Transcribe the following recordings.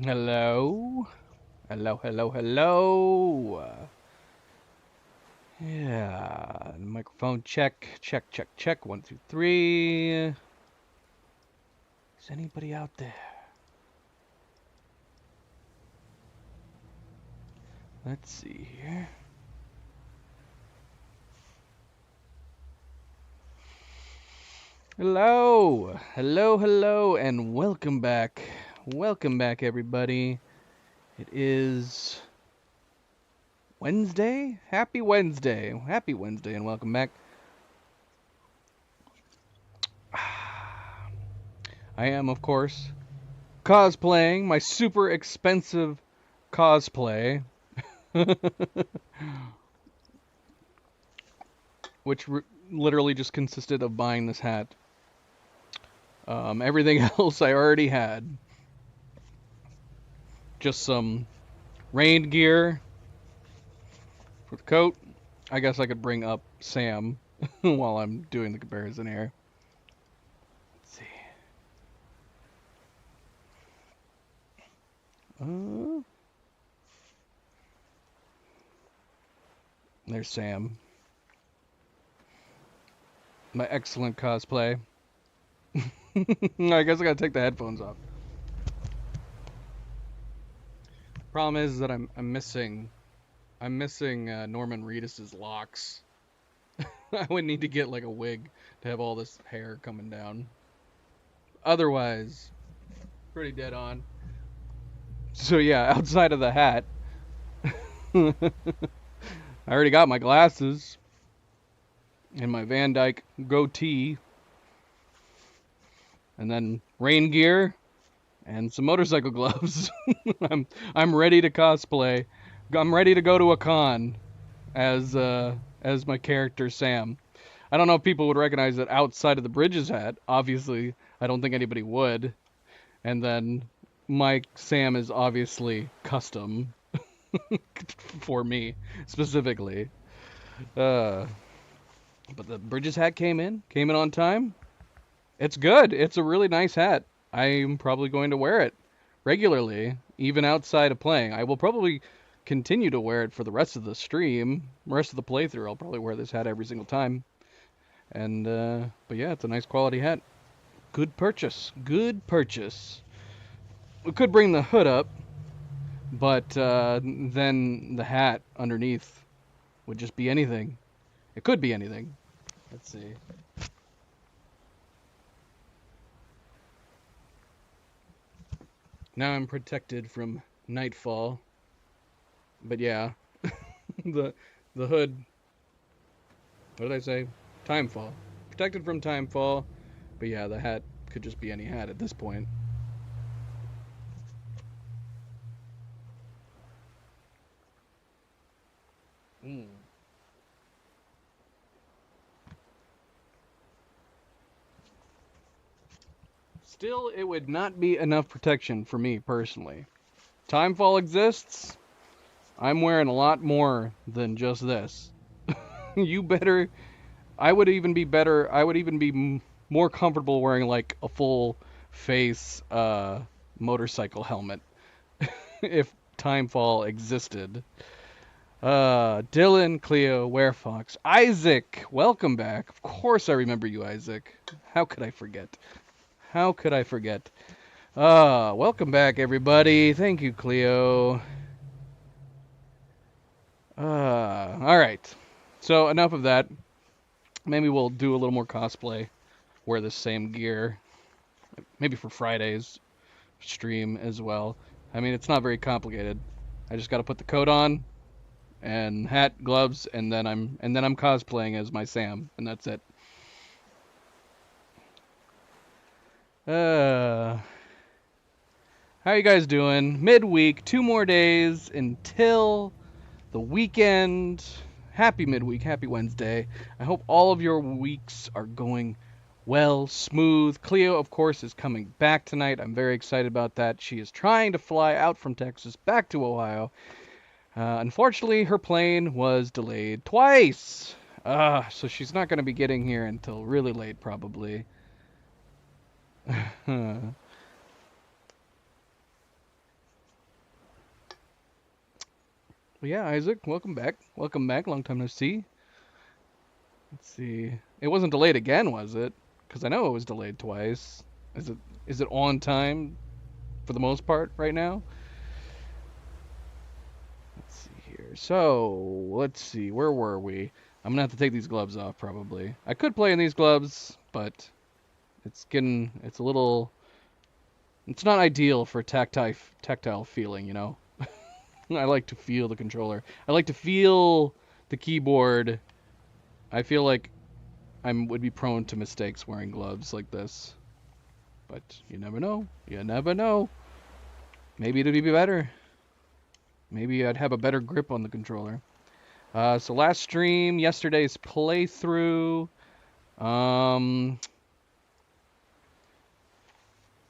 Hello? Hello, hello, hello. Yeah, microphone check, check, check, check. 1, 2, 3. Is anybody out there? Let's see here. Hello, hello, hello, and welcome back. Welcome back, everybody. It is Wednesday? Happy Wednesday. Happy Wednesday, and welcome back. I am, of course, cosplaying my super expensive cosplay. Which literally just consisted of buying this hat. Everything else I already had. Just some rain gear for the coat. I guess I could bring up Sam while I'm doing the comparison here. Let's see. Uh, there's Sam. My excellent cosplay. I guess I gotta take the headphones off. Problem is that I'm missing Norman Reedus's locks. I would need to get like a wig to have all this hair coming down. Otherwise, pretty dead on. So yeah, outside of the hat, I already got my glasses and my Van Dyke goatee, and then rain gear and some motorcycle gloves. I'm ready to cosplay. I'm ready to go to a con as my character Sam. I don't know if people would recognize it outside of the Bridges hat. Obviously, I don't think anybody would. And then my Sam is obviously custom for me specifically. Uh, but the Bridges hat came in on time. It's good. It's a really nice hat. I'm probably going to wear it regularly, even outside of playing. I will probably continue to wear it for the rest of the stream, rest of the playthrough. I'll probably wear this hat every single time. And but yeah, it's a nice quality hat. Good purchase. Good purchase. We could bring the hood up, but then the hat underneath would just be anything. It could be anything. Let's see. Now I'm protected from nightfall. But yeah, the the hood. What did I say? Timefall. Protected from timefall. But yeah, the hat could just be any hat at this point. Mm. Still, it would not be enough protection for me personally. Timefall exists. I'm wearing a lot more than just this. You better. I would even be better. I would even be more comfortable wearing like a full face motorcycle helmet if Timefall existed. Dylan, Cleo, Werefox, Isaac, welcome back. Of course I remember you, Isaac. How could I forget? How could I forget? Welcome back, everybody. Thank you, Cleo. All right. So enough of that. Maybe we'll do a little more cosplay. Wear the same gear. Maybe for Friday's stream as well. I mean, it's not very complicated. I just got to put the coat on and hat, gloves, and then I'm cosplaying as my Sam, and that's it. How you guys doing? Midweek, 2 more days until the weekend. Happy midweek, happy Wednesday. I hope all of your weeks are going well, smooth. Cleo, of course, is coming back tonight. I'm very excited about that. She is trying to fly out from Texas back to Ohio. Unfortunately, her plane was delayed twice. So she's not going to be getting here until really late, probably. Well, yeah, Isaac, welcome back. Welcome back. Long time no see. Let's see. It wasn't delayed again, was it? Because I know it was delayed twice. Is it? Is it on time for the most part right now? Let's see here. So let's see. Where were we? I'm gonna have to take these gloves off probably. I could play in these gloves, but it's a little. It's not ideal for tactile feeling, you know. I like to feel the controller. I like to feel the keyboard. I feel like I would be prone to mistakes wearing gloves like this. But you never know. You never know. Maybe it'd be better. Maybe I'd have a better grip on the controller. So last stream, yesterday's playthrough. Um,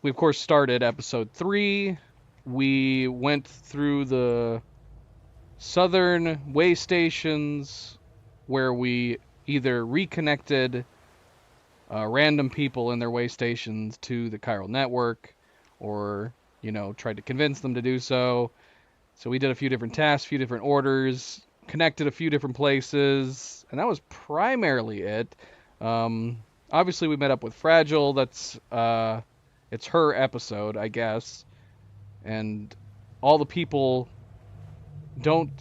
we of course started episode 3. We went through the southern way stations where we either reconnected random people in their way stations to the chiral network, or tried to convince them to do so. So we did a few different tasks, a few different orders, connected a few different places, and that was primarily it. Obviously, we met up with Fragile. That's it's her episode, I guess, and all the people don't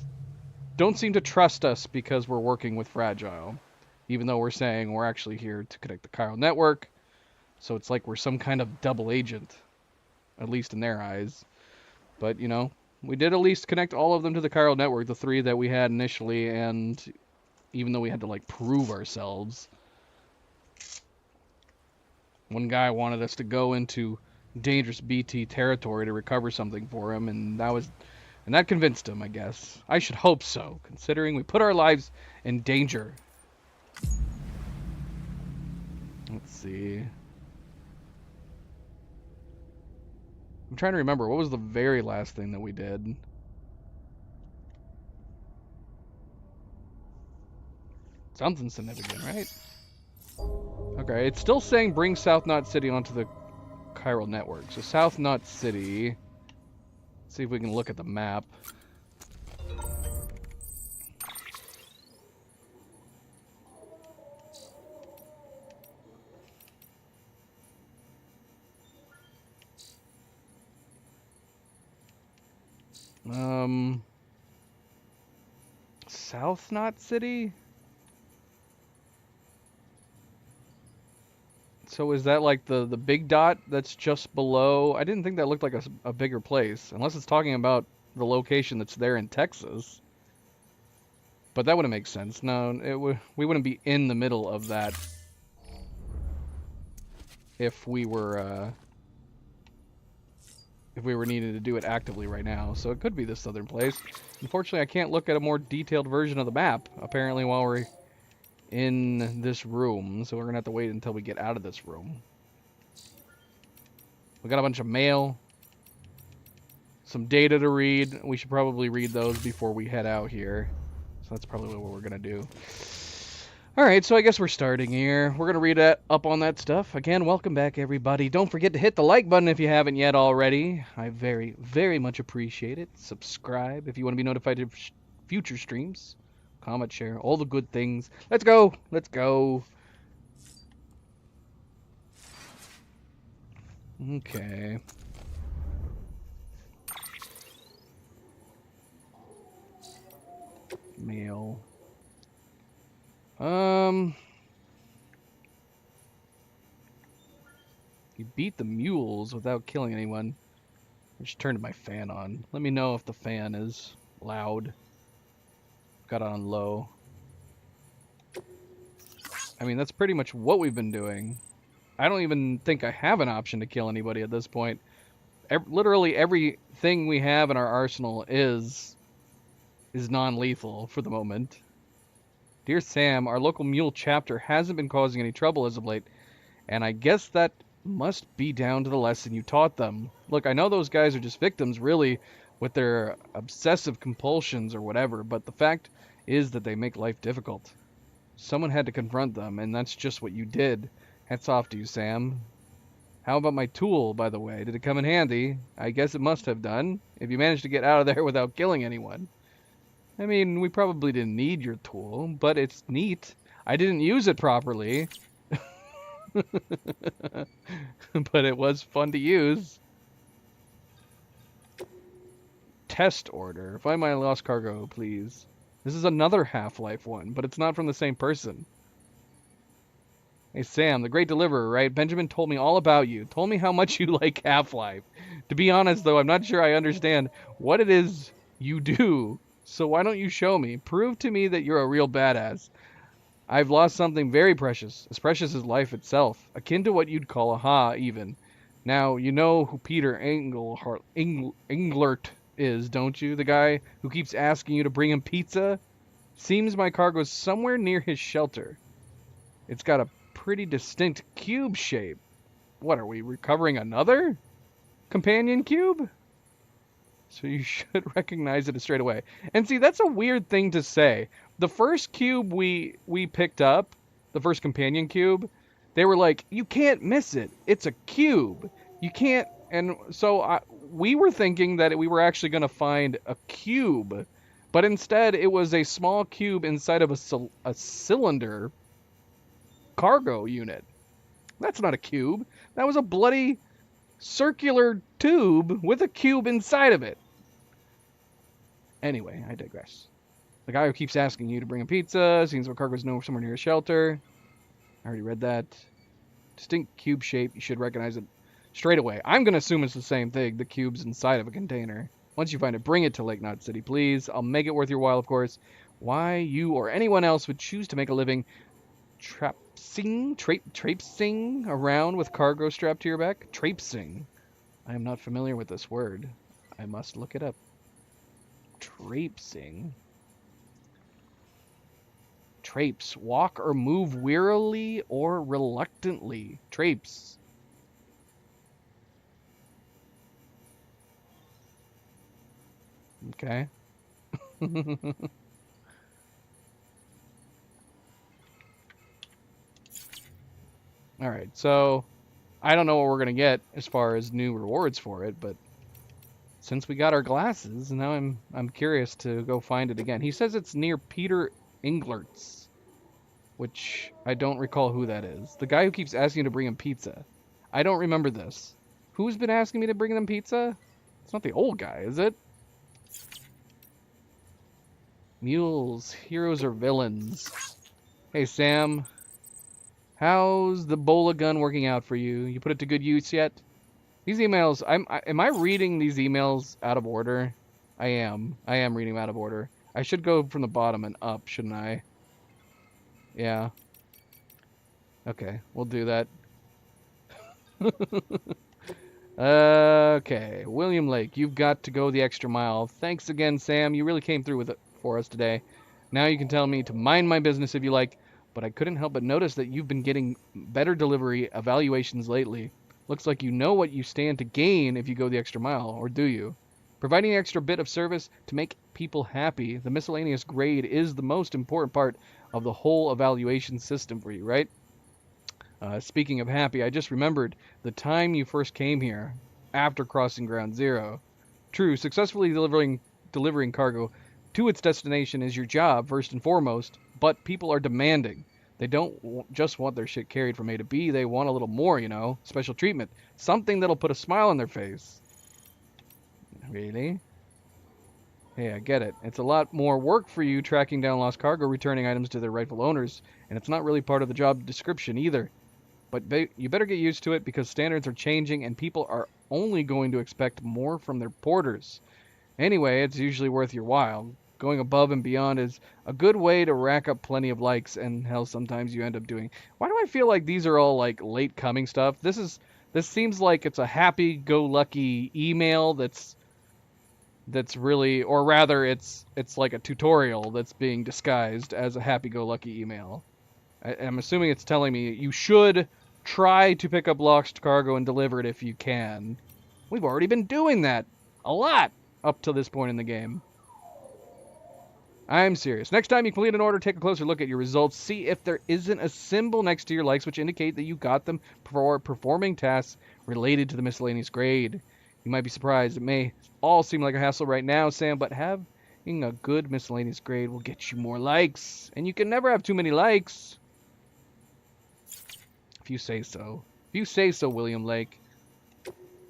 seem to trust us because we're working with Fragile, even though we're saying we're actually here to connect the chiral network. So it's like we're some kind of double agent, at least in their eyes. But we did at least connect all of them to the chiral network, the 3 that we had initially, and even though we had to prove ourselves, one guy wanted us to go into dangerous BT territory to recover something for him, and that convinced him, I guess. I should hope so, considering we put our lives in danger. Let's see. I'm trying to remember, what was the very last thing that we did? Something significant, right? Okay, it's still saying bring South Knot City onto the chiral network. So South Knot City. Let's see if we can look at the map. South Knot City? So is that like the big dot that's just below? I didn't think that looked like a bigger place, unless it's talking about the location that's there in Texas. But that wouldn't make sense. No, we wouldn't be in the middle of that if we were needing to do it actively right now. So it could be this southern place. Unfortunately, I can't look at a more detailed version of the map, apparently, while we're in this room. So we're going to have to wait until we get out of this room. We got a bunch of mail, some data to read. We should probably read those before we head out here. So that's probably what we're going to do. Alright, so I guess we're starting here. We're going to read up on that stuff. Again, welcome back, everybody. Don't forget to hit the like button if you haven't yet already. I very, very much appreciate it. Subscribe if you want to be notified of future streams. Comment, share, all the good things. Let's go! Let's go! Okay. Mail. You beat the mules without killing anyone. I just turned my fan on. Let me know if the fan is loud. Got it on low. I mean, that's pretty much what we've been doing. I don't even think I have an option to kill anybody at this point. Literally everything we have in our arsenal is non-lethal for the moment. Dear Sam, our local mule chapter hasn't been causing any trouble as of late, and I guess that must be down to the lesson you taught them. Look, I know those guys are just victims, really, with their obsessive compulsions or whatever, but the fact is that they make life difficult. Someone had to confront them, and that's just what you did. Hats off to you, Sam. How about my tool, by the way? Did it come in handy? I guess it must have done, if you managed to get out of there without killing anyone. I mean, we probably didn't need your tool, but it's neat. I didn't use it properly. But it was fun to use. Test order. Find my lost cargo, please. This is another Half-Life one, but it's not from the same person. Hey, Sam, the great deliverer, right? Benjamin told me all about you. Told me how much you like Half-Life. To be honest, though, I'm not sure I understand what it is you do. So why don't you show me? Prove to me that you're a real badass. I've lost something very precious, as precious as life itself, akin to what you'd call a ha, even. Now, you know who Peter Englert is, don't you? The guy who keeps asking you to bring him pizza? Seems my cargo's somewhere near his shelter. It's got a pretty distinct cube shape. What, are we recovering another companion cube? So you should recognize it straight away. And see, that's a weird thing to say. The first cube we picked up, the first companion cube, they were like, you can't miss it. It's a cube. You can't. And so we were thinking that we were actually going to find a cube. But instead, it was a small cube inside of a cylinder cargo unit. That's not a cube. That was a bloody circular tube with a cube inside of it. Anyway, I digress. The guy who keeps asking you to bring him pizza seems what cargo's somewhere near a shelter. I already read that. Distinct cube shape. You should recognize it straight away. I'm going to assume it's the same thing. The cube's inside of a container. Once you find it, bring it to Lake Knot City, please. I'll make it worth your while, of course. Why you or anyone else would choose to make a living traipsing around with cargo strapped to your back? Traipsing. I am not familiar with this word. I must look it up. Traipsing. Traipse. Walk or move wearily or reluctantly. Traipse. Okay. Alright, so I don't know what we're going to get as far as new rewards for it, but since we got our glasses, now I'm curious to go find it again. He says it's near Peter Englert's, which I don't recall who that is. The guy who keeps asking you to bring him pizza. I don't remember this. Who's been asking me to bring them pizza? It's not the old guy, is it? Mules, heroes or villains? Hey, Sam. How's the bola gun working out for you? You put it to good use yet? These emails, am I reading these emails out of order? I am. I am reading them out of order. I should go from the bottom and up, shouldn't I? Yeah. Okay, we'll do that. Okay, William Lake, you've got to go the extra mile. Thanks again, Sam. You really came through with it for us today. Now you can tell me to mind my business if you like, but I couldn't help but notice that you've been getting better delivery evaluations lately. Looks like you know what you stand to gain if you go the extra mile, or do you? Providing an extra bit of service to make people happy, the miscellaneous grade is the most important part of the whole evaluation system for you, right? Speaking of happy, I just remembered the time you first came here, after crossing Ground Zero. True, successfully delivering cargo to its destination is your job, first and foremost, but people are demanding. They don't just want their shit carried from A to B, they want a little more, you know? Special treatment. Something that'll put a smile on their face. Really? Hey, I get it. It's a lot more work for you tracking down lost cargo, returning items to their rightful owners, and it's not really part of the job description either. But you better get used to it because standards are changing and people are only going to expect more from their porters. Anyway, it's usually worth your while. Going above and beyond is a good way to rack up plenty of likes, and hell, sometimes you end up doing... Why do I feel like these are all like late coming stuff? This seems like it's a happy-go-lucky email that's really, or rather it's like a tutorial that's being disguised as a happy-go-lucky email. I'm assuming it's telling me you should try to pick up lost cargo and deliver it if you can. We've already been doing that a lot up to this point in the game. I'm serious. Next time you complete an order, take a closer look at your results. See if there isn't a symbol next to your likes which indicate that you got them for performing tasks related to the miscellaneous grade. You might be surprised. It may all seem like a hassle right now, Sam, but have Being a good miscellaneous grade will get you more likes, and you can never have too many likes. If you say so. If you say so, William Lake.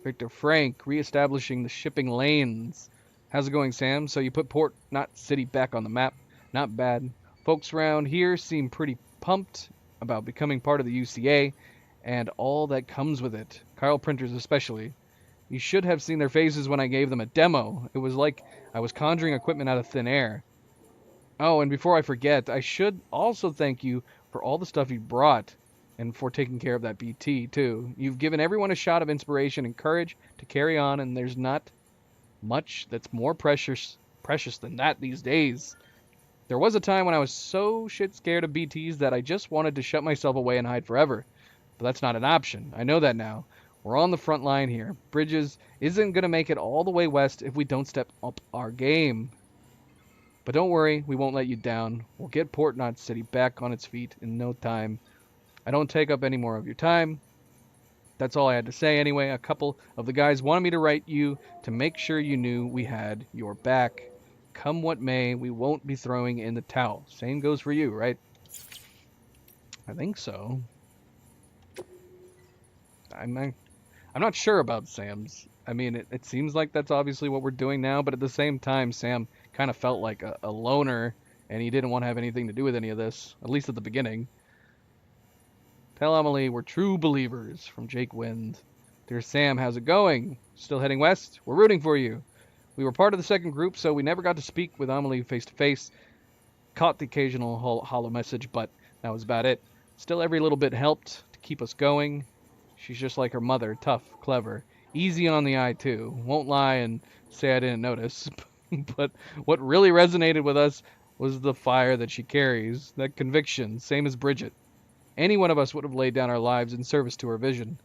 Victor Frank, reestablishing the shipping lanes. How's it going, Sam? So you put Port Knot City back on the map. Not bad. Folks around here seem pretty pumped about becoming part of the UCA and all that comes with it. Kyle printers especially. You should have seen their faces when I gave them a demo. It was like I was conjuring equipment out of thin air. Oh, and before I forget, I should also thank you for all the stuff you brought and for taking care of that BT, too. You've given everyone a shot of inspiration and courage to carry on, and there's not much that's more precious than that these days. There was a time when I was so shit scared of BTs that I just wanted to shut myself away and hide forever. But that's not an option. I know that now. We're on the front line here. Bridges isn't going to make it all the way west if we don't step up our game. But don't worry, we won't let you down. We'll get Port Knot City back on its feet in no time. I don't take up any more of your time. That's all I had to say anyway. A couple of the guys wanted me to write you to make sure you knew we had your back. Come what may, we won't be throwing in the towel. Same goes for you, right? I think so. I'm not sure about Sam's. I mean, it seems like that's obviously what we're doing now, but at the same time, Sam kind of felt like a loner, and he didn't want to have anything to do with any of this, at least at the beginning. Tell Emily we're true believers, from Jake Wind. Dear Sam, how's it going? Still heading west? We're rooting for you. We were part of the second group, so we never got to speak with Emily face to face. Caught the occasional hollow message, but that was about it. Still, every little bit helped to keep us going. She's just like her mother, tough, clever, easy on the eye too. Won't lie and say I didn't notice. But what really resonated with us was the fire that she carries, that conviction, same as Bridget. Any one of us would have laid down our lives in service to her vision.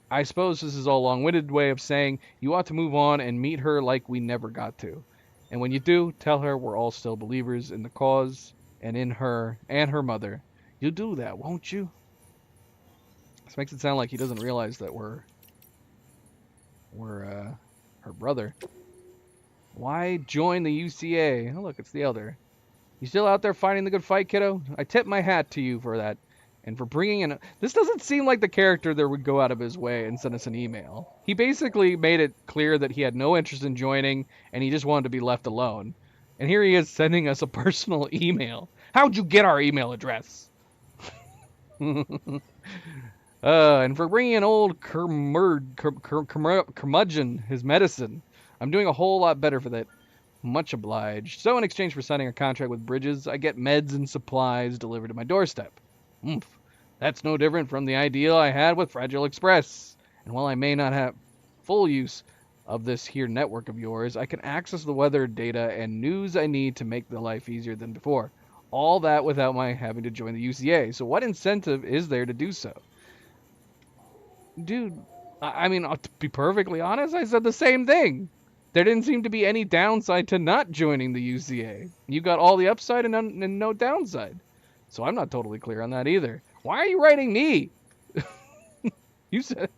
I suppose this is a long-winded way of saying you ought to move on and meet her like we never got to. And when you do, tell her we're all still believers in the cause and in her and her mother. You'll do that, won't you? This makes it sound like he doesn't realize that we're her brother. Why join the UCA? Oh, look, it's the Elder. You still out there fighting the good fight, kiddo? I tip my hat to you for that. And for bringing in... This doesn't seem like the character that would go out of his way and send us an email. He basically made it clear that he had no interest in joining, and he just wanted to be left alone. And here he is sending us a personal email. How'd you get our email address? And for bringing in old curmudgeon his medicine. I'm doing a whole lot better for that. Much obliged. So in exchange for signing a contract with Bridges, I get meds and supplies delivered to my doorstep. Oomph. That's no different from the ideal I had with Fragile Express. And while I may not have full use of this here network of yours, I can access the weather data and news I need to make the life easier than before. All that without my having to join the UCA. So what incentive is there to do so? Dude, I mean, to be perfectly honest, I said the same thing. There didn't seem to be any downside to not joining the UCA. You got all the upside and no downside. So I'm not totally clear on that either. Why are you writing me? You said,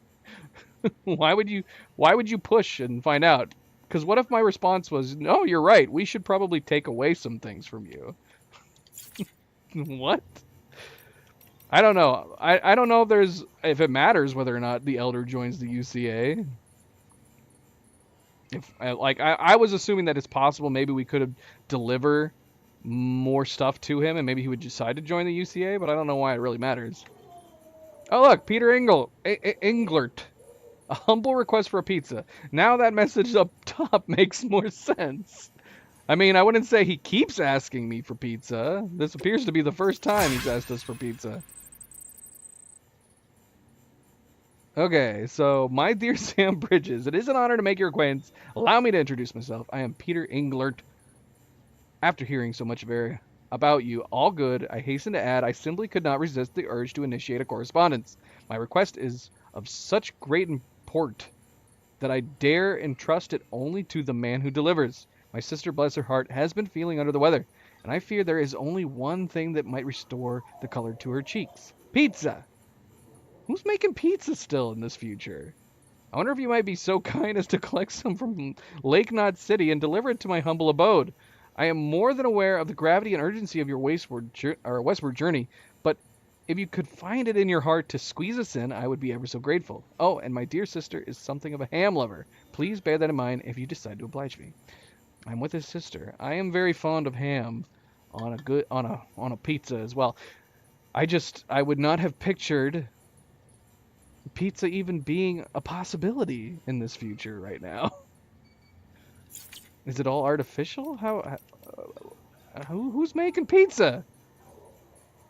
why would you push and find out? Because what if my response was, no, you're right. We should probably take away some things from you. What? I don't know. I don't know if it matters whether or not the Elder joins the UCA. I was assuming that it's possible maybe we could have deliver more stuff to him and maybe he would decide to join the UCA, but I don't know why it really matters. Oh look, Peter Englert. A humble request for a pizza. Now that message up top makes more sense. I mean, I wouldn't say he keeps asking me for pizza. This appears to be the first time he's asked us for pizza. Okay, so my dear Sam Bridges, it is an honor to make your acquaintance. Allow me to introduce myself. I am Peter Englert. After hearing so much about you, all good, I hasten to add I simply could not resist the urge to initiate a correspondence. My request is of such great import that I dare entrust it only to the man who delivers. My sister, bless her heart, has been feeling under the weather, and I fear there is only one thing that might restore the color to her cheeks. Pizza! Who's making pizza still in this future? I wonder if you might be so kind as to collect some from Lake Knot City and deliver it to my humble abode. I am more than aware of the gravity and urgency of your westward journey, but if you could find it in your heart to squeeze us in, I would be ever so grateful. Oh, and my dear sister is something of a ham lover. Please bear that in mind if you decide to oblige me. I'm with his sister. I am very fond of ham on a pizza as well. I would not have pictured pizza even being a possibility in this future right now. Is it all artificial? Who's making pizza?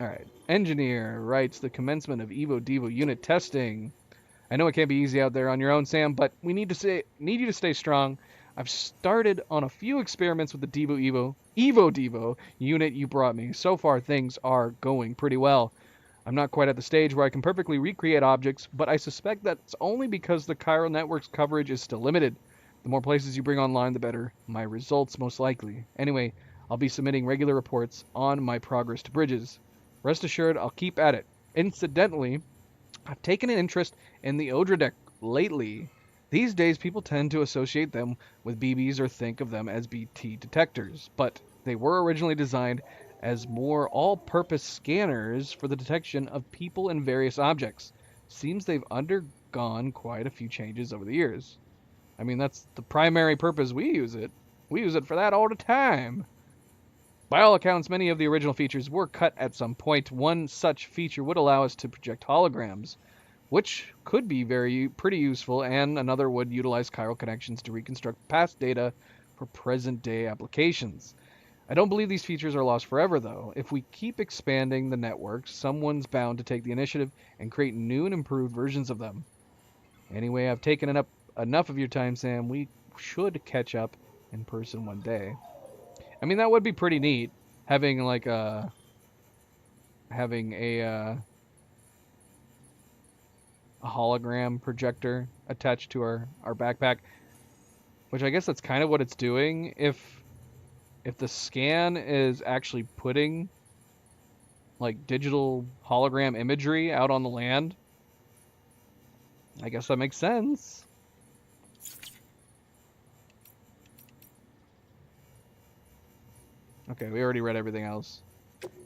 All right. Engineer writes the commencement of Evo Devo unit testing. I know it can't be easy out there on your own, Sam, but we need you to stay strong. I've started on a few experiments with the Evo Devo unit you brought me. So far, things are going pretty well. I'm not quite at the stage where I can perfectly recreate objects, but I suspect that's only because the chiral network's coverage is still limited. The more places you bring online, the better my results, most likely. Anyway, I'll be submitting regular reports on my progress to bridges. Rest assured, I'll keep at it. Incidentally, I've taken an interest in the Odradek lately. These days, people tend to associate them with BBs or think of them as BT detectors, but they were originally designed as more all-purpose scanners for the detection of people and various objects. Seems they've undergone quite a few changes over the years. I mean, that's the primary purpose we use it. We use it for that all the time. By all accounts, many of the original features were cut at some point. One such feature would allow us to project holograms, which could be pretty useful, and another would utilize chiral connections to reconstruct past data for present-day applications. I don't believe these features are lost forever, though. If we keep expanding the network, someone's bound to take the initiative and create new and improved versions of them. Anyway, I've taken up enough of your time, Sam. We should catch up in person one day. I mean, that would be pretty neat, having like a hologram projector attached to our backpack, which I guess that's kind of what it's doing. If the scan is actually putting like digital hologram imagery out on the land, I guess that makes sense. Okay, we already read everything else.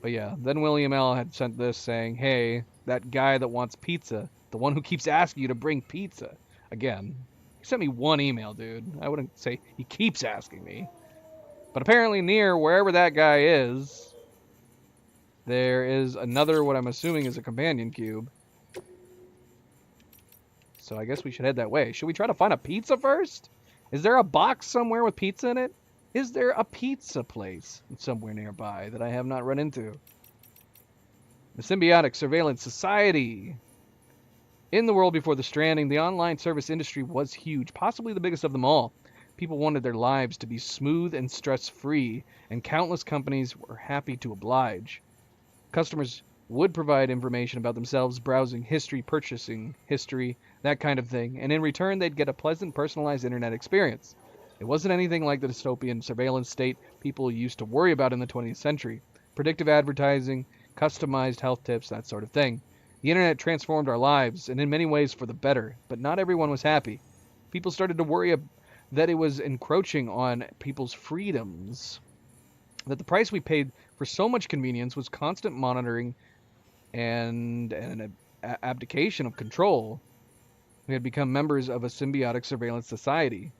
But yeah, then William L. had sent this saying, hey, that guy that wants pizza, the one who keeps asking you to bring pizza. Again, he sent me one email, dude. I wouldn't say he keeps asking me. But apparently near wherever that guy is, there is another, what I'm assuming is a companion cube. So I guess we should head that way. Should we try to find a pizza first? Is there a box somewhere with pizza in it? Is there a pizza place somewhere nearby that I have not run into? The Symbiotic Surveillance Society. In the world before the Stranding, the online service industry was huge, possibly the biggest of them all. People wanted their lives to be smooth and stress-free, and countless companies were happy to oblige. Customers would provide information about themselves, browsing history, purchasing history, that kind of thing, and in return they'd get a pleasant, personalized internet experience. It wasn't anything like the dystopian surveillance state people used to worry about in the 20th century. Predictive advertising, customized health tips, that sort of thing. The internet transformed our lives, and in many ways for the better, but not everyone was happy. People started to worry that it was encroaching on people's freedoms. That the price we paid for so much convenience was constant monitoring and an abdication of control. We had become members of a symbiotic surveillance society.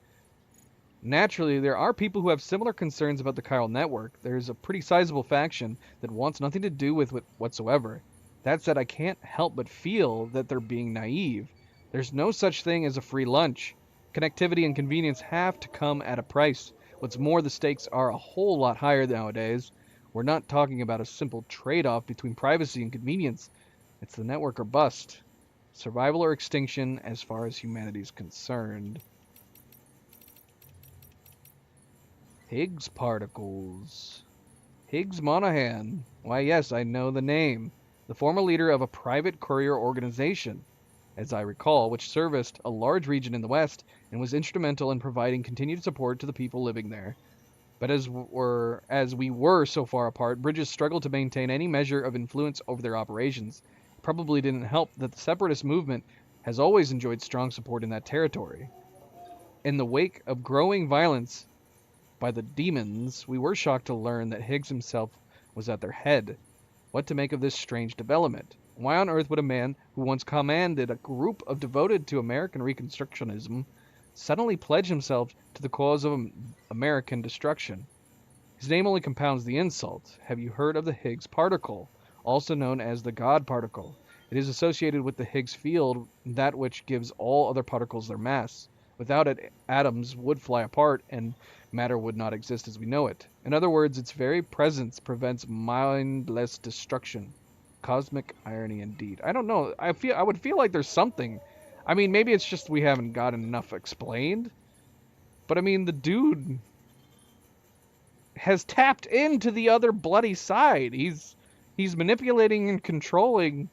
Naturally, there are people who have similar concerns about the chiral network. There's a pretty sizable faction that wants nothing to do with it whatsoever. That said, I can't help but feel that they're being naive. There's no such thing as a free lunch. Connectivity and convenience have to come at a price. What's more, the stakes are a whole lot higher nowadays. We're not talking about a simple trade-off between privacy and convenience. It's the network or bust. Survival or extinction as far as humanity is concerned. Higgs particles. Higgs Monahan. Why, yes, I know the name. The former leader of a private courier organization, as I recall, which serviced a large region in the West and was instrumental in providing continued support to the people living there. But as we were so far apart, Bridges struggled to maintain any measure of influence over their operations. It probably didn't help that the separatist movement has always enjoyed strong support in that territory. In the wake of growing violence by the demons, we were shocked to learn that Higgs himself was at their head. What to make of this strange development? Why on earth would a man who once commanded a group of devoted to American Reconstructionism suddenly pledge himself to the cause of American destruction? His name only compounds the insult. Have you heard of the Higgs particle, also known as the God particle? It is associated with the Higgs field, that which gives all other particles their mass. Without it, atoms would fly apart and matter would not exist as we know it. In other words, its very presence prevents mindless destruction. Cosmic irony indeed. I don't know. I would feel like there's something. I mean, maybe it's just we haven't gotten enough explained. But I mean, the dude has tapped into the other bloody side. He's manipulating and controlling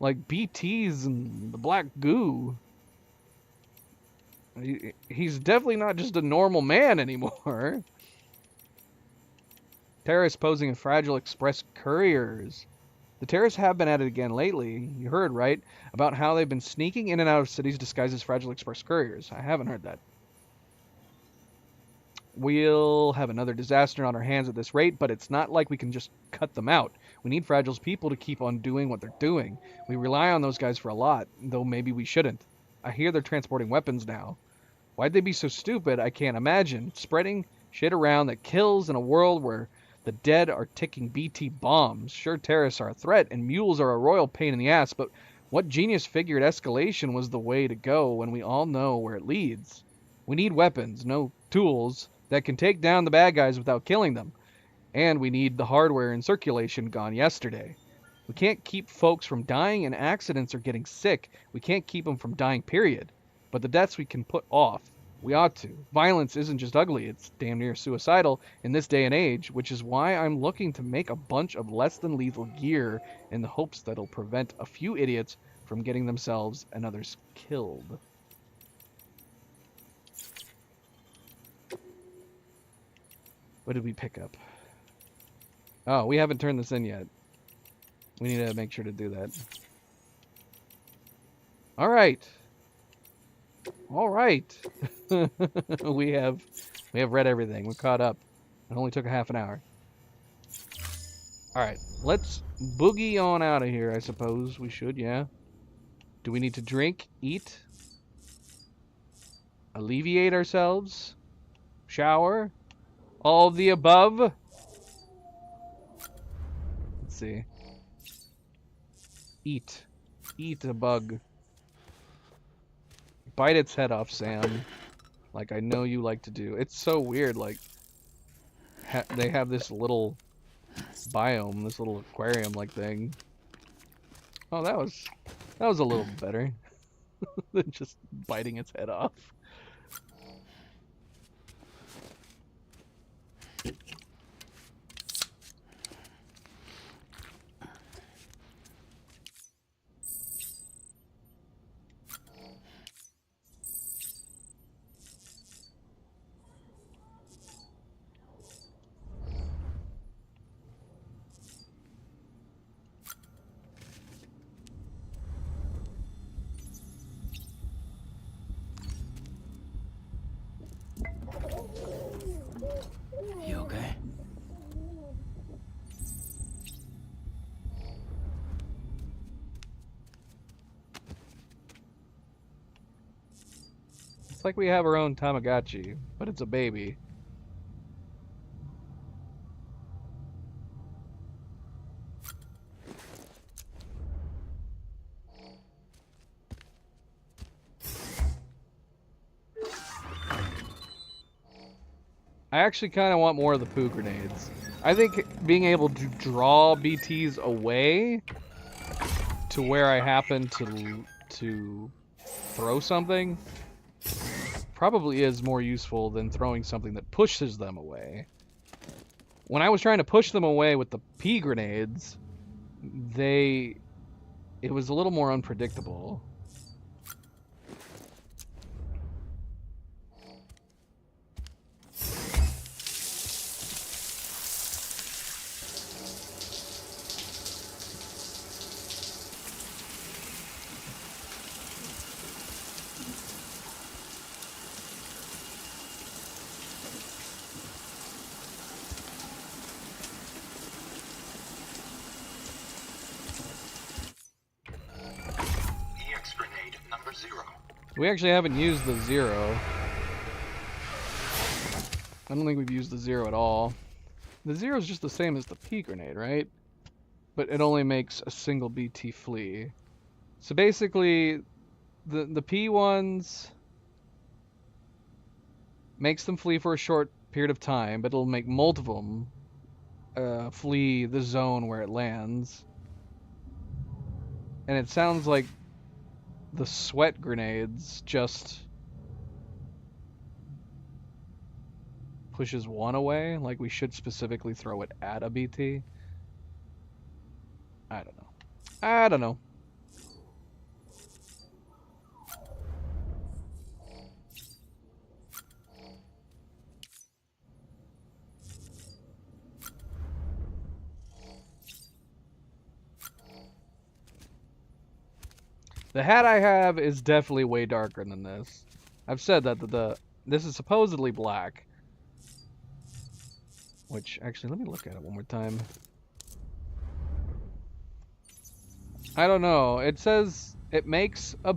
like BTs and the black goo. He's definitely not just a normal man anymore. Terrorists posing as Fragile Express couriers. The terrorists have been at it again lately. You heard, right? About how they've been sneaking in and out of cities disguised as Fragile Express couriers. I haven't heard that. We'll have another disaster on our hands at this rate, but it's not like we can just cut them out. We need Fragile's people to keep on doing what they're doing. We rely on those guys for a lot, though maybe we shouldn't. I hear they're transporting weapons now. Why'd they be so stupid? I can't imagine. Spreading shit around that kills in a world where the dead are ticking BT bombs. Sure, terrorists are a threat, and mules are a royal pain in the ass, but what genius figured escalation was the way to go when we all know where it leads? We need weapons, no tools, that can take down the bad guys without killing them. And we need the hardware in circulation gone yesterday. We can't keep folks from dying in accidents or getting sick. We can't keep them from dying, period. But the deaths we can put off. We ought to. Violence isn't just ugly, it's damn near suicidal in this day and age, which is why I'm looking to make a bunch of less than lethal gear in the hopes that it'll prevent a few idiots from getting themselves and others killed. What did we pick up? Oh, we haven't turned this in yet. We need to make sure to do that. All right. All right. we have read everything. We're caught up. It only took a half an hour. All right. Let's boogie on out of here, I suppose. We should, yeah. Do we need to drink, eat, alleviate ourselves, shower? All of the above? Let's see. Eat. Eat a bug. Bite its head off, Sam. Like I know you like to do. It's so weird, like... they have this little biome, this little aquarium-like thing. Oh, that was a little better. Than just biting its head off. You okay? It's like we have our own Tamagotchi, but it's a baby. I actually kind of want more of the poo grenades. I think being able to draw BTs away to where I happen to throw something probably is more useful than throwing something that pushes them away. When I was trying to push them away with the pea grenades, it was a little more unpredictable. We actually haven't used the 0. I don't think we've used the 0 at all. The 0 is just the same as the P grenade, right? But it only makes a single BT flee. So basically, the P ones makes them flee for a short period of time, but it'll make multiple of them flee the zone where it lands. And it sounds like the sweat grenades just pushes one away, like we should specifically throw it at a BT. I don't know. I don't know. The hat I have is definitely way darker than this. I've said that this is supposedly black. Which, actually, let me look at it one more time. I don't know. It says it makes a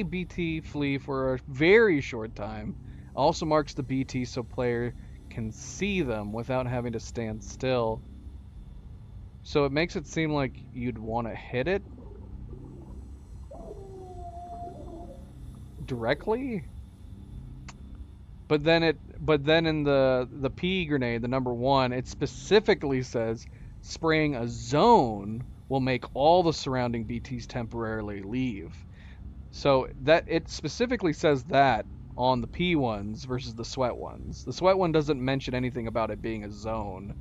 BT flee for a very short time. Also marks the BT so player can see them without having to stand still. So it makes it seem like you'd want to hit it directly. But then in the P grenade, the number 1, it specifically says spraying a zone will make all the surrounding BTs temporarily leave. So that it specifically says that on the P ones versus the sweat ones. The sweat one doesn't mention anything about it being a zone.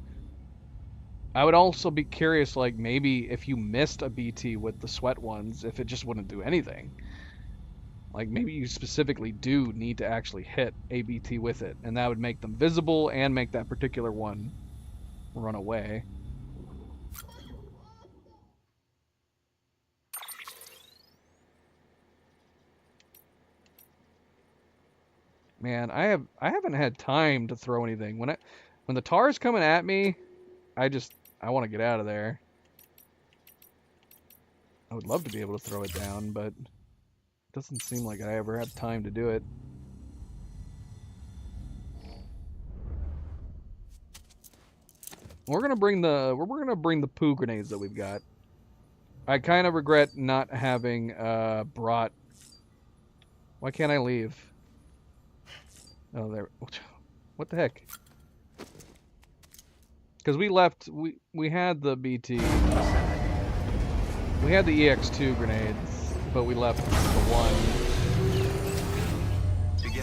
I would also be curious, like, maybe if you missed a BT with the sweat ones, if it just wouldn't do anything. Like, maybe you specifically do need to actually hit a BT with it, and that would make them visible and make that particular one run away. Man, I haven't had time to throw anything. When the tar's coming at me, I want to get out of there. I would love to be able to throw it down, but it doesn't seem like I ever have time to do it. We're gonna bring the poo grenades that we've got. I kind of regret not having brought. Why can't I leave? Oh, there. What the heck? Because we left. We had the BT. We had the EX2 grenades, but we left the one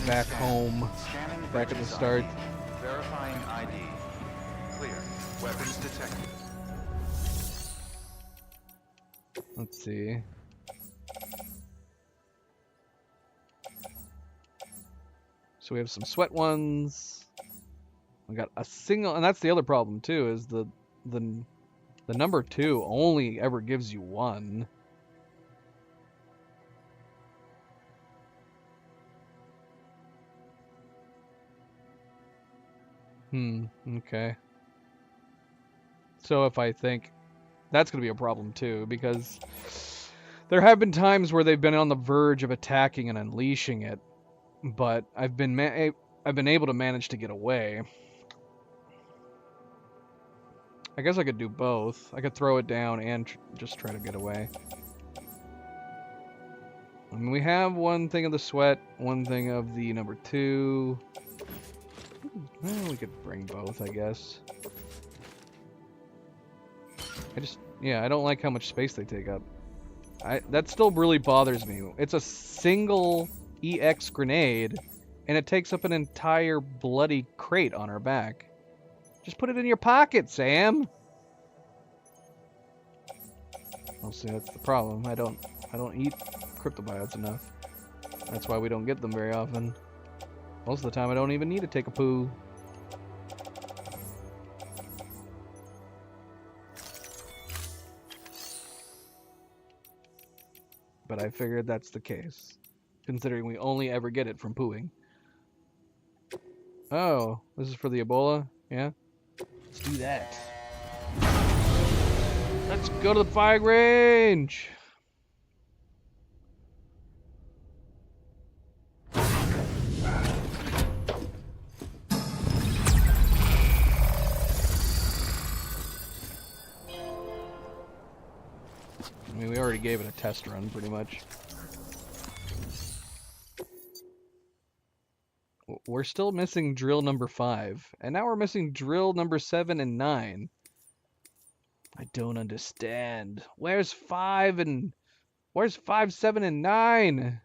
back home, back at the start. Verifying ID. Clear. Weapons detected. Let's see. So we have some sweat ones. We got a single, and that's the other problem too, is the number 2 only ever gives you 1. Okay. So if I think that's going to be a problem too, because there have been times where they've been on the verge of attacking and unleashing it, but I've been able to manage to get away. I guess I could do both. I could throw it down and just try to get away. I mean, we have one thing of the sweat, one thing of the number 2. Well, we could bring both, I guess. I don't like how much space they take up. That still really bothers me. It's a single EX grenade, and it takes up an entire bloody crate on our back. Just put it in your pocket, Sam. Well, see, that's the problem. I don't eat cryptobiotes enough. That's why we don't get them very often. Most of the time, I don't even need to take a poo. But I figured that's the case, considering we only ever get it from pooing. Oh, this is for the Ebola? Yeah? Let's do that. Let's go to the firing range! already gave it a test run, pretty much. We're still missing drill number 5. And now we're missing drill number 7 and 9. I don't understand. Where's 5, 7, and 9?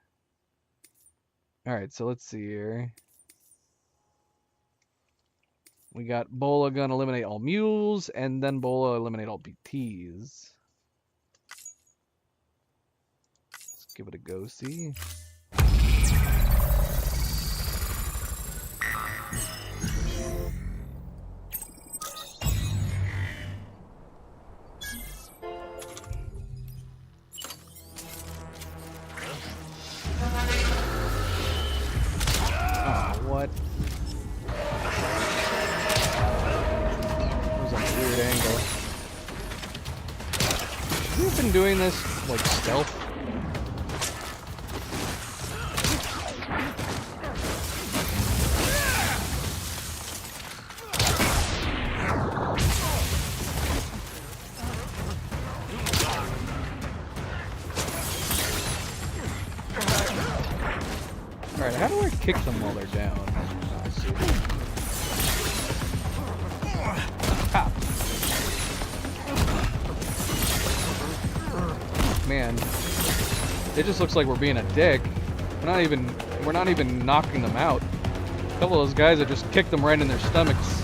Alright, so let's see here. We got Bola gonna eliminate all mules, and then Bola eliminate all BTs. Let's give it a go-see. What? That was a weird angle. We've been doing this like stealth. Alright, how do I kick them while they're down? Let's see. Ha! Man, it just looks like we're being a dick. We're not even knocking them out. A couple of those guys that just kicked them right in their stomachs.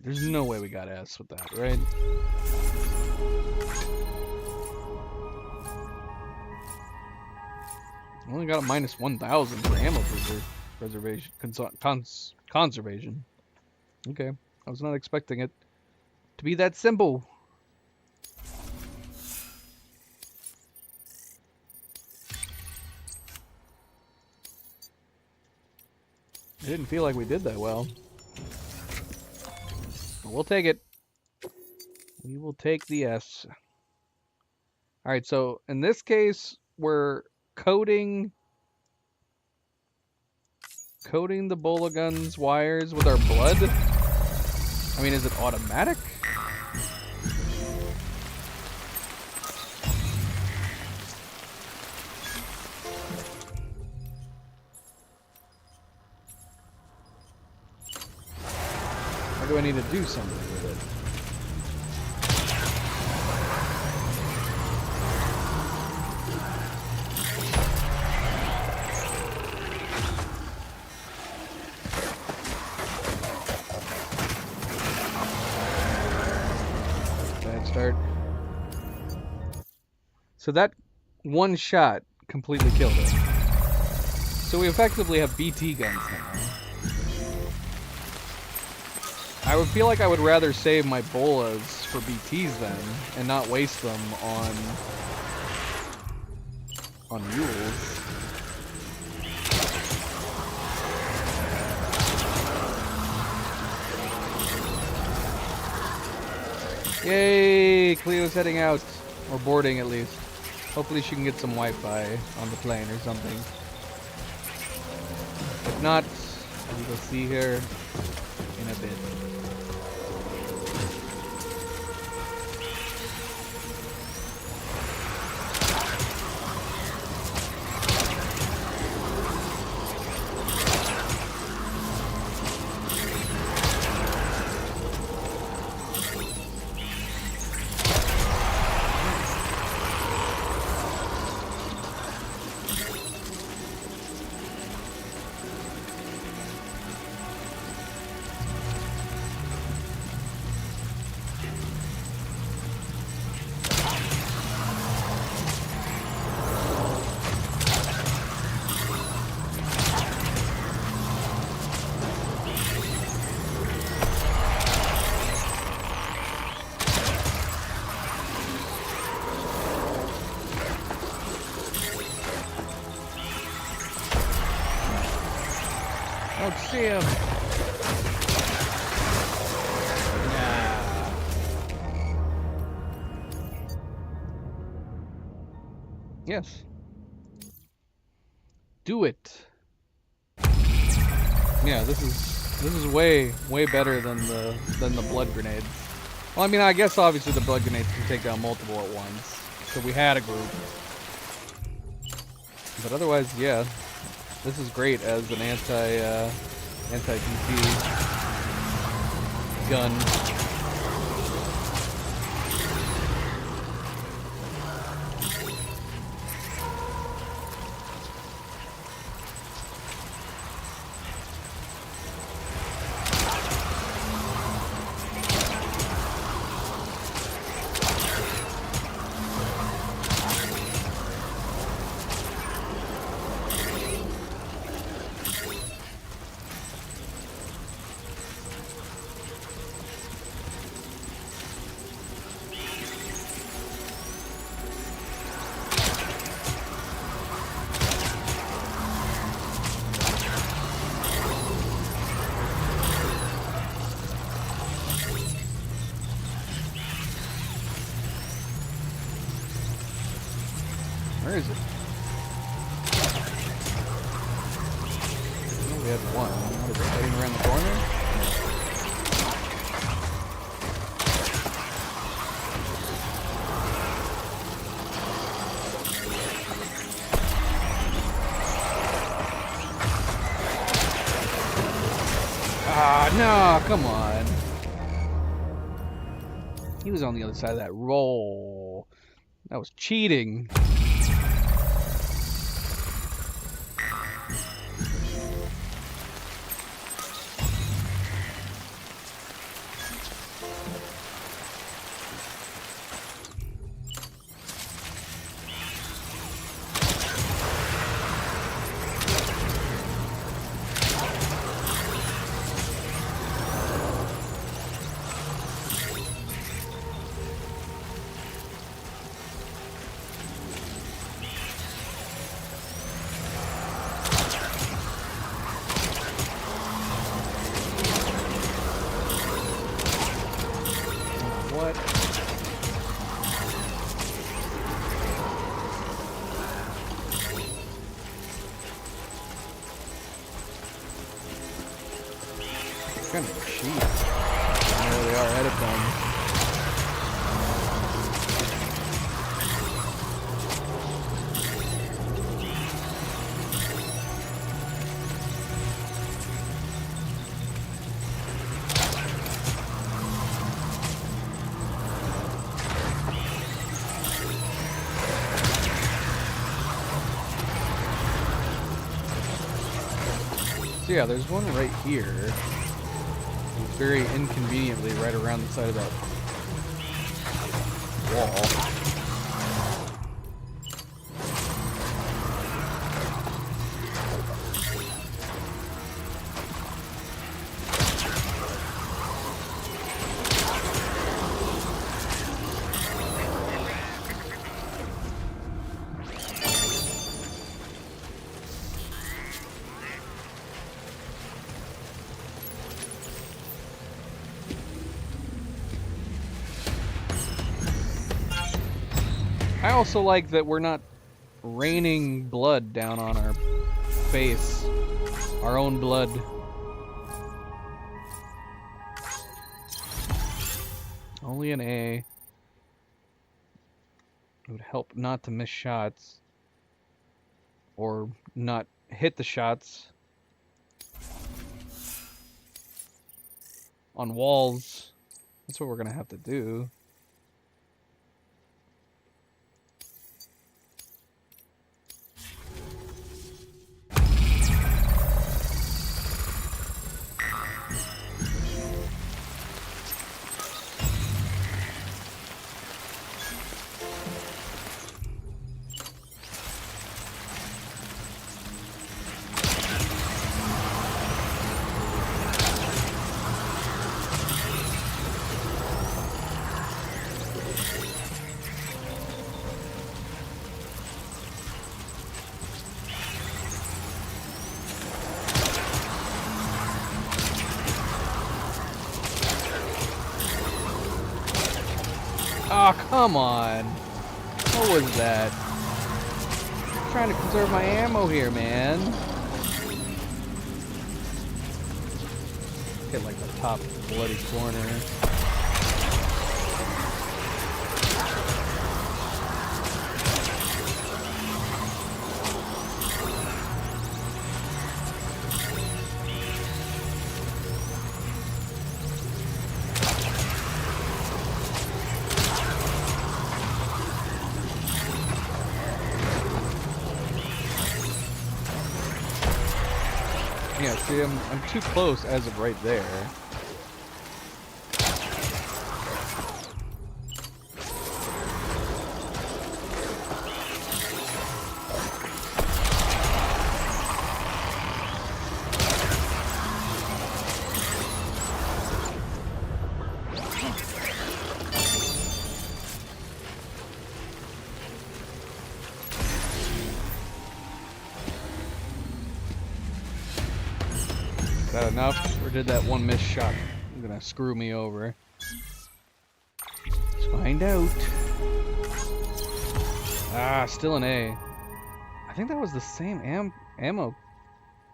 There's no way we got S with that, right? Only got a minus 1,000 for ammo preservation, conservation. Okay, I was not expecting it to be that simple. It didn't feel like we did that well. We'll take it. We will take the S. Alright, so in this case, we're coating the Bola Gun's wires with our blood. I mean, is it automatic? Or do I need to do something with it? Bad start. So that one shot completely killed it. So we effectively have BT guns now. I would feel like I would rather save my bolas for BTs then, and not waste them on mules. Yay! Cleo's heading out, or boarding at least. Hopefully she can get some Wi-Fi on the plane or something. If not, we will see her in a bit. Don't see him. Nah. Yes. Do it. Yeah, this is way better than the blood grenades. Well, I mean, I guess obviously the blood grenades can take down multiple at once, so we had a group. But otherwise, yeah, this is great as an anti-DP gun. Where is it? Oh, we had one. What is it, heading around the corner? Ah, no, come on. He was on the other side of that roll. That was cheating. What? Kind of cheap. I know where they are ahead of them. So yeah, there's one right here. It's very inconveniently right around the side of that wall. I also like that we're not raining blood down on our face. Our own blood. Only an A. It would help not to miss shots. Or not hit the shots. On walls. That's what we're gonna have to do. Oh, come on. What was that? I'm trying to conserve my ammo here, man. Hit like the top bloody corner. Yeah, see, I'm too close as of right there. Is that enough, or did that one miss shot gonna screw me over? Let's find out. Ah, still an A. I think that was the same ammo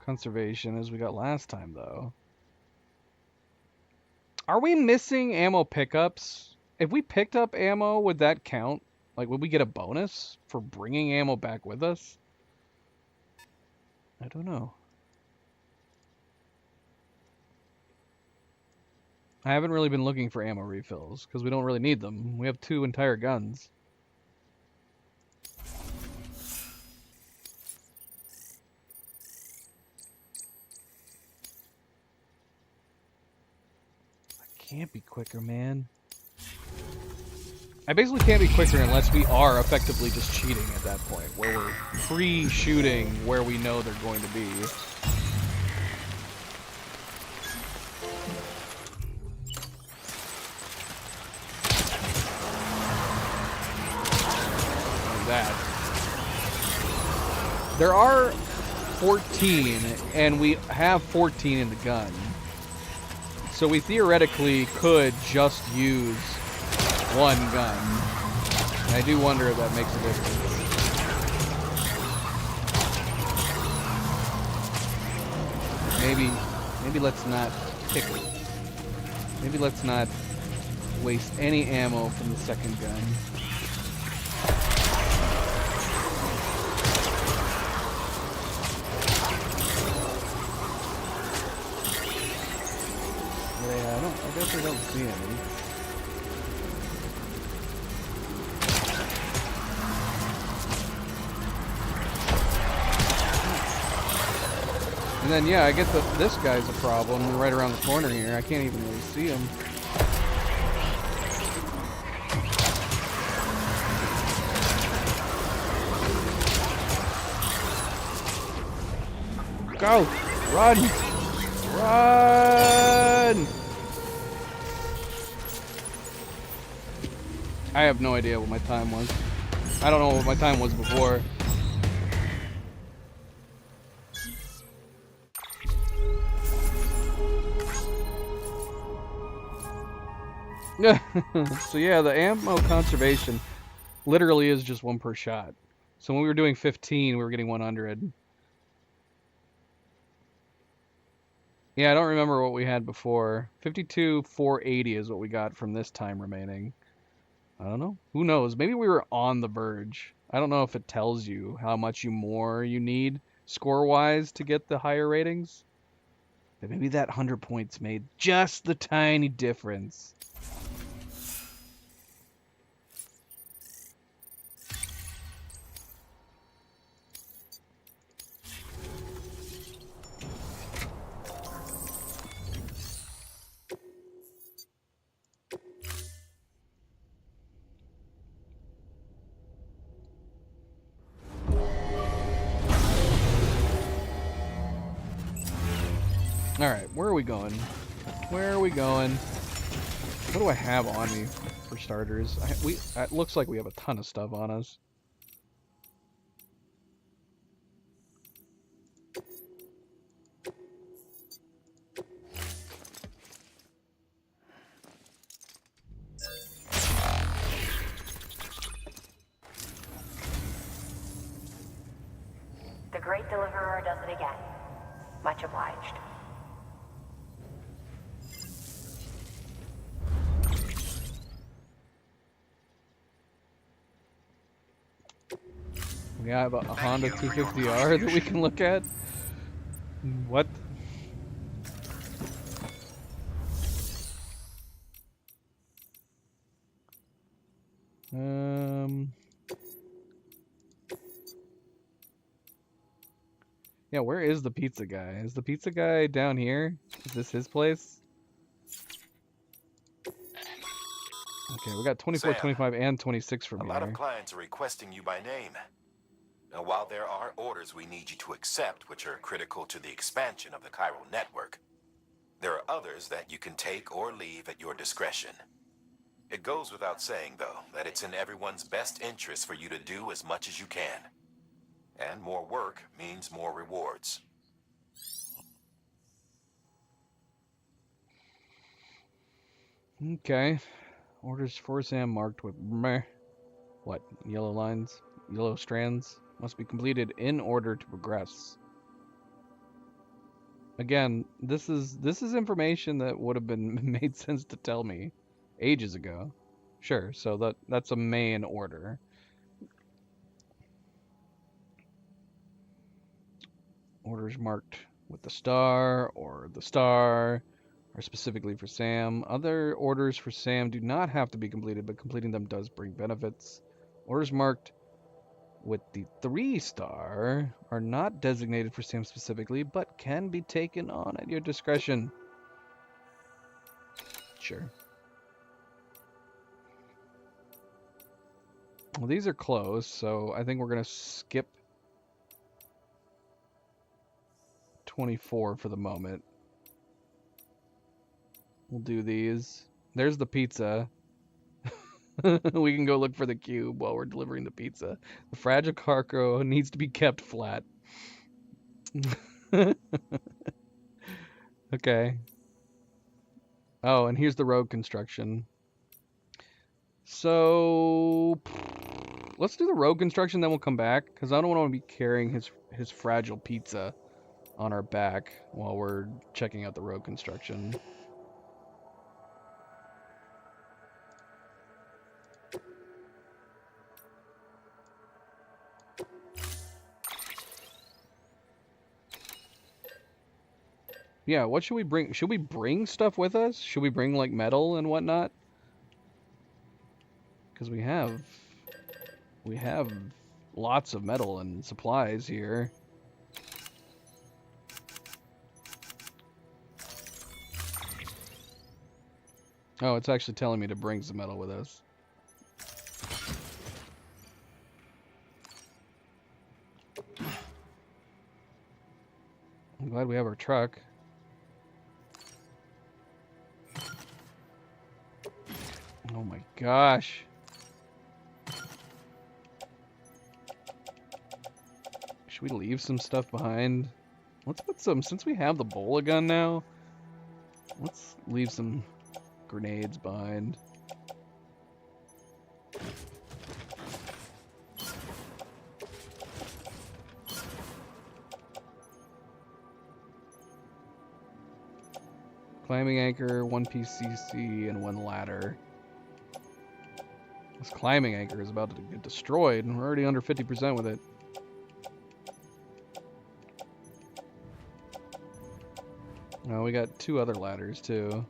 conservation as we got last time, though. Are we missing ammo pickups? If we picked up ammo, would that count? Like, would we get a bonus for bringing ammo back with us? I don't know. I haven't really been looking for ammo refills, because we don't really need them. We have 2 entire guns. I can't be quicker, man. I basically can't be quicker unless we are effectively just cheating at that point, where we're pre-shooting where we know they're going to be. That. There are 14, and we have 14 in the gun. So we theoretically could just use one gun. And I do wonder if that makes a difference. Maybe let's not pick it. Maybe let's not waste any ammo from the second gun. I guess I don't see any. And then, yeah, I get that this guy's a problem right around the corner here. I can't even really see him. Go! Run! Run! I have no idea what my time was. I don't know what my time was before. So yeah, the ammo conservation literally is just 1 per shot. So when we were doing 15, we were getting 100. Yeah, I don't remember what we had before. 52, 480 is what we got from this time remaining. I don't know. Who knows? Maybe we were on the verge. I don't know if it tells you how much more you need score-wise to get the higher ratings. But maybe that 100 points made just the tiny difference. Alright, where are we going? Where are we going? What do I have on me, for starters? It looks like we have a ton of stuff on us. great deliverer does it again. Much obliged. We have a Honda 250R that we can look at. What? Yeah, where is the pizza guy? Is the pizza guy down here? Is this his place? Okay, we got 24, Sam, 25, and 26 from a lot of here. clients are requesting you by name. Now, while there are orders we need you to accept, which are critical to the expansion of the chiral network, there are others that you can take or leave at your discretion. It goes without saying, though, that it's in everyone's best interest for you to do as much as you can. And more work means more rewards. Okay. Orders for Sam marked with meh. What? Yellow lines? Yellow strands? Must be completed in order to progress. Again, this is information that would have been made sense to tell me ages ago. Sure, so that's a main order. Orders marked with the star or the star are specifically for Sam. Other orders for Sam do not have to be completed, but completing them does bring benefits. Orders marked with the 3-star are not designated for Sam specifically, but can be taken on at your discretion. Sure. Well, these are closed, so I think we're going to skip 24 for the moment. We'll do these. There's the pizza. We can go look for the cube while we're delivering the pizza. The fragile cargo needs to be kept flat. Okay. Oh, and here's the road construction. So let's do the road construction, then we'll come back, because I don't want to be carrying his fragile pizza on our back while we're checking out the road construction. Yeah, what should we bring? Should we bring stuff with us? Should we bring, like, metal and whatnot? Because we have lots of metal and supplies here. Oh, it's actually telling me to bring some metal with us. I'm glad we have our truck. Oh my gosh. Should we leave some stuff behind? Let's put some, since we have the bola gun now, let's leave some grenades behind. Climbing anchor, 1 PCC, and 1 ladder. This climbing anchor is about to get destroyed, and we're already under 50% with it. Oh, we got 2 other ladders, too.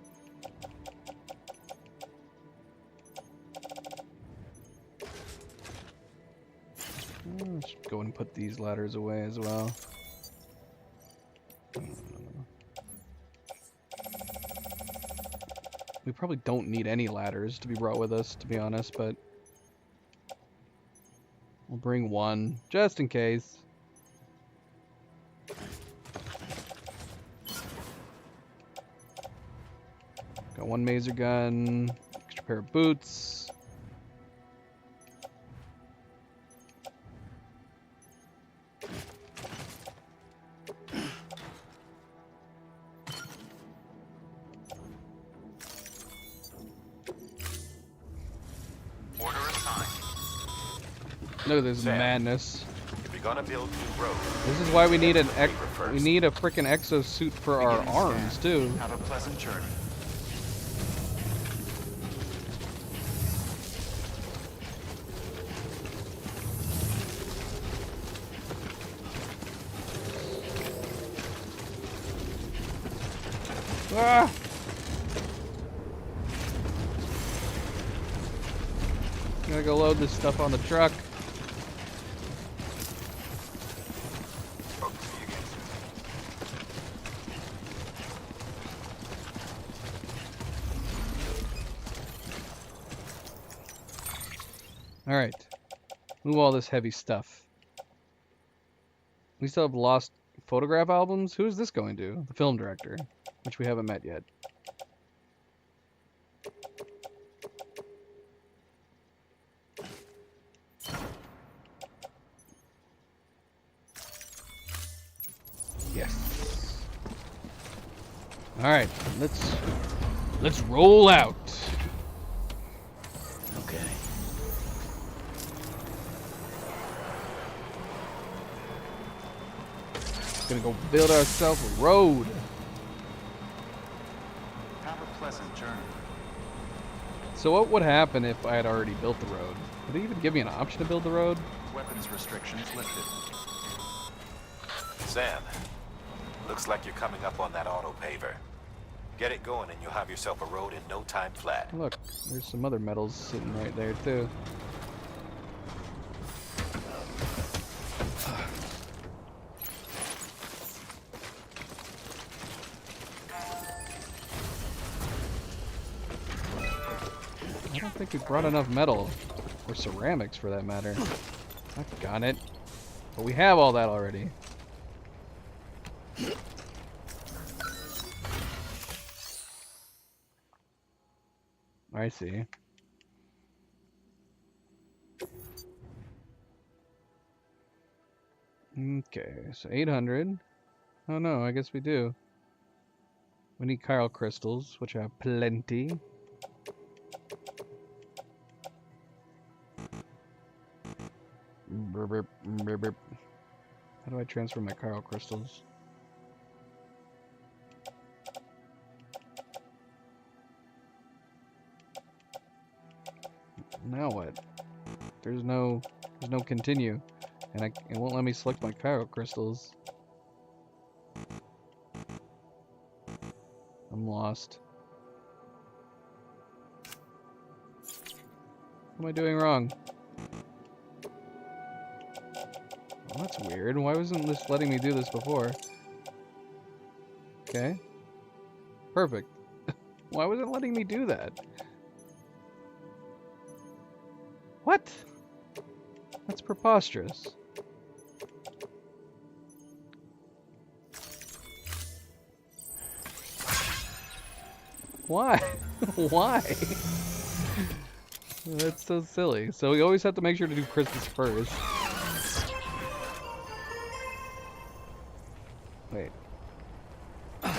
Let's go and put these ladders away as well. We probably don't need any ladders to be brought with us, to be honest, but we'll bring 1, just in case. Got 1 maser gun, extra pair of boots. Order assigned. Look at this Sam. madness. To be you're gonna build new roads, This is why we need an paper we first. need a freaking exosuit for our Beginning arms scan. too. Have a pleasant journey. Ah! Gotta go load this stuff on the truck. Hope to see you again soon. Alright. Move all this heavy stuff. We still have lost photograph albums? Who is this going to? The film director, which we haven't met yet. Yes. Alright, let's roll out. Okay. Gonna go build ourselves a road. Have a pleasant journey. So what would happen if I had already built the road? Would they even give me an option to build the road? Weapons restrictions lifted. Sam, looks like you're coming up on that auto paver. Get it going and you'll have yourself a road in no time flat. Look, there's some other metals sitting right there too. I don't think we brought enough metal, or ceramics for that matter. I've got it. But we have all that already. I see. Okay, so 800. Oh no, I guess we do. We need chiral crystals, which I have plenty. Burp, burp, burp, burp. How do I transfer my chiral crystals? Now what? There's no continue, and it won't let me select my chiral crystals. I'm lost. What am I doing wrong? Well, that's weird. Why wasn't this letting me do this before? Okay. Perfect. Why wasn't it letting me do that? What? That's preposterous. Why? Why? That's so silly. So we always have to make sure to do crystals first. Wait. I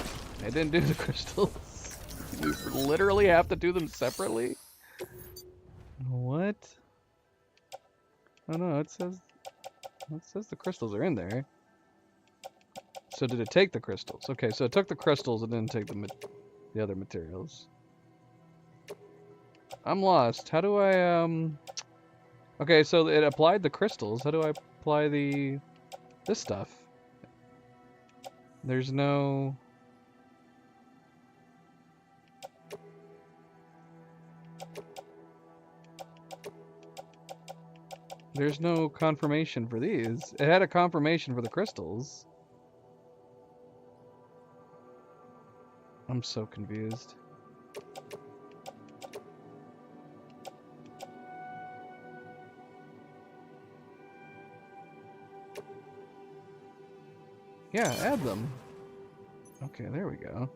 didn't do the crystals. We literally have to do them separately? What? Oh no, it says the crystals are in there. So did it take the crystals? Okay, so it took the crystals and didn't take the other materials. I'm lost. How do I Okay, so it applied the crystals. How do I apply this stuff? There's no confirmation for these. It had a confirmation for the crystals. I'm so confused. Yeah, add them. Okay, there we go.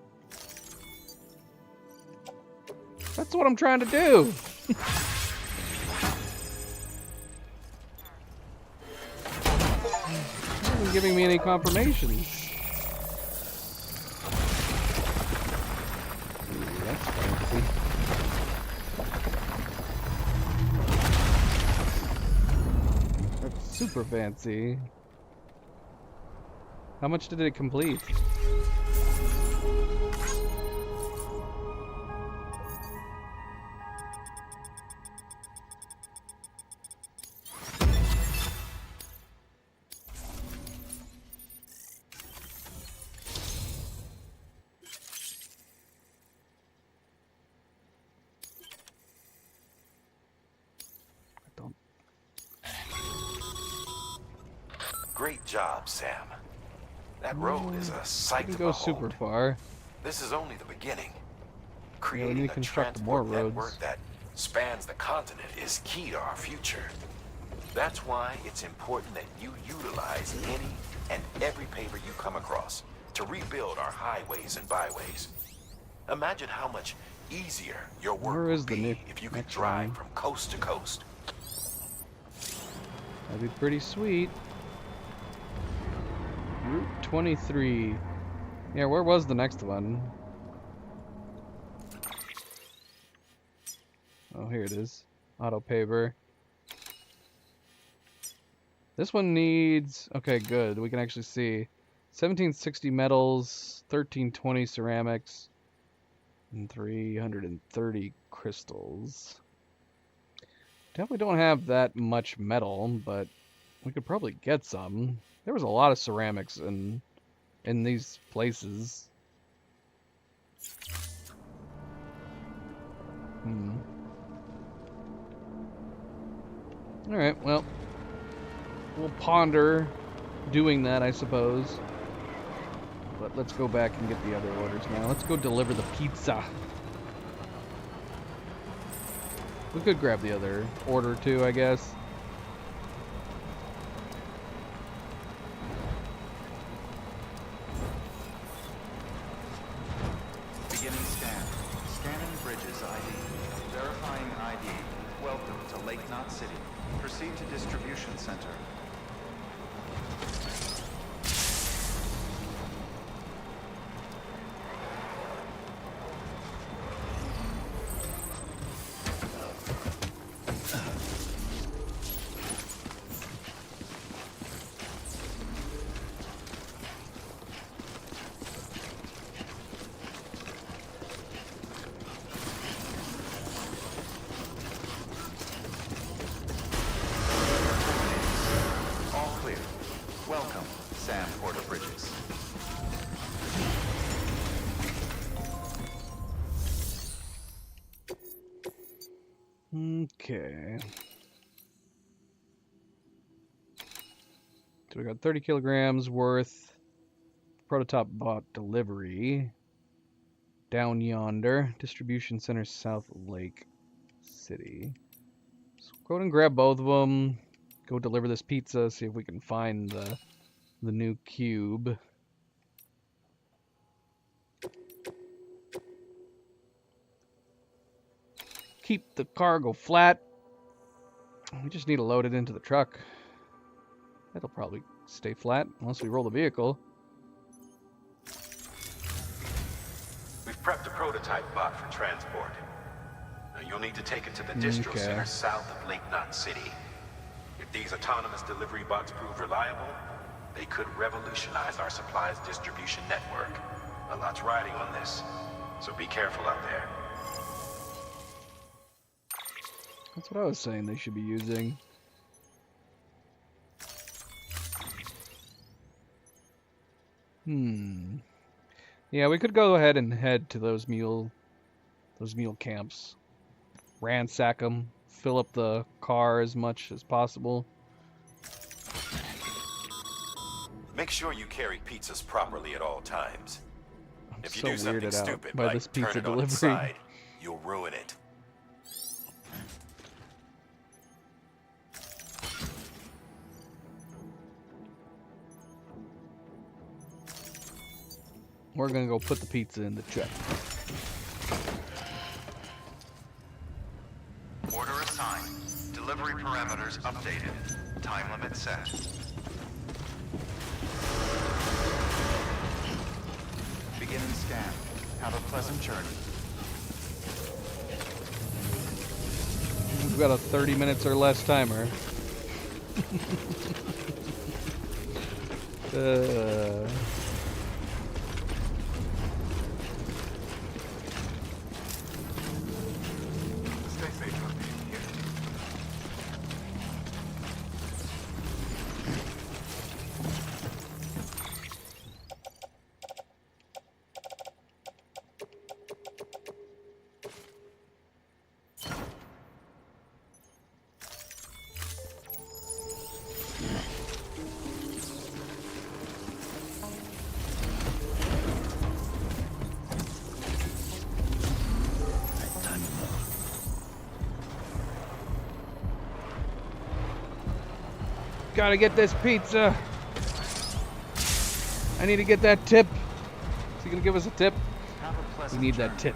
That's what I'm trying to do! It isn't giving me any confirmations. Ooh, that's fancy. That's super fancy. How much did it complete? Great job, Sam. That road is a sight Didn't to go behold. super far. This is only the beginning. Yeah, we Creating need a to construct more transport roads. network that spans the continent is key to our future. That's why it's important that you utilize any and every paver you come across to rebuild our highways and byways. Imagine how much easier your work Where is would the be if you could next drive one? from coast to coast. That'd be pretty sweet. Route 23. Yeah, where was the next one? Oh, here it is. Auto paver. This one needs... Okay, good. We can actually see 1760 metals, 1320 ceramics, and 330 crystals. Definitely don't have that much metal, but we could probably get some. There was a lot of ceramics in these places. Alright, well, we'll ponder doing that, I suppose. But let's go back and get the other orders now. Let's go deliver the pizza. We could grab the other order too, I guess. Beginning scan. Scanning bridges ID. Verifying ID. Welcome to Lake Knot City. Proceed to distribution center. All clear. Welcome, Sam Porter Bridges. Okay. So we got 30 kilograms worth prototype bot delivery down yonder. Distribution center, South Lake City. So go ahead and grab both of them. Go deliver this pizza. See if we can find the new cube. Keep the cargo flat. We just need to load it into the truck. That'll probably stay flat unless we roll the vehicle. We've prepped a prototype bot for transport. Now you'll need to take it to the distro center south of Lake Knot City. If these autonomous delivery bots prove reliable, they could revolutionize our supplies distribution network. A lot's riding on this, so be careful out there. That's what I was saying they should be using. Yeah, we could go ahead and head to those mule camps. Ransack them, fill up the car as much as possible. Make sure you carry pizzas properly at all times. I'm If you so do something weirded out stupid by like this turn pizza it on its delivery. side, you'll ruin it. We're gonna go put the pizza in the truck. Order assigned. Delivery parameters updated. Time limit set. Beginning scan. Have a pleasant journey. We've got a 30 minutes or less timer. Uh, Stay safe out there. Here. Gotta get this pizza. I need to get that tip. Is he gonna give us a tip? Have a We pleasant need that journey. tip.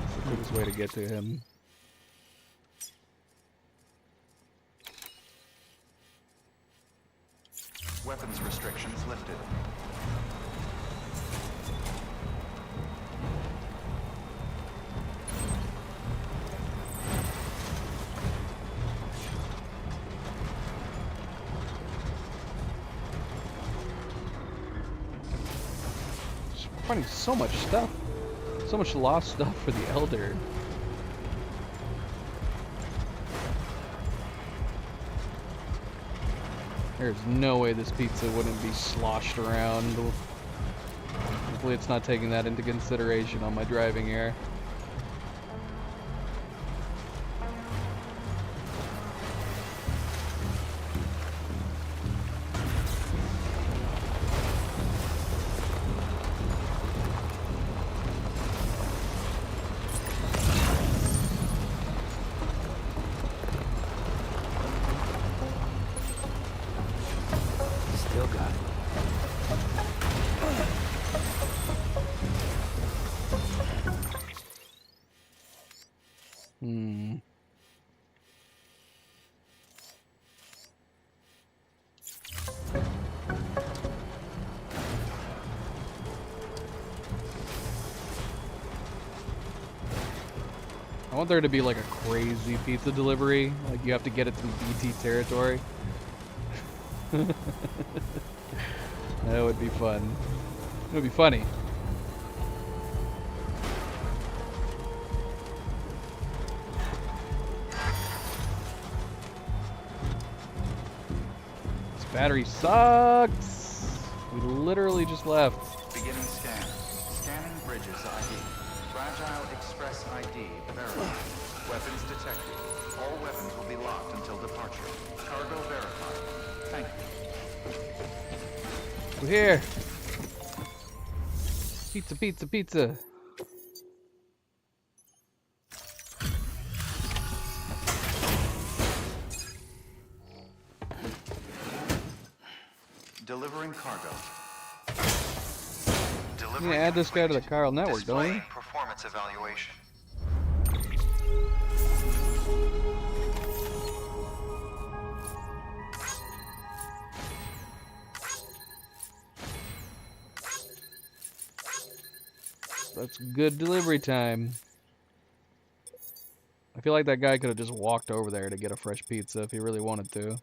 It's the quickest way to get to him. Weapons restrictions lifted. Just finding so much stuff. So much lost stuff for the Elder. There's no way this pizza wouldn't be sloshed around. Hopefully it's not taking that into consideration on my driving here. Still got it. Hmm. I want there to be like a crazy pizza delivery. Like you have to get it through BT territory. That would be fun. It would be funny. This battery sucks. We literally just left. Beginning scan. Scanning bridges ID. Fragile Express ID verified. Weapons detected. All weapons will be locked until departure. Cargo verified. Thank you. We're here. Pizza, pizza, pizza. Delivering cargo. We need to add this guy to the chiral network, don't we? Displaying performance evaluation. That's good delivery time. I feel like that guy could have just walked over there to get a fresh pizza if he really wanted to.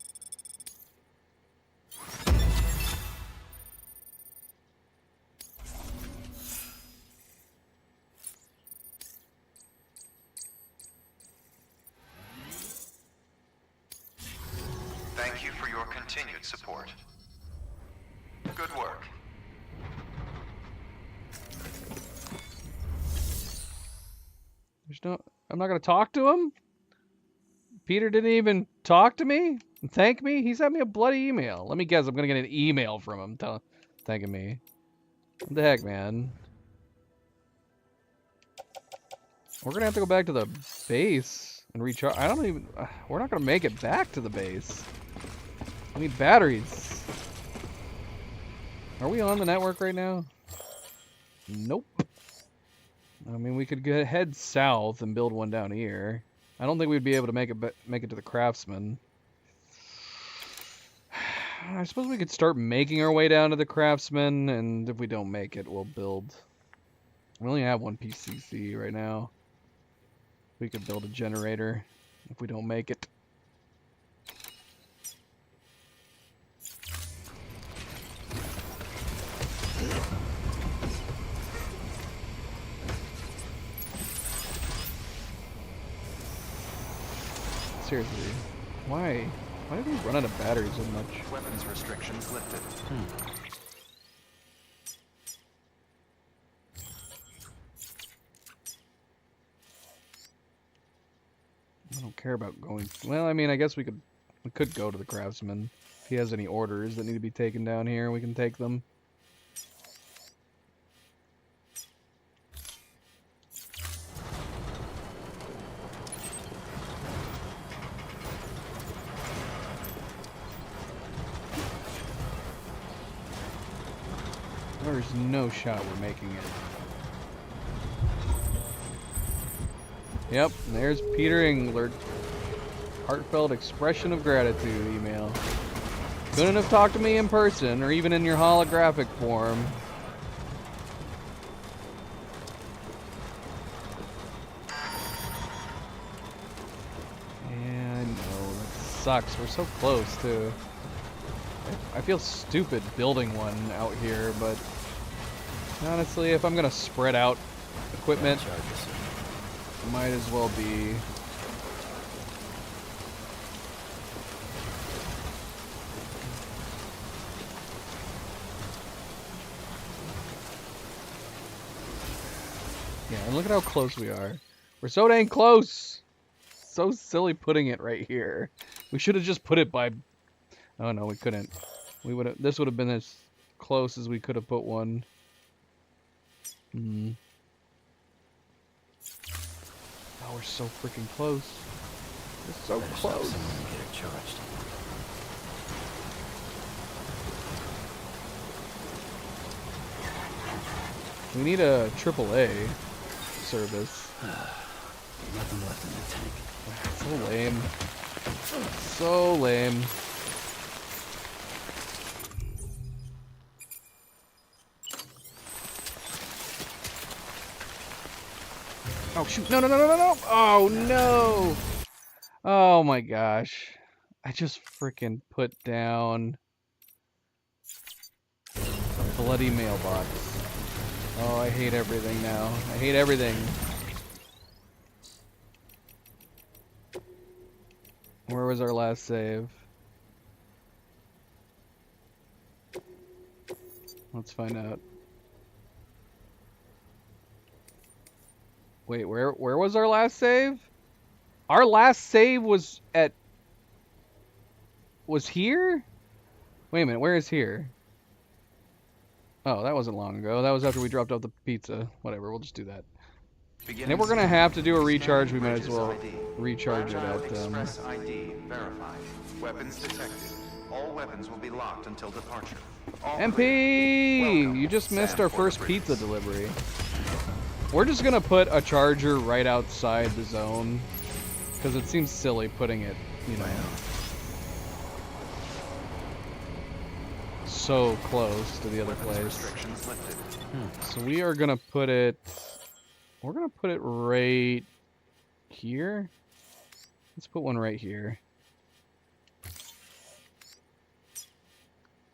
Thank you for your continued support. Good work. There's no, I'm not gonna talk to him. Peter didn't even talk to me and thank me. He sent me a bloody email. Let me guess, I'm gonna get an email from him thanking me. What the heck, man? We're gonna have to go back to the base and recharge. I don't even. We're not gonna make it back to the base. I need batteries. Are we on the network right now? Nope. I mean, we could head south and build one down here. I don't think we'd be able to make it to the Craftsman. I suppose we could start making our way down to the Craftsman, and if we don't make it, we'll build. We only have one PCC right now. We could build a generator if we don't make it. seriously. Why? Why do we run out of batteries so much? Weapons restrictions lifted. I don't care about going. Well, I mean, I guess we could go to the craftsman. If he has any orders that need to be taken down here, we can take them. There's no shot we're making it. Yep, there's Peter Engler. Heartfelt expression of gratitude email. Couldn't have talked to me in person or even in your holographic form. Yeah, I know. That sucks. We're so close, too. I feel stupid building one out here, but honestly, if I'm gonna spread out equipment, might as well be. Yeah, and look at how close we are. We're so dang close! So silly putting it right here. We should have just put it by... Oh no, we couldn't. We would have. This would have been as close as we could have put one. Oh, we're so freaking close. We're so close. Get it charged. We need a AAA service. Nothing left in the tank. So lame. So lame. Oh shoot, no, no, no, no, no, no! Oh no! Oh my gosh. I just freaking put down a bloody mailbox. Oh, I hate everything now. I hate everything. Where was our last save? Let's find out. Wait, where was our last save? Our last save was here? Wait a minute, where is here? Oh, that wasn't long ago. That was after we dropped off the pizza. Whatever, we'll just do that. And if we're gonna have to do a recharge, we might as well recharge it at Express ID verified. Weapons detected. All weapons will be locked until departure. MP! You just missed our first pizza delivery. We're just gonna put a charger right outside the zone, because it seems silly putting it, you know, so close to the other place. So we are gonna put it. We're gonna put it right here. Let's put one right here.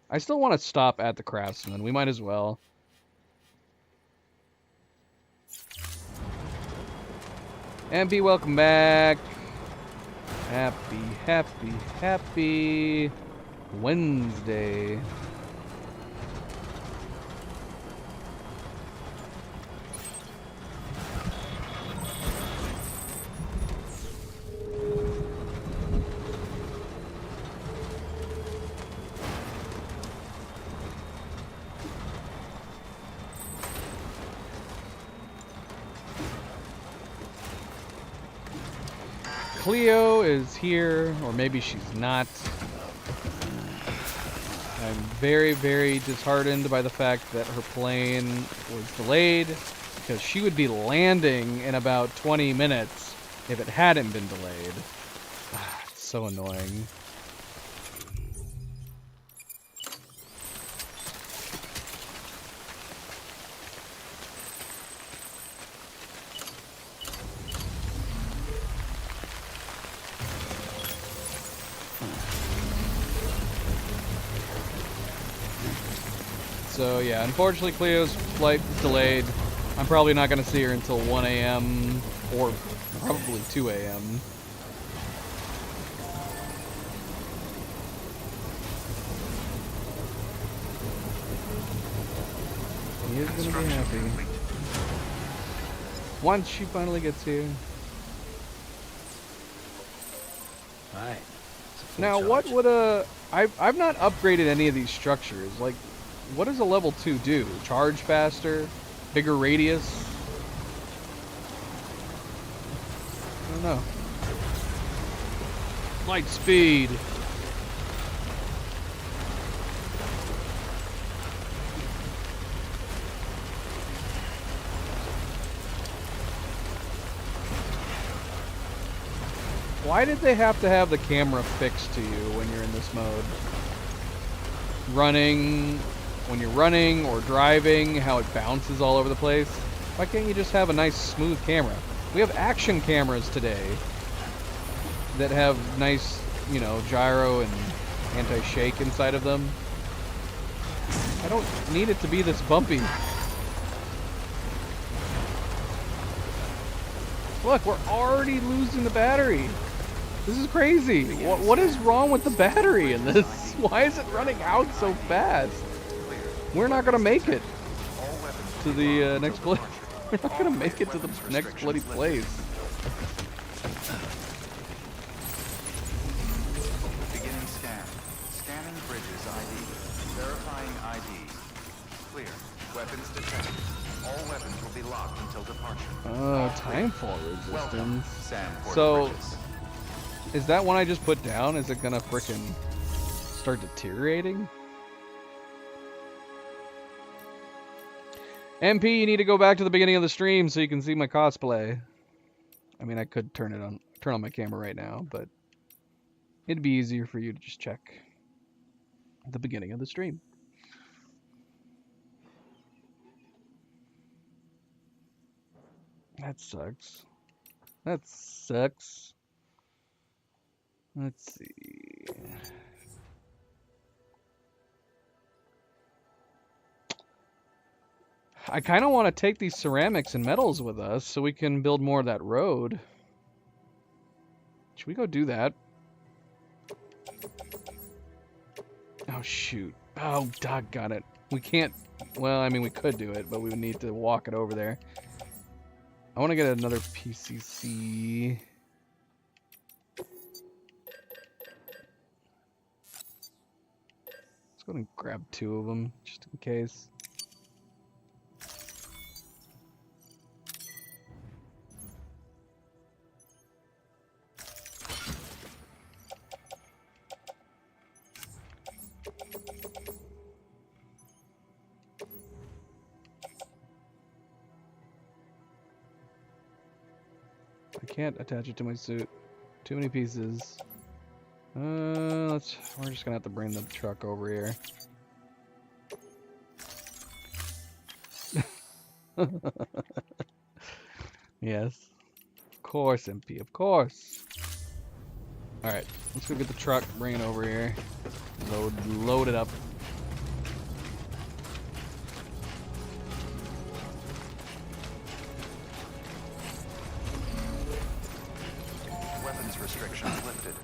I still want to stop at the craftsman. We might as well. MP, welcome back. Happy Wednesday. Cleo is here, or maybe she's not. I'm very, very disheartened by the fact that her plane was delayed, because she would be landing in about 20 minutes if it hadn't been delayed. It's so annoying. So yeah, unfortunately Cleo's flight is delayed. I'm probably not going to see her until 1 a.m. or probably 2 a.m. gonna be Construction happy. complete. Once she finally gets here. Alright. Now, what would I've not upgraded any of these structures. Like, what does a level 2 do? Charge faster? Bigger radius? I don't know. Light speed. Why did they have to have the camera fixed to you when you're in this mode? When you're running or driving, how it bounces all over the place. Why can't you just have a nice smooth camera? We have action cameras today that have nice, you know, gyro and anti-shake inside of them. I don't need it to be this bumpy. Look, we're already losing the battery. This is crazy. What is wrong with the battery in this? Why is it running out so fast? We're not gonna make it to the next place. We're not gonna make it to the next bloody place. Beginning scan. Scanning bridges ID. Verifying ID. Clear. Weapons detected. All weapons will be locked until departure. Oh, timefall Welcome, resistance. Sam Porter So, Bridges. is that one I just put down? Is it gonna frickin' start deteriorating? MP, you need to go back to the beginning of the stream so you can see my cosplay. I mean, I could turn on my camera right now, but it'd be easier for you to just check the beginning of the stream. That sucks. That sucks. Let's see. I kind of want to take these ceramics and metals with us so we can build more of that road. Should we go do that? Oh, shoot. Oh, doggone it. We can't... Well, I mean, we could do it, but we would need to walk it over there. I want to get another PCC. Let's go and grab 2 of them, just in case. I can't attach it to my suit. Too many pieces. We're just gonna have to bring the truck over here. Yes. Of course, MP, of course. Alright, let's go get the truck, bring it over here. Load it up. Weapons restrictions lifted.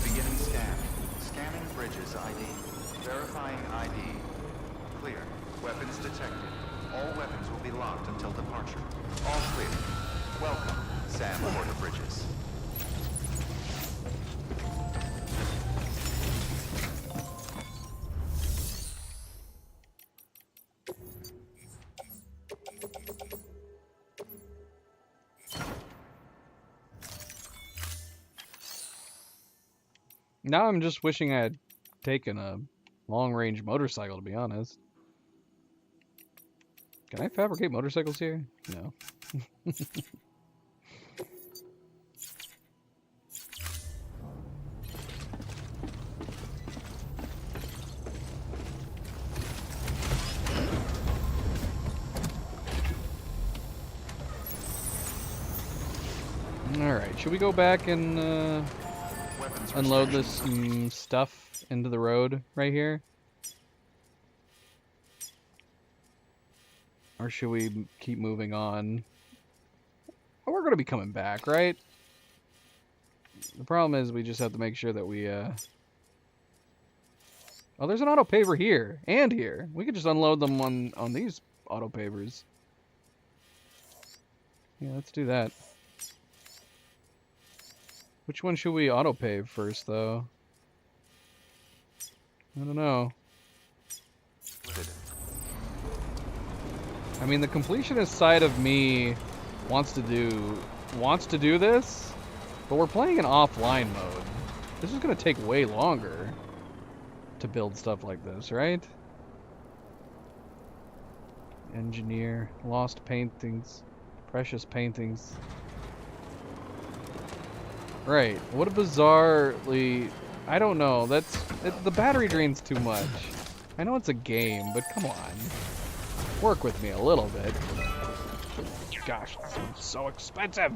Beginning scan. Scanning bridges ID. Verifying ID. Clear. Weapons detected. All weapons will be locked until departure. All clear. Welcome, Sam Porter Bridges. Now I'm just wishing I had taken a long-range motorcycle, to be honest. Can I fabricate motorcycles here? No. Alright, should we go back and Weapons unload this restrictions stuff into the road right here? Or should we keep moving on? Oh, we're going to be coming back, right? The problem is we just have to make sure that we, Oh, there's an auto paver here and here. We could just unload them on these auto pavers. Yeah, let's do that. Which one should we auto pave first, though? I don't know. I mean, the completionist side of me wants to do this, but we're playing in offline mode. This is gonna take way longer to build stuff like this, right? Engineer, lost paintings, precious paintings. Right, what a bizarrely... I don't know, the battery drains too much. I know it's a game, but come on. Work with me a little bit. Gosh, this one's so expensive!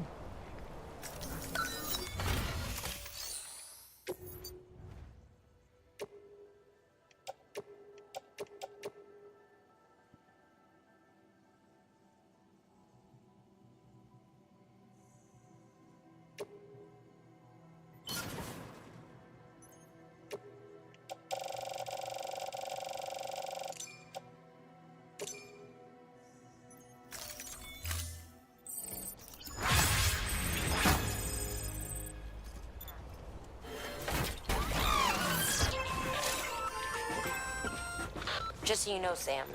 Just so you know, Sam,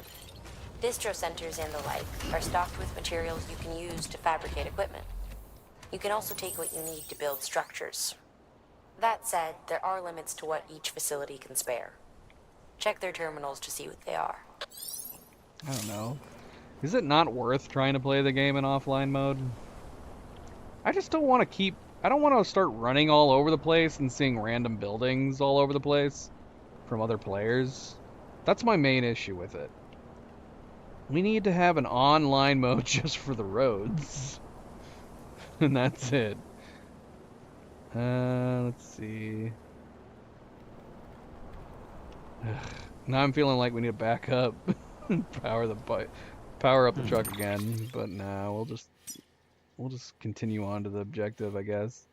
distro centers and the like are stocked with materials you can use to fabricate equipment. You can also take what you need to build structures. That said, there are limits to what each facility can spare. Check their terminals to see what they are. I don't know. Is it not worth trying to play the game in offline mode? I just don't want to keep... I don't want to start running all over the place and seeing random buildings all over the place from other players. That's my main issue with it. We need to have an online mode just for the roads. And that's it. Let's see. Now I'm feeling like we need to back up and power up the truck again, but nah, we'll just continue on to the objective, I guess.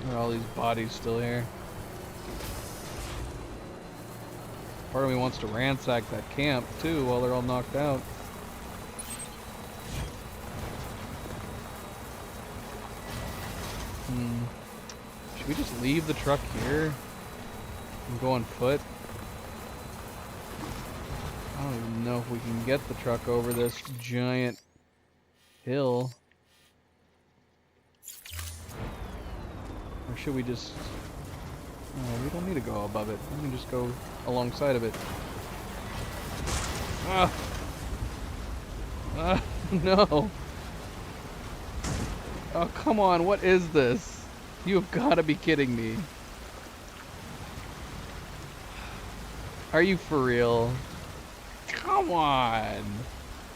There are all these bodies still here. Part of me wants to ransack that camp too while they're all knocked out. Should we just leave the truck here and go on foot? I don't even know if we can get the truck over this giant hill. Or should we just... Oh, we don't need to go above it. We can just go alongside of it. Ah! Ah, no! Oh, come on, what is this? You have got to be kidding me. Are you for real? Come on!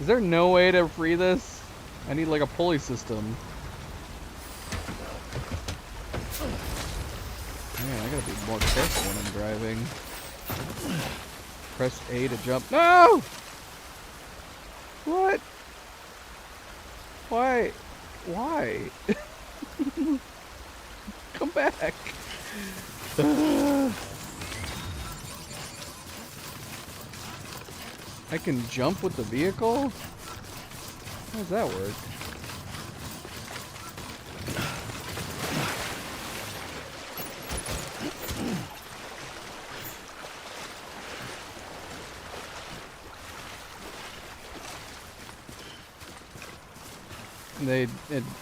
Is there no way to free this? I need like a pulley system. Man, I gotta be more careful when I'm driving. Press A to jump. No! What? Why? Why? Come back. I can jump with the vehicle? How does that work?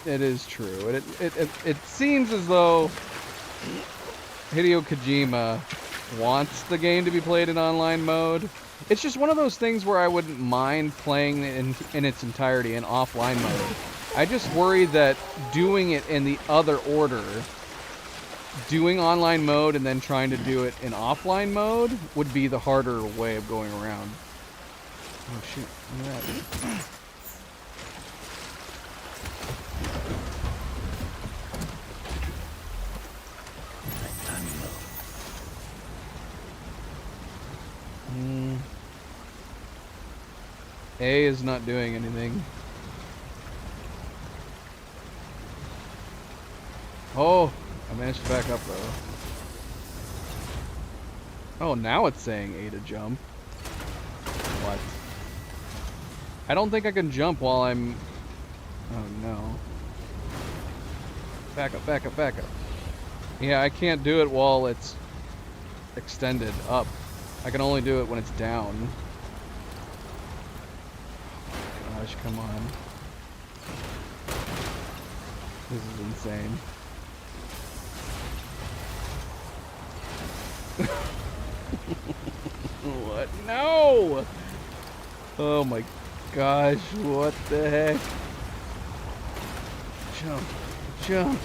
It is true. It seems as though Hideo Kojima wants the game to be played in online mode. It's just one of those things where I wouldn't mind playing it in its entirety in offline mode. I just worry that doing it in the other order doing online mode and then trying to do it in offline mode would be the harder way of going around. Oh shoot, look at that. A is not doing anything. Oh, I managed to back up though. Oh, now it's saying A to jump. What? I don't think I can jump while I'm... Oh no. Back up, back up, back up. Yeah, I can't do it while it's extended up. I can only do it when it's down. Gosh, come on. This is insane. What? No! Oh my gosh, what the heck? Jump, jump.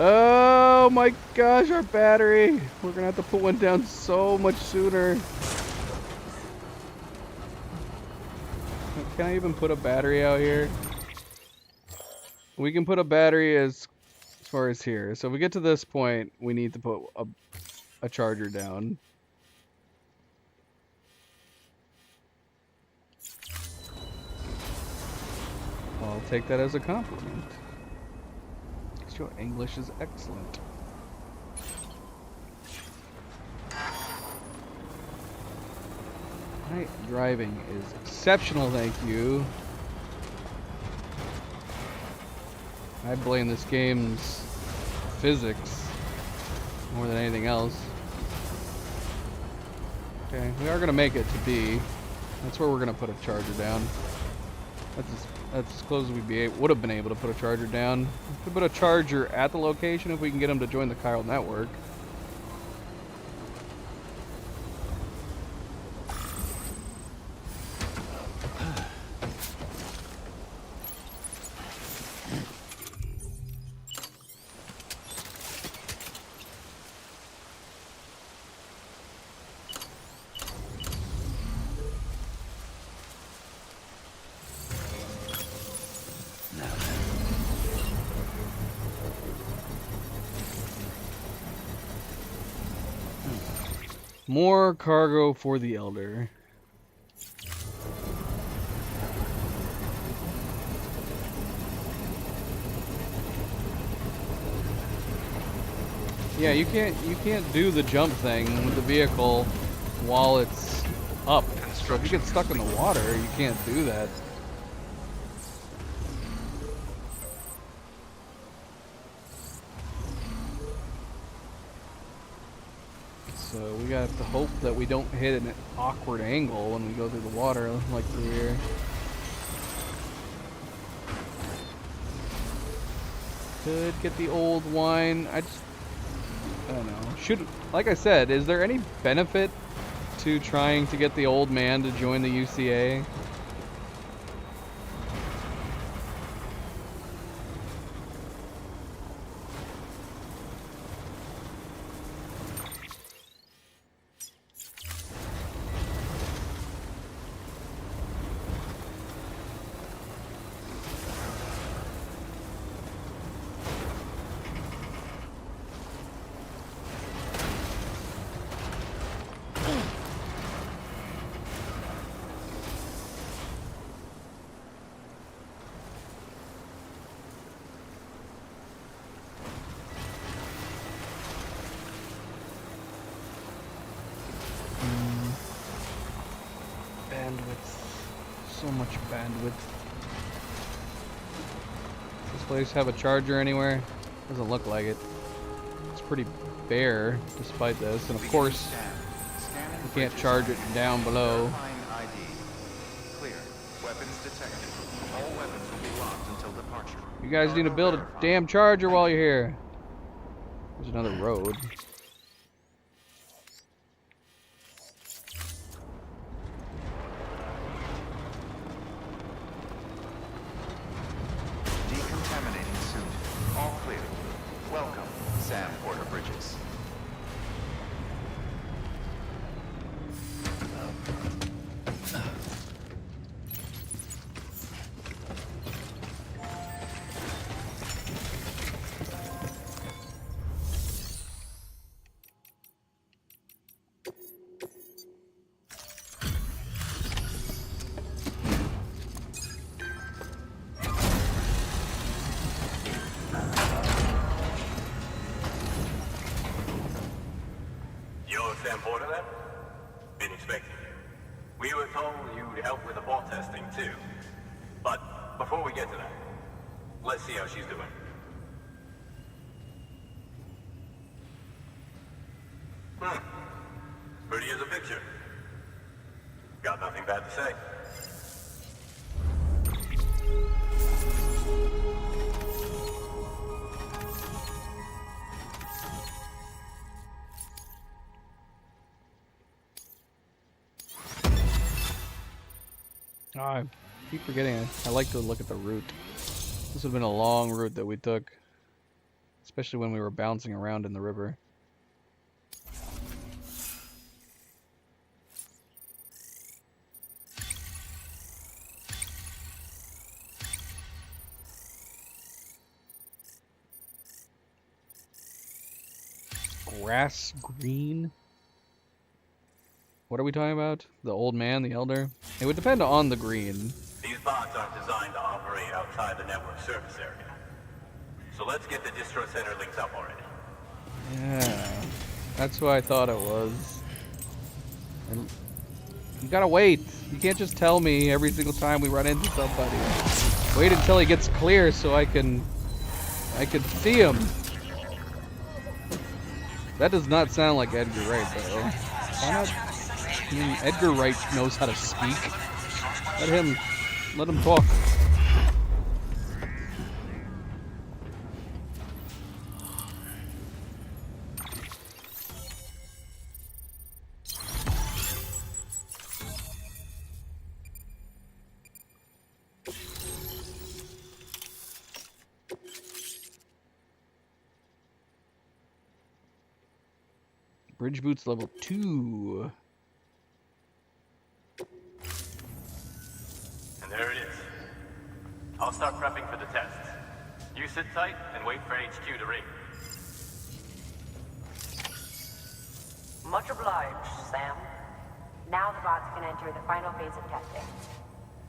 Oh my gosh, our battery. We're gonna have to put one down so much sooner. Can I even put a battery out here? We can put a battery as far as here. So if we get to this point, we need to put a charger down. I'll take that as a compliment. Your English is excellent. My driving is exceptional, thank you. I blame this game's physics more than anything else. Okay, we are gonna make it to B. That's where we're gonna put a charger down. That's as close as we would have been able to put a charger down. We could put a charger at the location if we can get them to join the chiral network. More cargo for the Elder. Yeah, you can't do the jump thing with the vehicle while it's up. So if you get stuck in the water, you can't do that. So we got to hope that we don't hit an awkward angle when we go through the water like through here. Could get the old wine. I don't know. Like I said, is there any benefit to trying to get the old man to join the UCA? So much bandwidth. Does this place have a charger anywhere? Doesn't look like it. It's pretty bare despite this, and of course we can't charge it down below. Clear. Weapons detected. All weapons will be locked until departure. You guys need to build a damn charger while you're here. There's another road. Decontaminating suit. All clear. Welcome, Sam Porter Bridges. You're Sam Porter then? Been expecting you. We were told you'd help with the ball testing too. But before we get to that, let's see how she's doing. Pretty as a picture. Got nothing bad to say. Oh, I keep forgetting it. I like to look at the route. This would have been a long route that we took. Especially when we were bouncing around in the river. Grass green? What are we talking about? The old man, the elder? It would depend on the green. These bots aren't designed to operate outside the network surface area. So let's get the distro center linked up already. Yeah, that's what I thought it was. And you gotta wait. You can't just tell me every single time we run into somebody. Wait until he gets clear so I can see him. That does not sound like Edgar Wright, though. Why not? I mean, Edgar Wright knows how to speak. Let him talk. Bridge boots level 2. And there it is. I'll start prepping for the test. You sit tight and wait for HQ to ring. Much obliged, Sam. Now the bots can enter the final phase of testing.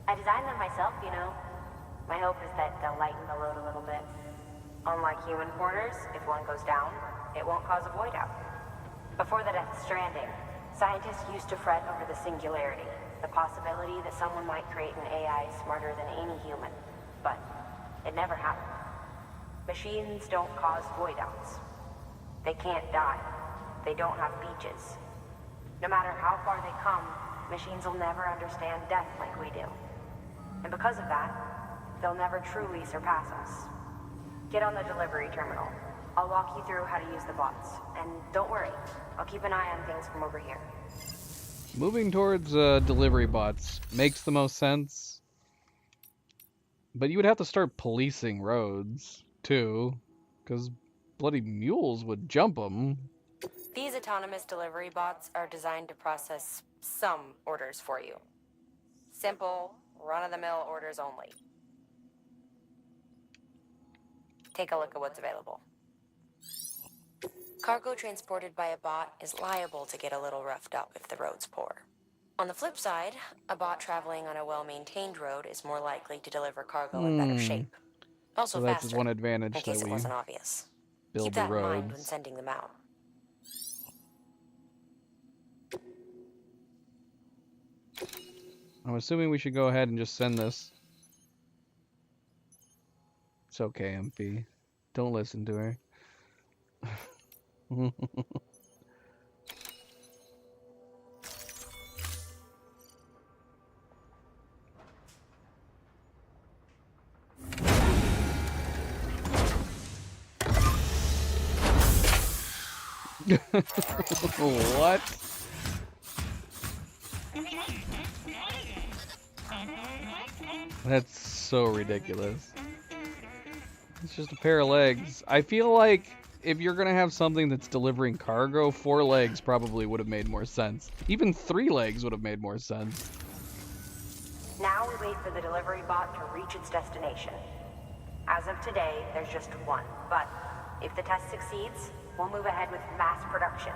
I designed them myself, you know. My hope is that they'll lighten the load a little bit. Unlike human porters, if one goes down, it won't cause a void out. Before the Death Stranding, scientists used to fret over the singularity, the possibility that someone might create an AI smarter than any human. But it never happened. Machines don't cause void outs. They can't die. They don't have beaches. No matter how far they come, machines will never understand death like we do. And because of that, they'll never truly surpass us. Get on the delivery terminal. I'll walk you through how to use the bots. And don't worry, I'll keep an eye on things from over here. Moving towards delivery bots makes the most sense. But you would have to start policing roads, too. Because bloody mules would jump them. These autonomous delivery bots are designed to process some orders for you. Simple, run-of-the-mill orders only. Take a look at what's available. Cargo transported by a bot is liable to get a little roughed up if the road's poor. On the flip side, a bot traveling on a well-maintained road is more likely to deliver cargo in better shape. Also So that's faster, one advantage in case that it we wasn't obvious. build Keep the that in mind when roads. sending them out. I'm assuming we should go ahead and just send this. It's okay, MP. Don't listen to her. What? That's so ridiculous. It's just a pair of legs. I feel like if you're gonna have something that's delivering cargo, 4 legs probably would have made more sense. Even 3 legs would have made more sense. Now we wait for the delivery bot to reach its destination. As of today, there's just one, but if the test succeeds, we'll move ahead with mass production.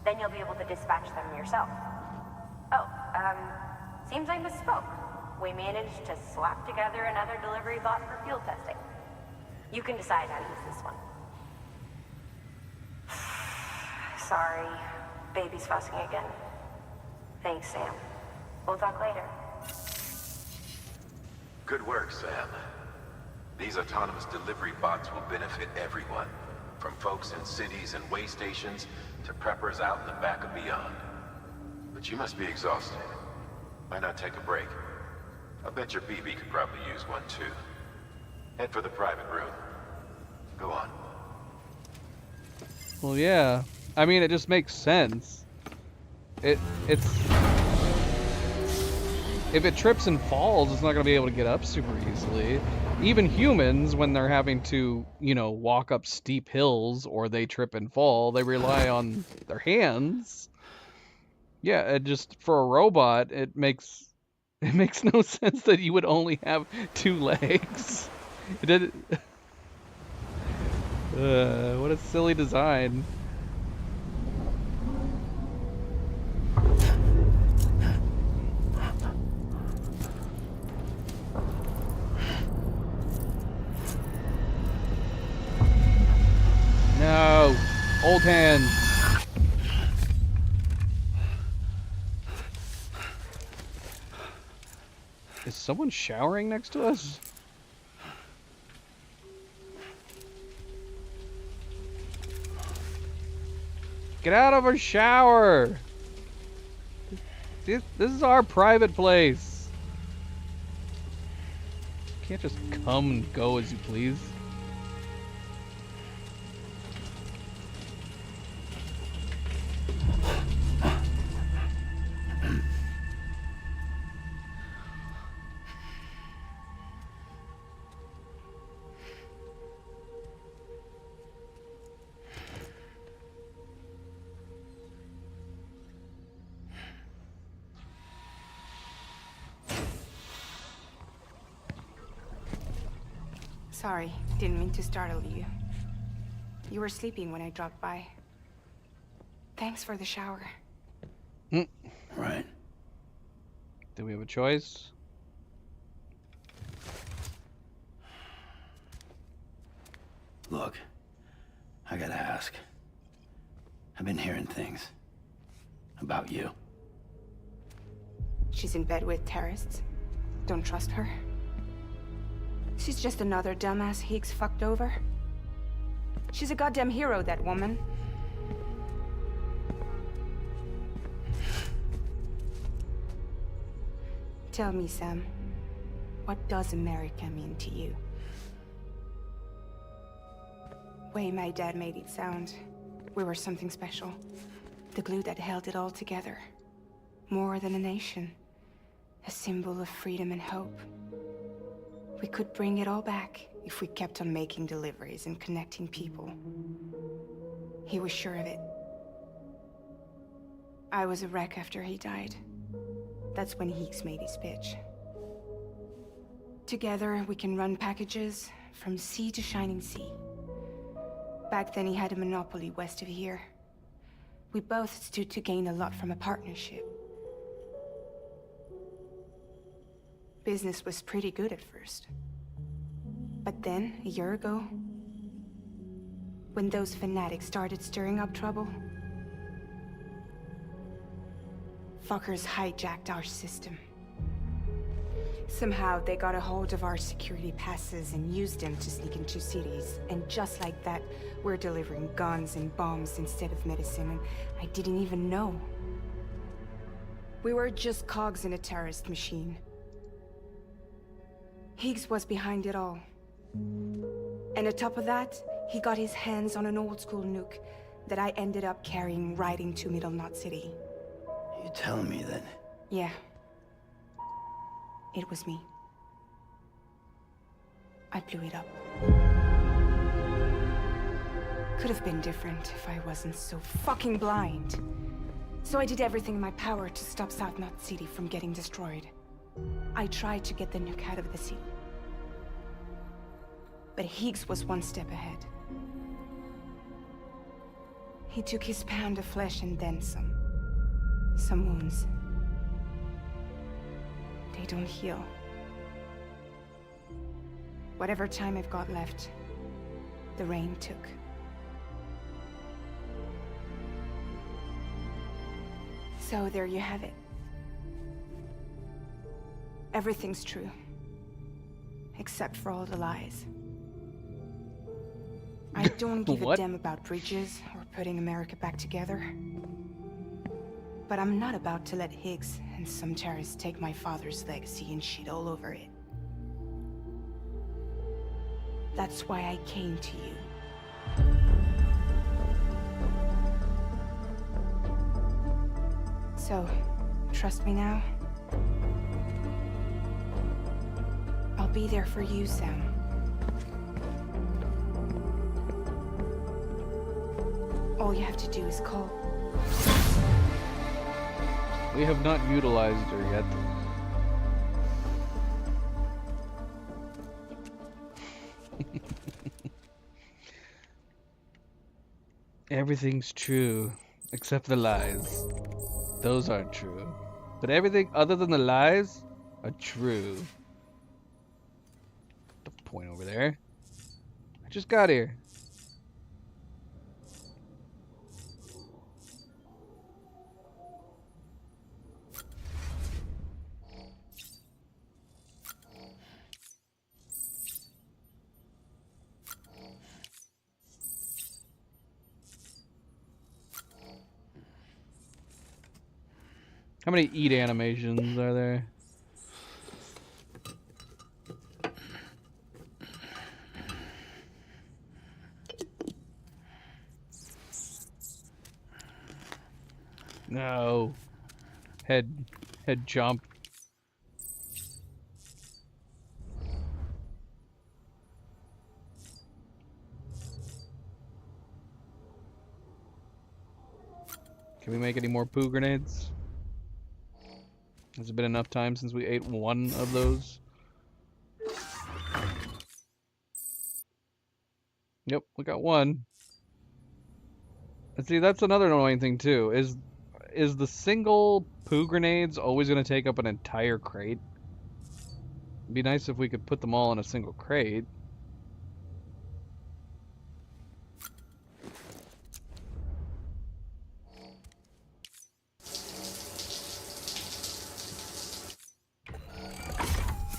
Then you'll be able to dispatch them yourself. Oh, seems I misspoke. We managed to slap together another delivery bot for field testing. You can decide how to use this one. Sorry, baby's fussing again. Thanks, Sam. We'll talk later. Good work, Sam. These autonomous delivery bots will benefit everyone, from folks in cities and way stations to preppers out in the back and beyond. But you must be exhausted. Why not take a break? I bet your BB could probably use one too. Head for the private room. Go on. Well, yeah. I mean, it just makes sense. It's if it trips and falls, it's not going to be able to get up super easily. Even humans, when they're having to, you know, walk up steep hills or they trip and fall, they rely on their hands. Yeah, it just for a robot, it makes no sense that you would only have 2 legs. It did. What a silly design. No! Old hands! Is someone showering next to us? Get out of our shower! This is our private place. You can't just come and go as you please. Sorry, didn't mean to startle you. You were sleeping when I dropped by. Thanks for the shower. Right. Do we have a choice? Look, I gotta ask. I've been hearing things about you. She's in bed with terrorists. Don't trust her. She's just another dumbass Higgs fucked over. She's a goddamn hero, that woman. Tell me, Sam, what does America mean to you? Way my dad made it sound, we were something special. The glue that held it all together. More than a nation. A symbol of freedom and hope. We could bring it all back if we kept on making deliveries and connecting people. He was sure of it. I was a wreck after he died. That's when Higgs made his pitch. Together, we can run packages from sea to shining sea. Back then, he had a monopoly west of here. We both stood to gain a lot from a partnership. Business was pretty good at first. But then, a year ago, when those fanatics started stirring up trouble, fuckers hijacked our system. Somehow, they got a hold of our security passes and used them to sneak into cities. And just like that, we're delivering guns and bombs instead of medicine, and I didn't even know. We were just cogs in a terrorist machine. Higgs was behind it all. And on top of that, he got his hands on an old-school nuke that I ended up carrying right into Middle Knot City. You telling me that? Yeah. It was me. I blew it up. Could have been different if I wasn't so fucking blind. So I did everything in my power to stop South Knot City from getting destroyed. I tried to get the nuke out of the city. But Higgs was one step ahead. He took his pound of flesh and then some. Some wounds. They don't heal. Whatever time I've got left, the rain took. So there you have it. Everything's true. Except for all the lies. I don't give a damn about bridges or putting America back together. But I'm not about to let Higgs and some terrorists take my father's legacy and shit all over it. That's why I came to you. So, trust me now? I'll be there for you, Sam. All you have to do is call. We have not utilized her yet. Everything's true, except the lies. Those aren't true. But everything other than the lies are true. The point over there. I just got here. How many eat animations are there? No. Head jump. Can we make any more poo grenades? Has it been enough time since we ate one of those? Yep, we got one. And see, that's another annoying thing too. Is the single poo grenades always going to take up an entire crate? It'd be nice if we could put them all in a single crate.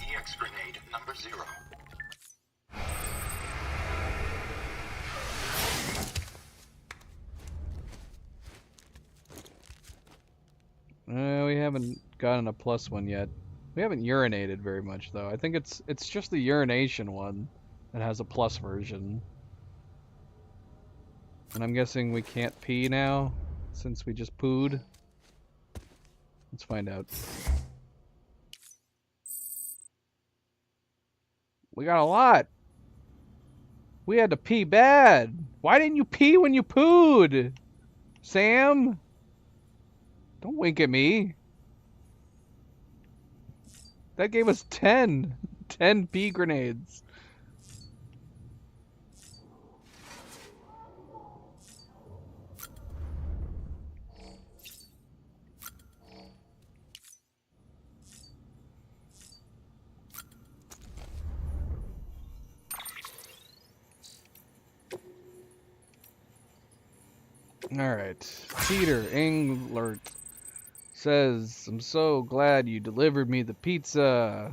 EX grenade number 0. We haven't gotten a plus one yet. We haven't urinated very much though. I think it's just the urination one that has a plus version. And I'm guessing we can't pee now since we just pooed. Let's find out. We got a lot. We had to pee bad. Why didn't you pee when you pooed? Sam? Don't wink at me. That gave us 10 pea grenades. Alright. Peter Englert says, I'm so glad you delivered me the pizza.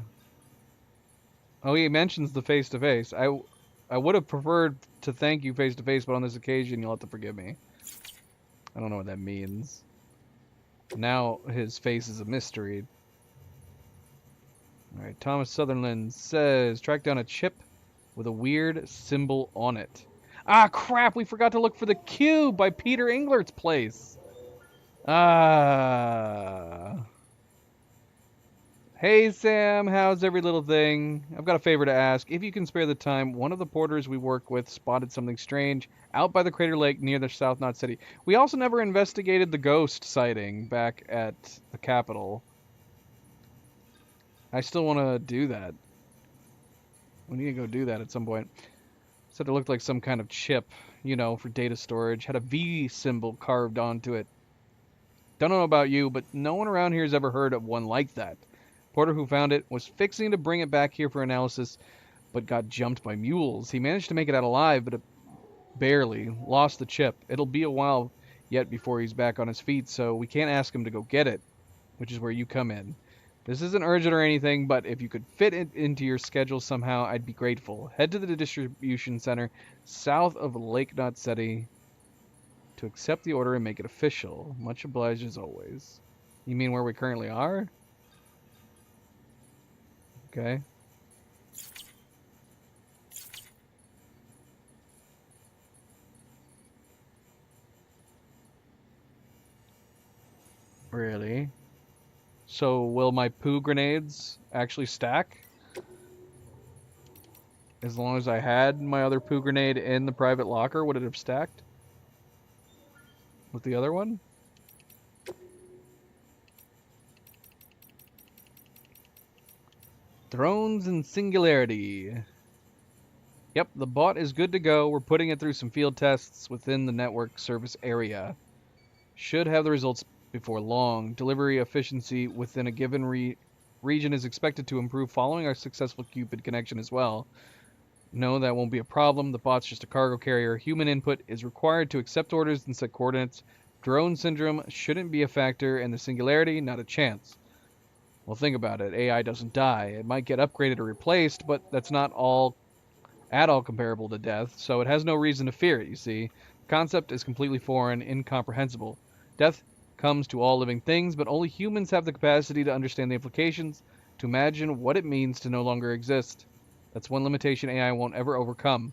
Oh, he mentions the face-to-face. I would have preferred to thank you face-to-face, but on this occasion, you'll have to forgive me. I don't know what that means. Now his face is a mystery. Alright, Thomas Sutherland says, track down a chip with a weird symbol on it. Ah, crap, we forgot to look for the cube by Peter Englert's place. Ah. Hey, Sam, how's every little thing? I've got a favor to ask. If you can spare the time, one of the porters we work with spotted something strange out by the Crater Lake near the South Knot City. We also never investigated the ghost sighting back at the Capitol. I still want to do that. We need to go do that at some point. Said it looked like some kind of chip, you know, for data storage. Had a V symbol carved onto it. Don't know about you, but no one around here has ever heard of one like that. Porter, who found it, was fixing to bring it back here for analysis, but got jumped by mules. He managed to make it out alive, but it barely. Lost the chip. It'll be a while yet before he's back on his feet, so we can't ask him to go get it, which is where you come in. This isn't urgent or anything, but if you could fit it into your schedule somehow, I'd be grateful. Head to the distribution center south of Lake Knot City to accept the order and make it official. Much obliged as always. You mean where we currently are? Okay. Really? So will my poo grenades actually stack? As long as I had my other poo grenade in the private locker, would it have stacked? With the other one? Drones and Singularity. Yep, the bot is good to go. We're putting it through some field tests within the network service area. Should have the results before long. Delivery efficiency within a given region is expected to improve following our successful Cupid connection as well. No, that won't be a problem. The bot's just a cargo carrier. Human input is required to accept orders and set coordinates. Drone syndrome shouldn't be a factor, and the Singularity, not a chance. Well, think about it. AI doesn't die. It might get upgraded or replaced, but that's not at all comparable to death, so it has no reason to fear it, you see. The concept is completely foreign, incomprehensible. Death comes to all living things, but only humans have the capacity to understand the implications, to imagine what it means to no longer exist. That's one limitation AI won't ever overcome.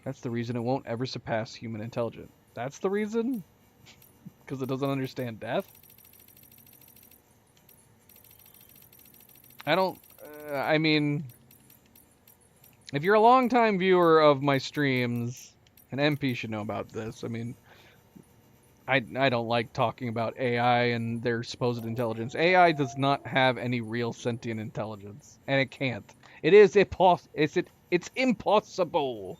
That's the reason it won't ever surpass human intelligence. That's the reason? Because it doesn't understand death? I mean, if you're a longtime viewer of my streams, and MP should know about this, I mean, I don't like talking about AI and their supposed intelligence. AI does not have any real sentient intelligence, and it can't. It's impossible.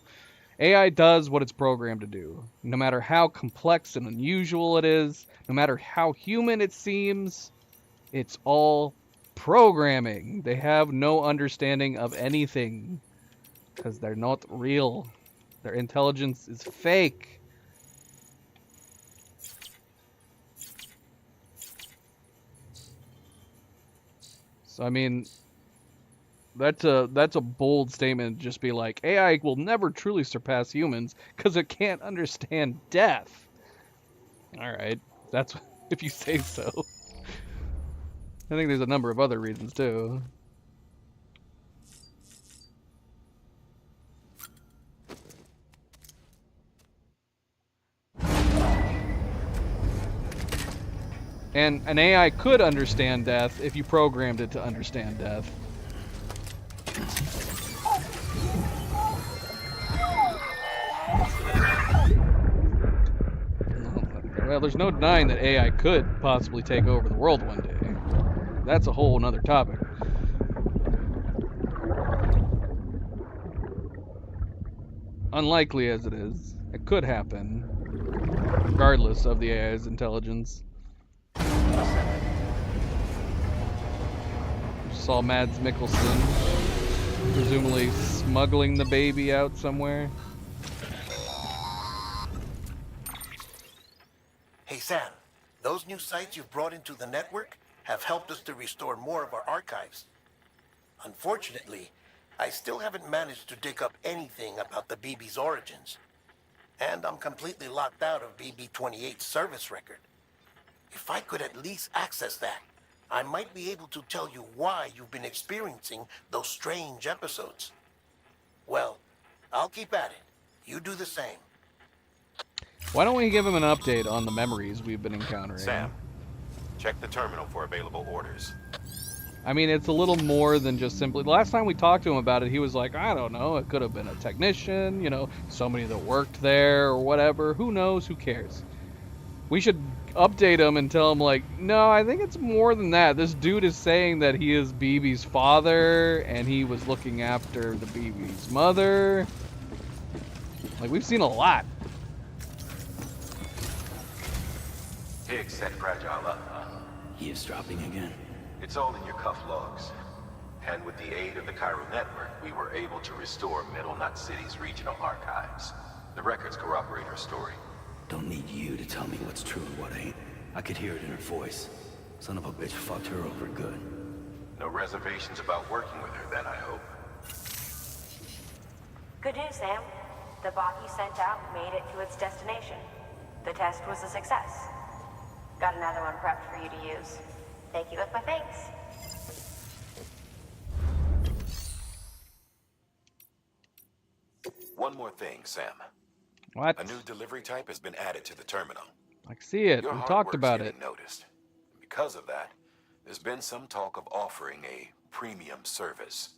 AI does what it's programmed to do. No matter how complex and unusual it is, no matter how human it seems, it's all programming. They have no understanding of anything because they're not real. Their intelligence is fake. So I mean, that's a bold statement. Just be like, AI will never truly surpass humans because it can't understand death. All right, that's if you say so. I think there's a number of other reasons too. And an AI could understand death if you programmed it to understand death. Well, there's no denying that AI could possibly take over the world one day. That's a whole nother topic. Unlikely as it is, it could happen, regardless of the AI's intelligence. Saw Mads Mikkelsen presumably smuggling the baby out somewhere. Hey Sam, those new sites you've brought into the network have helped us to restore more of our archives. Unfortunately, I still haven't managed to dig up anything about the BB's origins. And I'm completely locked out of BB-28's service record. If I could at least access that, I might be able to tell you why you've been experiencing those strange episodes. Well, I'll keep at it. You do the same. Why don't we give him an update on the memories we've been encountering? Sam, check the terminal for available orders. I mean, it's a little more than just simply... The last time we talked to him about it, he was like, I don't know, it could have been a technician, you know, somebody that worked there or whatever. Who knows? Who cares? We should update him and tell him, like, no, I think it's more than that. This dude is saying that he is BB's father, and he was looking after the BB's mother. Like, we've seen a lot. Higgs set Fragile up, huh? Eavesdropping again. It's all in your cuff logs. And with the aid of the Cairo network, we were able to restore Middle Knot City's regional archives. The records corroborate her story. Don't need you to tell me what's true and what ain't. I could hear it in her voice. Son of a bitch fucked her over good. No reservations about working with her then, I hope. Good news, Sam. The bot you sent out made it to its destination. The test was a success. Got another one prepped for you to use. Thank you with my thanks. One more thing, Sam. What? A new delivery type has been added to the terminal. I see it. Your We hard talked work's about getting it. noticed. Because of that, there's been some talk of offering a premium service.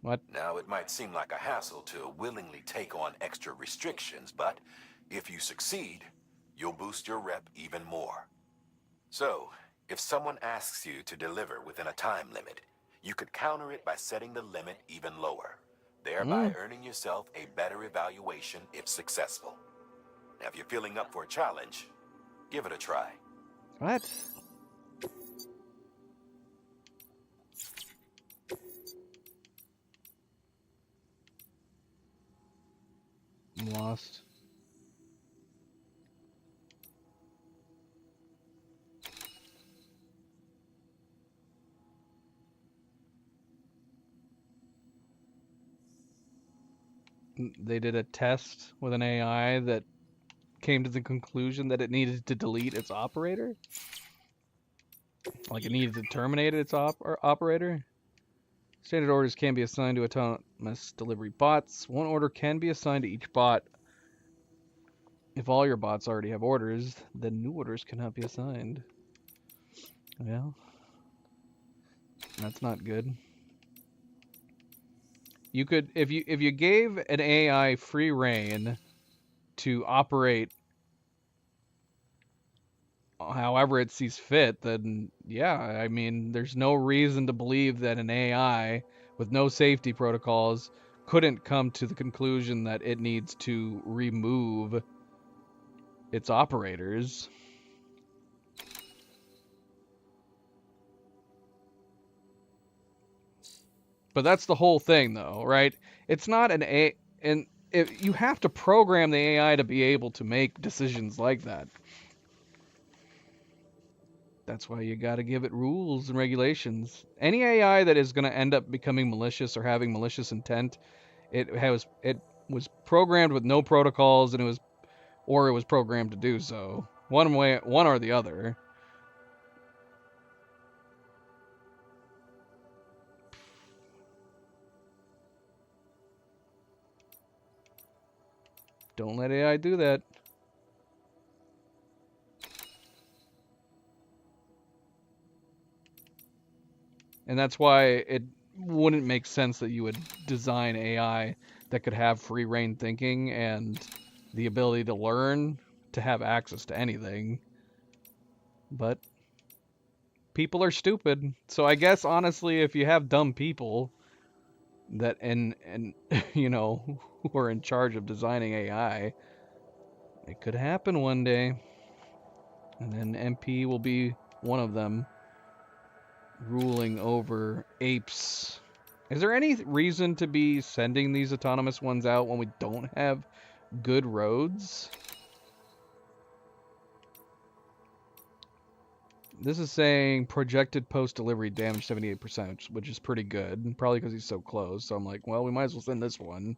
What? Now, it might seem like a hassle to willingly take on extra restrictions, but if you succeed, you'll boost your rep even more. So, if someone asks you to deliver within a time limit, you could counter it by setting the limit even lower, thereby earning yourself a better evaluation if successful. Now, if you're feeling up for a challenge, give it a try. What? I'm lost. They did a test with an AI that came to the conclusion that it needed to delete its operator? Like it needed to terminate its operator? Standard orders can be assigned to autonomous delivery bots. One order can be assigned to each bot. If all your bots already have orders, then new orders cannot be assigned. Well, that's not good. You could, if you gave an AI free reign to operate however it sees fit, then yeah, I mean, there's no reason to believe that an AI with no safety protocols couldn't come to the conclusion that it needs to remove its operators. But that's the whole thing, though, right? It's not an A, and you have to program the AI to be able to make decisions like that. That's why you got to give it rules and regulations. Any AI that is going to end up becoming malicious or having malicious intent, it was programmed with no protocols, and it was programmed to do so. One or the other. Don't let AI do that. And that's why it wouldn't make sense that you would design AI that could have free reign thinking and the ability to learn to have access to anything. But people are stupid. So I guess honestly, if you have dumb people that and you know, who are in charge of designing AI, it could happen one day. And then MP will be one of them, ruling over apes. Is there any reason to be sending these autonomous ones out when we don't have good roads? This is saying projected post-delivery damage 78%, which is pretty good. Probably because he's so close. So I'm like, well, we might as well send this one.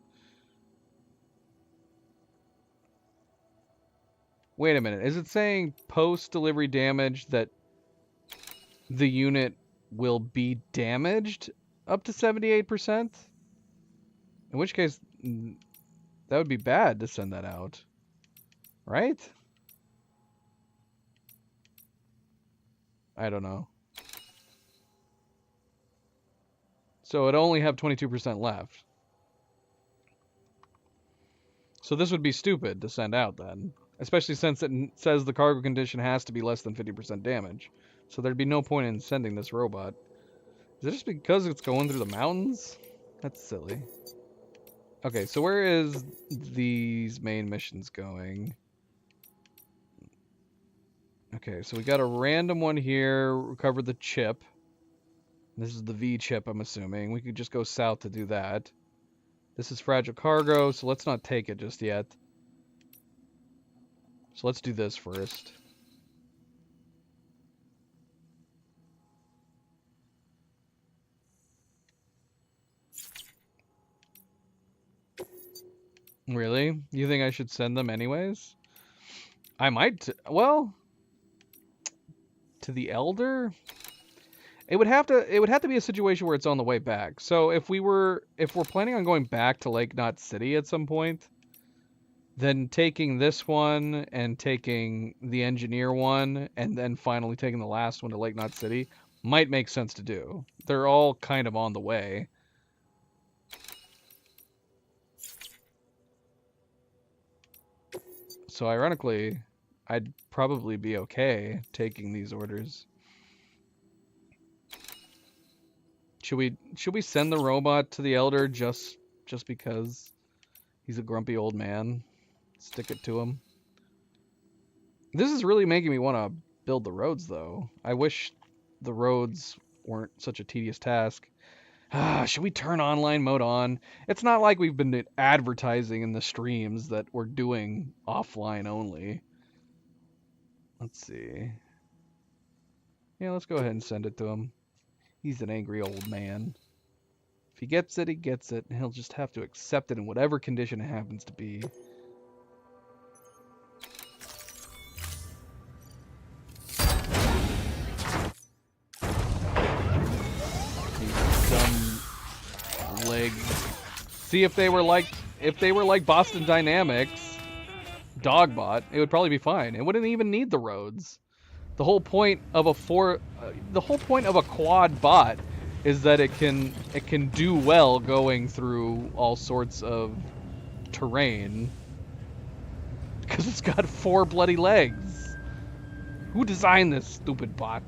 Wait a minute. Is it saying post-delivery damage that the unit will be damaged up to 78%? In which case, That would be bad to send that out. Right? I don't know. So it'd only have 22% left. So this would be stupid to send out then. Especially since it says the cargo condition has to be less than 50% damage. So there'd be no point in sending this robot. Is it just because it's going through the mountains? That's silly. Okay, so where is these main missions going? Okay, so we got a random one here, recover the chip. This is the V chip, I'm assuming. We could just go south to do that. This is fragile cargo, so let's not take it just yet. So let's do this first. Really? You think I should send them anyways? I might, well, to the Elder? It would have to be a situation where it's on the way back. So if we're planning on going back to Lake Knot City at some point, then taking this one and taking the engineer one and then finally taking the last one to Lake Knot City might make sense to do. They're all kind of on the way. So ironically, I'd probably be okay taking these orders. Should we send the robot to the Elder just because he's a grumpy old man? Stick it to him. This is really making me want to build the roads, though. I wish the roads weren't such a tedious task. Should we turn online mode on? It's not like we've been advertising in the streams that we're doing offline only. Let's see. Yeah, let's go ahead and send it to him. He's an angry old man. If he gets it, he gets it. And he'll just have to accept it in whatever condition it happens to be. These dumb legs. See, if they were like Boston Dynamics, Dogbot, it would probably be fine. It wouldn't even need the roads. The whole point of a quad bot is that it can do well going through all sorts of terrain because it's got 4 bloody legs. Who designed this stupid bot?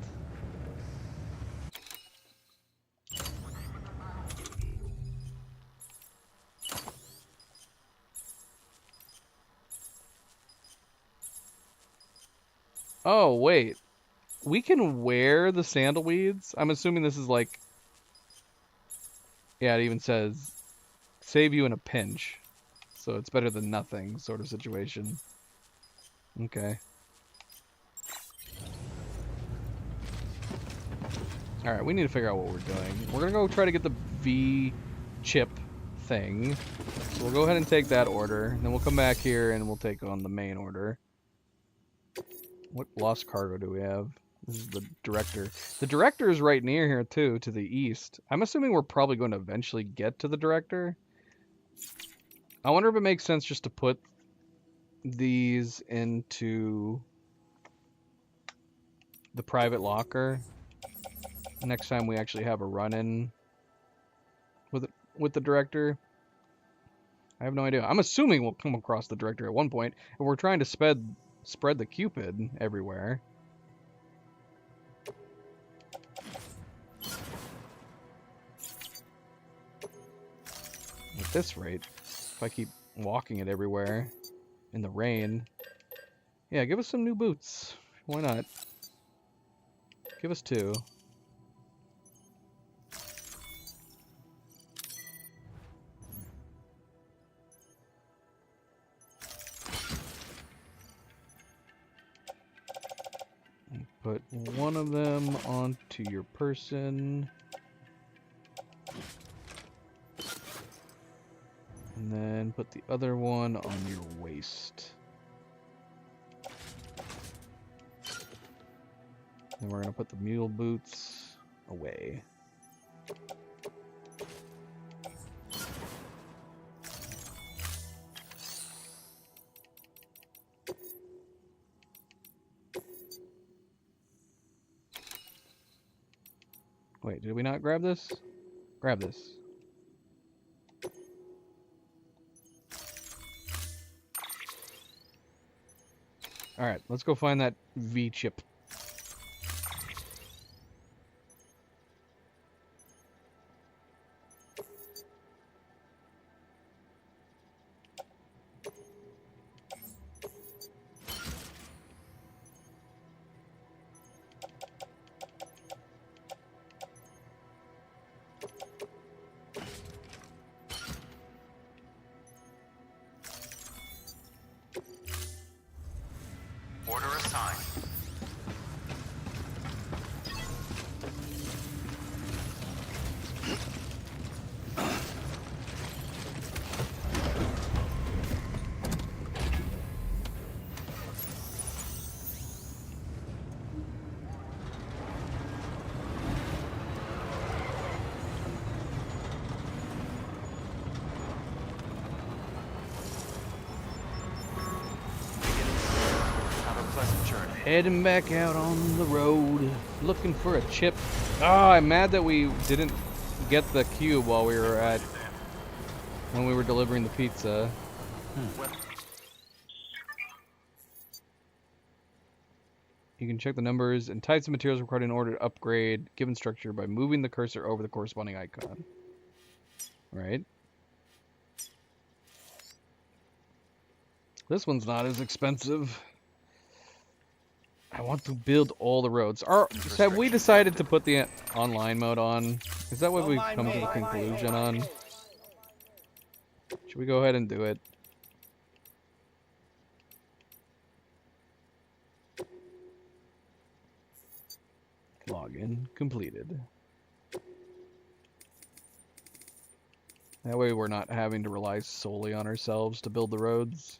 Oh, wait. We can wear the sandalweeds? I'm assuming this is like... Yeah, it even says, save you in a pinch. So it's better than nothing sort of situation. Okay. Alright, we need to figure out what we're doing. We're gonna go try to get the V chip thing. So we'll go ahead and take that order. Then we'll come back here and we'll take on the main order. What lost cargo do we have? This is the director. The director is right near here too, to the east. I'm assuming we're probably going to eventually get to the director. I wonder if it makes sense just to put these into the private locker next time we actually have a run-in with the director. I have no idea. I'm assuming we'll come across the director at one point, and we're trying to spread the Cupid everywhere. At this rate, if I keep walking it everywhere in the rain, yeah, give us some new boots. Why not? Give us 2. Put one of them onto your person. And then put the other one on your waist. And we're going to put the mule boots away. Wait, did we not grab this? Grab this. Alright, let's go find that V chip. Order assigned. Have a pleasant journey. Heading back out on the road, looking for a chip. Ah, I'm mad that we didn't get the cube while we were when we were delivering the pizza. You can check the numbers and types of materials required in order to upgrade given structure by moving the cursor over the corresponding icon. Right? This one's not as expensive. I want to build all the roads. Have we decided to put the online mode on? Is that what we've come to the conclusion on? Should we go ahead and do it? Login completed. That way we're not having to rely solely on ourselves to build the roads.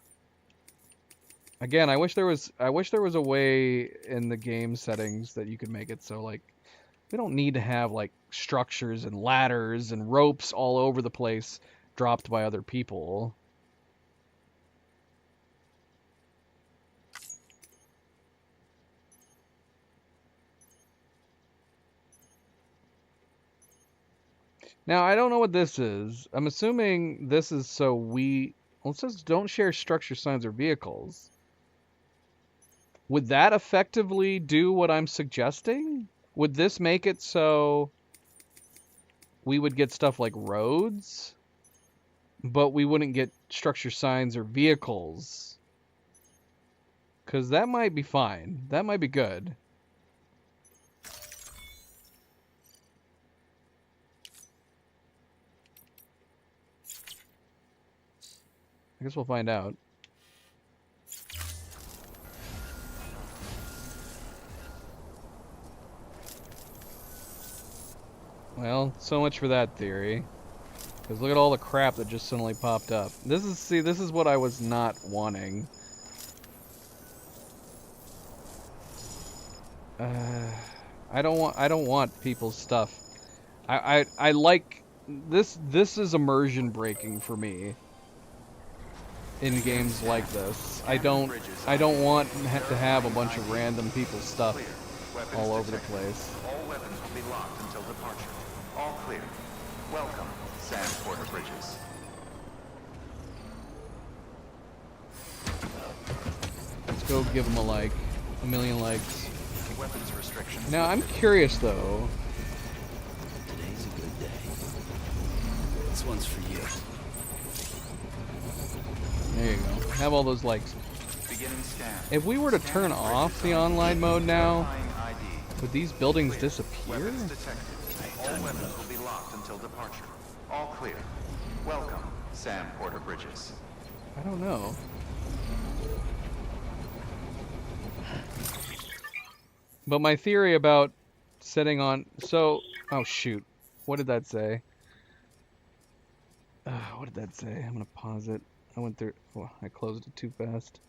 Again, I wish there was a way in the game settings that you could make it so like we don't need to have like structures and ladders and ropes all over the place dropped by other people. Now, I don't know what this is. I'm assuming this is so well, it says don't share structure signs or vehicles. Would that effectively do what I'm suggesting? Would this make it so we would get stuff like roads, but we wouldn't get structure signs or vehicles? Because that might be fine. That might be good. I guess we'll find out. Well, so much for that theory. Because look at all the crap that just suddenly popped up. This is what I was not wanting. I don't want people's stuff. I like this is immersion breaking for me. In games like this, I don't want to have a bunch of random people's stuff all over the place. All weapons will be locked until departure. All clear. Welcome, Sam Porter Bridges. Let's go give them a like, a million likes. Weapons restrictions. Now I'm curious though. Today's a good day. This one's for you. There you go. Have all those likes. Beginning scan. If we were to turn off the online mode now, Verifying ID. would these buildings disappear? Weapons detected. All weapons will be locked until departure. All clear. Welcome, Sam Porter Bridges. I don't know. But my theory about setting on... So... Oh, shoot. What did that say? What did that say? I'm going to pause it. I went through... Oh, I closed it too fast.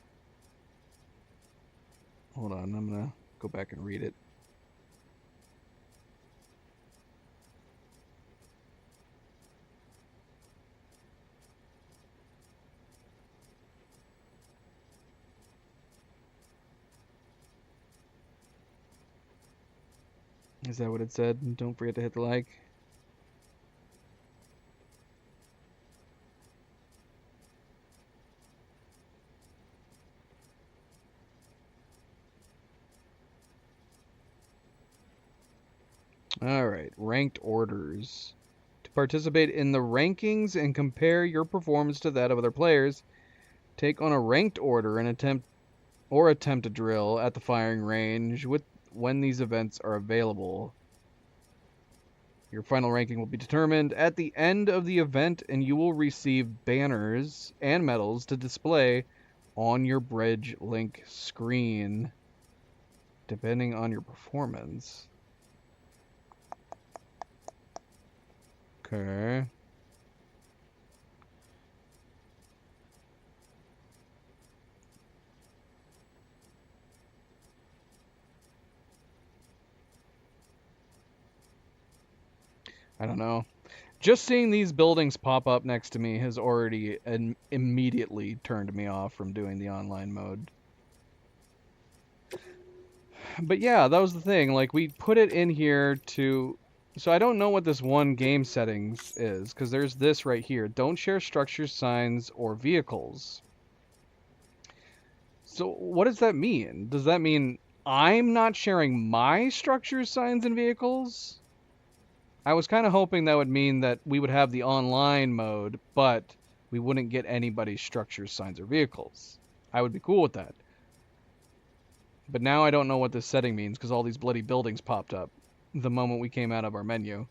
Hold on. I'm going to go back and read it. Is that what it said? Don't forget to hit the like. Alright, ranked orders. To participate in the rankings and compare your performance to that of other players, take on a ranked order and attempt a drill at the firing range when these events are available. Your final ranking will be determined at the end of the event, and you will receive banners and medals to display on your Bridge Link screen, depending on your performance. Okay. I don't know. Just seeing these buildings pop up next to me has already immediately turned me off from doing the online mode. But yeah, that was the thing. Like, we put it in here to... So I don't know what this one game settings is, because there's this right here. Don't share structures, signs, or vehicles. So what does that mean? Does that mean I'm not sharing my structures, signs, and vehicles? I was kind of hoping that would mean that we would have the online mode, but we wouldn't get anybody's structures, signs, or vehicles. I would be cool with that. But now I don't know what this setting means, because all these bloody buildings popped up the moment we came out of our menu.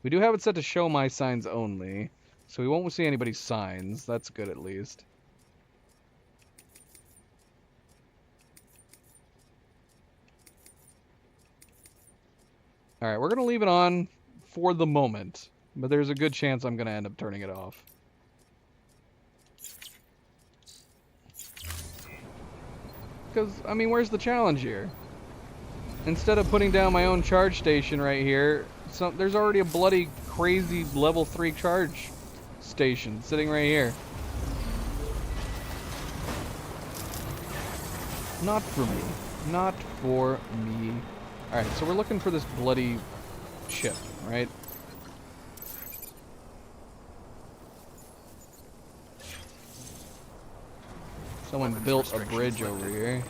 We do have it set to show my signs only, so we won't see anybody's signs. That's good at least. Alright, we're going to leave it on for the moment, but there's a good chance I'm going to end up turning it off. Because, I mean, where's the challenge here? Instead of putting down my own charge station right here, there's already a bloody crazy level 3 charge station sitting right here. Not for me. Not for me. Alright, so we're looking for this bloody chip, right? Someone built a bridge over here.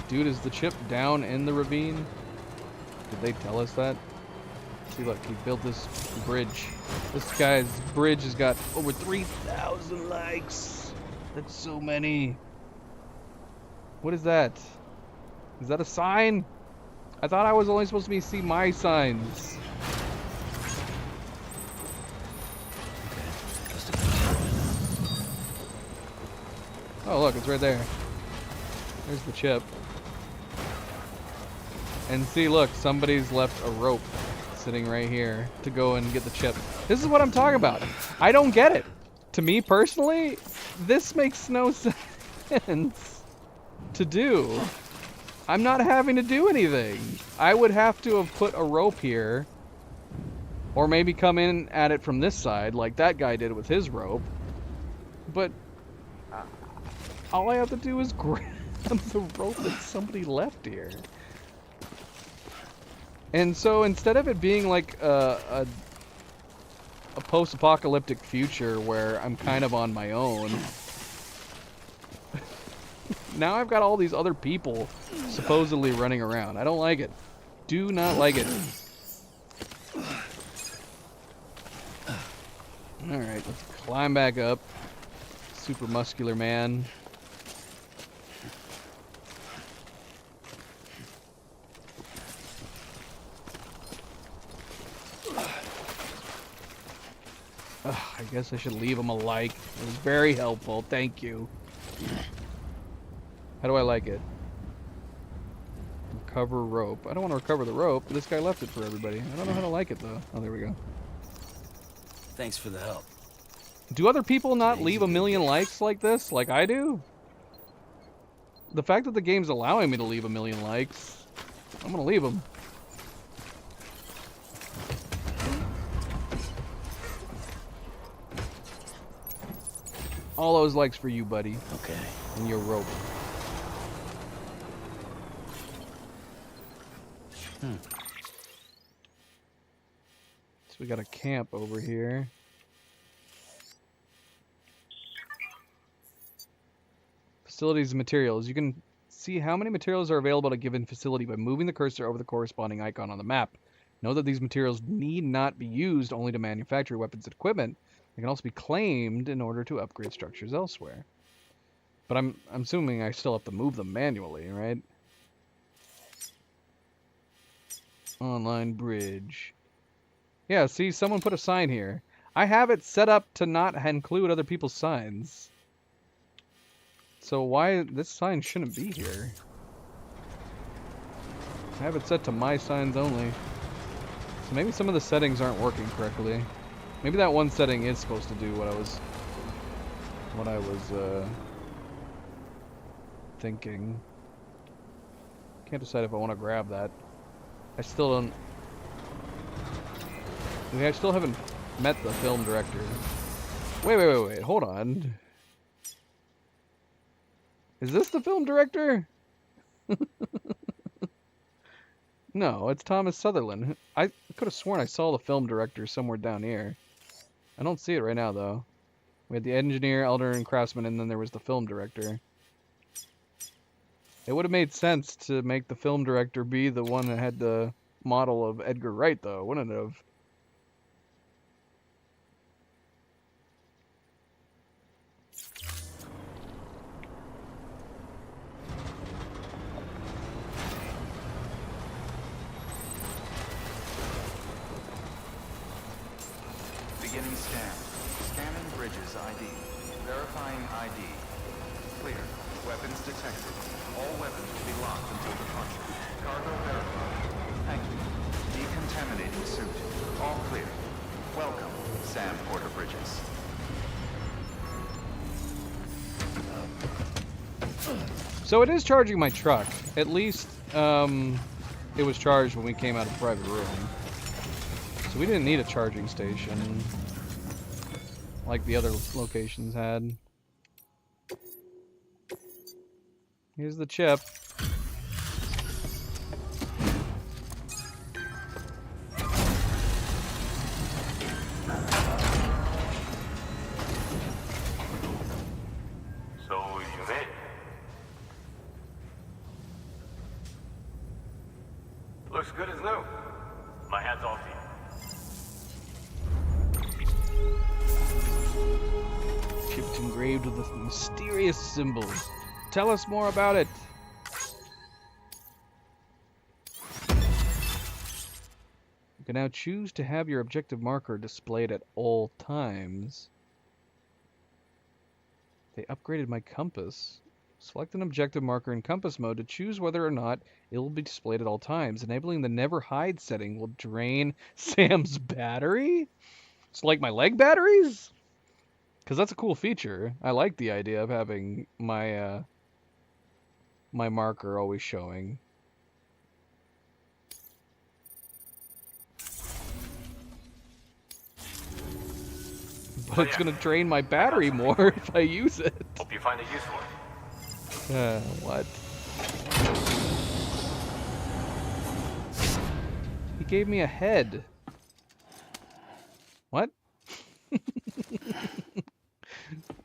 Dude, is the chip down in the ravine? Did they tell us that? See, look, he built this bridge. This guy's bridge has got over 3,000 likes. That's so many. What is that? Is that a sign? I thought I was only supposed to see my signs. Oh, look, it's right there. There's the chip. And see, look, somebody's left a rope sitting right here to go and get the chip. This is what I'm talking about. I don't get it. To me personally, this makes no sense to do. I'm not having to do anything. I would have to have put a rope here, or maybe come in at it from this side like that guy did with his rope. But all I have to do is grab the rope that somebody left here. And so instead of it being like a post-apocalyptic future where I'm kind of on my own, now I've got all these other people supposedly running around. I don't like it. Do not like it. Alright, let's climb back up. Super muscular man. I guess I should leave him a like. It was very helpful. Thank you. How do I like it? Recover rope. I don't want to recover the rope. This guy left it for everybody. I don't know how to like it, though. Oh, there we go. Thanks for the help. Do other people not leave a million likes like this, like I do? The fact that the game's allowing me to leave a million likes, I'm gonna leave them. All those likes for you, buddy. Okay. And your rope. So we got a camp over here. Facilities and materials. You can see how many materials are available at a given facility by moving the cursor over the corresponding icon on the map. Know that these materials need not be used only to manufacture weapons and equipment. They can also be claimed in order to upgrade structures elsewhere. But I'm assuming I still have to move them manually, right? Online bridge. Yeah, see, someone put a sign here. I have it set up to not include other people's signs. So why this sign shouldn't be here? I have it set to my signs only. So maybe some of the settings aren't working correctly. Maybe that one setting is supposed to do what I was thinking. Can't decide if I want to grab that. I still don't. I still haven't met the film director. Wait. Hold on. Is this the film director? No, it's Thomas Sutherland. I could have sworn I saw the film director somewhere down here. I don't see it right now, though. We had the engineer, elder, and craftsman, and then there was the film director. It would have made sense to make the film director be the one that had the model of Edgar Wright, though, wouldn't it have? Beginning scan. Scanning bridges ID. Verifying ID. Clear. Weapons detected. All weapons will be locked until departure. Cargo verified. Thank you. Decontaminating suit. All clear. Welcome, Sam Porter Bridges. So it is charging my truck. At least, it was charged when we came out of the private room. So we didn't need a charging station like the other locations had. Here's the chip. So you made it. Looks good as new. My hat's off to you. Chipped engraved with a mysterious symbol. Tell us more about it. You can now choose to have your objective marker displayed at all times. They upgraded my compass. Select an objective marker in compass mode to choose whether or not it will be displayed at all times. Enabling the never hide setting will drain Sam's battery? It's like my leg batteries? Because that's a cool feature. I like the idea of having my my marker always showing. But it's gonna drain my battery more if I use it. Hope you find a use for it. What? He gave me a head. What?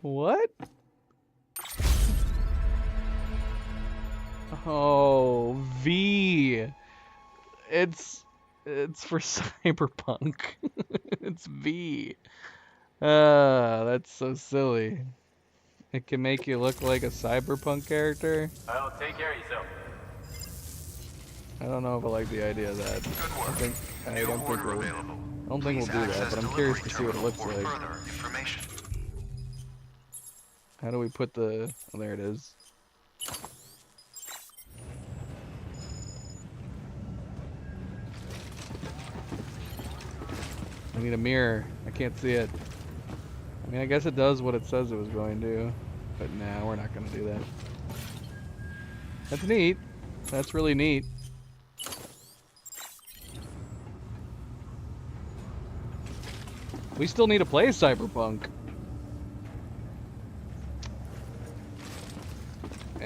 What? Oh, V. It's for Cyberpunk. It's V. That's so silly. It can make you look like a Cyberpunk character. Well, take care of yourself. I don't know if I like the idea of that. Good work. I don't think we'll do that, but I'm curious to see what it looks like. Further information. How do we put the... Oh, there it is. I need a mirror. I can't see it. I mean, I guess it does what it says it was going to. But nah, we're not going to do that. That's neat. That's really neat. We still need to play Cyberpunk.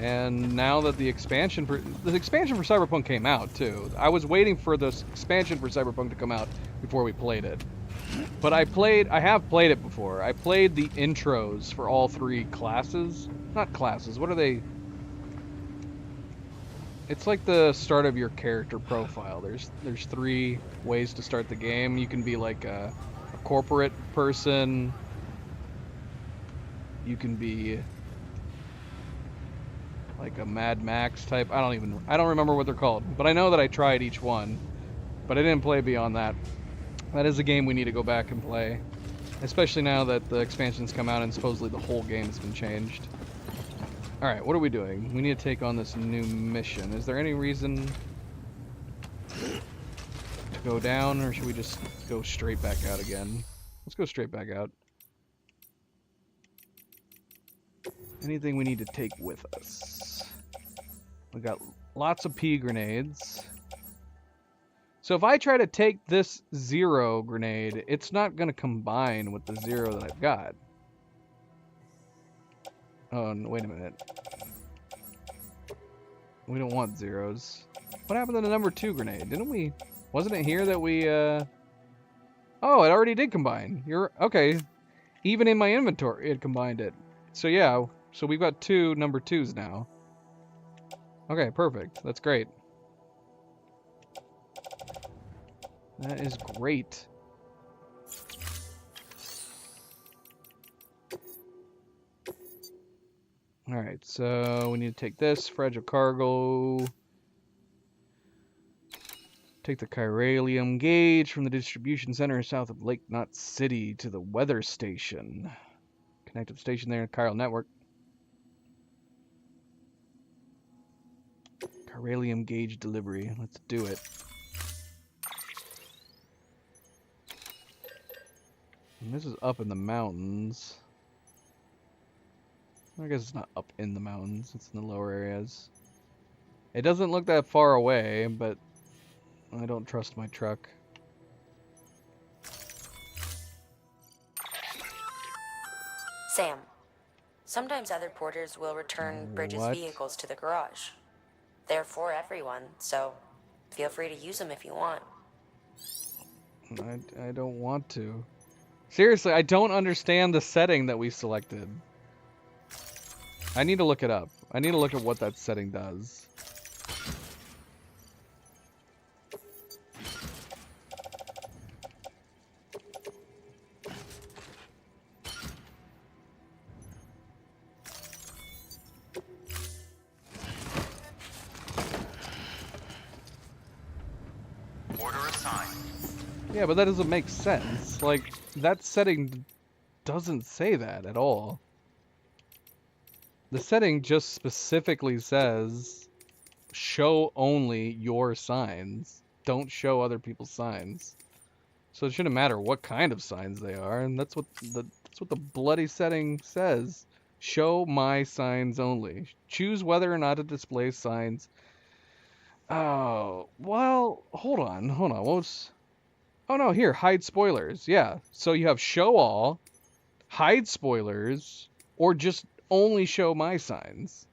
And now that the expansion for Cyberpunk came out too. I was waiting for this expansion for Cyberpunk to come out before we played it. But I have played it before. I played the intros for all 3 classes. Not classes, what are they? It's like the start of your character profile. There's 3 ways to start the game. You can be like a corporate person. You can be like a Mad Max type. I don't remember what they're called, but I know that I tried each one, but I didn't play beyond that. That is a game we need to go back and play, especially now that the expansions come out and supposedly the whole game has been changed. Alright, what are we doing? We need to take on this new mission. Is there any reason to go down, or should we just go straight back out again? Let's go straight back out. Anything we need to take with us? We got lots of pea grenades. So if I try to take this 0 grenade, it's not going to combine with the 0 that I've got. Oh, wait a minute. We don't want 0s. What happened to the number 2 grenade? Didn't we... Wasn't it here that we, Oh, it already did combine. Okay. Even in my inventory, it combined it. So yeah, so we've got 2 number 2s now. Okay, perfect. That's great. That is great. Alright, so we need to take this, fragile cargo. Take the chiralium gauge from the distribution center south of Lake Knot City to the weather station. Connect to the station there in the chiral network. Chiralium gauge delivery. Let's do it. And this is up in the mountains. I guess it's not up in the mountains, it's in the lower areas. It doesn't look that far away, but I don't trust my truck. Sam, sometimes other porters will return Bridges' vehicles to the garage. They're for everyone, so feel free to use them if you want. I don't want to. Seriously, I don't understand the setting that we selected. I need to look it up. I need to look at what that setting does. Order assigned. Yeah, but that doesn't make sense. Like, that setting doesn't say that at all. The setting just specifically says, show only your signs. Don't show other people's signs. So it shouldn't matter what kind of signs they are, and that's what the bloody setting says. Show my signs only. Choose whether or not to display signs. Oh, well, hold on. What was... Oh no, here, hide spoilers. Yeah, so you have show all, hide spoilers, or just only show my signs.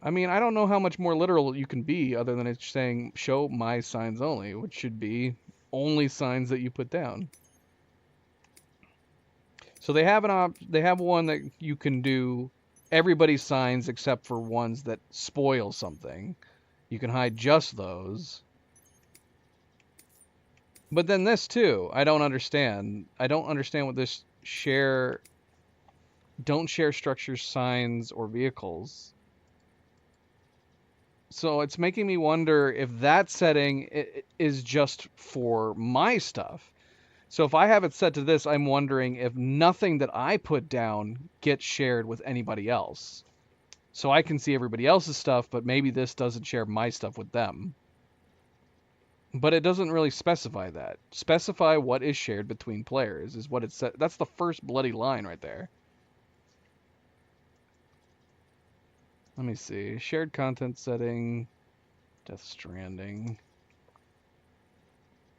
I mean, I don't know how much more literal you can be other than it's saying show my signs only, which should be only signs that you put down. So they have one that you can do everybody's signs except for ones that spoil something. You can hide just those. But then this too, I don't understand. I don't understand what this don't share structures, signs, or vehicles. So it's making me wonder if that setting is just for my stuff. So if I have it set to this, I'm wondering if nothing that I put down gets shared with anybody else. So I can see everybody else's stuff, but maybe this doesn't share my stuff with them. But it doesn't really specify that. Specify what is shared between players is what it said. That's the first bloody line right there. Let me see. Shared content setting. Death Stranding.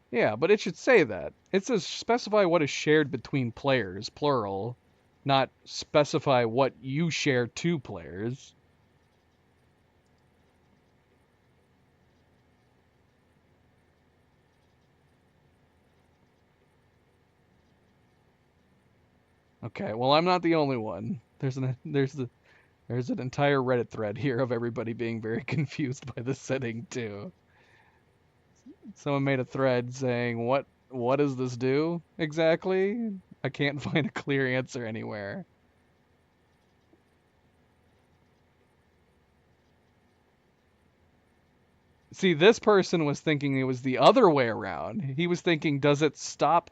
Yeah, but it should say that. It says specify what is shared between players, plural, not specify what you share to players. Okay, well, I'm not the only one. There's an entire Reddit thread here of everybody being very confused by the setting too. Someone made a thread saying, what does this do exactly? I can't find a clear answer anywhere. See, this person was thinking it was the other way around. He was thinking, does it stop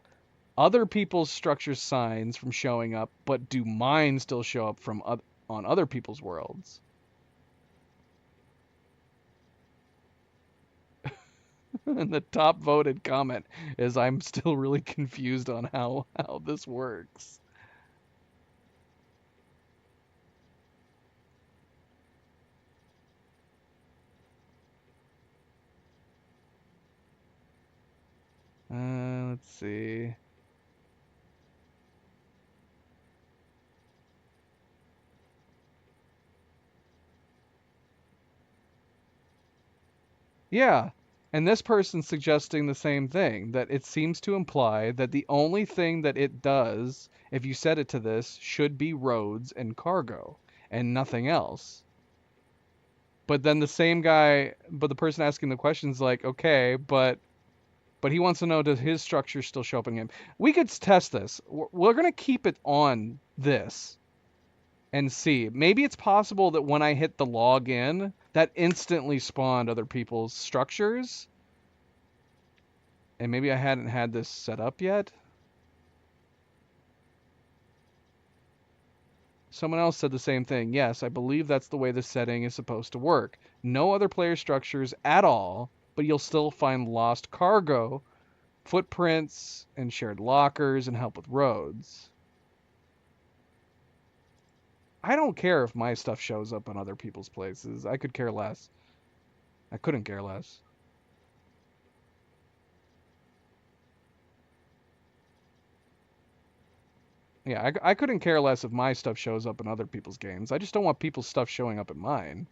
other people's structure signs from showing up, but do mine still show up from on other people's worlds? And the top voted comment is, I'm still really confused on how this works. Let's see. Yeah, and this person's suggesting the same thing, that it seems to imply that the only thing that it does, if you set it to this, should be roads and cargo, and nothing else. But then the person asking the question's like, okay, but he wants to know, does his structure still show up in game? We could test this. We're going to keep it on this and see. Maybe it's possible that when I hit the login, that instantly spawned other people's structures. And maybe I hadn't had this set up yet. Someone else said the same thing. Yes, I believe that's the way the setting is supposed to work. No other player structures at all, but you'll still find lost cargo, footprints, and shared lockers, and help with roads. I don't care if my stuff shows up on other people's places. I could care less. I couldn't care less. Yeah, I couldn't care less if my stuff shows up in other people's games. I just don't want people's stuff showing up in mine.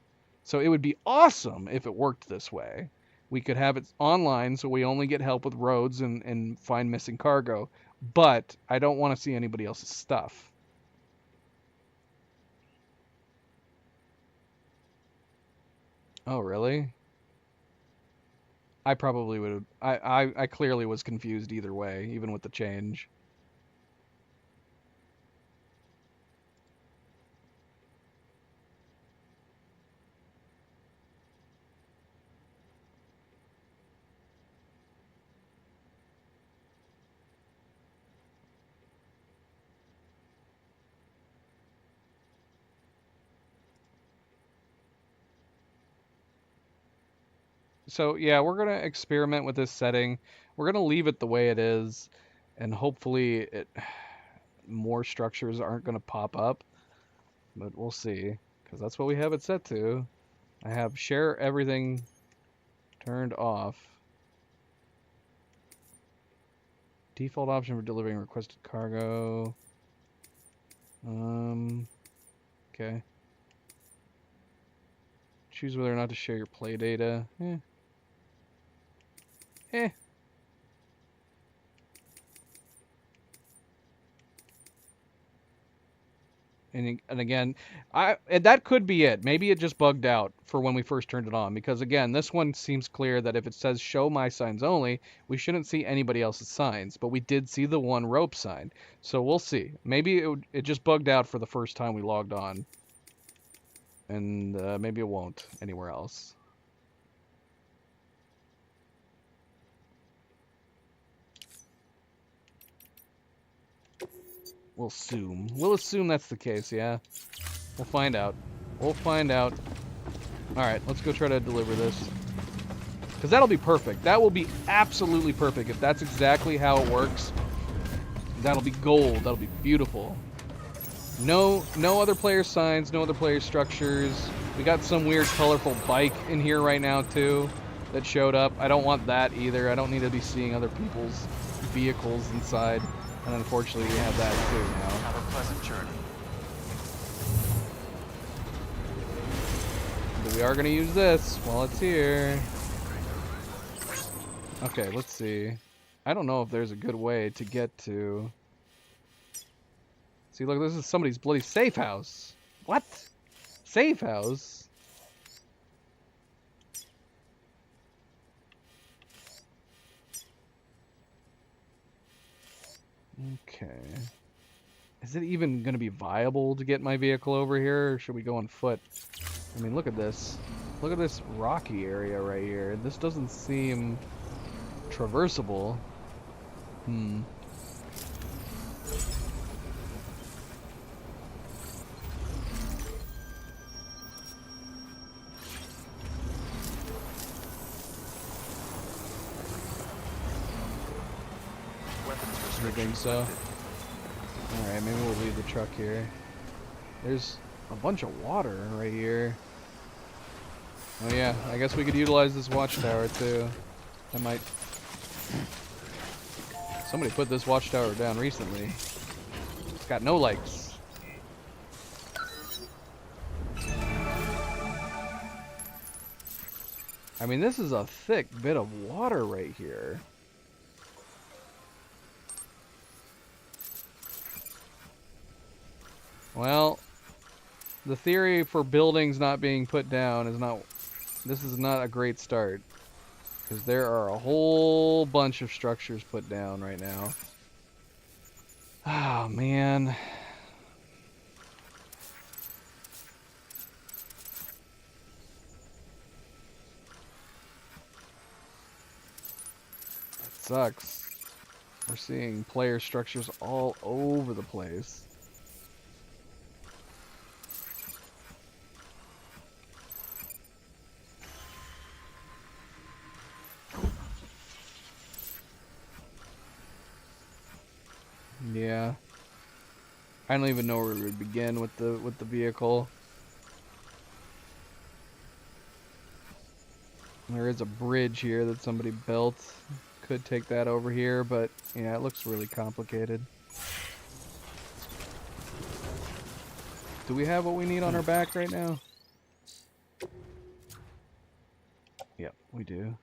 So it would be awesome if it worked this way. We could have it online so we only get help with roads and find missing cargo. But I don't want to see anybody else's stuff. Oh, really? I probably would have... I clearly was confused either way, even with the change. So yeah, we're gonna experiment with this setting. We're gonna leave it the way it is, and hopefully more structures aren't gonna pop up. But we'll see, because that's what we have it set to. I have share everything turned off. Default option for delivering requested cargo. Okay. Choose whether or not to share your play data. And again, that could be it. Maybe it just bugged out for when we first turned it on. Because again, this one seems clear that if it says show my signs only, we shouldn't see anybody else's signs. But we did see the one rope sign. So we'll see. Maybe it just bugged out for the first time we logged on. And maybe it won't anywhere else. We'll assume. We'll assume that's the case, yeah. We'll find out. We'll find out. Alright, let's go try to deliver this. Because that'll be perfect. That will be absolutely perfect. If that's exactly how it works, that'll be gold. That'll be beautiful. No other player signs, no other player structures. We got some weird colorful bike in here right now, too, that showed up. I don't want that either. I don't need to be seeing other people's vehicles inside. And unfortunately, we have that too now. Have a pleasant journey. But we are going to use this while it's here. Okay, let's see. I don't know if there's a good way to get to See, look, this is somebody's bloody safe house. What? Safe house? Okay. Is it even going to be viable to get my vehicle over here, or should we go on foot? I mean, look at this. Look at this rocky area right here. This doesn't seem traversable. I think so. Alright, maybe we'll leave the truck here. There's a bunch of water right here. Oh yeah, I guess we could utilize this watchtower too. I might... Somebody put this watchtower down recently. It's got no likes. I mean, this is a thick bit of water right here. Well, the theory for buildings not being put down is not... This is not a great start. Because there are a whole bunch of structures put down right now. Oh, man. That sucks. We're seeing player structures all over the place. Yeah. I don't even know where we would begin with the vehicle. There is a bridge here that somebody built. Could take that over here, but yeah, it looks really complicated. Do we have what we need on our back right now? Yep, we do.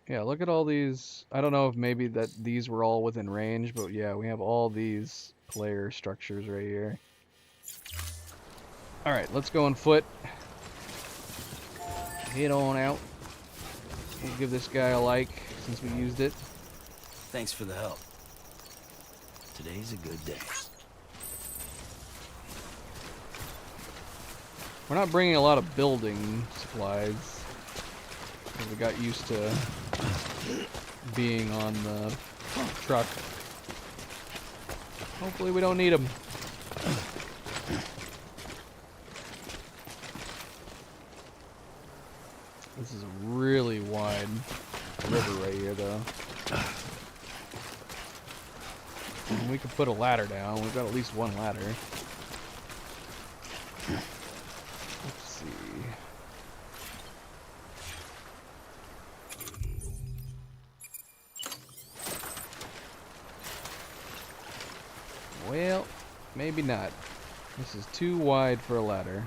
Yeah, look at all these. I don't know if maybe that these were all within range, but yeah, we have all these player structures right here. Alright, let's go on foot. Head on out. We'll give this guy a like since we used it. Thanks for the help. Today's a good day. We're not bringing a lot of building supplies. We got used to being on the truck. Hopefully we don't need them. This is a really wide river right here, though. And we could put a ladder down. We've got at least one ladder. Let's see. Well, maybe not. This is too wide for a ladder.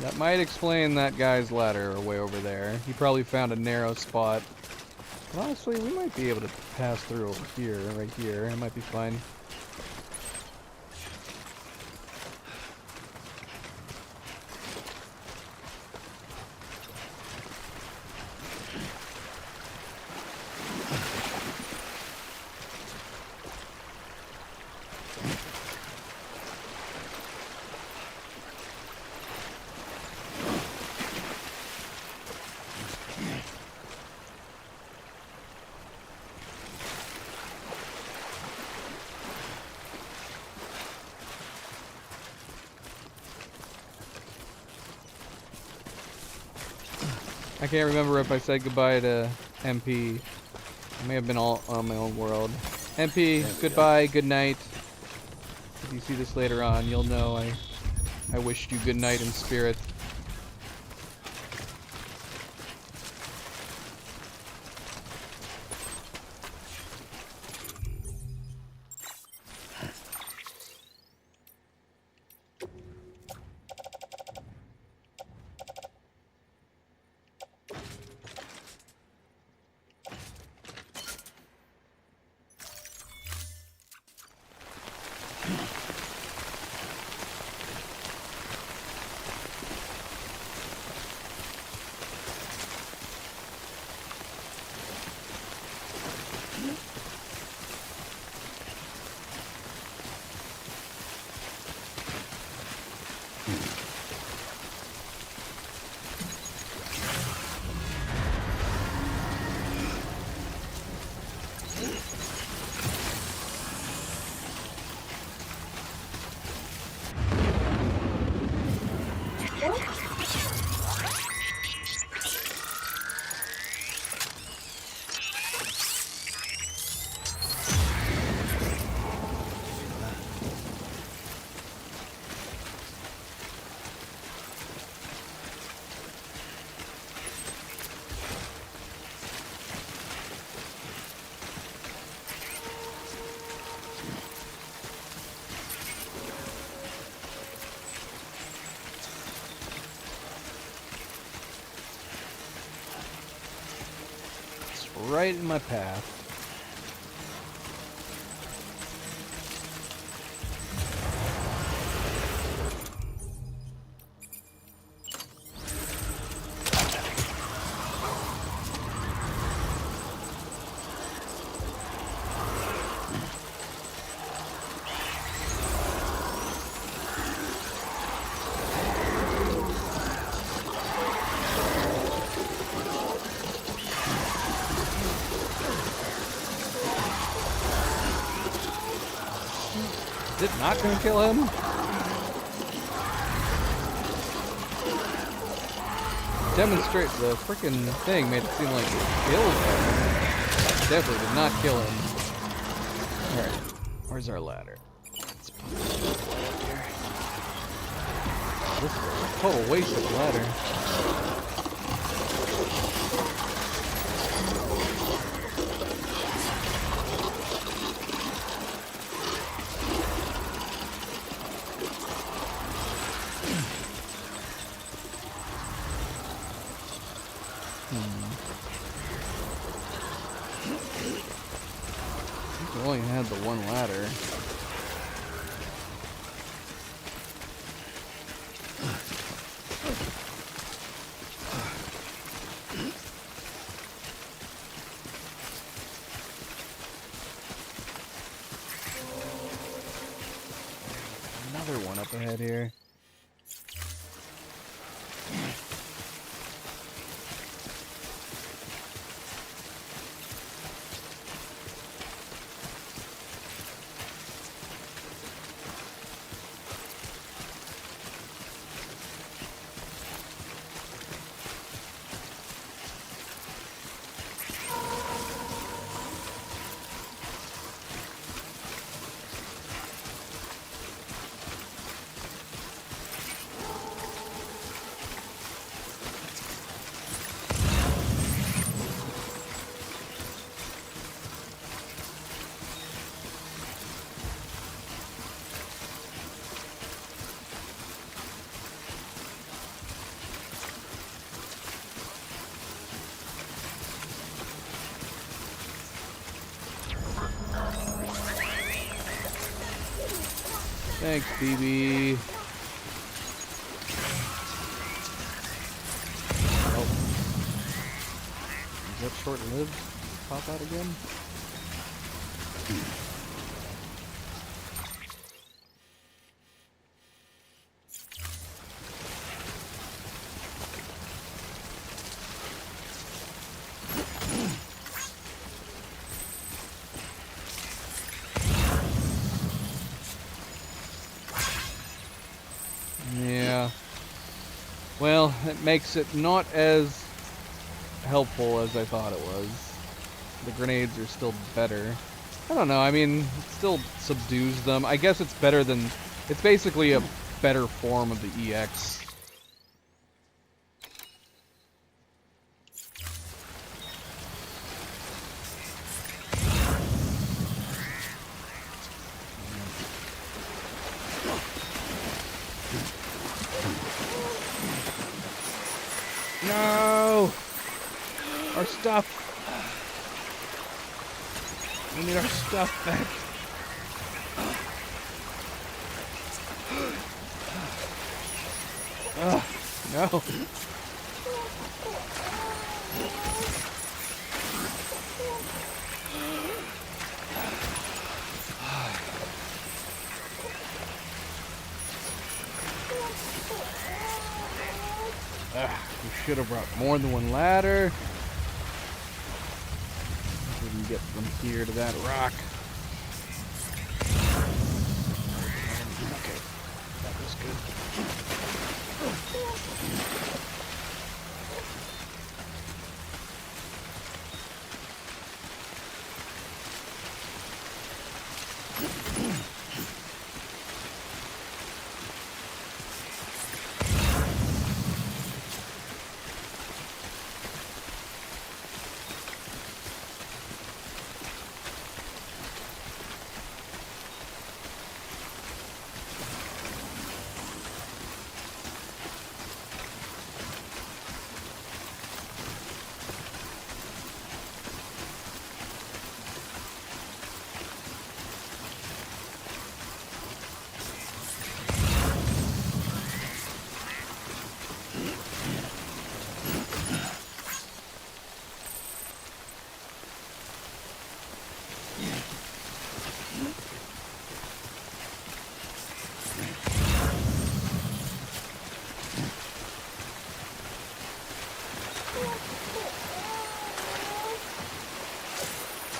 That might explain that guy's ladder way over there. He probably found a narrow spot. But honestly, we might be able to pass through over here, right here. It might be fine. I can't remember if I said goodbye to MP. I may have been all on my own world. MP, goodbye, good night. If you see this later on, you'll know I wished you good night in spirit. Right in my path. Is it not gonna kill him? Demonstrate the freaking thing made it seem like it killed him. Definitely did not kill him. Alright, where's our ladder? Let's put this right up here. This is a total waste of a ladder. I only had the one ladder. Another one up ahead here. Thanks, BB. Oh. Is that short-lived? Pop out again? Yeah. Well, it makes it not as helpful as I thought it was. The grenades are still better. I don't know, I mean, it still subdues them. I guess it's better than... It's basically a better form of the EX. No! Our stuff! We need our stuff back. No. We should have brought more than one ladder. We can get from here to that rock. Okay, that was good.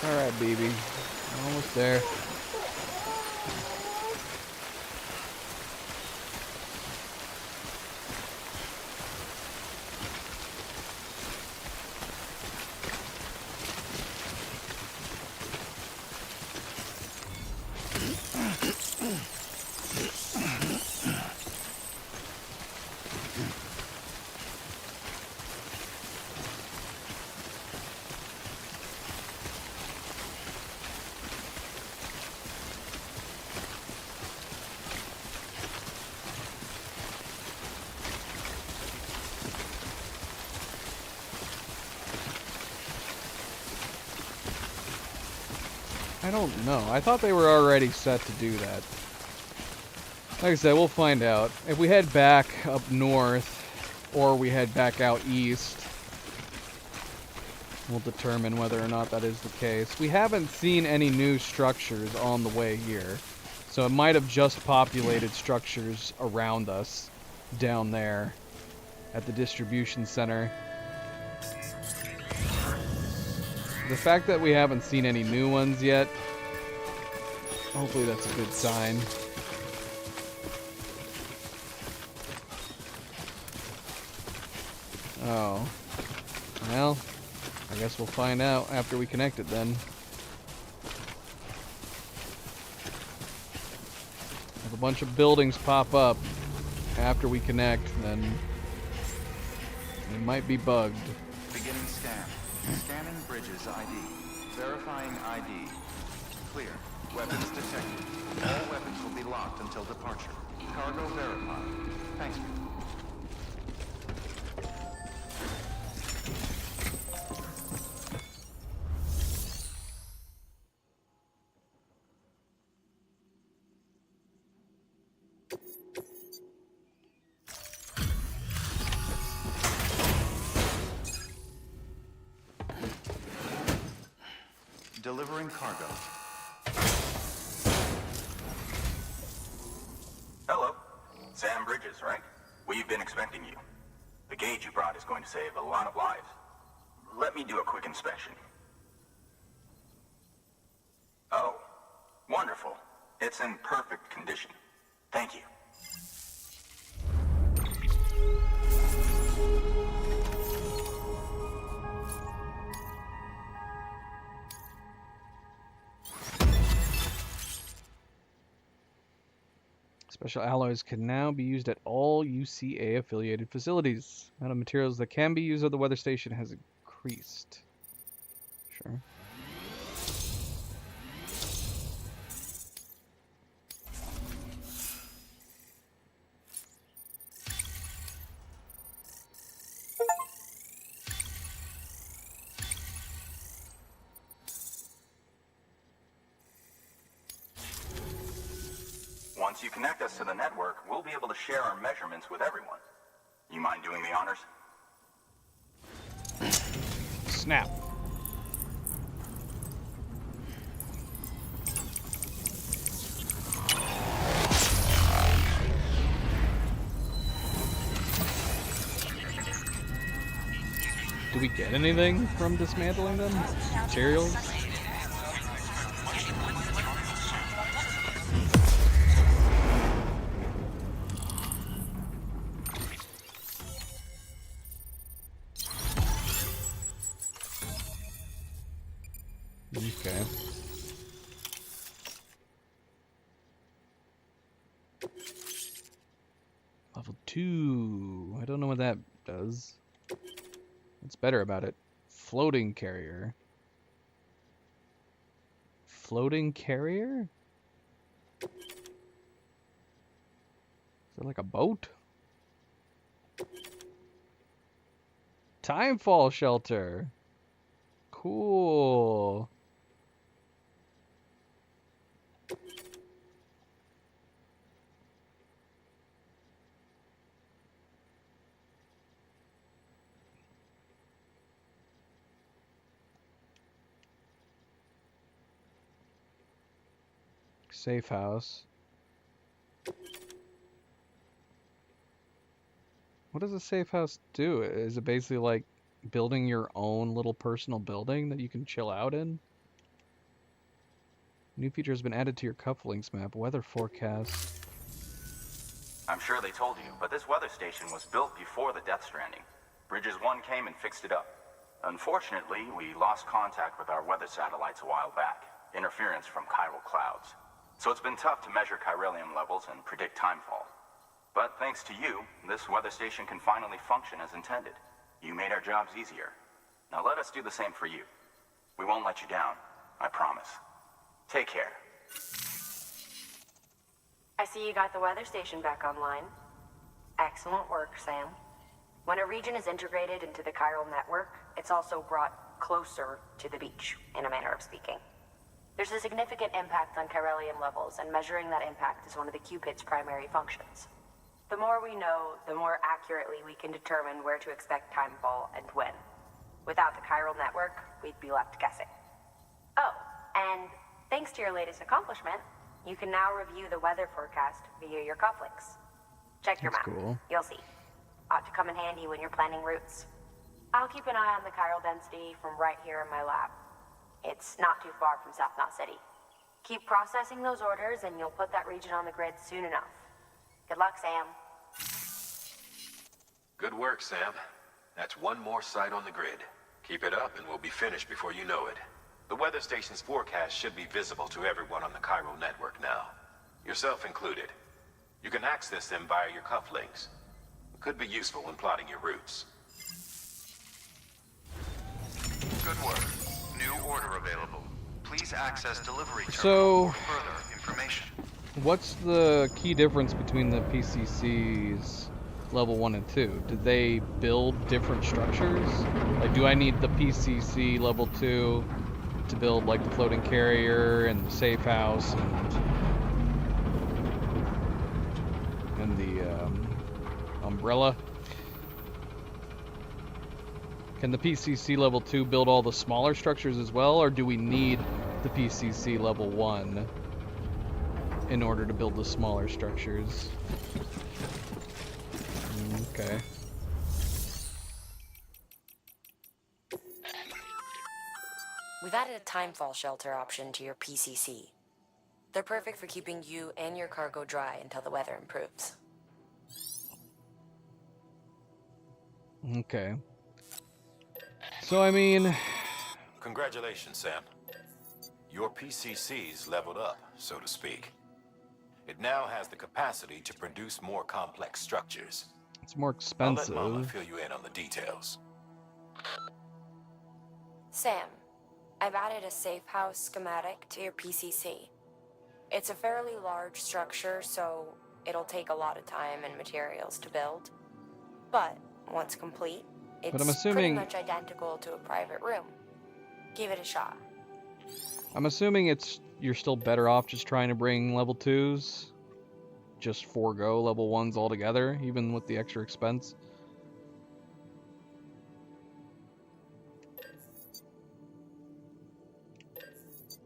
Alright, baby. Almost there. I don't know. I thought they were already set to do that. Like I said, we'll find out. If we head back up north, or we head back out east, we'll determine whether or not that is the case. We haven't seen any new structures on the way here, so it might have just populated structures around us down there at the distribution center. The fact that we haven't seen any new ones yet, hopefully that's a good sign. Oh. Well, I guess we'll find out after we connect it then. If a bunch of buildings pop up after we connect, then it might be bugged. Beginning scan. Scanning bridges ID. Verifying ID. Clear. Weapons detected. All weapons will be locked until departure. Cargo verified. Thank you. Delivering cargo. Hello. Sam Bridges, right? We've been expecting you. The gauge you brought is going to save a lot of lives. Let me do a quick inspection. Oh, wonderful. It's in perfect condition. Thank you. Special alloys can now be used at all UCA-affiliated facilities. The amount of materials that can be used at the weather station has increased. Sure. Once you connect us to the network, we'll be able to share our measurements with everyone. You mind doing the honors? Snap. Do we get anything from dismantling them? Materials? Okay. Level 2. I don't know what that does. What's better about it? Floating carrier. Floating carrier? Is it like a boat? Timefall shelter. Cool. Safe house. What does a safe house do? Is it basically like building your own little personal building that you can chill out in? New feature has been added to your cufflinks map. Weather forecast. I'm sure they told you, but this weather station was built before the Death Stranding. Bridges 1 came and fixed it up. Unfortunately, we lost contact with our weather satellites a while back. Interference from chiral clouds. So it's been tough to measure chiralium levels and predict timefall. But thanks to you, this weather station can finally function as intended. You made our jobs easier. Now let us do the same for you. We won't let you down, I promise. Take care. I see you got the weather station back online. Excellent work, Sam. When a region is integrated into the chiral network, it's also brought closer to the beach, in a manner of speaking. There's a significant impact on chiralium levels, and measuring that impact is one of the Cupid's primary functions. The more we know, the more accurately we can determine where to expect timefall and when. Without the chiral network, we'd be left guessing. Oh, and thanks to your latest accomplishment, you can now review the weather forecast via your cufflinks. Check your That's map. cool. You'll see. Ought to come in handy when you're planning routes. I'll keep an eye on the chiral density from right here in my lab. It's not too far from South Knot City. Keep processing those orders and you'll put that region on the grid soon enough. Good luck, Sam. Good work, Sam. That's one more site on the grid. Keep it up and we'll be finished before you know it. The weather station's forecast should be visible to everyone on the chiral network now, yourself included. You can access them via your cufflinks. It could be useful when plotting your routes. Good work. New order available. Please access delivery terminal So, for further information. what's the key difference between the PCCs level 1 and 2? Did they build different structures? Like, do I need the PCC level 2 to build, like, the floating carrier and the safe house and the umbrella? Can the PCC level 2 build all the smaller structures as well, or do we need the PCC level 1 in order to build the smaller structures? Okay. We've added a timefall shelter option to your PCC. They're perfect for keeping you and your cargo dry until the weather improves. Okay. So, I mean... Congratulations, Sam. Your PCC's leveled up, so to speak. It now has the capacity to produce more complex structures. It's more I'll let Mama expensive. fill you in on the details. Sam, I've added a safe house schematic to your PCC. It's a fairly large structure, so it'll take a lot of time and materials to build. But once complete, it's I'm assuming- pretty much identical to a private room. Give it a shot. I'm assuming you're still better off just trying to bring level 2s. Just forego level 1s altogether, even with the extra expense.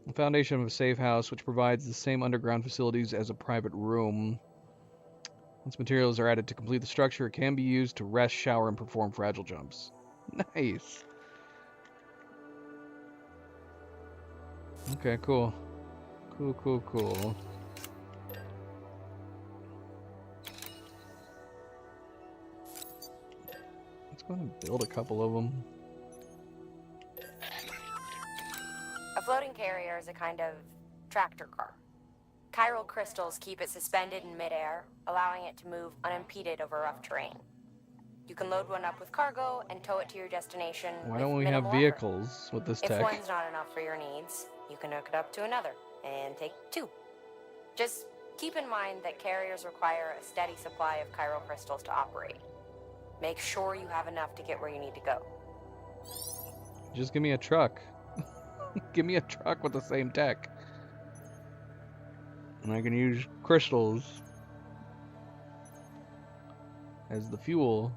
The foundation of a safe house, which provides the same underground facilities as a private room. Once materials are added to complete the structure, it can be used to rest, shower, and perform fragile jumps. Nice. Okay, cool. Cool. Let's go ahead and build a couple of them. A floating carrier is a kind of tractor car. Chiral crystals keep it suspended in midair, allowing it to move unimpeded over rough terrain. You can load one up with cargo and tow it to your destination. Why with don't we have minimal effort. vehicles with this If tech? one's not enough for your needs, you can hook it up to another and take two. Just keep in mind that carriers require a steady supply of chiral crystals to operate. Make sure you have enough to get where you need to go. Just give me a truck. Give me a truck with the same tech. And I can use crystals as the fuel.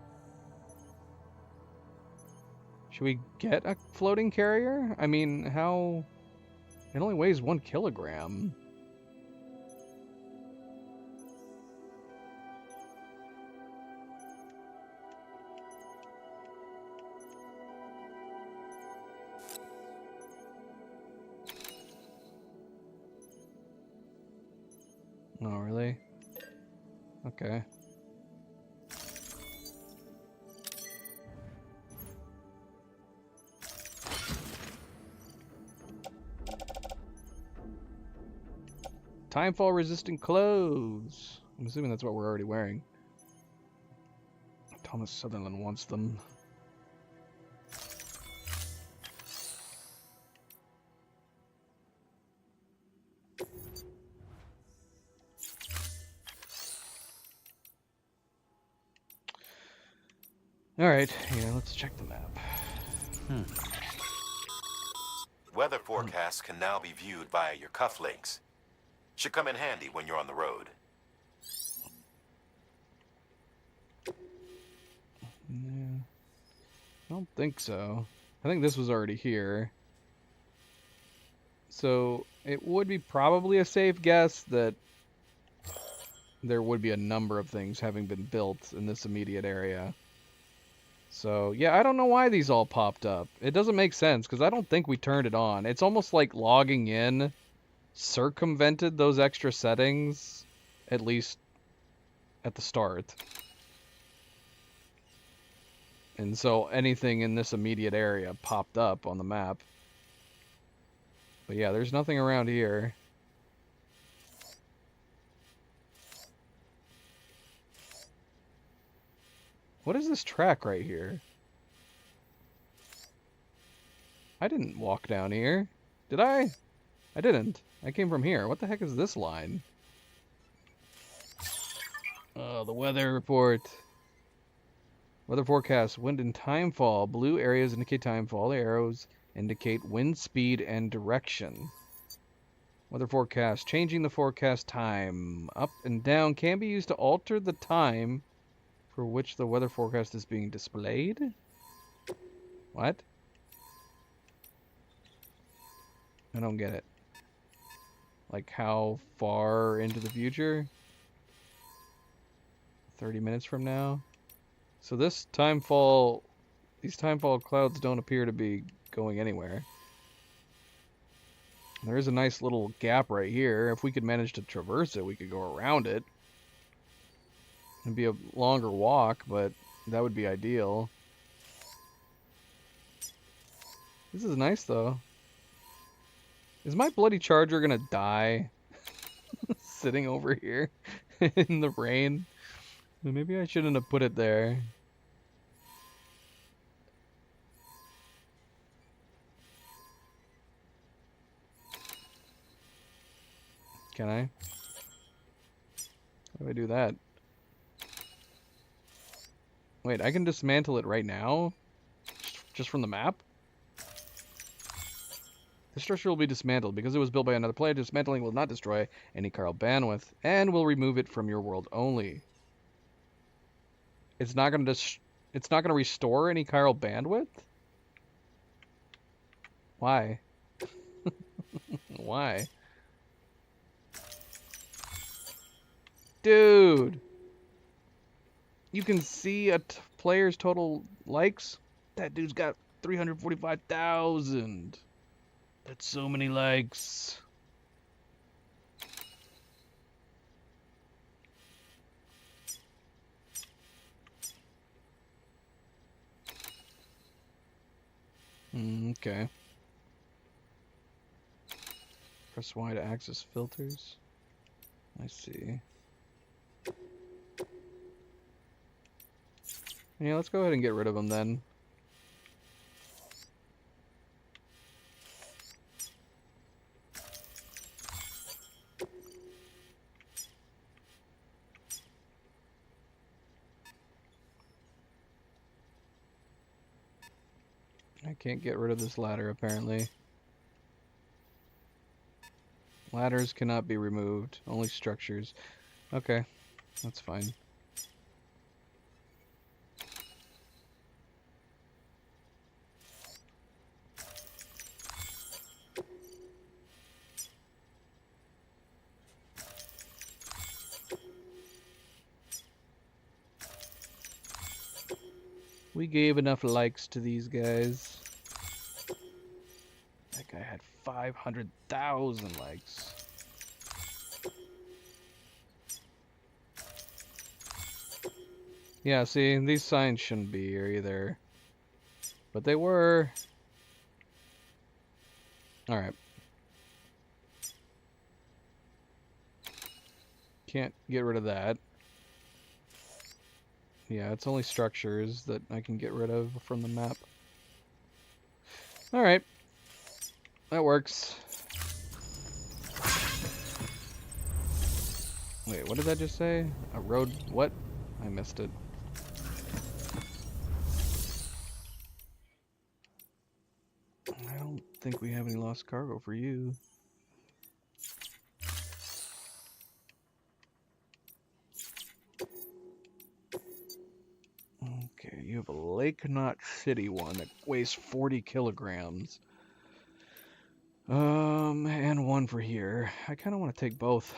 Should we get a floating carrier? I mean, how... It only weighs 1 kilogram. Oh, really? Okay. Timefall resistant clothes. I'm assuming that's what we're already wearing. Thomas Sutherland wants them. Alright, yeah, let's check the map. Weather forecasts can now be viewed via your cufflinks. Should come in handy when you're on the road. Yeah. I don't think so. I think this was already here. So it would be probably a safe guess that there would be a number of things having been built in this immediate area. So yeah, I don't know why these all popped up. It doesn't make sense because I don't think we turned it on. It's almost like logging in circumvented those extra settings, at least at the start. And so anything in this immediate area popped up on the map. But yeah, there's nothing around here. What is this track right here? I didn't walk down here. Did I? I didn't. I came from here. What the heck is this line? Oh, the weather report. Weather forecast. Wind and timefall. Blue areas indicate timefall. The arrows indicate wind speed and direction. Weather forecast. Changing the forecast time. Up and down can be used to alter the time for which the weather forecast is being displayed? What? I don't get it. Like how far into the future? 30 minutes from now? So this timefall, these timefall clouds don't appear to be going anywhere. There is a nice little gap right here. If we could manage to traverse it, we could go around it. It'd be a longer walk, but that would be ideal. This is nice, though. Is my bloody charger gonna die sitting over here in the rain? Maybe I shouldn't have put it there. Can I? How do I do that? Wait, I can dismantle it right now? Just from the map? The structure will be dismantled. Because it was built by another player, dismantling will not destroy any chiral bandwidth, and will remove it from your world only. It's not gonna it's not gonna restore any chiral bandwidth? Why? Why? Dude! You can see a player's total likes? That dude's got 345,000. That's so many likes. Okay. Press Y to access filters. I see. Yeah, let's go ahead and get rid of them then. I can't get rid of this ladder, apparently. Ladders cannot be removed, only structures. Okay, that's fine. We gave enough likes to these guys. That guy had 500,000 likes. Yeah, see, these signs shouldn't be here either. But they were. Alright. Can't get rid of that. Yeah, it's only structures that I can get rid of from the map. Alright. That works. Wait, what did that just say? A road... what? I missed it. I don't think we have any lost cargo for you. Okay, you have a Lake Knot City one that weighs 40 kilograms. And one for here. I kind of want to take both.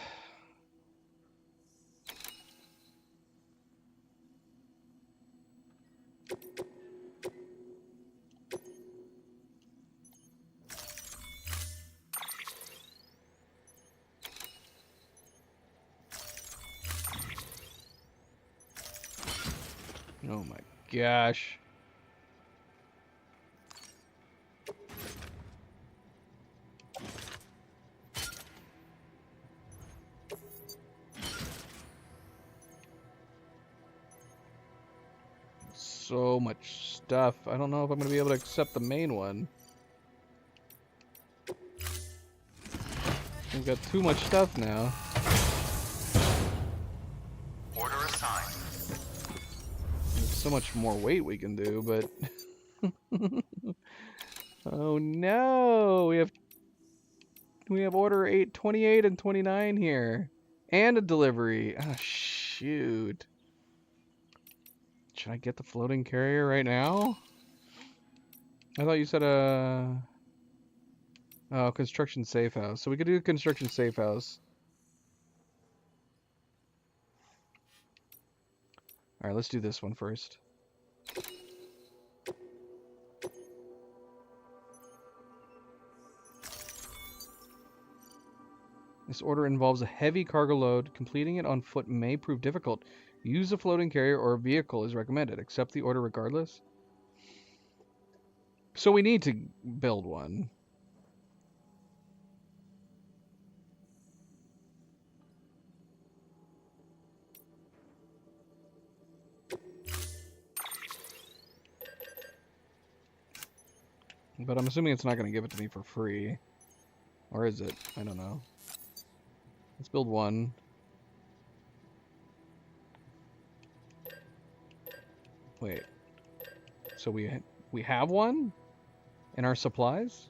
Oh my gosh. So much stuff. I don't know if I'm going to be able to accept the main one. We've got too much stuff now. Order assigned. There's so much more weight we can do, but... oh no! We have order 28 and 29 here. And a delivery. Oh shoot. Should I get the floating carrier right now? I thought you said oh, construction safe house. So we could do construction safe house. Alright, let's do this one first. This order involves a heavy cargo load. Completing it on foot may prove difficult. Use a floating carrier or a vehicle is recommended. Accept the order regardless. So we need to build one. But I'm assuming it's not going to give it to me for free. Or is it? I don't know. Let's build one. Wait. So we have one in our supplies?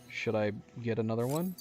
Should I get another one?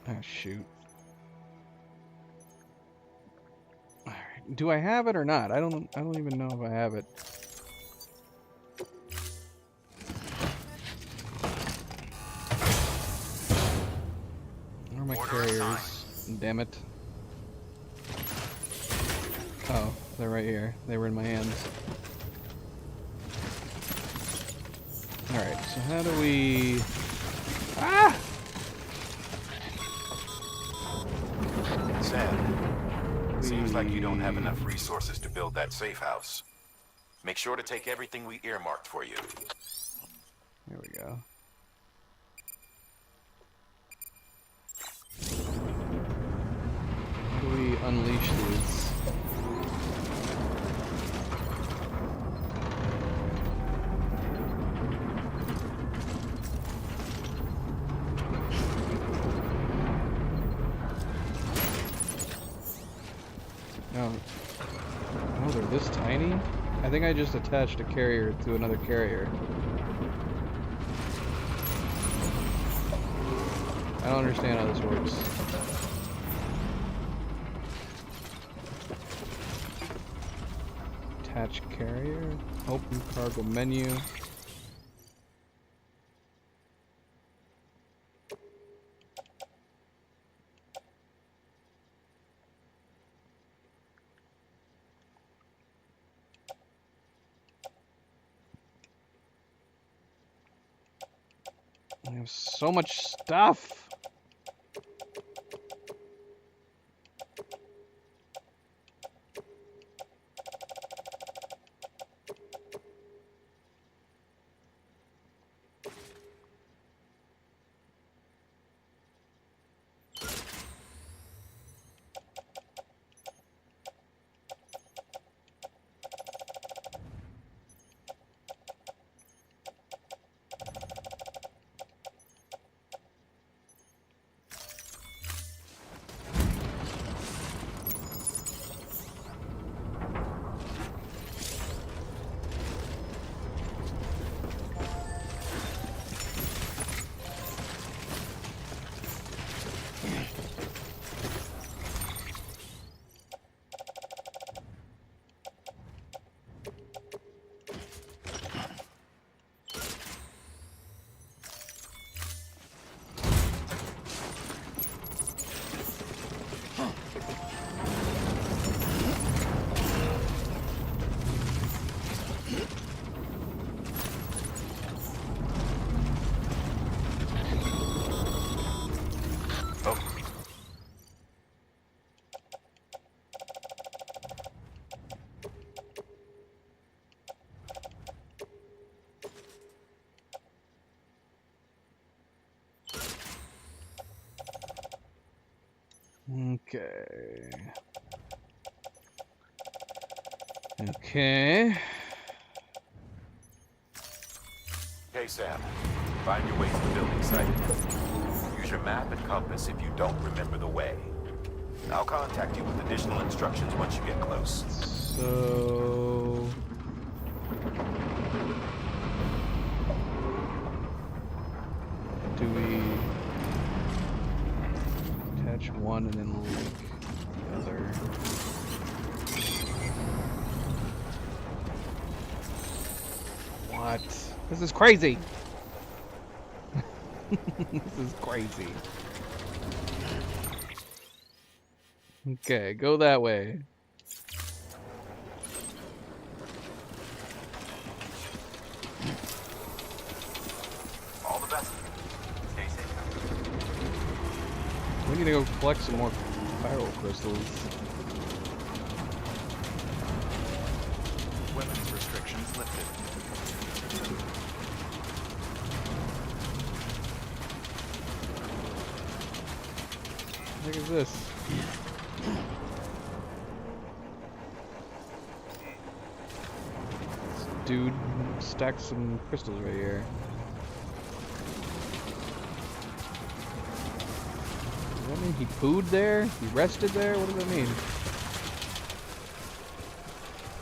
Oh, shoot. All right. Do I have it or not? I don't even know if I have it. Where are my carriers? Damn it. Oh, they're right here. They were in my hands. Alright, so how do we... Ah! Sam, seems like you don't have enough resources to build that safe house. Make sure to take everything we earmarked for you. There we go. How do we unleash these? Oh, they're this tiny? I think I just attached a carrier to another carrier. I don't understand how this works. Attach carrier. Open cargo menu. I have so much stuff. Okay. Okay. Okay, Sam. Find your way to the building site. Use your map and compass if you don't remember the way. I'll contact you with additional instructions once you get close. So... do we attach one and then link the other? What? This is crazy! This is crazy. Okay, go that way. All the best. Stay safe. We need to go collect some more chiral crystals. Weapons restrictions lifted. What is this? This dude stacked some crystals right here. Does that mean he pooed there? He rested there? What does that mean?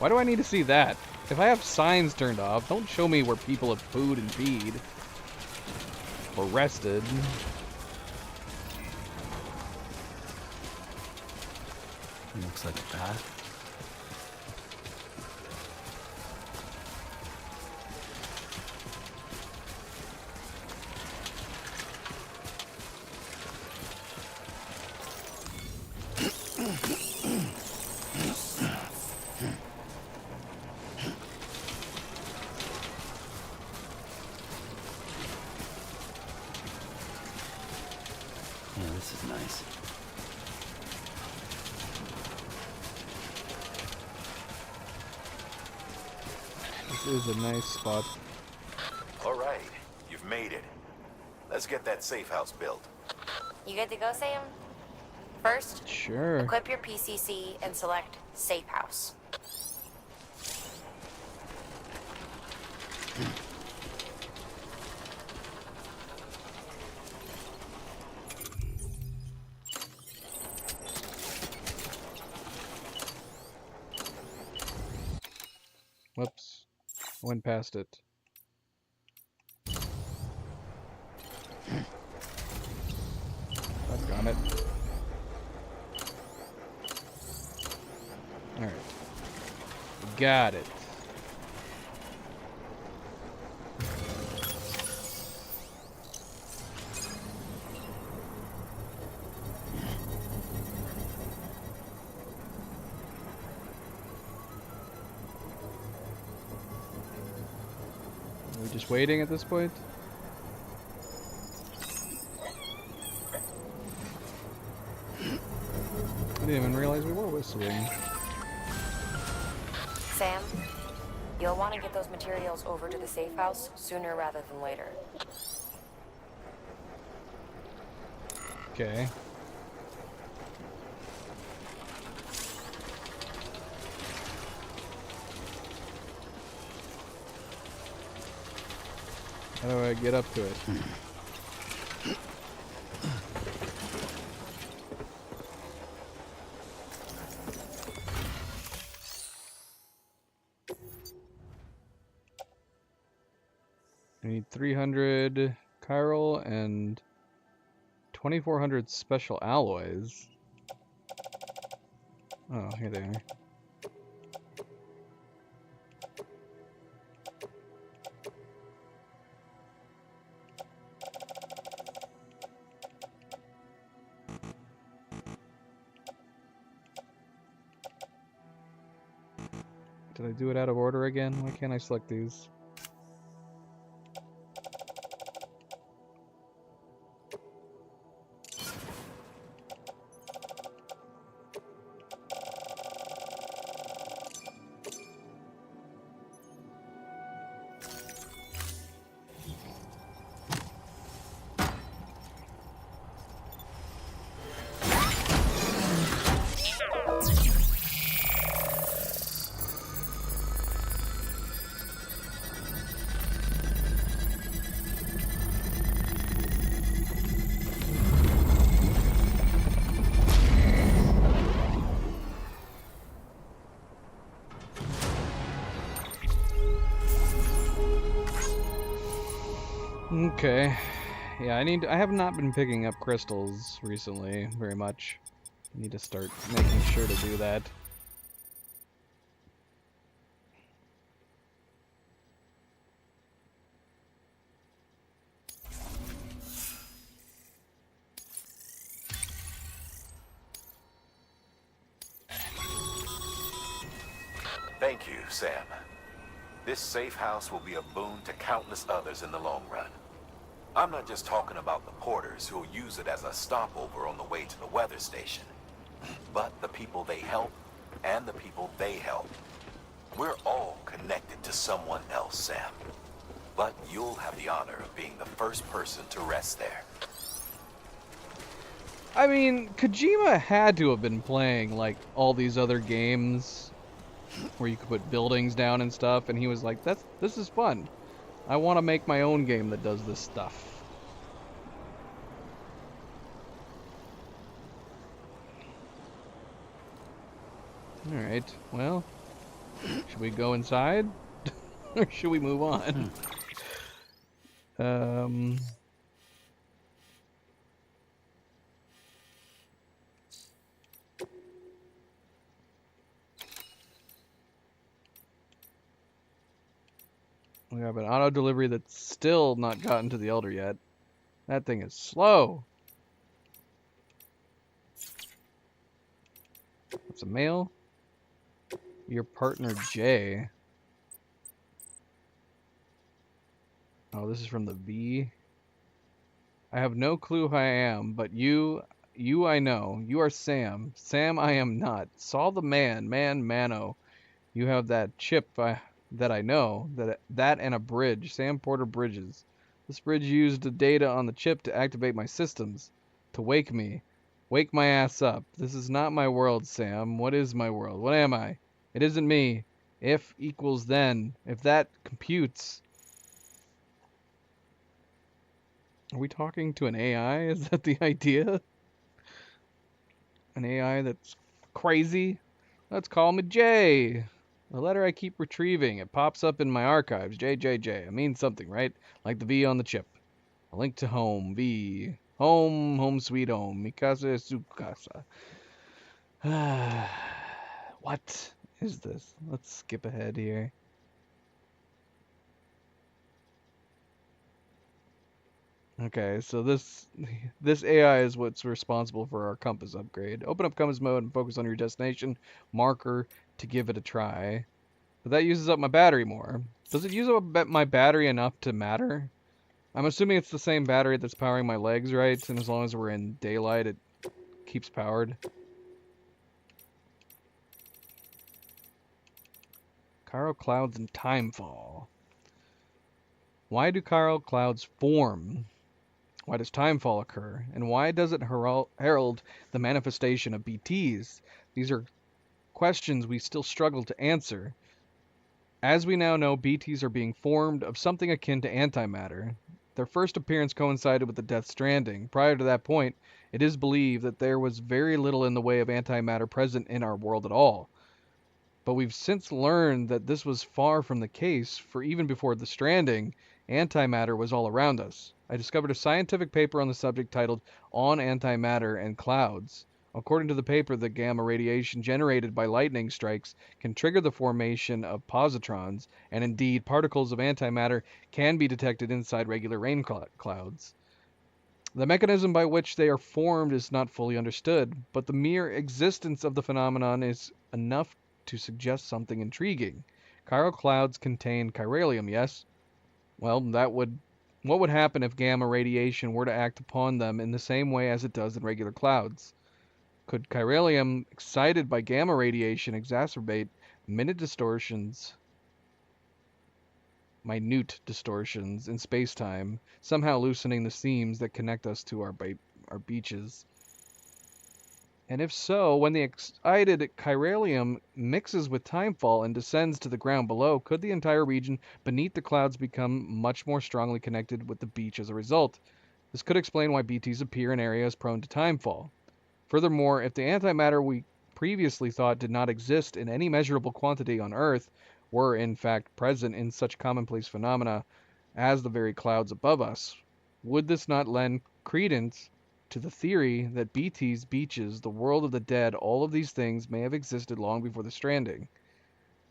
Why do I need to see that? If I have signs turned off, don't show me where people have pooed and peed. Or rested. Looks like a path. Yeah, this is nice. This is a nice spot. All right, you've made it. Let's get that safe house built. You good to go, Sam? First, Sure. equip your PCC and select Safe House. Whoops. I went past it. Got it. Are we just waiting at this point? I didn't even realize we were whistling. Sam, you'll want to get those materials over to the safe house sooner rather than later. Okay. How do I get up to it? I need 300 chiral and 2,400 special alloys. Oh, here they are. Did I do it out of order again? Why can't I select these? Okay. Yeah, I have not been picking up crystals recently very much. I need to start making sure to do that. Thank you, Sam. This safe house will be a boon to countless others in the long run. I'm not just talking about the porters who'll use it as a stopover on the way to the weather station, but the people they help and the people they help. We're all connected to someone else, Sam. But you'll have the honor of being the first person to rest there. I mean, Kojima had to have been playing, like, all these other games where you could put buildings down and stuff, and he was like, this is fun. I want to make my own game that does this stuff. Alright, well, should we go inside? Or should we move on? We have an auto delivery that's still not gotten to the Elder yet. That thing is slow. What's a mail? Your partner Jay. Oh, this is from the V. I have no clue who I am, but you I know. You are Sam. Sam I am not. Saw the Mano. You have that chip that I know, that and a bridge, Sam Porter Bridges. This bridge used the data on the chip to activate my systems, to wake me. Wake my ass up. This is not my world, Sam. What is my world? What am I? It isn't me. If equals then. If that computes. Are we talking to an AI? Is that the idea? An AI that's crazy? Let's call me Jay. The letter I keep retrieving. It pops up in my archives. JJJ. It means something, right? Like the V on the chip. A link to home. V. Home. Home sweet home. Mikasa su casa. What is this? Let's skip ahead here. Okay, so this AI is what's responsible for our compass upgrade. Open up compass mode and focus on your destination marker to give it a try. But that uses up my battery more. Does it use up my battery enough to matter? I'm assuming it's the same battery that's powering my legs, right? And as long as we're in daylight, it keeps powered. Chiral clouds and timefall. Why do chiral clouds form? Why does timefall occur? And why does it herald the manifestation of BTs? These are questions we still struggle to answer. As we now know, BTs are being formed of something akin to antimatter. Their first appearance coincided with the Death Stranding. Prior to that point, it is believed that there was very little in the way of antimatter present in our world at all. But we've since learned that this was far from the case, for even before the Stranding, antimatter was all around us. I discovered a scientific paper on the subject titled On Antimatter and Clouds. According to the paper, the gamma radiation generated by lightning strikes can trigger the formation of positrons, and indeed, particles of antimatter can be detected inside regular rain clouds. The mechanism by which they are formed is not fully understood, but the mere existence of the phenomenon is enough to suggest something intriguing. Chiral clouds contain chiralium, yes? Well, what would happen if gamma radiation were to act upon them in the same way as it does in regular clouds? Could chiralium excited by gamma radiation exacerbate minute distortions in space-time, somehow loosening the seams that connect us to our beaches? And if so, when the excited chiralium mixes with timefall and descends to the ground below, could the entire region beneath the clouds become much more strongly connected with the beach as a result? This could explain why BTs appear in areas prone to timefall. Furthermore, if the antimatter we previously thought did not exist in any measurable quantity on Earth were in fact present in such commonplace phenomena as the very clouds above us, would this not lend credence to the theory that BTs, beaches, the world of the dead, all of these things may have existed long before the Stranding?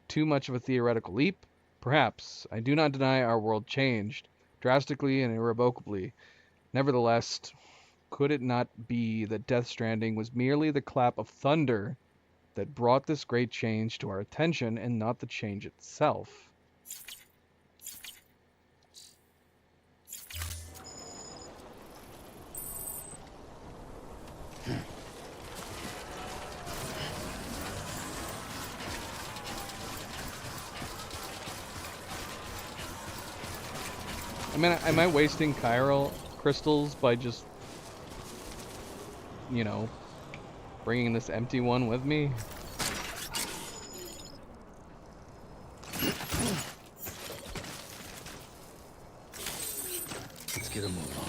Too much of a theoretical leap? Perhaps. I do not deny our world changed, drastically and irrevocably. Nevertheless, could it not be that Death Stranding was merely the clap of thunder that brought this great change to our attention and not the change itself? I mean, am I wasting chiral crystals by just, you know, bringing this empty one with me? Let's get a move on.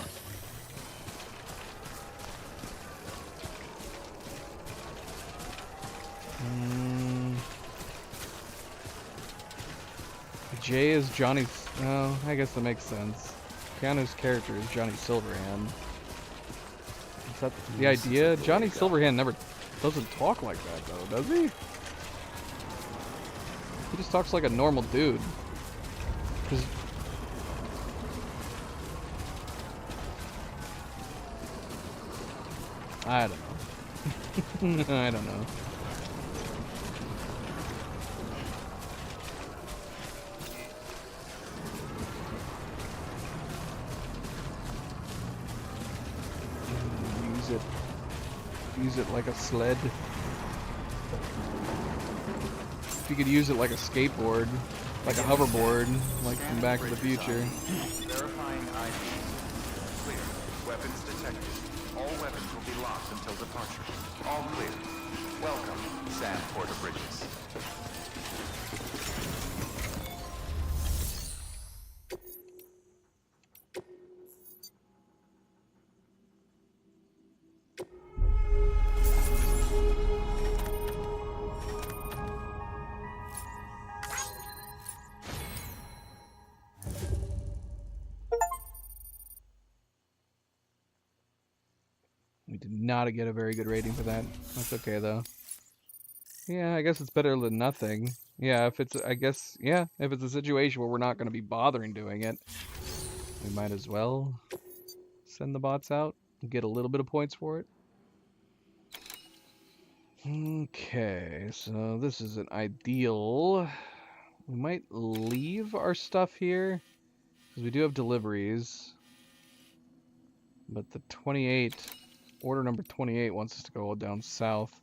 Jay is Johnny. Oh, I guess that makes sense. Keanu's character is Johnny Silverhand. Is that the idea? Johnny Silverhand never doesn't talk like that, though, does he? He just talks like a normal dude. 'Cause I don't know. I don't know. Use it like a sled. If you could use it like a skateboard, like a hoverboard, like from Back to the Future. Verifying ID. Clear. Weapons detected. All weapons will be locked until departure. All clear. Welcome, Sam Porter Bridges. We did not get a very good rating for that. That's okay, though. Yeah, I guess it's better than nothing. Yeah, if it's, I guess, yeah, if it's a situation where we're not going to be bothering doing it, we might as well send the bots out and get a little bit of points for it. Okay, so this is an ideal. We might leave our stuff here, because we do have deliveries. But the 28, order number 28 wants us to go down south.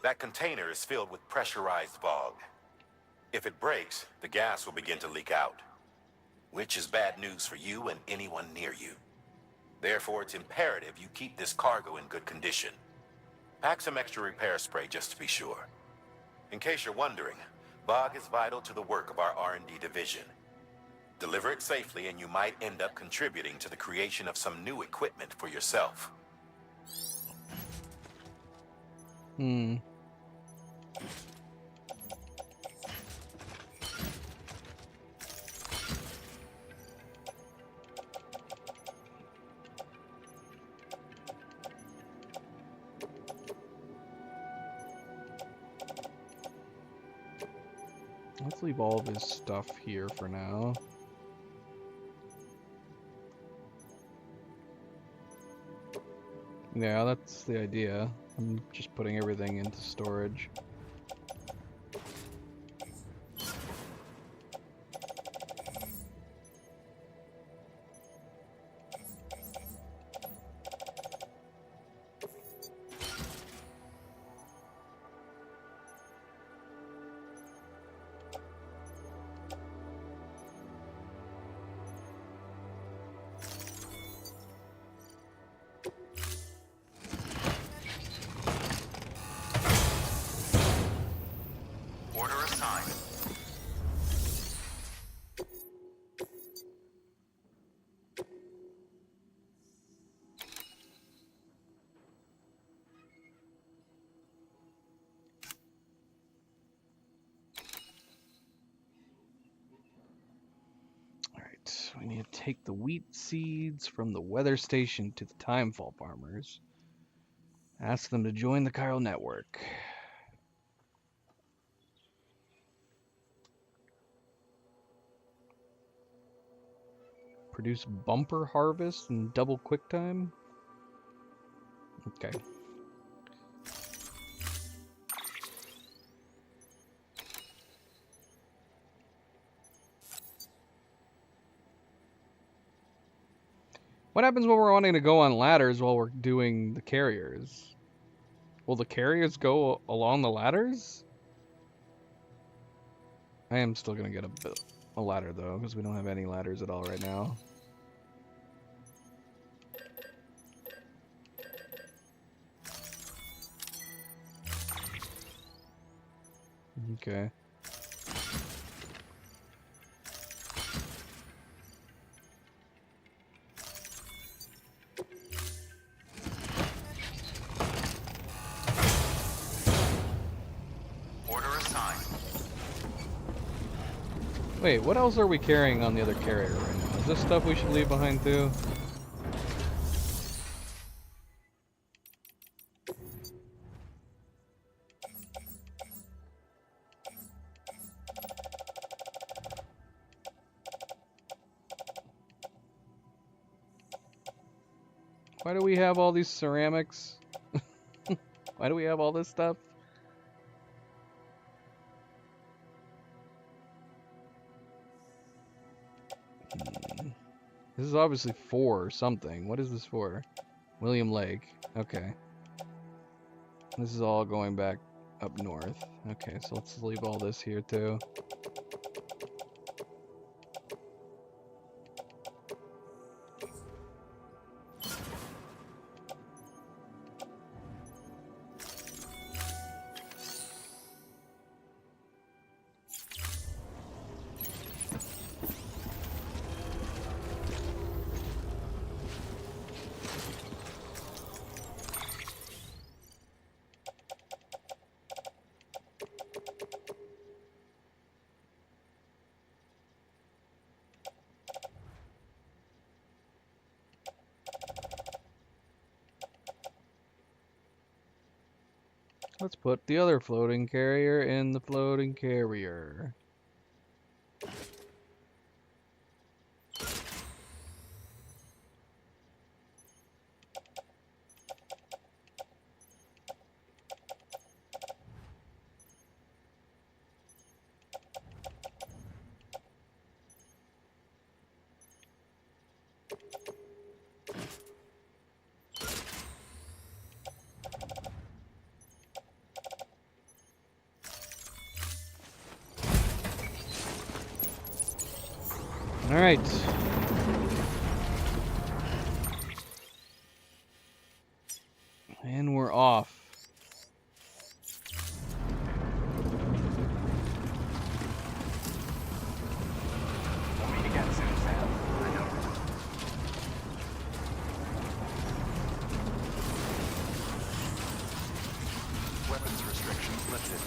That container is filled with pressurized fog. If it breaks, the gas will begin to leak out, which is bad news for you and anyone near you. Therefore, it's imperative you keep this cargo in good condition. Pack some extra repair spray just to be sure. In case you're wondering, fog is vital to the work of our R&D division. Deliver it safely and you might end up contributing to the creation of some new equipment for yourself. Let's leave all of his stuff here for now. Yeah, that's the idea. I'm just putting everything into storage. Order assigned. Alright, we need to take the wheat seeds from the weather station to the Timefall farmers. Ask them to join the chiral network. Produce bumper harvest and double quick time? Okay. What happens when we're wanting to go on ladders while we're doing the carriers? Will the carriers go along the ladders? I am still gonna get a ladder though, because we don't have any ladders at all right now. Okay. Order assigned. Wait, what else are we carrying on the other carrier right now? Is this stuff we should leave behind too? Why do we have all these ceramics? Why do we have all this stuff? This is obviously for something. What is this for? William Lake. Okay. This is all going back up north. Okay, so let's leave all this here too. Let's put the other floating carrier in the floating carrier. All right. And we're off. We'll meet again soon, Sam. I know. Weapons restrictions lifted.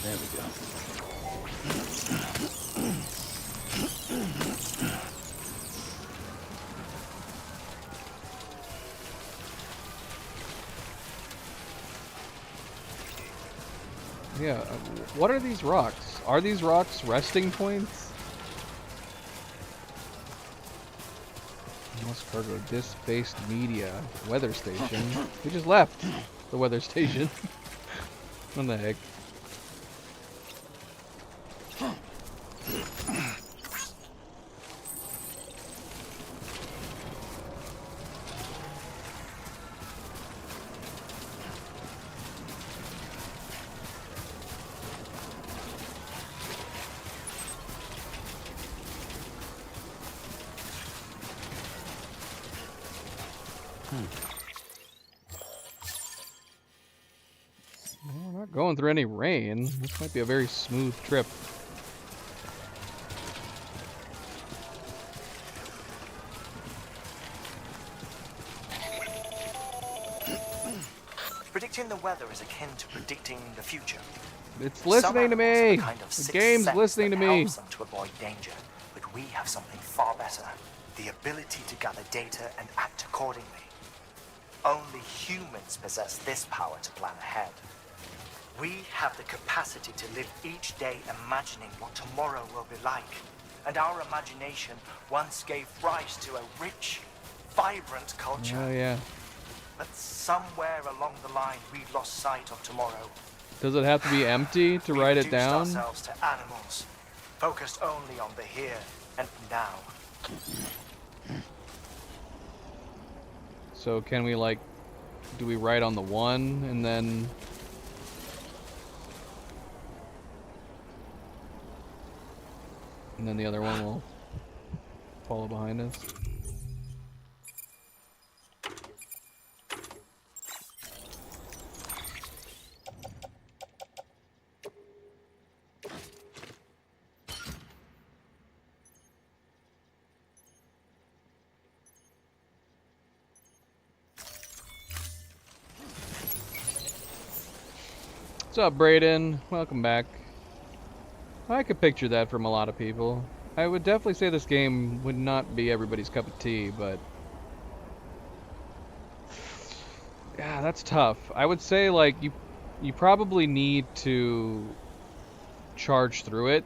There we go. Yeah, what are these rocks? Are these rocks resting points? Must cargo disc-based media. Weather station. We just left the weather station. What the heck? Well, we're not going through any rain. This might be a very smooth trip. Predicting the weather is akin to predicting the future. It's listening to me. The game's listening to me. Helps them to avoid danger, but we have something far better: the ability to gather data and act accordingly. Only humans possess this power to plan ahead. We have the capacity to live each day imagining what tomorrow will be like. And our imagination once gave rise to a rich, vibrant culture. Oh yeah. But somewhere along the line, we lost sight of tomorrow. Does it have to be empty to write it down? We reduced ourselves to animals, focused only on the here and now. So can we, like, do we write on the one and then... and then the other one will follow behind us? What's up, Brayden? Welcome back. I could picture that from a lot of people. I would definitely say this game would not be everybody's cup of tea, but... yeah, that's tough. I would say, like, you probably need to charge through it.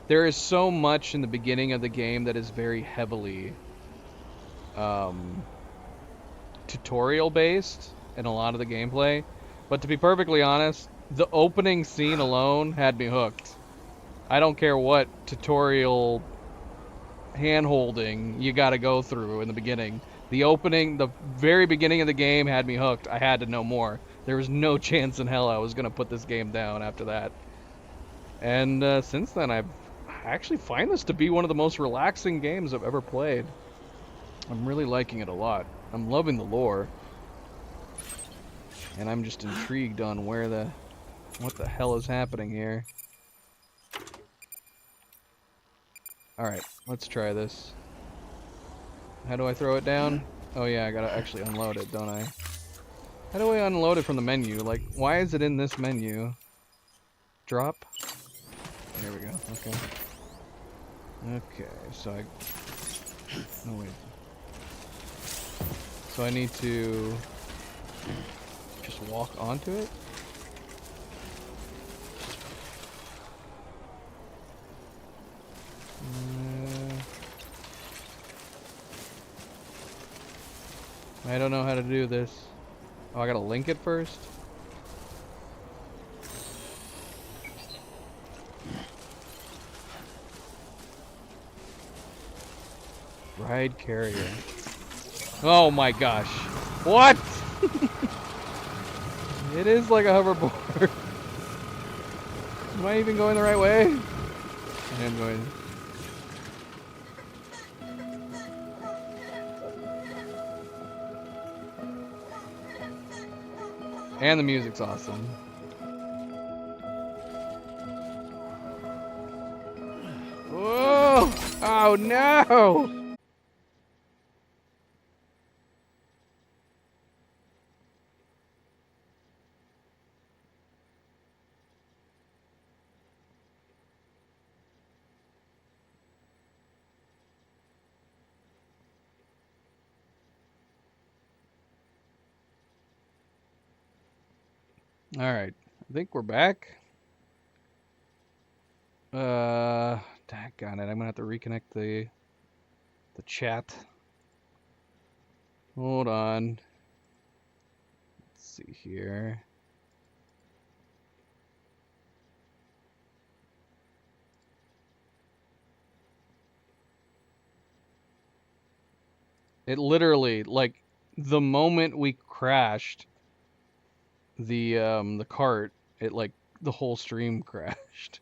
There is so much in the beginning of the game that is very heavily tutorial-based in a lot of the gameplay. But to be perfectly honest, the opening scene alone had me hooked. I don't care what tutorial hand-holding you gotta go through in the beginning. The very beginning of the game had me hooked. I had to know more. There was no chance in hell I was gonna put this game down after that. And since then, I actually find this to be one of the most relaxing games I've ever played. I'm really liking it a lot. I'm loving the lore. And I'm just intrigued on what the hell is happening here. Alright, let's try this. How do I throw it down? Oh yeah, I gotta actually unload it, don't I? How do I unload it from the menu? Like, why is it in this menu? Drop? There we go, okay. Okay, so I... No, wait. So I need to just walk onto it? I don't know how to do this. Oh, I gotta link it first? Ride carrier. Oh my gosh. What? It is like a hoverboard. Am I even going the right way? I am going. And the music's awesome. Whoa! Oh no! Alright, I think we're back. Daggone it, I'm gonna have to reconnect the chat. Hold on. Let's see here. It literally, like, the moment we crashed the cart, it, like, the whole stream crashed.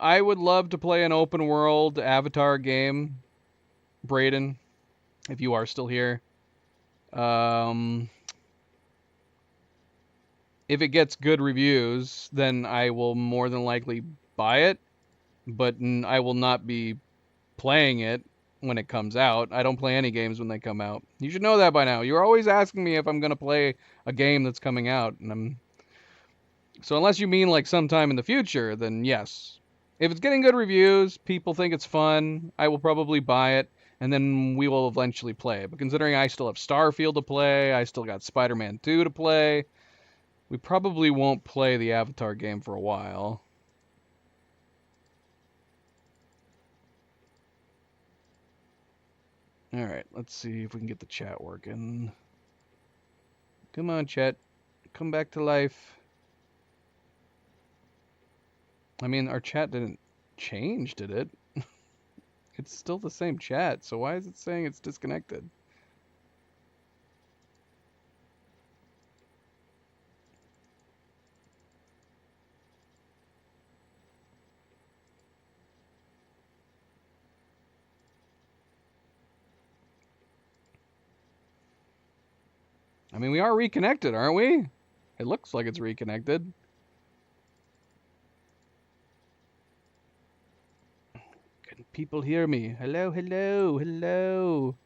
I would love to play an open world Avatar game, Brayden, if you are still here. If it gets good reviews, then I will more than likely buy it, but I will not be playing it when it comes out. I don't play any games when they come out. You should know that by now. You're always asking me if I'm going to play a game that's coming out, and so unless you mean like sometime in the future, then yes. If it's getting good reviews, people think it's fun, I will probably buy it, and then we will eventually play. But considering I still have Starfield to play, I still got Spider-Man 2 to play, we probably won't play the Avatar game for a while. Alright, let's see if we can get the chat working. Come on, chat. Come back to life. I mean, our chat didn't change, did it? It's still the same chat, so why is it saying it's disconnected? I mean, we are reconnected, aren't we? It looks like it's reconnected. Can people hear me? Hello, hello, hello.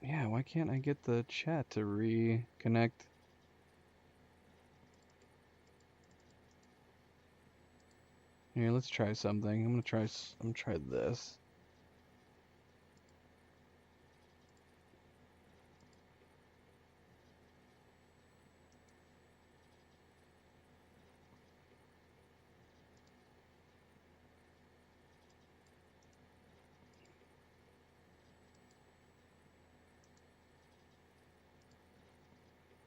Yeah, why can't I get the chat to reconnect? Here, let's try something. I'm gonna try this.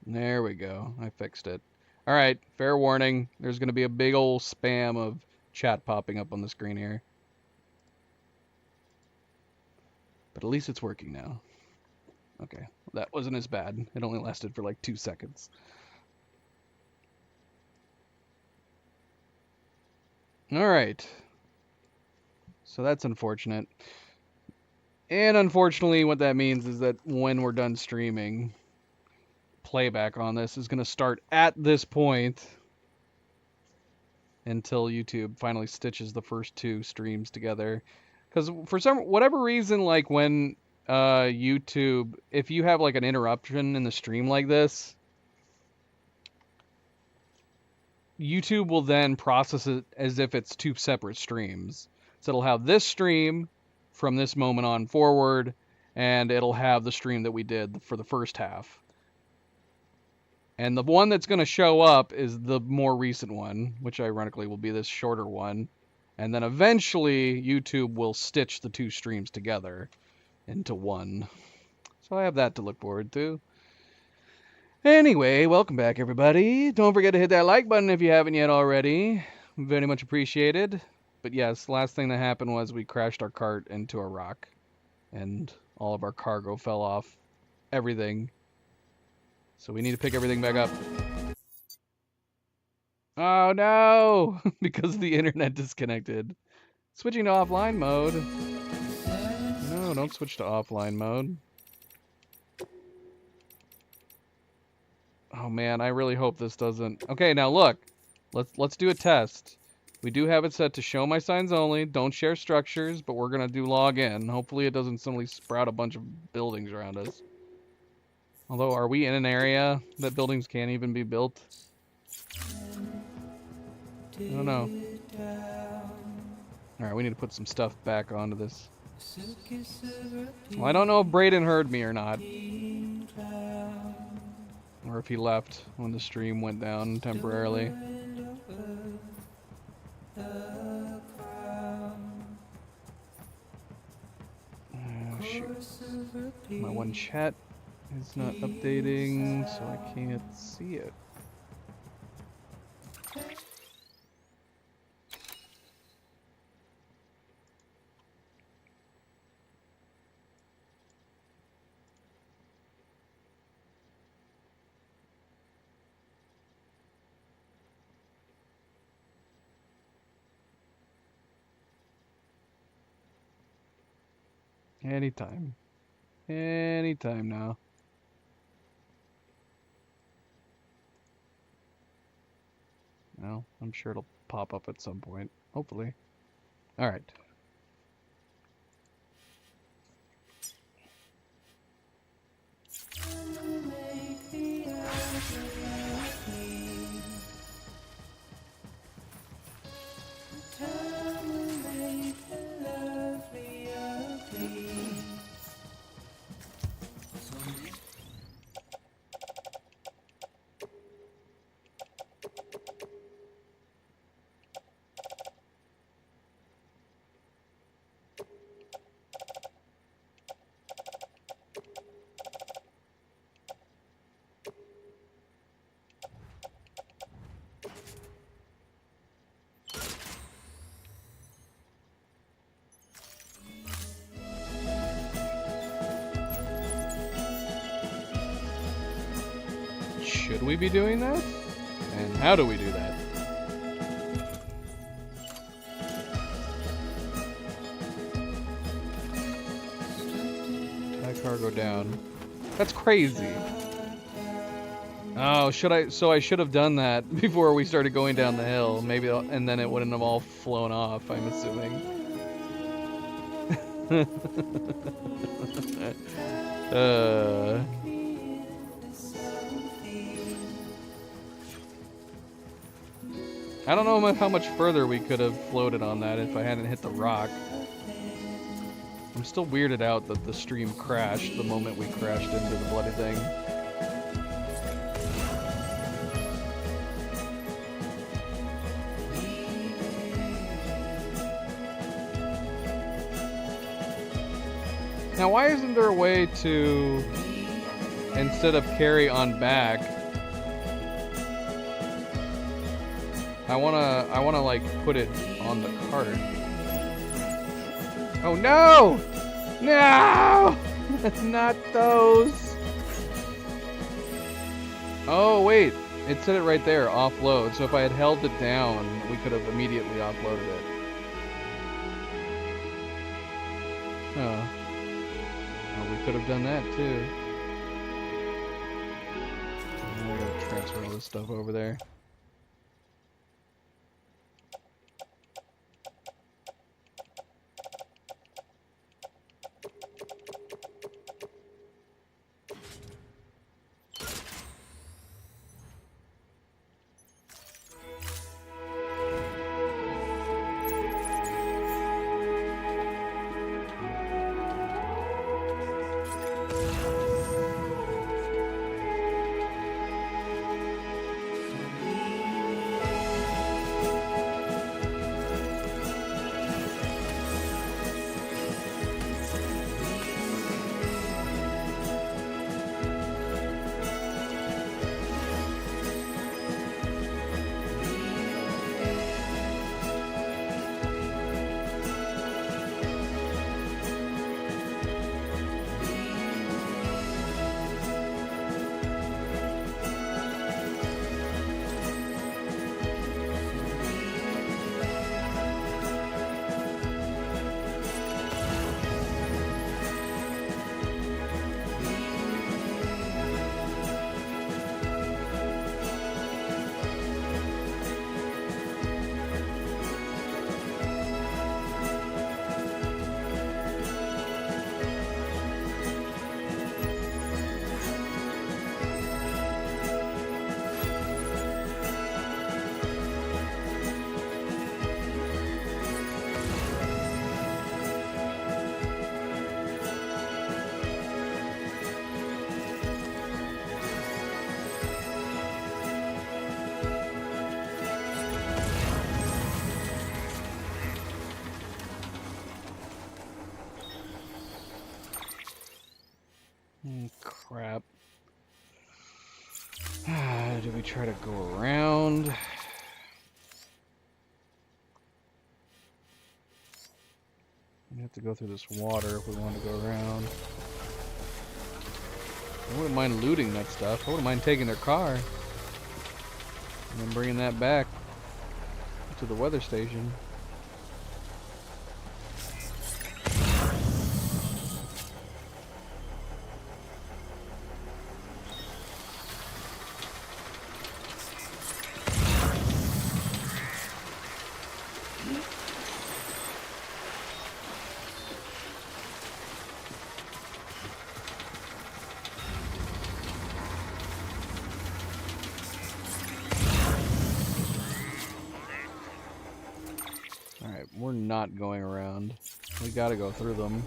There we go. I fixed it. All right, fair warning. There's going to be a big old spam of chat popping up on the screen here. But at least it's working now. Okay, that wasn't as bad. It only lasted for like 2 seconds. All right. So that's unfortunate. And unfortunately, what that means is that when we're done streaming, playback on this is going to start at this point. until YouTube finally stitches the first 2 streams together. Because for whatever reason, like when YouTube, if you have like an interruption in the stream like this, YouTube will then process it as if it's 2 separate streams. So it'll have this stream from this moment on forward, and it'll have the stream that we did for the first half. And the one that's going to show up is the more recent one, which ironically will be this shorter one. And then eventually YouTube will stitch the 2 streams together into one. So I have that to look forward to. Anyway, welcome back everybody. Don't forget to hit that like button if you haven't yet already. Very much appreciated. But yes, the last thing that happened was we crashed our cart into a rock. And all of our cargo fell off. Everything. So we need to pick everything back up. Oh no! Because the internet disconnected. Switching to offline mode. No, don't switch to offline mode. Oh man, I really hope this doesn't... Okay, now look. Let's do a test. We do have it set to show my signs only. Don't share structures, but we're gonna do log in. Hopefully it doesn't suddenly sprout a bunch of buildings around us. Although, are we in an area that buildings can't even be built? I don't know. Alright, we need to put some stuff back onto this. Well, I don't know if Brayden heard me or not. Or if he left when the stream went down temporarily. Oh, shoot. My one chat is not updating, so I can't see it. Anytime. Anytime now. Well, I'm sure it'll pop up at some point. Hopefully. Alright. Should we be doing that? And how do we do that? Tie cargo down. That's crazy. Oh, so I should have done that before we started going down the hill. Maybe, and then it wouldn't have all flown off, I'm assuming. I don't know how much further we could have floated on that if I hadn't hit the rock. I'm still weirded out that the stream crashed the moment we crashed into the bloody thing. Now why isn't there a way to, instead of carry on back, I wanna like put it on the cart. Oh no! No! Not those! Oh wait, it said it right there, offload. So if I had held it down, we could have immediately offloaded it. Oh. Well, we could have done that too. I gotta transfer all this stuff over there. crap. Do we try to go around? We have to go through this water if we want to go around. I wouldn't mind looting that stuff. I wouldn't mind taking their car and then bringing that back to the weather station. We're not going around. We gotta go through them.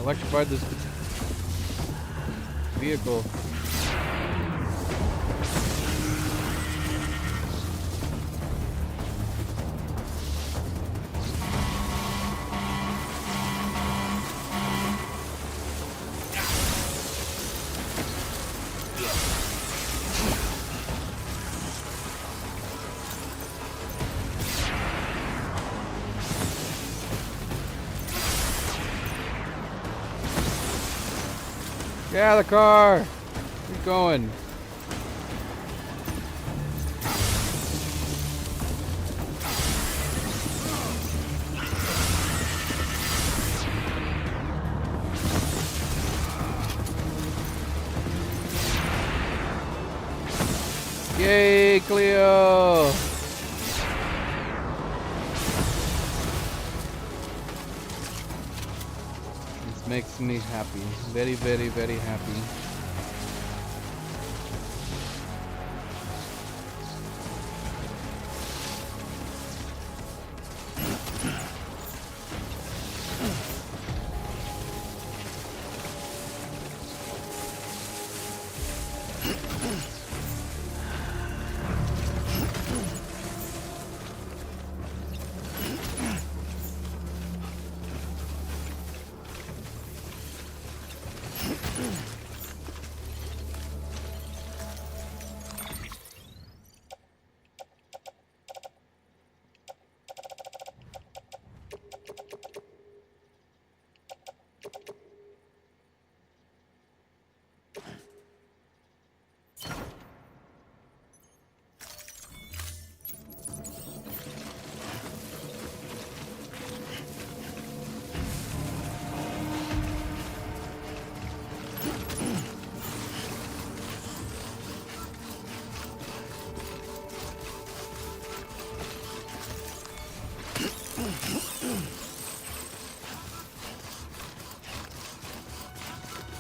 Electrified this vehicle. Get out of the car! Keep going. Yay, Cleo! Makes me happy. Very, very, very happy.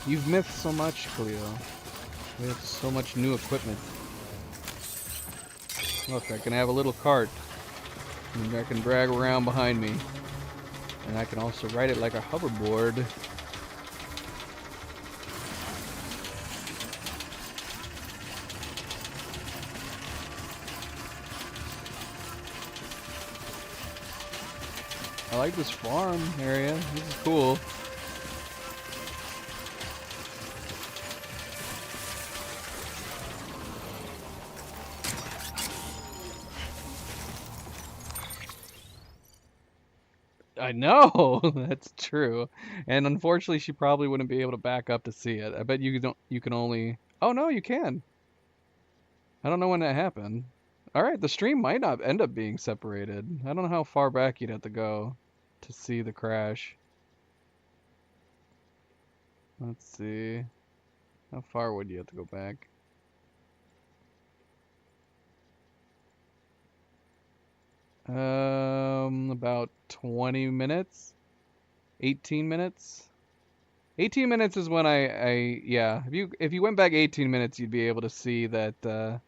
You've missed so much, Cleo. We have so much new equipment. Look, I can have a little cart. And I can drag around behind me. And I can also ride it like a hoverboard. I like this farm area. This is cool. I know, that's true. And unfortunately, she probably wouldn't be able to back up to see it. I bet you don't. You can only. Oh no, you can. I don't know when that happened. All right, the stream might not end up being separated. I don't know how far back you'd have to go to see the crash. Let's see. How far would you have to go back? About 20 minutes? 18 minutes? 18 minutes is when yeah, if you went back 18 minutes, you'd be able to see that the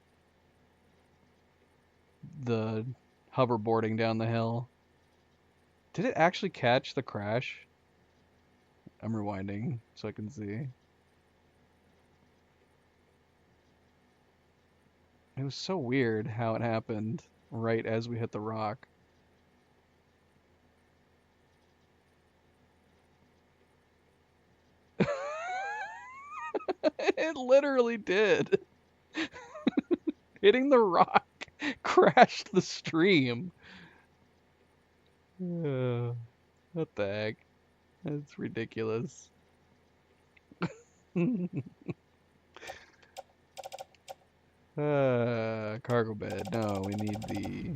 hoverboarding down the hill. Did it actually catch the crash? I'm rewinding so I can see. It was so weird how it happened right as we hit the rock. It literally did. Hitting the rock crashed the stream. What the heck? That's ridiculous. Cargo bed. No, we need the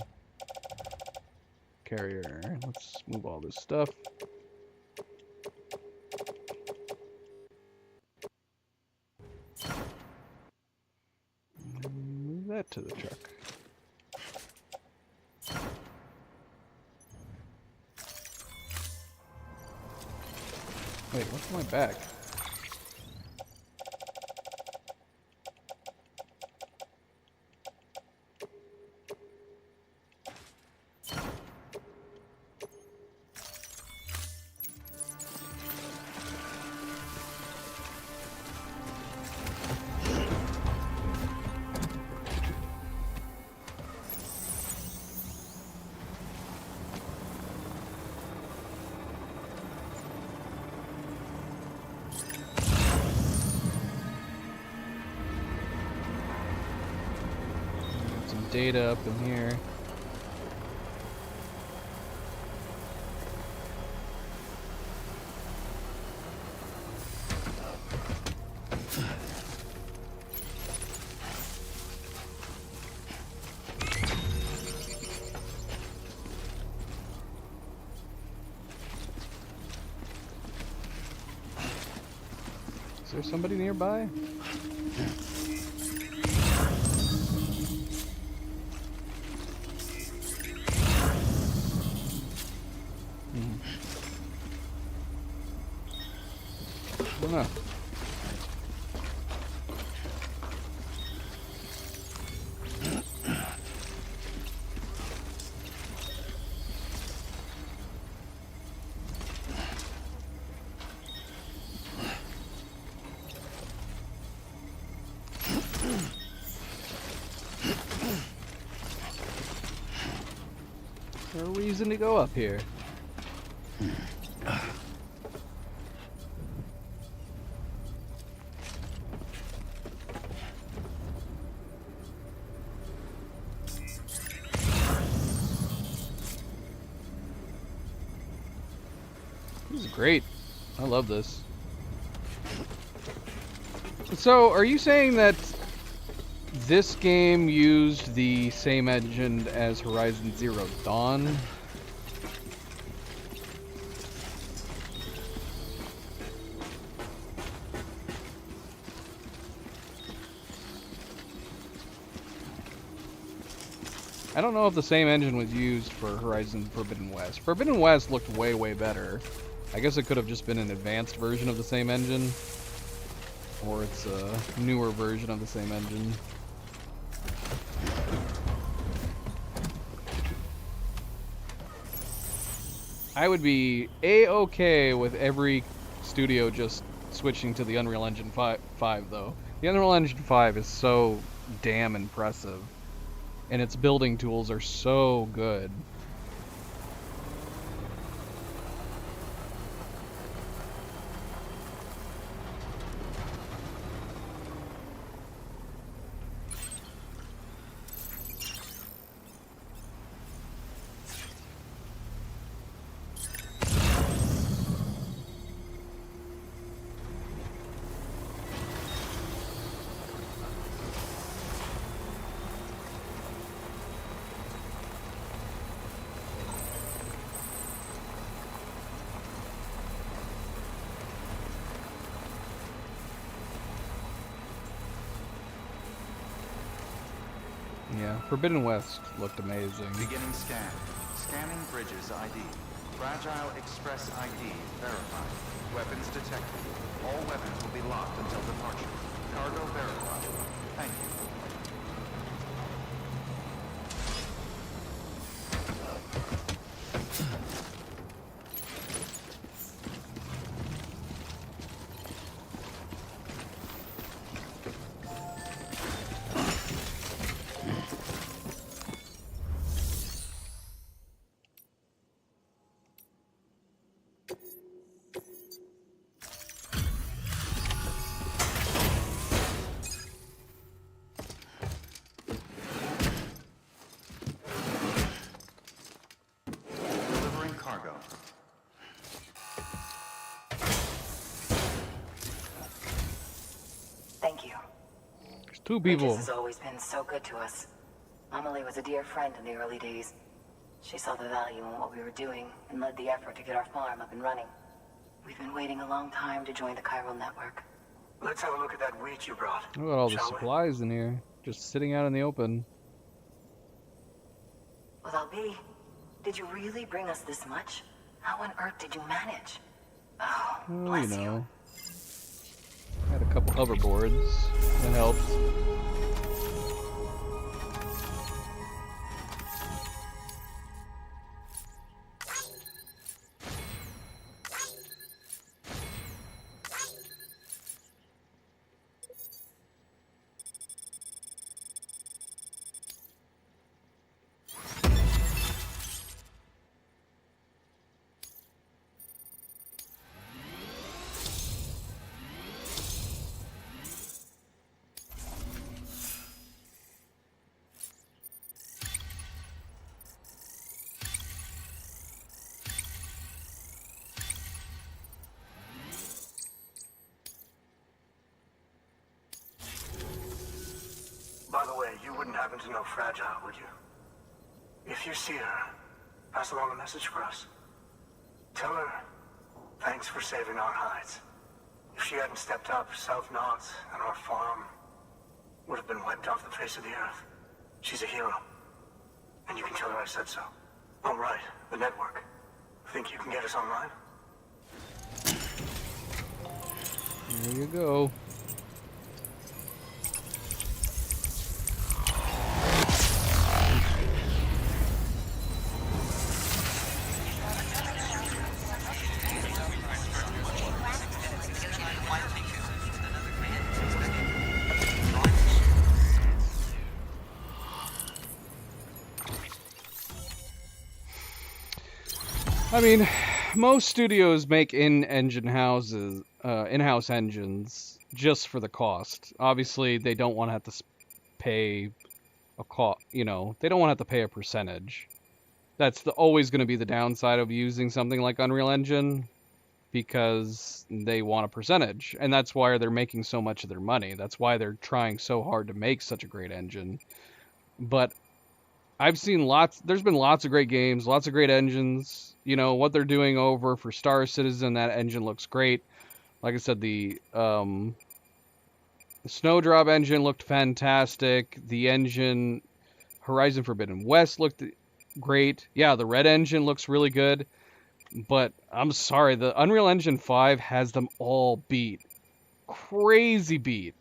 carrier. Let's move all this stuff. Move that to the truck. Wait, what's my back? Data up in here. Is there somebody nearby? No. No reason to go up here. This is great. I love this. So, are you saying that this game used the same engine as Horizon Zero Dawn? I don't know if the same engine was used for Horizon Forbidden West. Forbidden West looked way, way better. I guess it could have just been an advanced version of the same engine. Or it's a newer version of the same engine. I would be A-okay with every studio just switching to the Unreal Engine 5 though. The Unreal Engine 5 is so damn impressive. And its building tools are so good. Yeah, Forbidden West looked amazing. Beginning scan. Scanning bridges ID. Fragile Express ID verified. Weapons detected. All weapons will be locked until departure. Cargo verified. Thank you. Delivering cargo. Thank you. There's two people. Bridges has always been so good to us. Amelie was a dear friend in the early days. She saw the value in what we were doing and led the effort to get our farm up and running. We've been waiting a long time to join the chiral network. Let's have a look at that wheat you brought. Look at all the shall we? supplies in here, just sitting out in the open. Well, Albi, did you really bring us this much? How on earth did you manage? Oh, Well, bless you you. know. Had a couple hoverboards. That helps. By the way, you wouldn't happen to know Fragile, would you? If you see her, pass along a message for us. Tell her, thanks for saving our hides. If she hadn't stepped up, South Knots and our farm would have been wiped off the face of the earth. She's a hero. And you can tell her I said so. All right, the network. Think you can get us online? There you go. I mean, most studios make in-house engines just for the cost. Obviously, they don't want to have to pay a cost. You know, they don't want to have to pay a percentage. That's always going to be the downside of using something like Unreal Engine, because they want a percentage, and that's why they're making so much of their money. That's why they're trying so hard to make such a great engine. But I've seen there's been lots of great games, lots of great engines. You know, what they're doing over for Star Citizen, that engine looks great. Like I said, the Snowdrop engine looked fantastic. The engine, Horizon Forbidden West looked great. Yeah, the Red engine looks really good. But I'm sorry, the Unreal Engine 5 has them all beat. Crazy beat.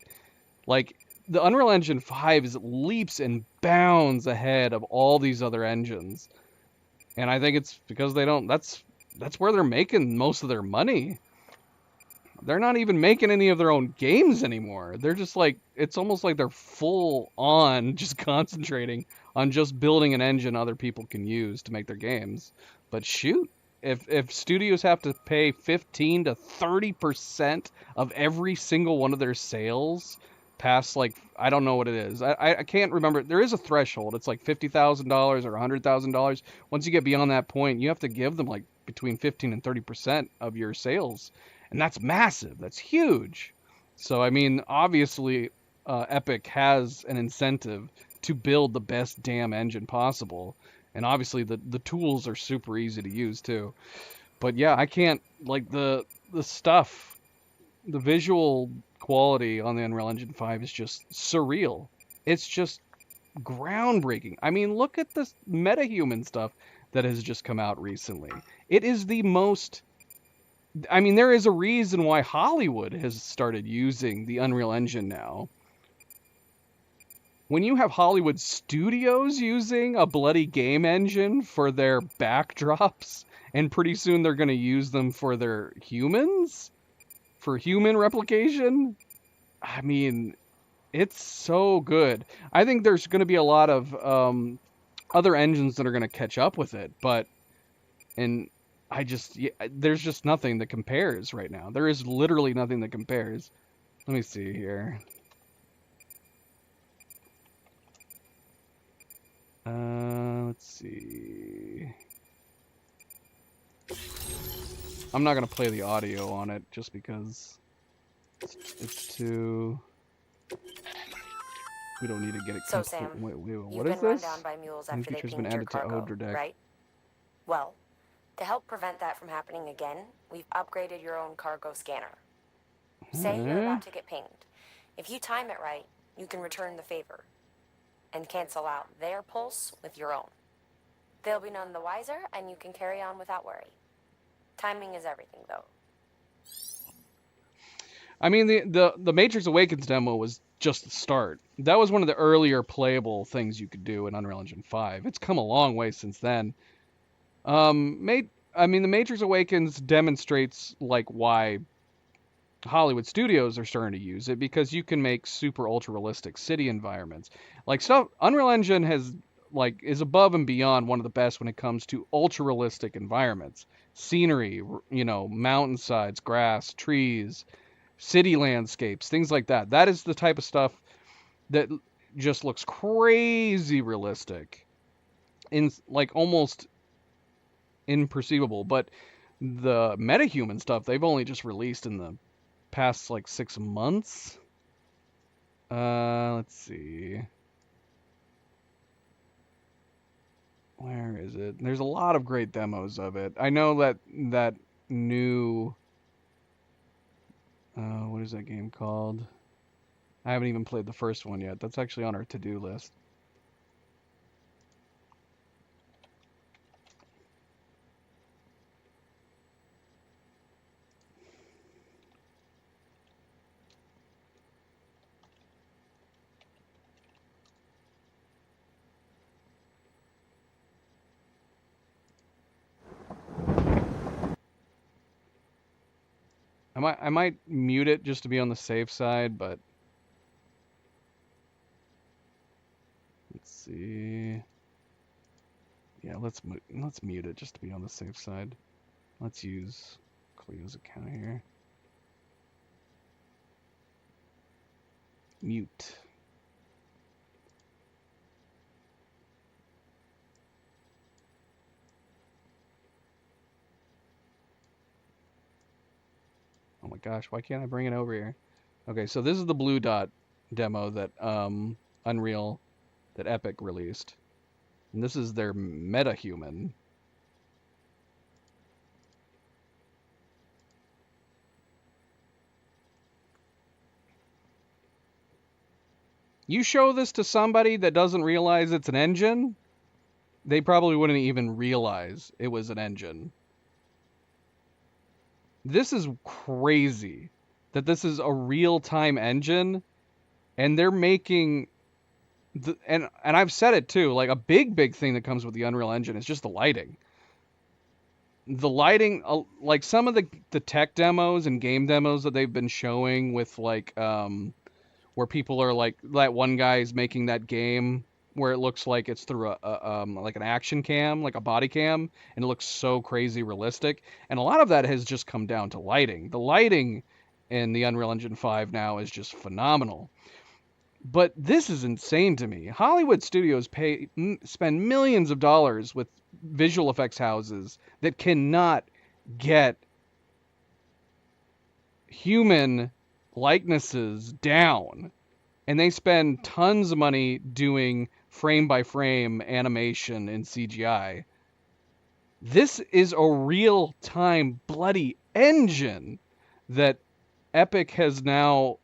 Like, the Unreal Engine 5 is leaps and bounds ahead of all these other engines. And I think it's because they don't, that's where they're making most of their money. They're not even making any of their own games anymore. They're just like, it's almost like they're full on just concentrating on just building an engine other people can use to make their games. But shoot, if studios have to pay 15 to 30% of every single one of their sales past, like, I don't know what it is. I can't remember. There is a threshold. It's like $50,000 or $100,000. Once you get beyond that point, you have to give them like between 15 and 30% of your sales. And that's massive. That's huge. So, I mean, obviously, Epic has an incentive to build the best damn engine possible. And obviously, the tools are super easy to use, too. But yeah, I can't, like, the stuff, the visual quality on the Unreal Engine 5 is just surreal. It's just groundbreaking. I mean, look at this metahuman stuff that has just come out recently. It is the most... I mean, there is a reason why Hollywood has started using the Unreal Engine now. When you have Hollywood studios using a bloody game engine for their backdrops, and pretty soon they're going to use them for their humans, for human replication, I mean, it's so good. I think there's going to be a lot of other engines that are going to catch up with it, there's just nothing that compares right now. There is literally nothing that compares. Let me see here. Let's see. I'm not gonna play the audio on it just because it's too. We don't need to get it. So Sam, what you've is been run this? down by mules New after they features pinged been your added to cargo, Odra deck. right? Well, to help prevent that from happening again, we've upgraded your own cargo scanner. Say you're about to get pinged. If you time it right, you can return the favor and cancel out their pulse with your own. They'll be none the wiser, and you can carry on without worry. Timing is everything, though. I mean, the Matrix Awakens demo was just the start. That was one of the earlier playable things you could do in Unreal Engine 5. It's come a long way since then. I mean, the Matrix Awakens demonstrates like why Hollywood studios are starting to use it, because you can make super ultra realistic city environments. Like stuff Unreal Engine is above and beyond one of the best when it comes to ultra realistic environments. Scenery, mountainsides, grass, trees, city landscapes, things like that. That is the type of stuff that just looks crazy realistic. Almost imperceivable. But the metahuman stuff they've only just released in the past 6 months. Let's see. Where is it? There's a lot of great demos of it. I know that new what is that game called? I haven't even played the first one yet. That's actually on our to-do list. I might mute it just to be on the safe side, but let's see. Yeah, let's mute it just to be on the safe side. Let's use Cleo's account here. Mute. Oh my gosh, why can't I bring it over here? Okay, so this is the Blue Dot demo that Unreal, that Epic released. And this is their metahuman. You show this to somebody that doesn't realize it's an engine, they probably wouldn't even realize it was an engine. This is crazy that this is a real-time engine, and they're making and I've said it too, like a big thing that comes with the Unreal Engine is just the lighting. The lighting, like some of the tech demos and game demos that they've been showing with where people are like, that one guy's making that game where it looks like it's through like an action cam, like a body cam, and it looks so crazy realistic. And a lot of that has just come down to lighting. The lighting in the Unreal Engine 5 now is just phenomenal. But this is insane to me. Hollywood studios spend millions of dollars with visual effects houses that cannot get human likenesses down. And they spend tons of money doing frame-by-frame animation in CGI. This is a real-time bloody engine that Epic has now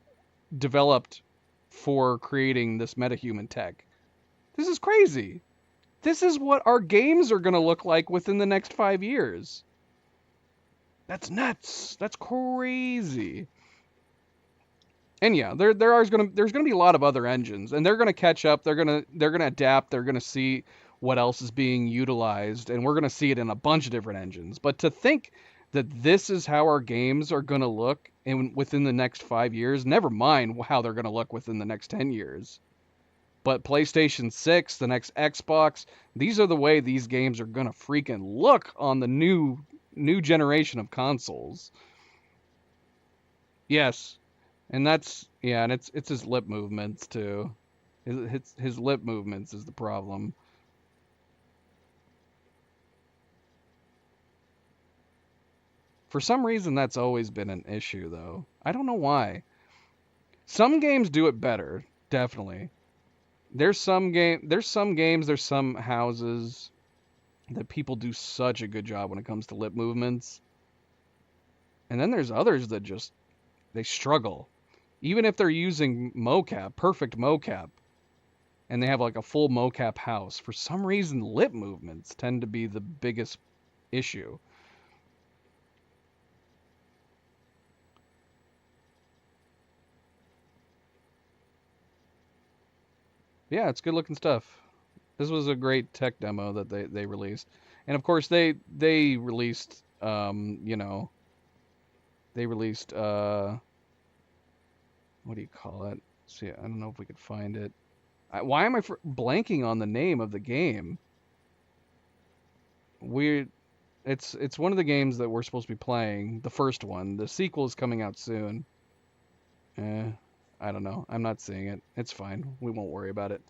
developed for creating this metahuman tech. This is crazy. This is what our games are going to look like within the next 5 years. That's nuts. That's crazy. And yeah, there's going to be a lot of other engines, and they're going to catch up. They're going to adapt. They're going to see what else is being utilized, and we're going to see it in a bunch of different engines. But to think that this is how our games are going to look within the next 5 years, never mind how they're going to look within the next 10 years. But PlayStation 6, the next Xbox, these are the way these games are going to freaking look on the new generation of consoles. Yes. And that's, yeah, and it's his lip movements too. His lip movements is the problem. For some reason, that's always been an issue, though. I don't know why. Some games do it better, definitely. There's some games, there's some houses that people do such a good job when it comes to lip movements. And then there's others that just, they struggle. Even if they're using mocap, perfect mocap, and they have like a full mocap house, for some reason, lip movements tend to be the biggest issue. Yeah, it's good looking stuff. This was a great tech demo that they released. And of course they released you know, they released what do you call it? See, I don't know if we could find it. Why am I blanking on the name of the game? It's one of the games that we're supposed to be playing, the first one. The sequel is coming out soon. I don't know. I'm not seeing it. It's fine. We won't worry about it.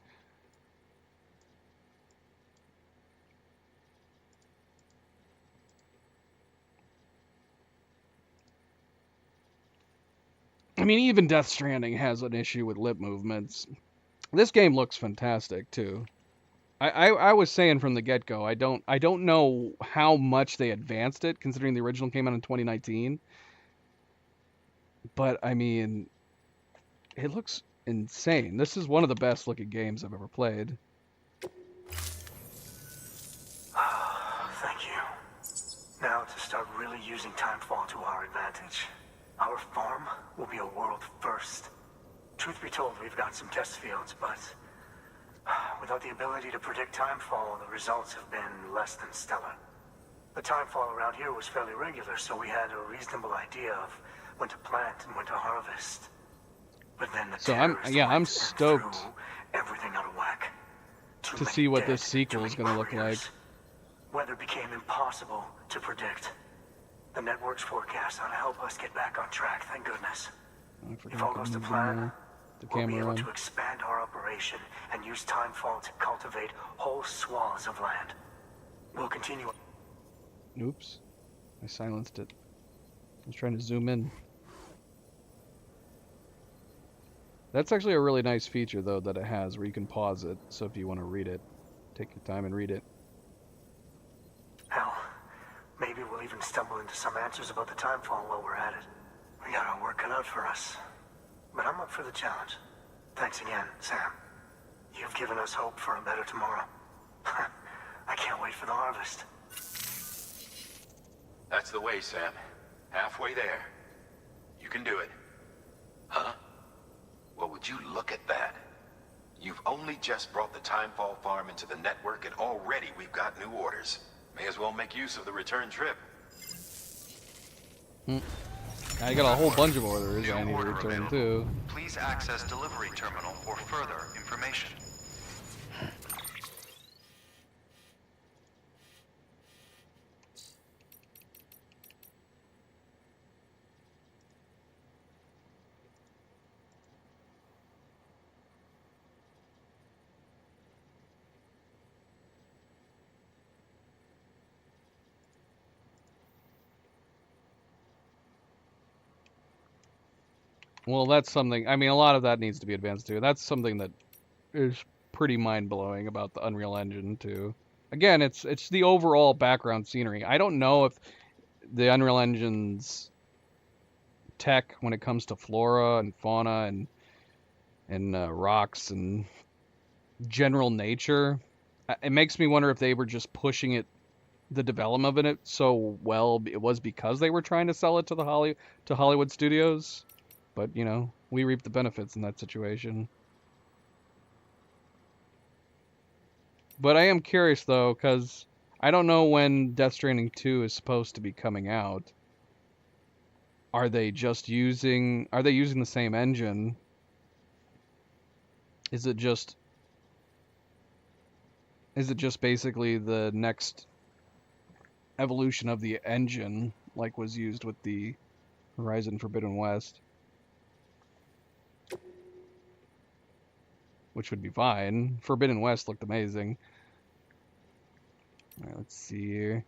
I mean, even Death Stranding has an issue with lip movements. This game looks fantastic too. I was saying from the get-go, I don't know how much they advanced it, considering the original came out in 2019. But I mean, it looks insane. This is one of the best looking games I've ever played. Thank you. Now to start really using Timefall to our advantage. Our farm will be a world first. Truth be told, we've got some test fields, but without the ability to predict Timefall, the results have been less than stellar. The Timefall around here was fairly regular, so we had a reasonable idea of when to plant and when to harvest. But then the I'm stoked everything out of whack. to see what this sequel is going to look like. Weather became impossible to predict. The network's forecast ought to help us get back on track, thank goodness. If all goes to plan, we'll be able to expand our operation and use Timefall to cultivate whole swaths of land. We'll continue. Oops. I silenced it. I was trying to zoom in. That's actually a really nice feature, though, that it has, where you can pause it. So if you want to read it, take your time and read it. Hell, maybe we'll even stumble into some answers about the Timefall while we're at it. We got our work cut out for us. But I'm up for the challenge. Thanks again, Sam. You've given us hope for a better tomorrow. I can't wait for the harvest. That's the way, Sam. Halfway there. You can do it. Huh? Well, would you look at that? You've only just brought the Timefall farm into the network, and already we've got new orders. May as well make use of the return trip. I got a whole bunch of orders I need to return too. Please access delivery terminal for further information. Well, that's something, I mean, a lot of that needs to be advanced too. That's something that is pretty mind-blowing about the Unreal Engine too. Again, it's the overall background scenery. I don't know if the Unreal Engine's tech, when it comes to flora and fauna and rocks and general nature, it makes me wonder if they were just pushing it, the development of it so well, it was because they were trying to sell it to Hollywood studios. But, you know, we reap the benefits in that situation. But I am curious, though, because I don't know when Death Stranding 2 is supposed to be coming out. Are they using the same engine? Is it just basically the next evolution of the engine, like was used with the Horizon Forbidden West? Which would be fine. Forbidden West looked amazing. Alright, let's see here.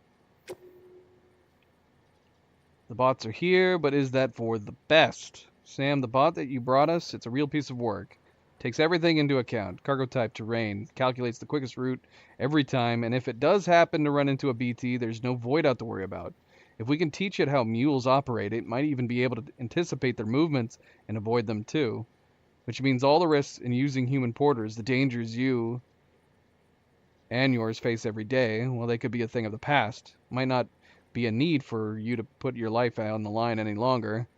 The bots are here, but is that for the best? Sam, the bot that you brought us, it's a real piece of work. Takes everything into account. Cargo type, terrain, calculates the quickest route every time, and if it does happen to run into a BT, there's no void out to worry about. If we can teach it how mules operate, it might even be able to anticipate their movements and avoid them too. Which means all the risks in using human porters, the dangers you and yours face every day, well, they could be a thing of the past. Might not be a need for you to put your life out on the line any longer.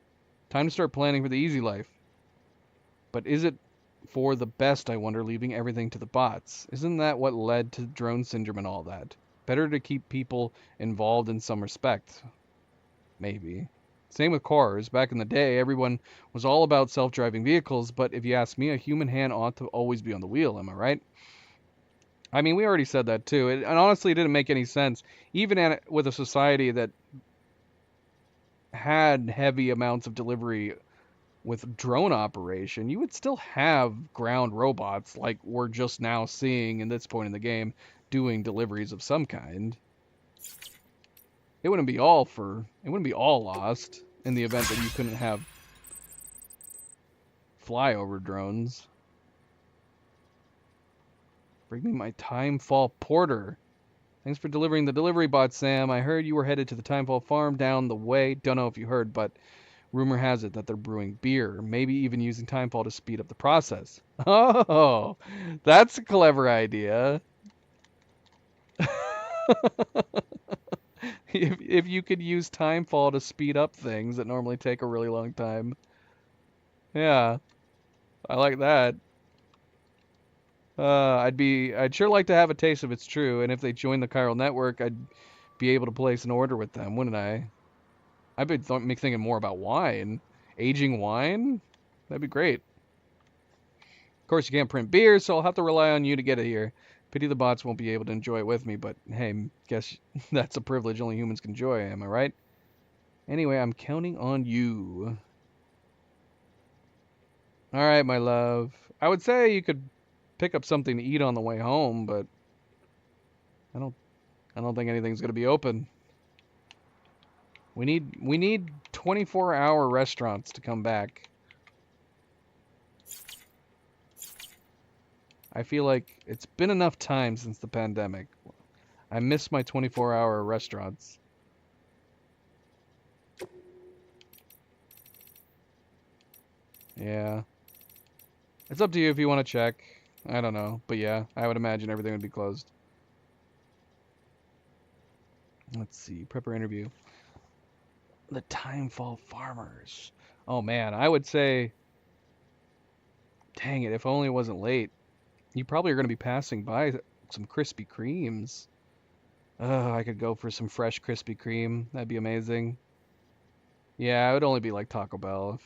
Time to start planning for the easy life. But is it for the best, I wonder, leaving everything to the bots? Isn't that what led to drone syndrome and all that? Better to keep people involved in some respect. Maybe. Same with cars. Back in the day, everyone was all about self-driving vehicles, but if you ask me, a human hand ought to always be on the wheel, am I right? I mean, we already said that too. And honestly, it didn't make any sense. Even with a society that had heavy amounts of delivery with drone operation, you would still have ground robots like we're just now seeing in this point in the game doing deliveries of some kind. It wouldn't be all lost in the event that you couldn't have flyover drones. Bring me my Timefall Porter. Thanks for delivering the delivery bot, Sam. I heard you were headed to the Timefall farm down the way. Don't know if you heard, but rumor has it that they're brewing beer, maybe even using Timefall to speed up the process. Oh, that's a clever idea. If you could use Timefall to speed up things that normally take a really long time. Yeah, I like that. I'd sure like to have a taste if it's true, and if they join the Chiral network, I'd be able to place an order with them, wouldn't I? I've been thinking more about wine. Aging wine? That'd be great. Of course, you can't print beer, so I'll have to rely on you to get it here. Pity the bots won't be able to enjoy it with me, but hey, guess that's a privilege only humans can enjoy, am I right? Anyway, I'm counting on you. Alright, my love. I would say you could pick up something to eat on the way home, but I don't think anything's gonna be open. We need 24-hour restaurants to come back. I feel like it's been enough time since the pandemic. I miss my 24-hour restaurants. Yeah. It's up to you if you want to check. I don't know. But yeah, I would imagine everything would be closed. Let's see. Prepper interview. The Timefall Farmers. Oh man, I would say... Dang it, if only it wasn't late. You probably are going to be passing by some Krispy Kremes. I could go for some fresh Krispy Kreme. That'd be amazing. Yeah, it would only be like Taco Bell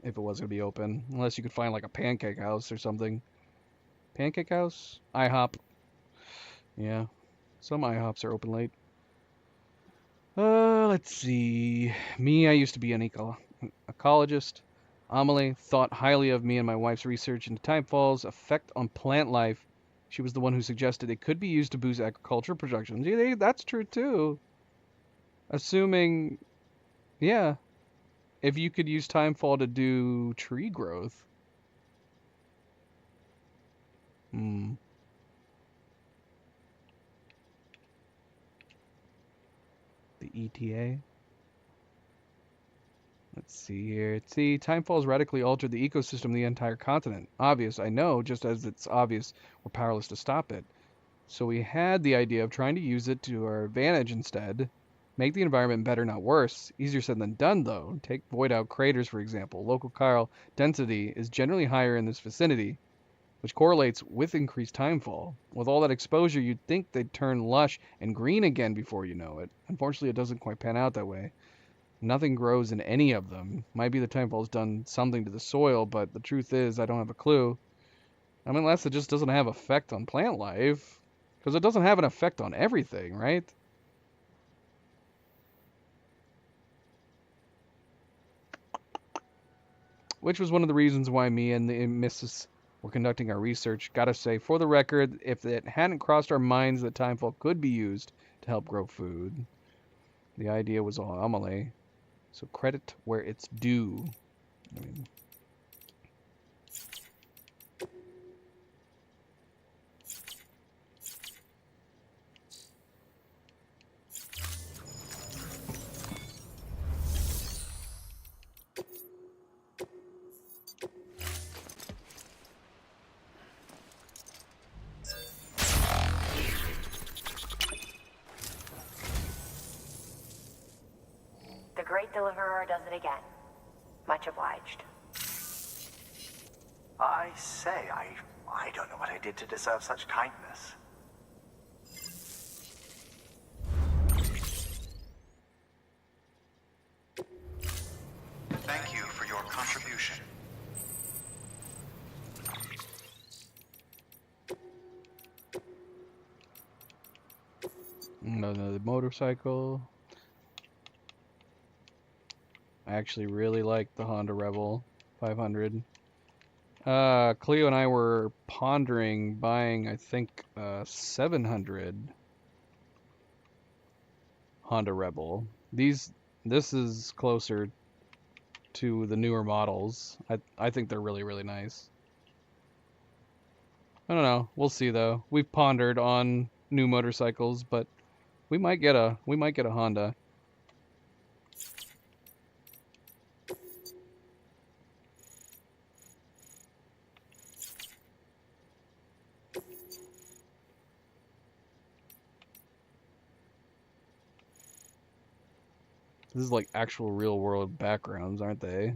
if it was going to be open. Unless you could find like a Pancake House or something. Pancake House? IHOP. Yeah, some IHOPs are open late. Let's see. Me, I used to be an ecologist. Amelie thought highly of me and my wife's research into Timefall's effect on plant life. She was the one who suggested it could be used to boost agriculture production. Yeah, that's true too. Assuming, yeah, if you could use Timefall to do tree growth. The ETA. Let's see here. See, Timefall's radically altered the ecosystem of the entire continent. Obvious, I know, just as it's obvious we're powerless to stop it. So we had the idea of trying to use it to our advantage instead. Make the environment better, not worse. Easier said than done, though. Take void out craters, for example. Local chiral density is generally higher in this vicinity, which correlates with increased timefall. With all that exposure, you'd think they'd turn lush and green again before you know it. Unfortunately, it doesn't quite pan out that way. Nothing grows in any of them. Might be the timefall's done something to the soil, but the truth is, I don't have a clue. I mean, unless it just doesn't have effect on plant life. Because it doesn't have an effect on everything, right? Which was one of the reasons why me and the Mrs. were conducting our research. Gotta say, for the record, if it hadn't crossed our minds that timefall could be used to help grow food, the idea was all Amelie. So credit where it's due. I mean, The Great Deliverer does it again. Much obliged. I say, I don't know what I did to deserve such kindness. Thank you for your contribution. another motorcycle. I actually really like the Honda Rebel 500. Cleo and I were pondering buying, I think, 700 Honda Rebel. This is closer to the newer models. I think they're really, really nice. I don't know. We'll see though. We've pondered on new motorcycles, but we might get a Honda. This is like actual real world backgrounds, aren't they?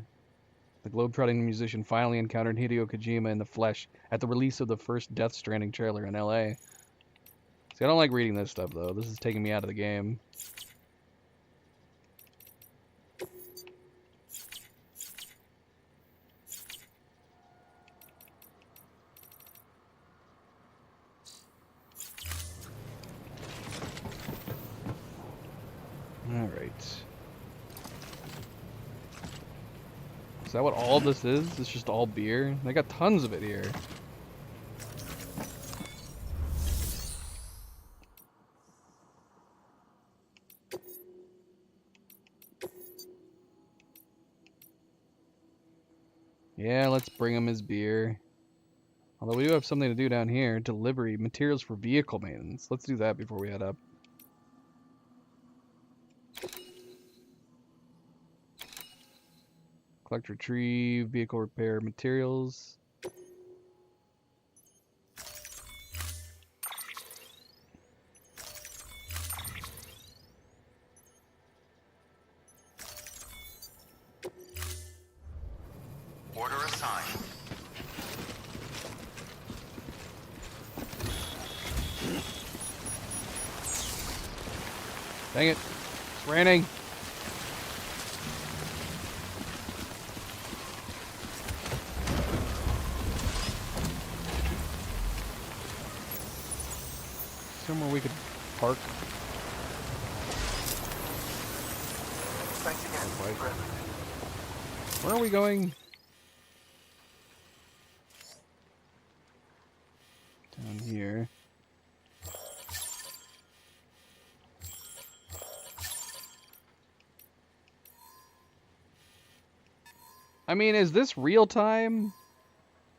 The globetrotting musician finally encountered Hideo Kojima in the flesh at the release of the first Death Stranding trailer in LA. See, I don't like reading this stuff though. This is taking me out of the game. Alright. Is that what all this is? It's just all beer? They got tons of it here. Yeah, let's bring him his beer. Although we do have something to do down here. Delivery, materials for vehicle maintenance. Let's do that before we head up. Collect, retrieve, vehicle repair materials. Order assigned. Dang it. It's raining. Somewhere we could park. Thanks again. Where are we going? Down here. I mean, is this real time?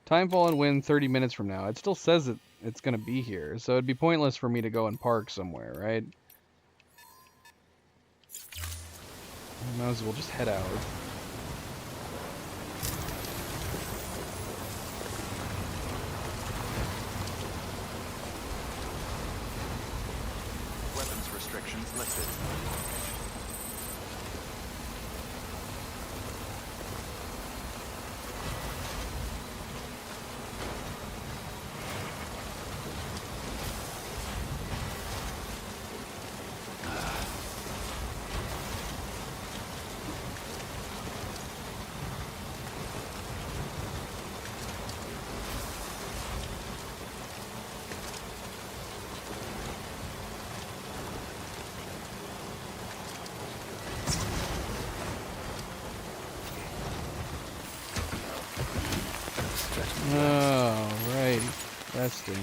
Timefall and win 30 minutes from now. It still says it's going to be here, so it'd be pointless for me to go and park somewhere, right? I might as well just head out. Oh, right. Resting.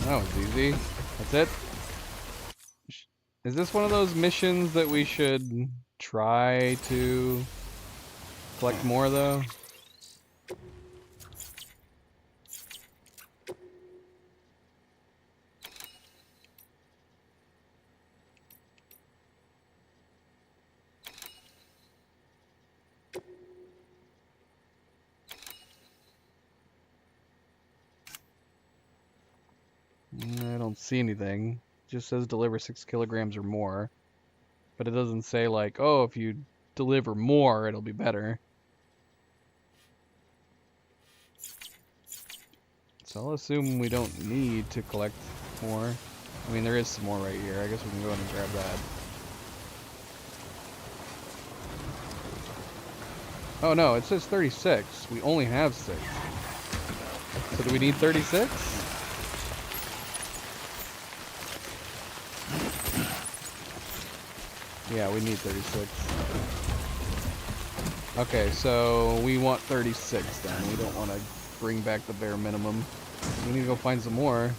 That was easy. That's it. Is this one of those missions that we should try to collect more, though? I don't see anything. It just says deliver 6 kilograms or more. But it doesn't say like, oh, if you deliver more, it'll be better. So I'll assume we don't need to collect more. I mean, there is some more right here. I guess we can go in and grab that. Oh no, it says 36. We only have 6. So do we need 36? Yeah, we need 36. Okay, so we want 36 then. We don't want to bring back the bare minimum. We need to go find some more.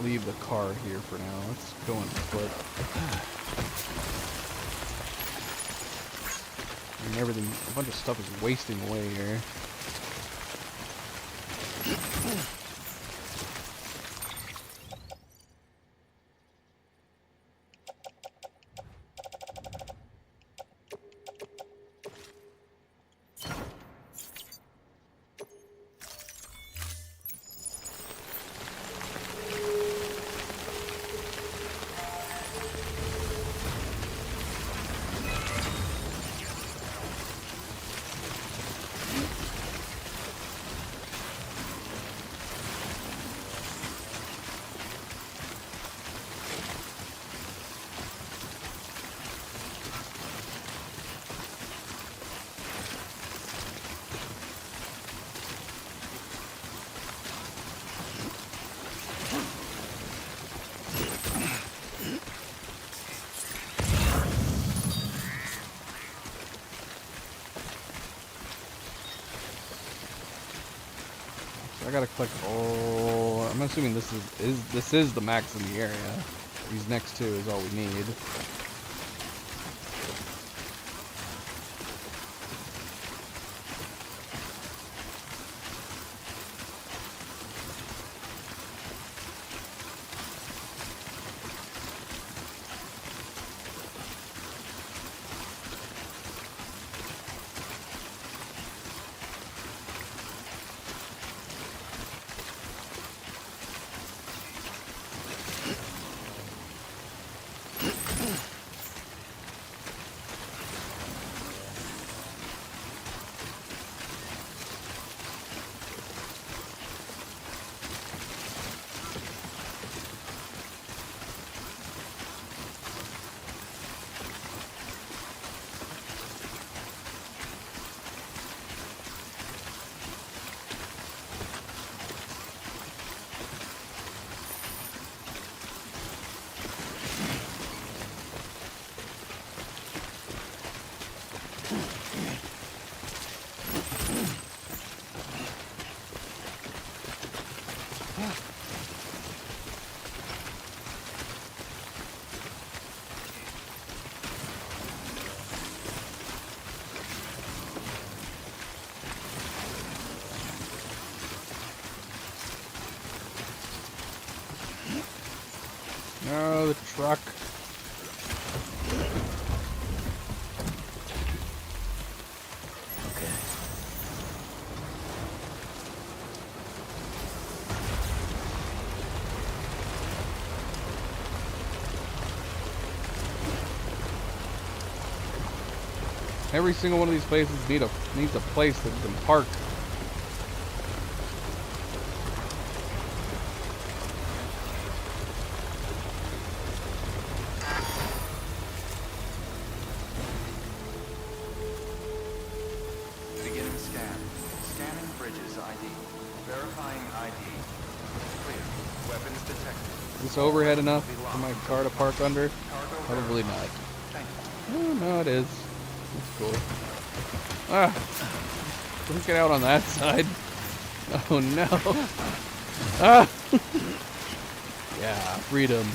Leave the car here for now. Let's go on foot. And everything, a bunch of stuff is wasting away here. I gotta collect all. I'm assuming this is the max in the area. These next two is all we need. No, the truck. Okay. Every single one of these places needs a place that you can park. Verifying ID. Clear. Weapons detected. Is this overhead enough for my car to park under? Cargo Probably not. verified. Thank you. Oh, no, it is. That's cool. Ah! Don't get out on that side. Oh no. Ah! Yeah, freedom.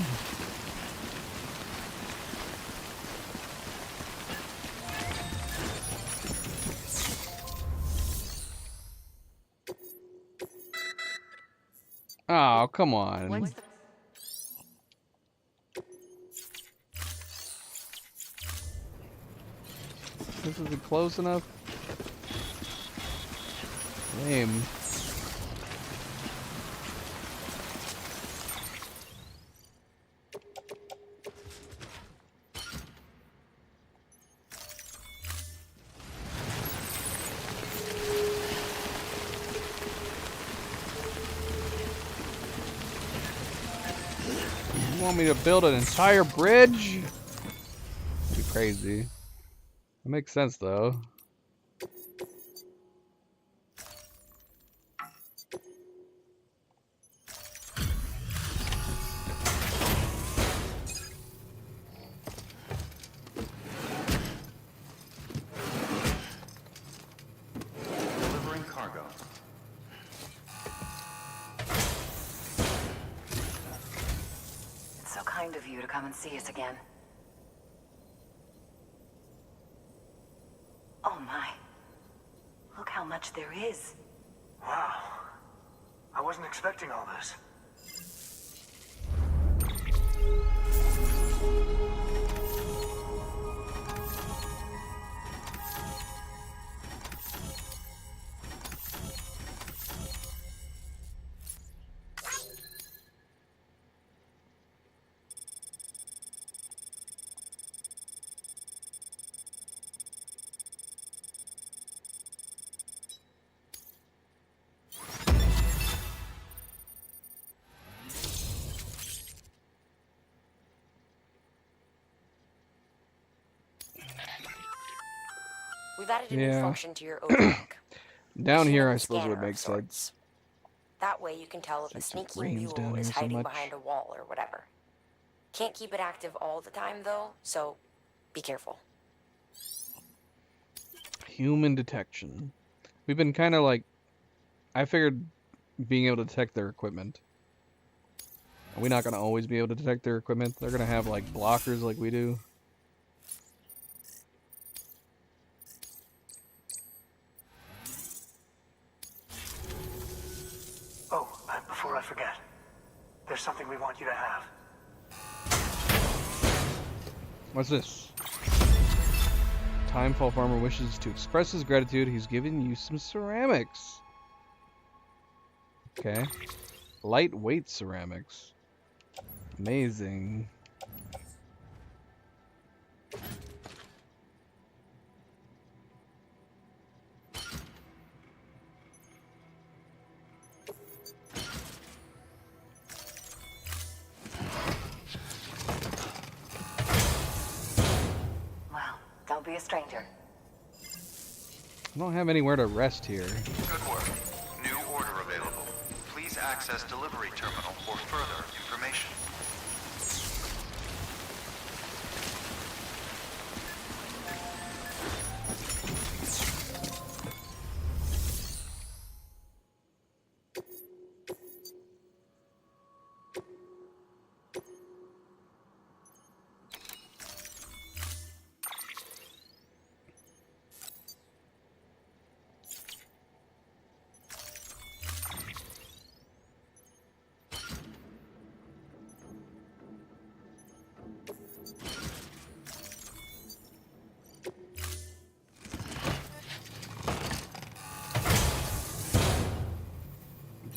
Oh, come on. This isn't close enough. Lame. You want me to build an entire bridge? That'd be crazy. That makes sense though. Delivering cargo. It's so kind of you to come and see us again. Oh my. Look how much there is. Wow. I wasn't expecting all this. We've added a new Yeah. function to your overlook. Down Machine here, of I the suppose scanner would make of sorts. sense. That way you can tell if a Since it sneaky rains down mule is here so hiding much. behind a wall or whatever. Can't keep it active all the time though, so be careful. Human detection. We've been kind of like, I figured being able to detect their equipment. Are we not going to always be able to detect their equipment? They're going to have like blockers like we do. Oh, before I forget, there's something we want you to have. What's this? Timefall Farmer wishes to express his gratitude. He's given you some ceramics. Okay. Lightweight ceramics. Amazing. Well, don't be a stranger. I don't have anywhere to rest here. Good work. New order available. Please access delivery terminal for further information.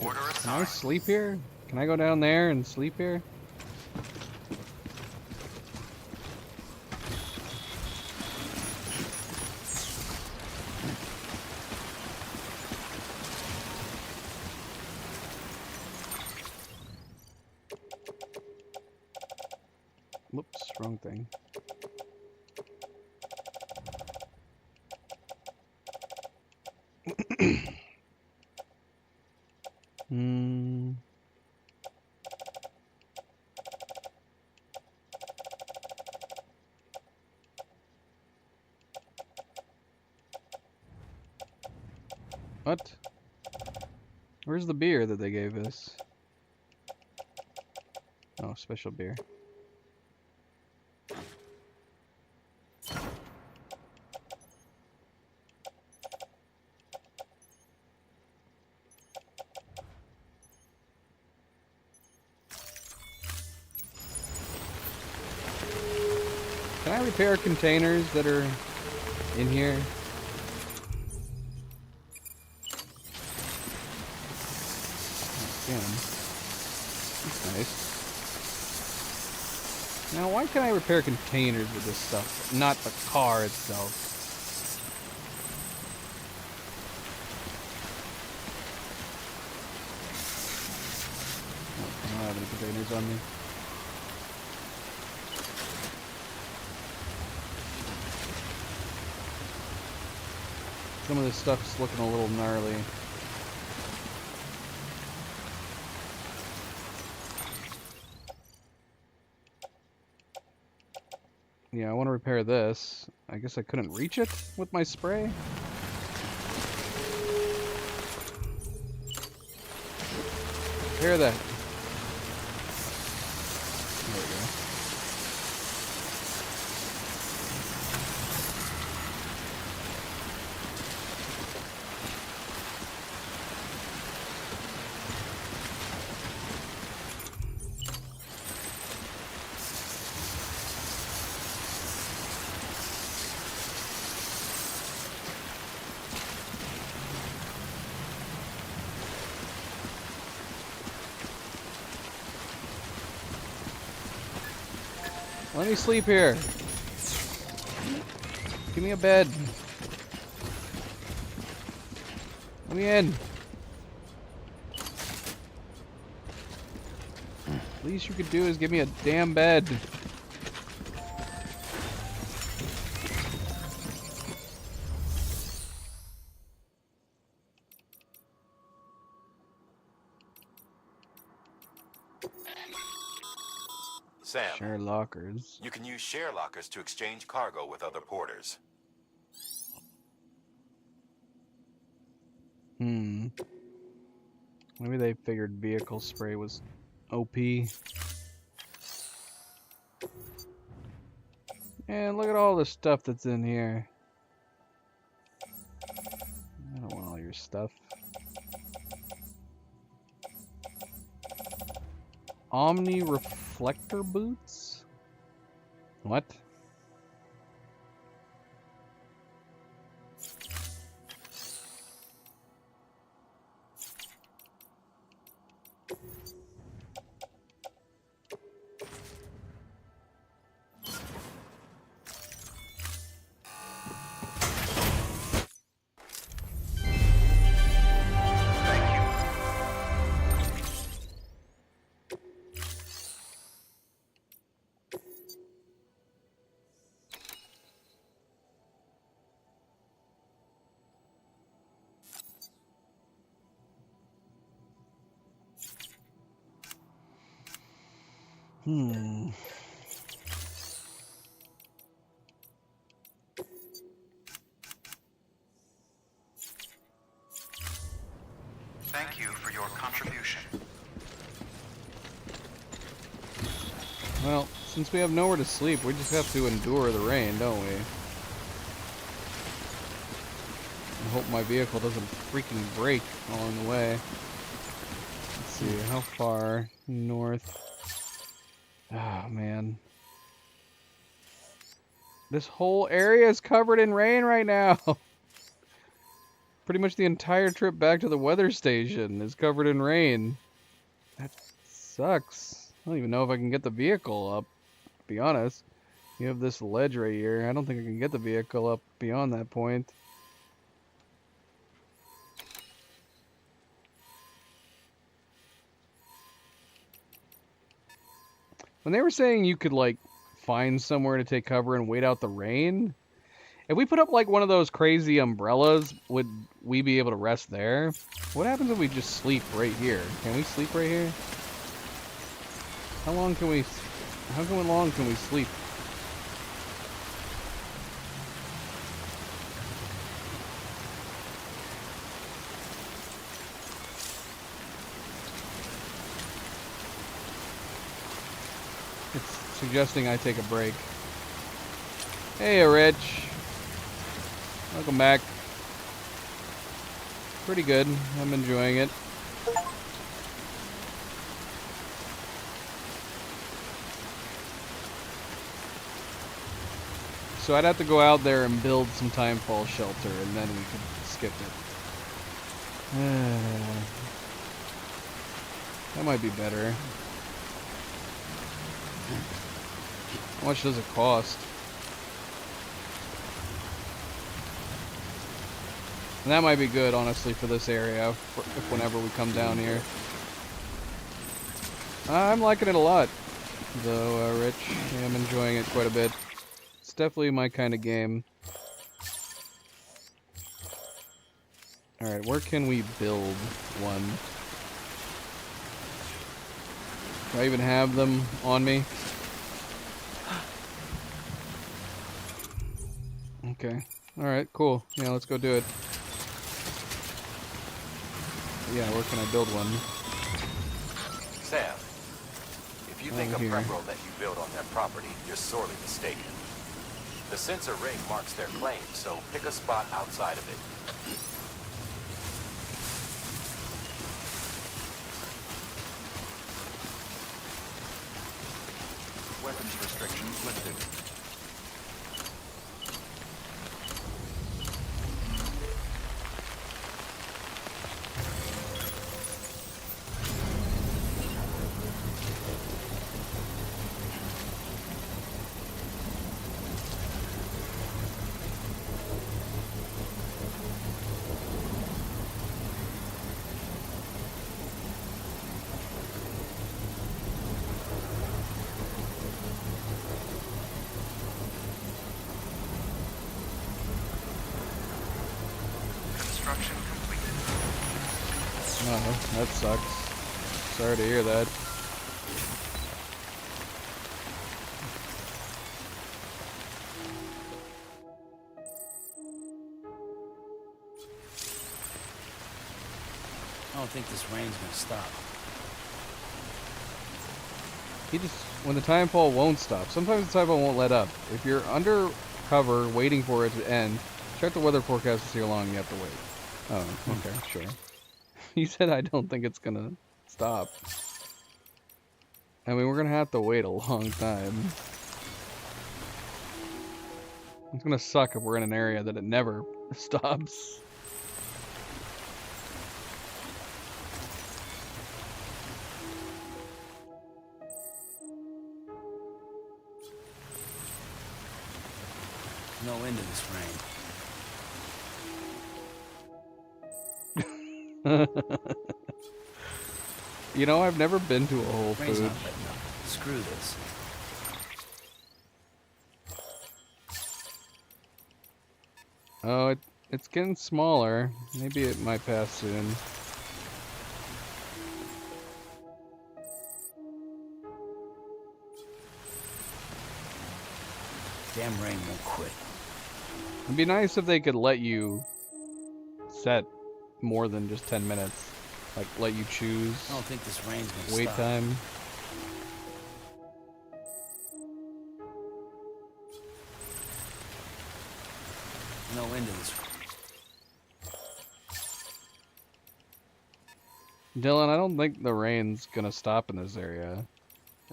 Order Can I assigned. sleep here? Can I go down there and sleep here? Whoops, wrong thing. Hmm. What? Where's the beer that they gave us? Oh, special beer. Can I repair containers that are in here? Again. That's nice. Now, why can't I repair containers with this stuff, not the car itself? Oh, I don't have any containers on me. Some of this stuff's looking a little gnarly. Yeah, I want to repair this. I guess I couldn't reach it with my spray. Repair that. There we go. Let me sleep here. Give me a bed. Let me in. Least you could do is give me a damn bed. Sam, Share lockers. you can use share lockers to exchange cargo with other porters. Hmm. Maybe they figured vehicle spray was OP. And look at all the stuff that's in here. I don't want all your stuff. Omni reflector boots? What? Hmm. Thank you for your contribution. Well, since we have nowhere to sleep, we just have to endure the rain, don't we? I hope my vehicle doesn't freaking break along the way. Let's see, how far north? Oh, man. This whole area is covered in rain right now. Pretty much the entire trip back to the weather station is covered in rain. That sucks. I don't even know if I can get the vehicle up, to be honest. You have this ledge right here. I don't think I can get the vehicle up beyond that point. When they were saying you could, like, find somewhere to take cover and wait out the rain, If we put up like one of those crazy umbrellas, would we be able to rest there? What happens if we just sleep right here? Can we sleep right here? How long can we sleep? It's suggesting I take a break. Hey, Rich. Welcome back. Pretty good. I'm enjoying it. So I'd have to go out there and build some Timefall shelter, and then we could skip it. That might be better. How much does it cost? And that might be good, honestly, for this area, if whenever we come down here. I'm liking it a lot, though, Rich. Yeah, I'm enjoying it quite a bit. It's definitely my kind of game. Alright, where can we build one? Do I even have them on me? Okay. Alright, cool. Yeah, let's go do it. Yeah, where can I build one? Sam, if you think a prep roll that you build on their property, you're sorely mistaken. The sensor ring marks their claim, so pick a spot outside of it. Weapons restrictions lifted. Oh, that sucks. Sorry to hear that. I don't think this rain's gonna stop. When the timefall won't stop. Sometimes the timefall won't let up. If you're under cover waiting for it to end, check the weather forecast to see how long you have to wait. Oh, okay, sure. He said I don't think it's gonna stop. I mean, we're gonna have to wait a long time. It's gonna suck if we're in an area that it never stops. No end to this rain. You know, I've never been to a Whole Rain's Foods. not letting up. Screw this. Oh, it's getting smaller. Maybe it might pass soon. Damn rain won't quit. It'd be nice if they could let you set more than just 10 minutes. Like, let you choose I don't think this rain's gonna wait stop. time. No end to this. Dylan, I don't think the rain's gonna stop in this area.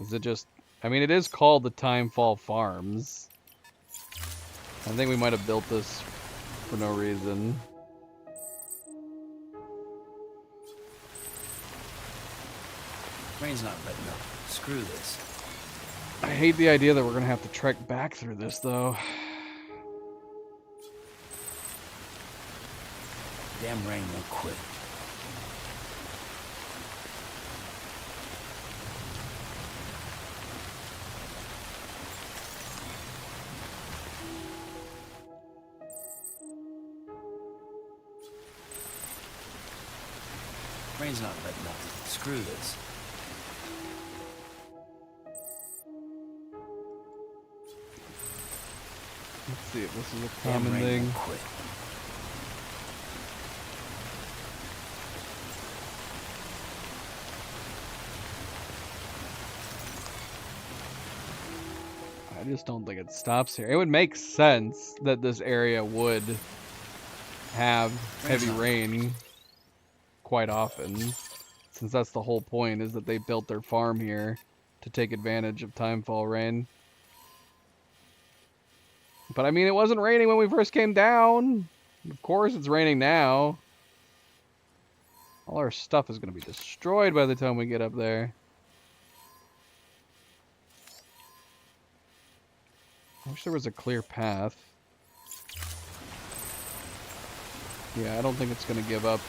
Is it just... I mean, it is called the Timefall Farms. I think we might have built this for no reason. Rain's not letting up. Screw this. I hate the idea that we're gonna have to trek back through this, though. Damn rain won't quit. Rain's not letting up. Screw this. Let's see if this is a Damn common Rain thing. won't quit. I just don't think it stops here. It would make sense that this area would have heavy rain quite often, since that's the whole point, is that they built their farm here to take advantage of timefall rain. But I mean, it wasn't raining when we first came down. Of course it's raining now. All our stuff is going to be destroyed by the time we get up there. I wish there was a clear path. Yeah, I don't think it's going to give up.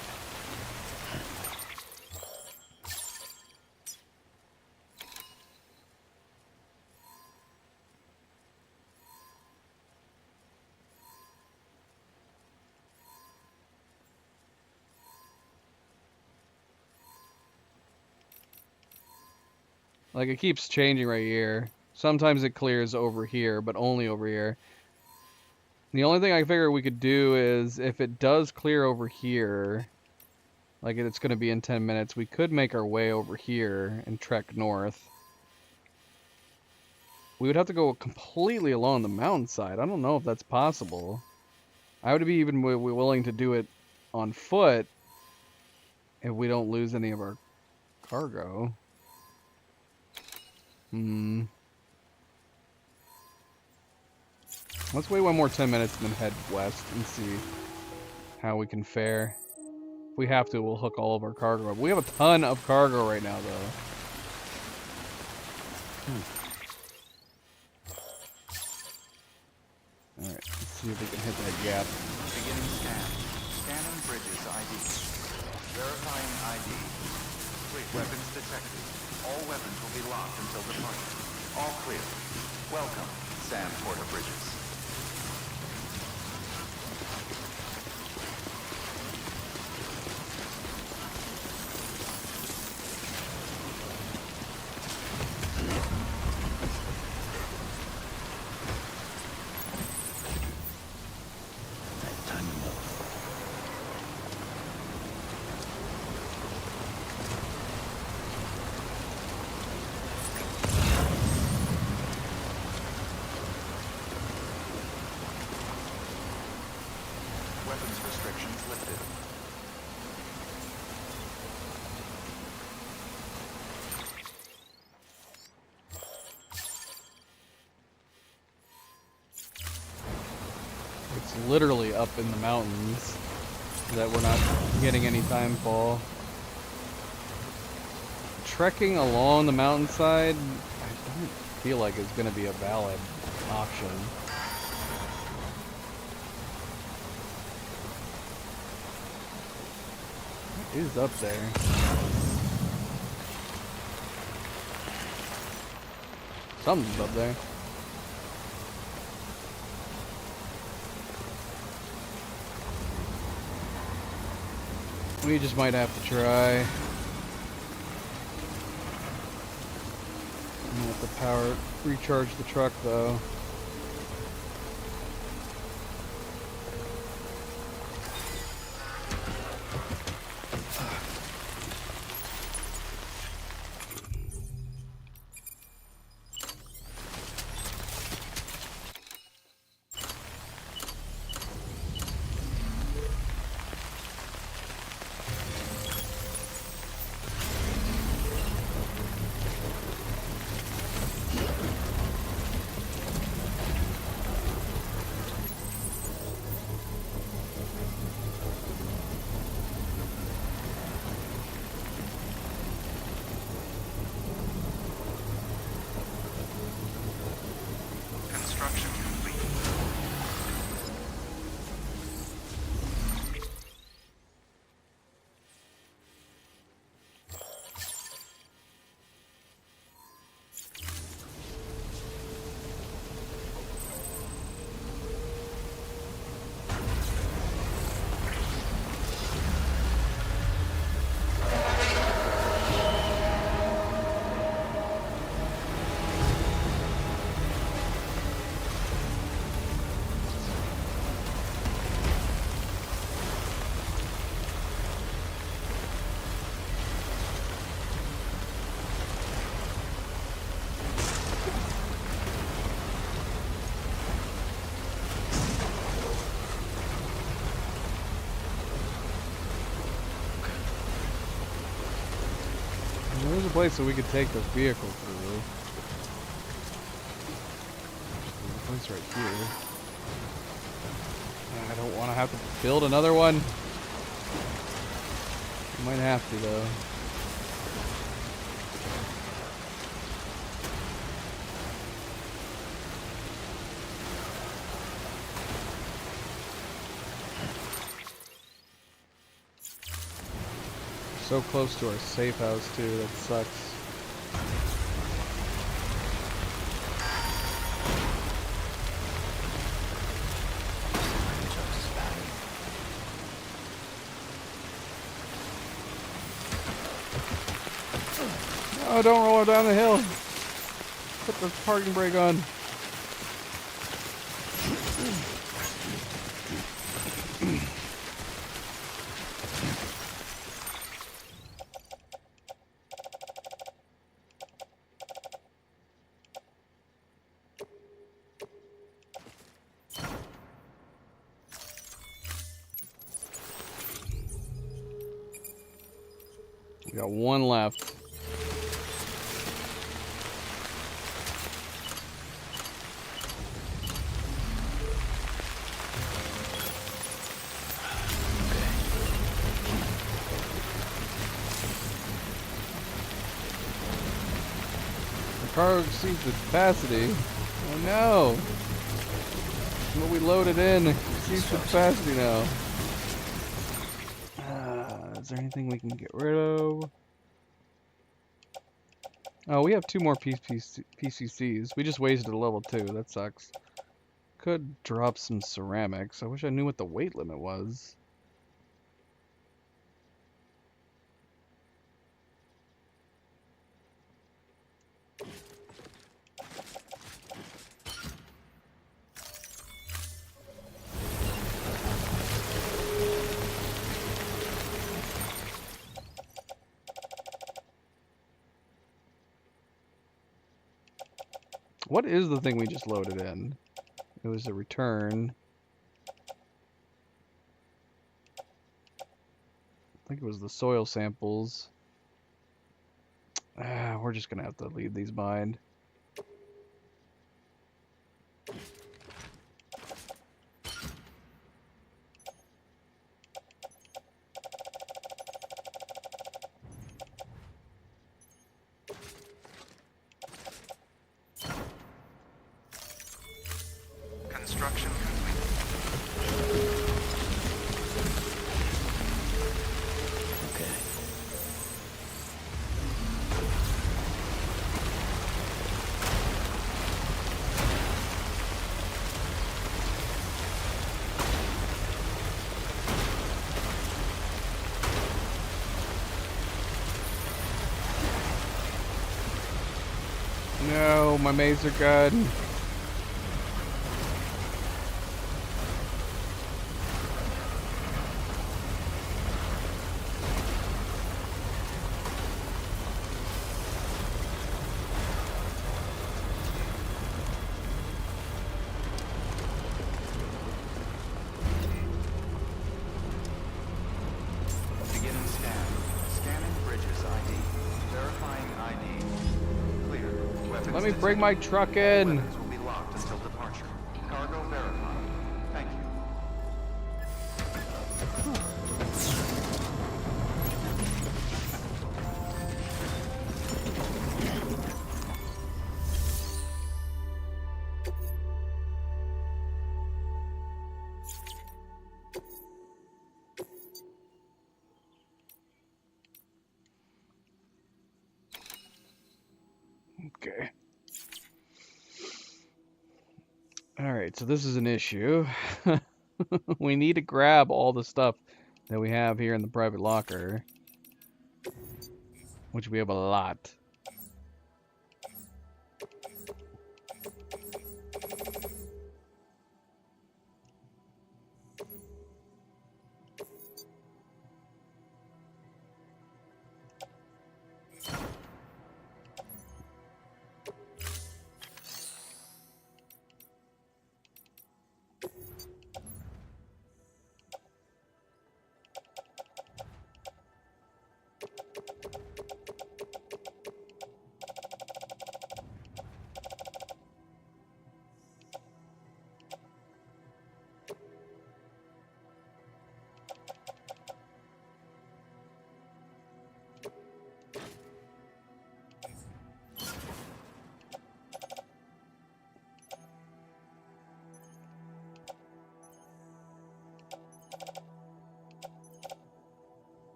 Like, it keeps changing right here. Sometimes it clears over here, but only over here. The only thing I figure we could do is, if it does clear over here, like it's going to be in 10 minutes, we could make our way over here and trek north. We would have to go completely along the mountainside. I don't know if that's possible. I would be even willing to do it on foot if we don't lose any of our cargo. Let's wait one more 10 minutes and then head west and see how we can fare. If we have to, we'll hook all of our cargo up. We have a ton of cargo right now, though. Alright, let's see if we can hit that gap. Beginning scan. Scanning bridges ID. Verifying ID. Weapons detected. All weapons will be locked until departure. All clear. Welcome, Sam Porter Bridges. Weapons restrictions lifted. It's literally up in the mountains that we're not getting any timefall. Trekking along the mountainside, I don't feel like it's going to be a valid option. What is up there? Something's up there. We just might have to try. I'm gonna have to recharge the truck though. a place that we could take this vehicle through. There's a place right here. I don't want to have to build another one. Might have to, though. So close to our safe house, too. That sucks. Oh, don't roll down the hill. Put the parking brake on. We got one left. Car exceeds the capacity. Oh no! What we loaded in exceeds the capacity now. Is there anything we can get rid of? Oh, we have 2 more PCCs. We just wasted a level 2. That sucks. Could drop some ceramics. I wish I knew what the weight limit was. What is the thing we just loaded in? It was a return. I think it was the soil samples. We're just gonna have to leave these behind. Construction complete. Okay. No, my mazer gun. Beginning scan. Scanning bridges ID. Verifying ID. Clear. Weapons Let me detected. bring my truck in. Weapons will be locked until departure. Cargo verified. Thank you. Okay. Alright, so this is an issue. We need to grab all the stuff that we have here in the private locker. Which we have a lot.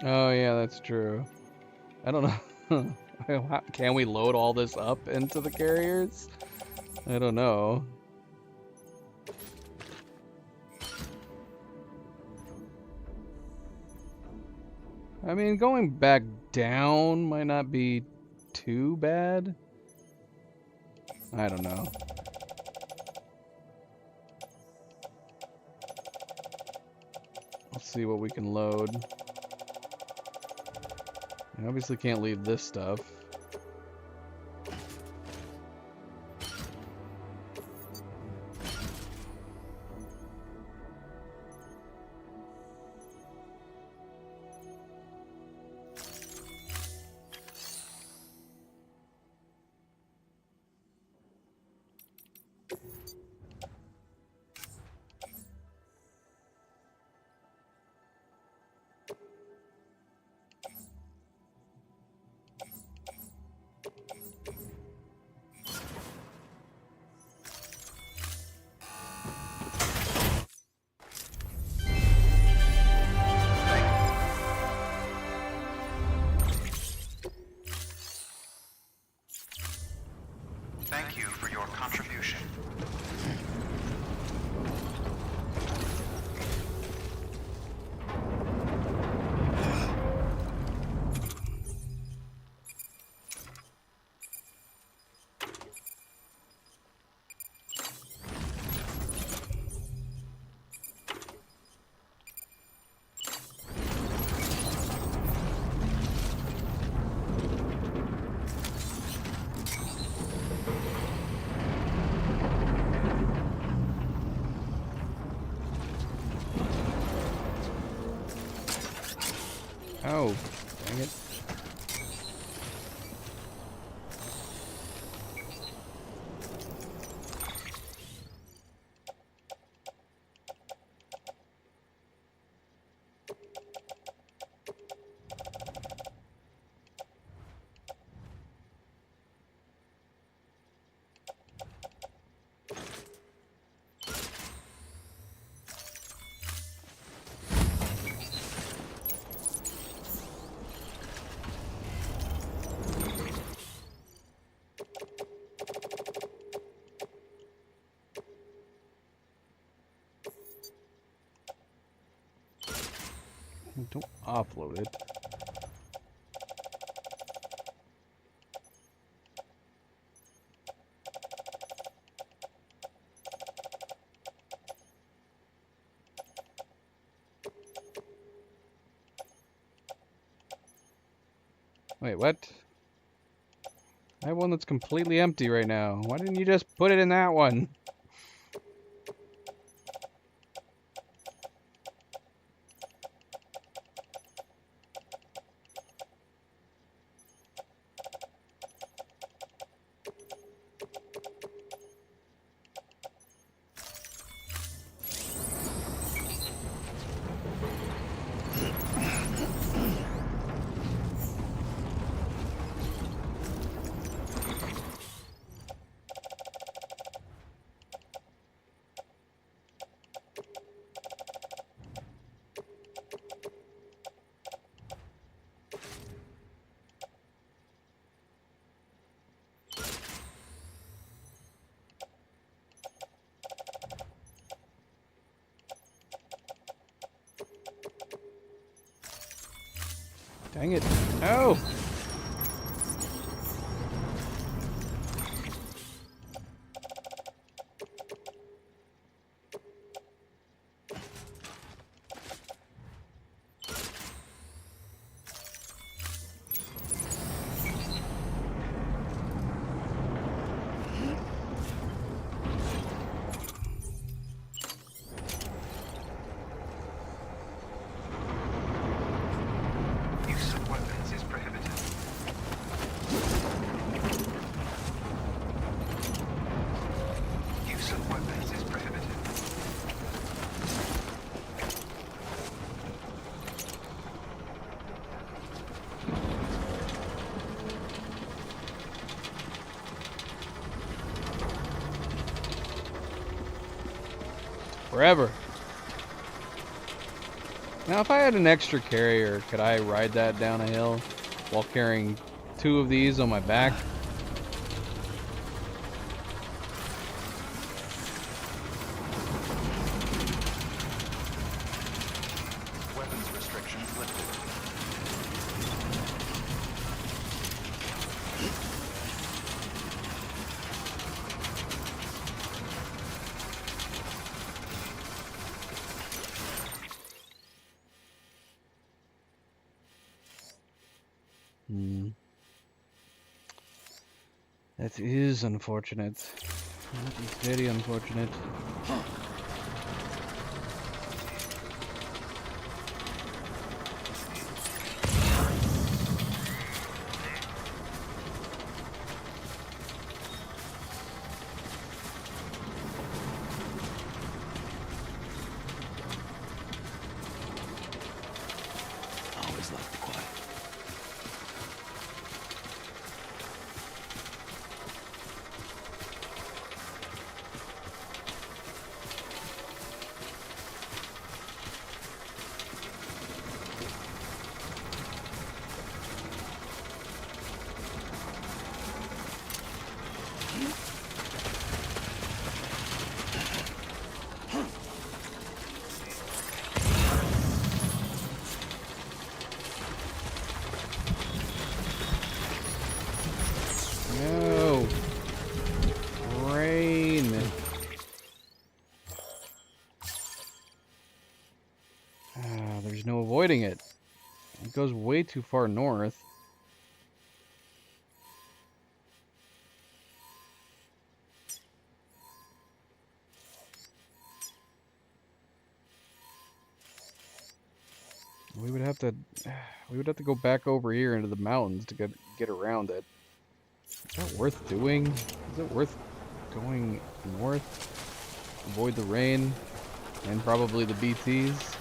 Oh yeah, that's true. I don't know. Can we load all this up into the carriers? I don't know. I mean, going back down might not be too bad. I don't know. Let's see what we can load. I obviously can't leave this stuff. Thank you for your contribution. Oh, dang it. Don't offload it. Wait, what? I have one that's completely empty right now. Why didn't you just put it in that one? Dang it. Oh! Use of weapons is prohibited. Use of weapons is prohibited. Forever. Now, if I had an extra carrier, could I ride that down a hill while carrying 2 of these on my back? Weapons restrictions lifted. That is unfortunate. That is very unfortunate. I always like the quiet. No. Rain. There's no avoiding it. It goes way too far north. We would have to go back over here into the mountains to get around it. Is that worth doing? Is it worth going north? Avoid the rain and probably the BTs.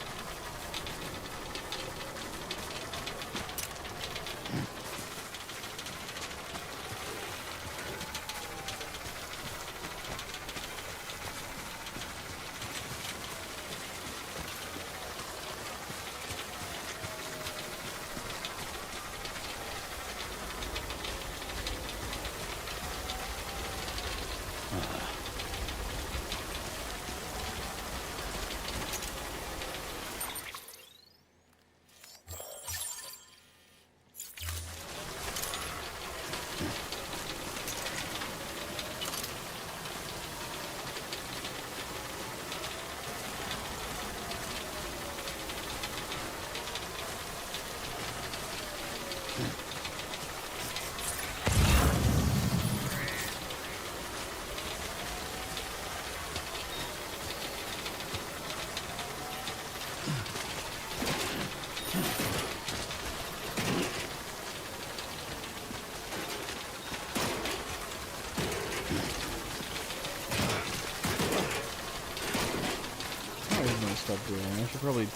Stop doing. I should probably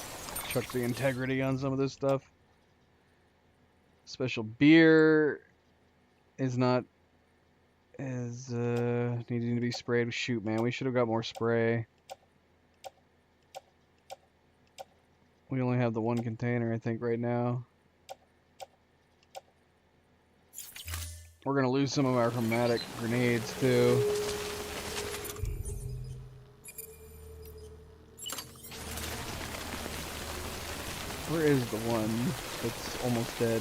chuck the integrity on some of this stuff. Special beer is not as needing to be sprayed. Shoot, man, we should have got more spray. We only have the 1 container, I think, right now. We're gonna lose some of our chromatic grenades too. Where is the one that's almost dead?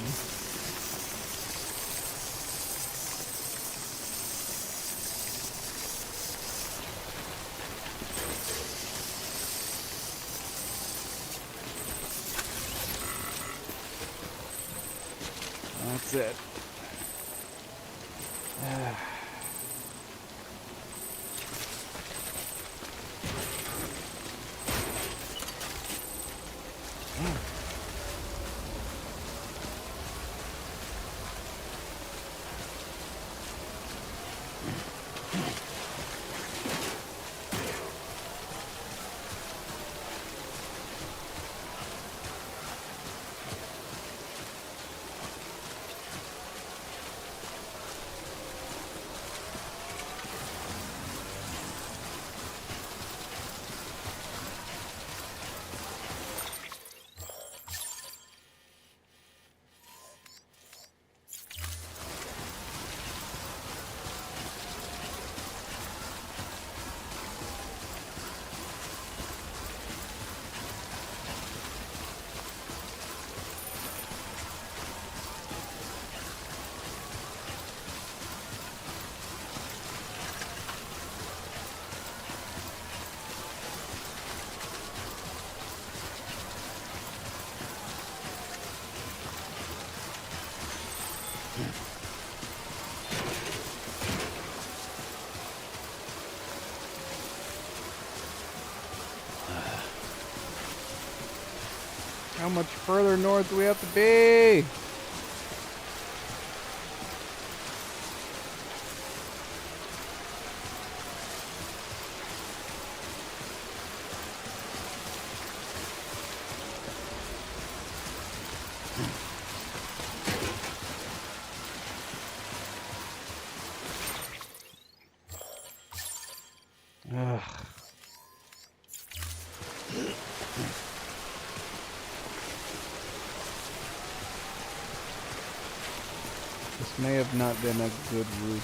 That's it. How much further north do we have to be? Ugh. This may have not been a good route.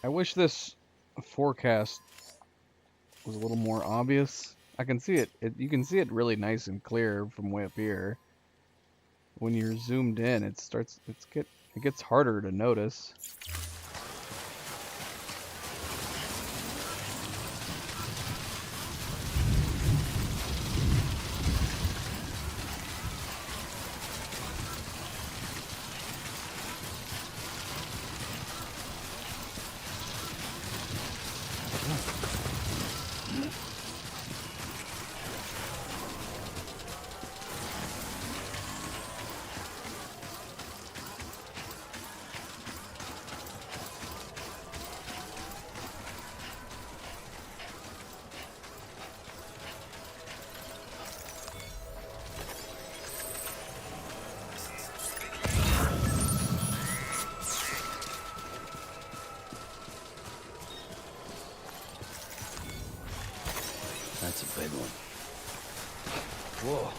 I wish this forecast was a little more obvious. I can see it. You can see it really nice and clear from way up here. When you're zoomed in, it gets harder to notice. That's a big one. Whoa.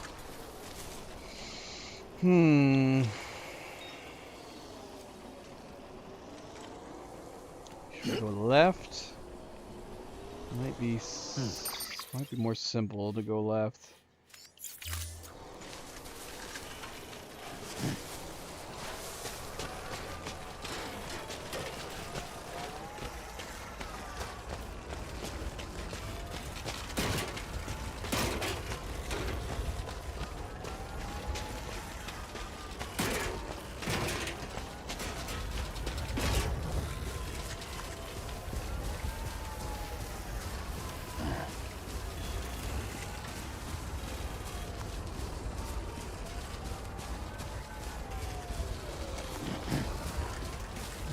Should we go left? Might be more simple to go left.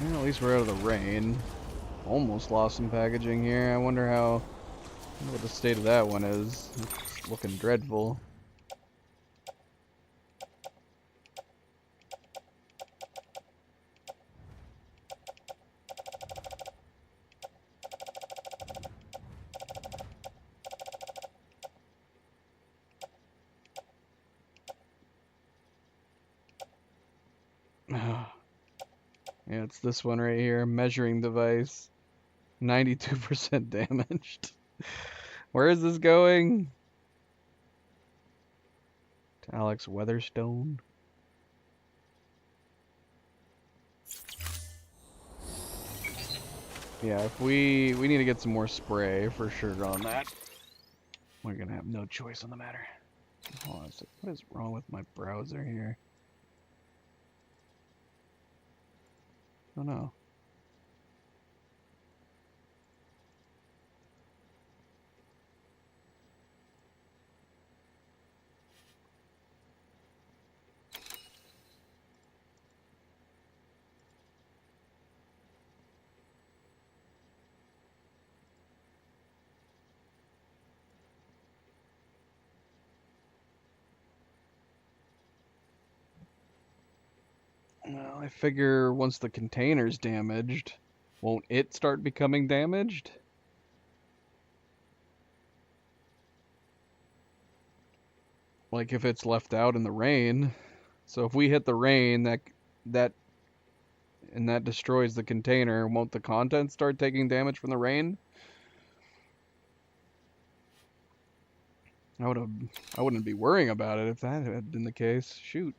Well, at least we're out of the rain. Almost lost some packaging here. I wonder what the state of that one is. It's looking dreadful. Yeah, it's this one right here. Measuring device. 92% damaged. Where is this going? To Alex Weatherstone. Yeah, if we need to get some more spray for sure on that. We're gonna have no choice on the matter. Hold on a sec. What is wrong with my browser here? Oh no. Well, I figure once the container's damaged, won't it start becoming damaged? Like if it's left out in the rain. So if we hit the rain, that destroys the container, won't the contents start taking damage from the rain? I wouldn't be worrying about it if that had been the case. Shoot.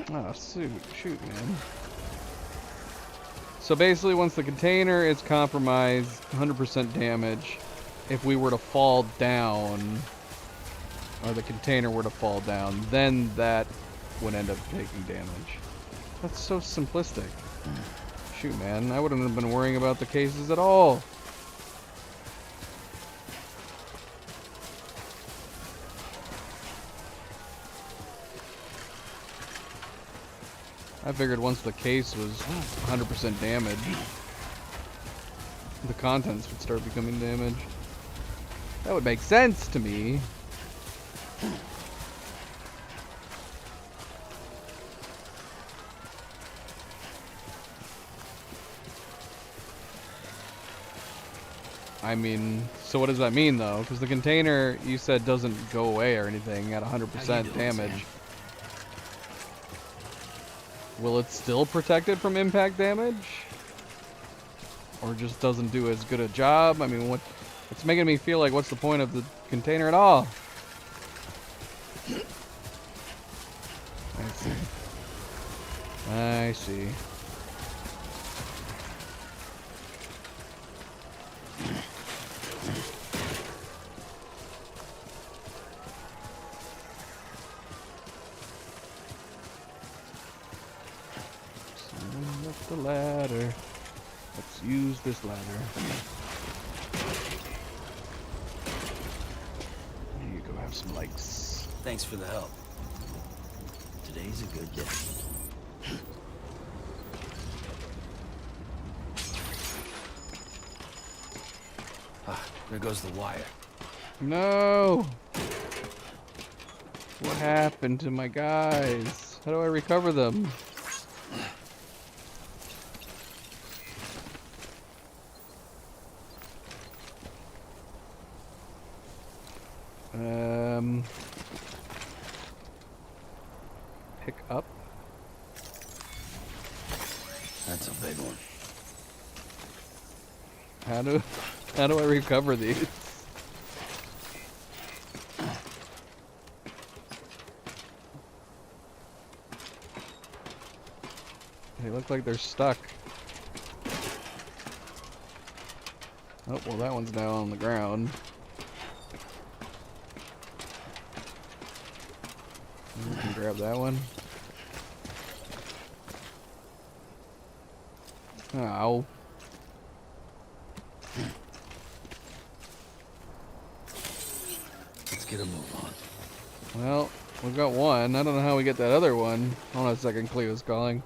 Oh, shoot, man. So basically, once the container is compromised, 100% damage. If we were to fall down, or the container were to fall down, then that would end up taking damage. That's so simplistic. Shoot, man, I wouldn't have been worrying about the cases at all. I figured once the case was 100% damaged, the contents would start becoming damaged. That would make sense to me. I mean, so what does that mean though? Because the container, you said, doesn't go away or anything at 100% damage. Sam? Will it still protect it from impact damage? Or just doesn't do as good a job? I mean, it's making me feel like what's the point of the container at all? I see. Someone left the ladder. Let's use this ladder. Here you go, have some likes. Thanks for the help. Today's a good day. There goes the wire. No! What happened to my guys? How do I recover them? Pick up? That's a big one. How do I recover these? They look like they're stuck. Oh, well that one's now on the ground. You can grab that one. Ow. Let's get a move on. Well, we've got one. I don't know how we get that other one. Hold on a second, Cleo's calling.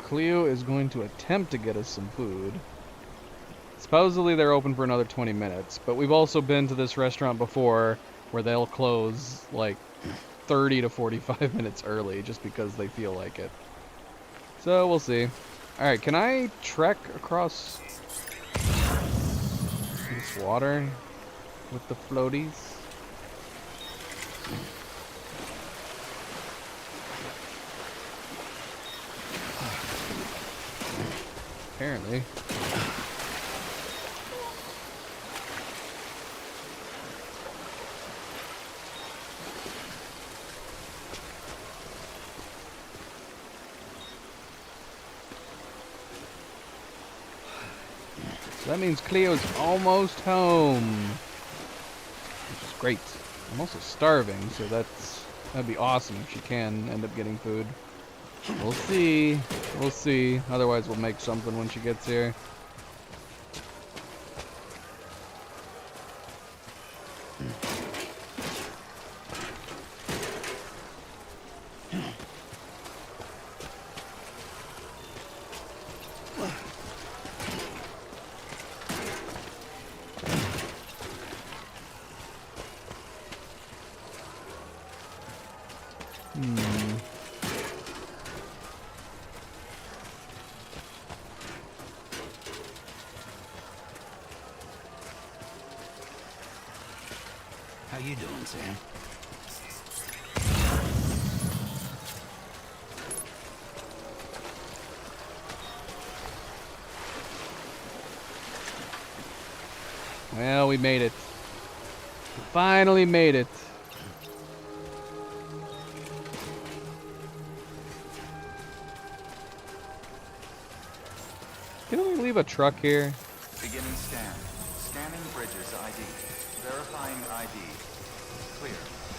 Cleo is going to attempt to get us some food. Supposedly they're open for another 20 minutes, but we've also been to this restaurant before where they'll close like 30 to 45 minutes early just because they feel like it. So we'll see. Alright, can I trek across this water with the floaties? Apparently. So that means Cleo's almost home. Which is great. I'm also starving, so that'd be awesome if she can end up getting food. We'll see. We'll see. Otherwise, we'll make something when she gets here. How you doing, Sam? Well, we made it. We finally made it. Can we leave a truck here? Beginning scan. Scanning bridges ID. Verifying ID. Clear.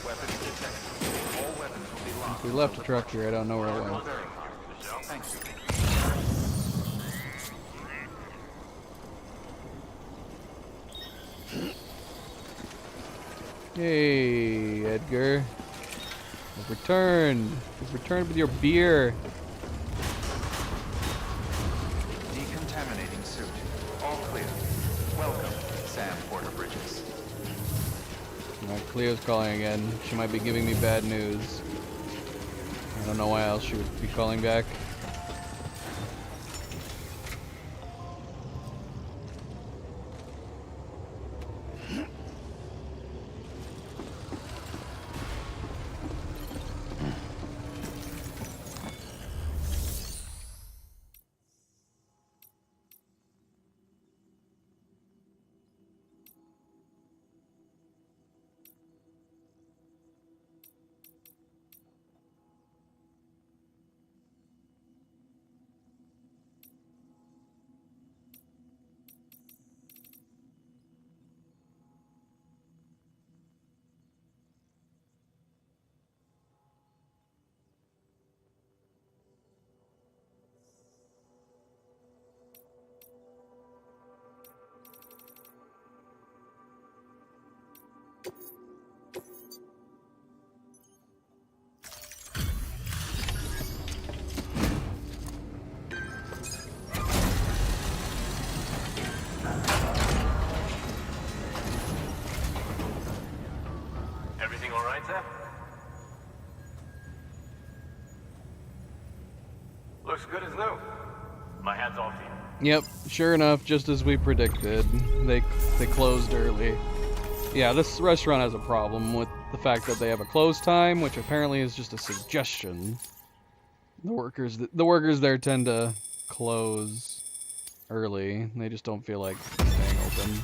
Weapons detected. All weapons will be locked. If we left a truck here, I don't know where it went. Thank you. Hey, Edgar. You've returned. You've returned with your beer. Decontaminating suit. All clear. Welcome, Sam Porter Bridges. Cleo's calling again. She might be giving me bad news. I don't know why else she would be calling back. Everything all right, Sam? Looks good as new. My hat's off to you. Yep, sure enough, just as we predicted, they closed early. Yeah, this restaurant has a problem with the fact that they have a close time, which apparently is just a suggestion. The workers there tend to close early. They just don't feel like staying open.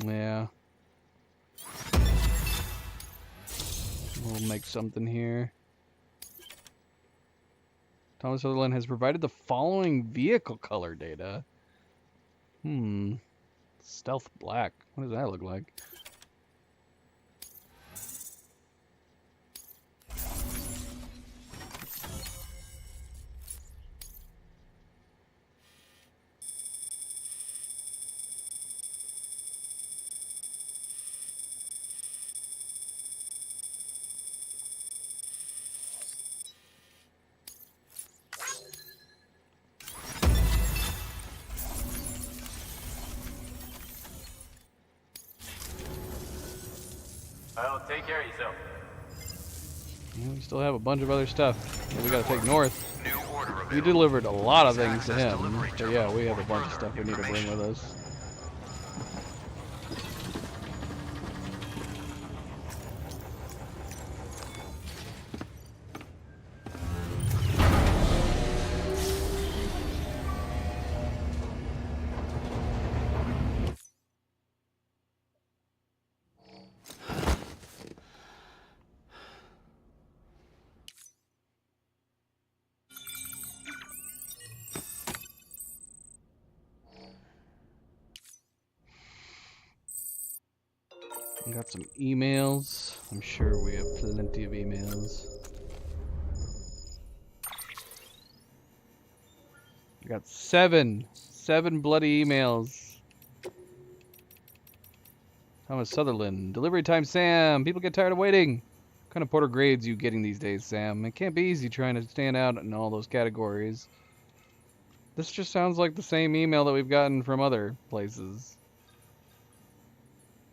Yeah. We'll make something here. Thomas Sutherland has provided the following vehicle color data. Stealth black. What does that look like? Well, take care of yourself. Yeah, we still have a bunch of other stuff that we gotta take north. We delivered a lot of things to him, but yeah, we have a bunch of stuff we need to bring with us. We got some emails. I'm sure we have plenty of emails. We got seven bloody emails. Thomas Sutherland. Delivery time, Sam. People get tired of waiting. What kind of porter grades you getting these days, Sam? It can't be easy trying to stand out in all those categories. This just sounds like the same email that we've gotten from other places.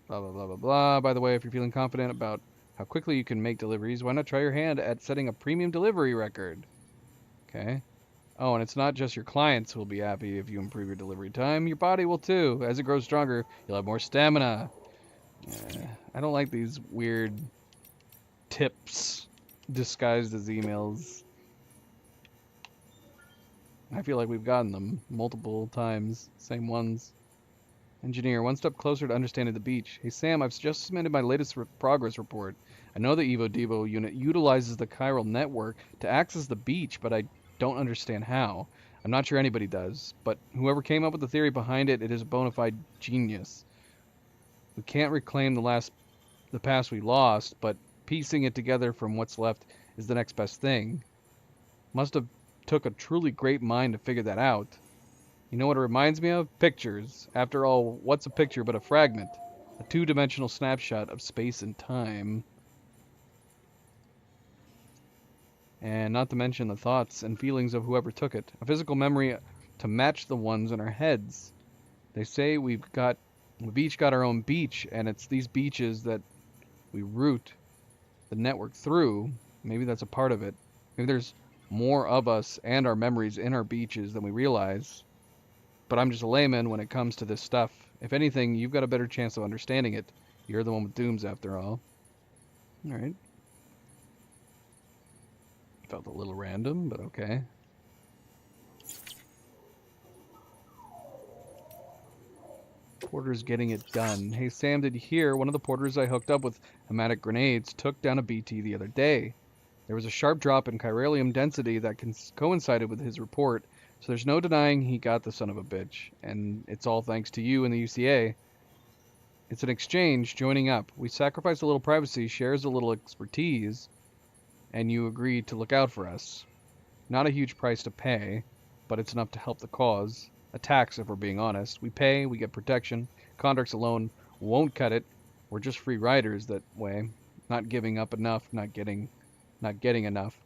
Blah, blah, blah, blah, blah. By the way, if you're feeling confident about how quickly you can make deliveries, why not try your hand at setting a premium delivery record? Okay. Oh, and it's not just your clients who will be happy if you improve your delivery time. Your body will too. As it grows stronger, you'll have more stamina. I don't like these weird tips disguised as emails. I feel like we've gotten them multiple times. Same ones. Engineer, one step closer to understanding the beach. Hey Sam, I've just submitted my latest progress report. I know the Evo Devo unit utilizes the chiral network to access the beach, but I don't understand how. I'm not sure anybody does, but whoever came up with the theory behind it, it is a bona fide genius. We can't reclaim the past we lost, but piecing it together from what's left is the next best thing. Must have took a truly great mind to figure that out. You know what it reminds me of? Pictures. After all, what's a picture but a fragment? A two-dimensional snapshot of space and time. And not to mention the thoughts and feelings of whoever took it. A physical memory to match the ones in our heads. They say we've each got our own beach, and it's these beaches that we route the network through. Maybe that's a part of it. Maybe there's more of us and our memories in our beaches than we realize. But I'm just a layman when it comes to this stuff. If anything, you've got a better chance of understanding it. You're the one with dooms, after all. Alright. Felt a little random, but okay. Porter's getting it done. Hey Sam, did you hear? One of the porters I hooked up with hematic grenades took down a BT the other day. There was a sharp drop in chiralium density that coincided with his report. So there's no denying he got the son of a bitch, and it's all thanks to you and the UCA. It's an exchange, joining up. We sacrifice a little privacy, shares a little expertise, and you agreed to look out for us. Not a huge price to pay, but it's enough to help the cause. A tax, if we're being honest. We pay, we get protection. Contracts alone won't cut it. We're just free riders that way. Not giving up enough, not getting enough.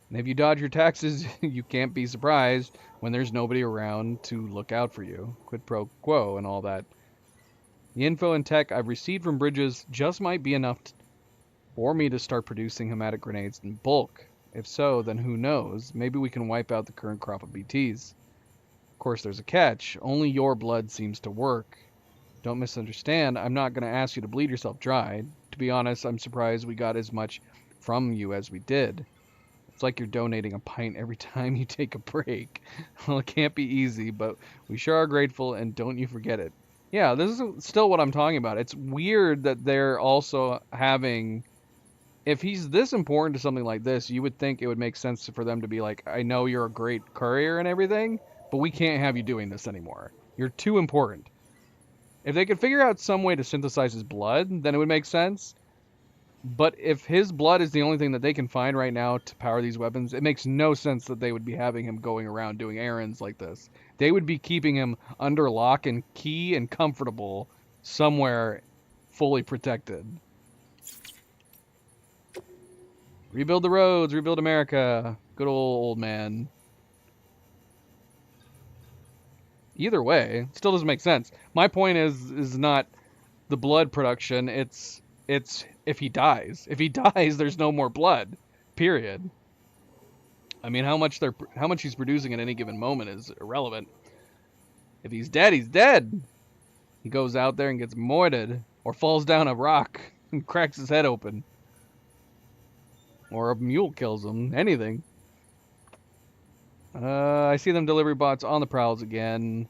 And if you dodge your taxes, you can't be surprised when there's nobody around to look out for you. Quid pro quo and all that. The info and tech I've received from Bridges just might be enough for me to start producing hematic grenades in bulk. If so, then who knows? Maybe we can wipe out the current crop of BTs. Of course, there's a catch. Only your blood seems to work. Don't misunderstand. I'm not going to ask you to bleed yourself dry. To be honest, I'm surprised we got as much from you as we did. It's like you're donating a pint every time you take a break. Well, it can't be easy, but we sure are grateful, and don't you forget it. Yeah, this is still what I'm talking about. It's weird that they're also having... If he's this important to something like this, you would think it would make sense for them to be like, I know you're a great courier and everything, but we can't have you doing this anymore. You're too important. If they could figure out some way to synthesize his blood, then it would make sense. But if his blood is the only thing that they can find right now to power these weapons, it makes no sense that they would be having him going around doing errands like this. They would be keeping him under lock and key and comfortable somewhere fully protected. Rebuild the roads, rebuild America. Good old man. Either way, it still doesn't make sense. My point is not the blood production, it's it's if he dies. If he dies, there's no more blood. Period. I mean, how much he's producing at any given moment is irrelevant. If he's dead, he's dead. He goes out there and gets mortared, or falls down a rock and cracks his head open. Or a mule kills him. Anything. I see them delivery bots on the prowls again.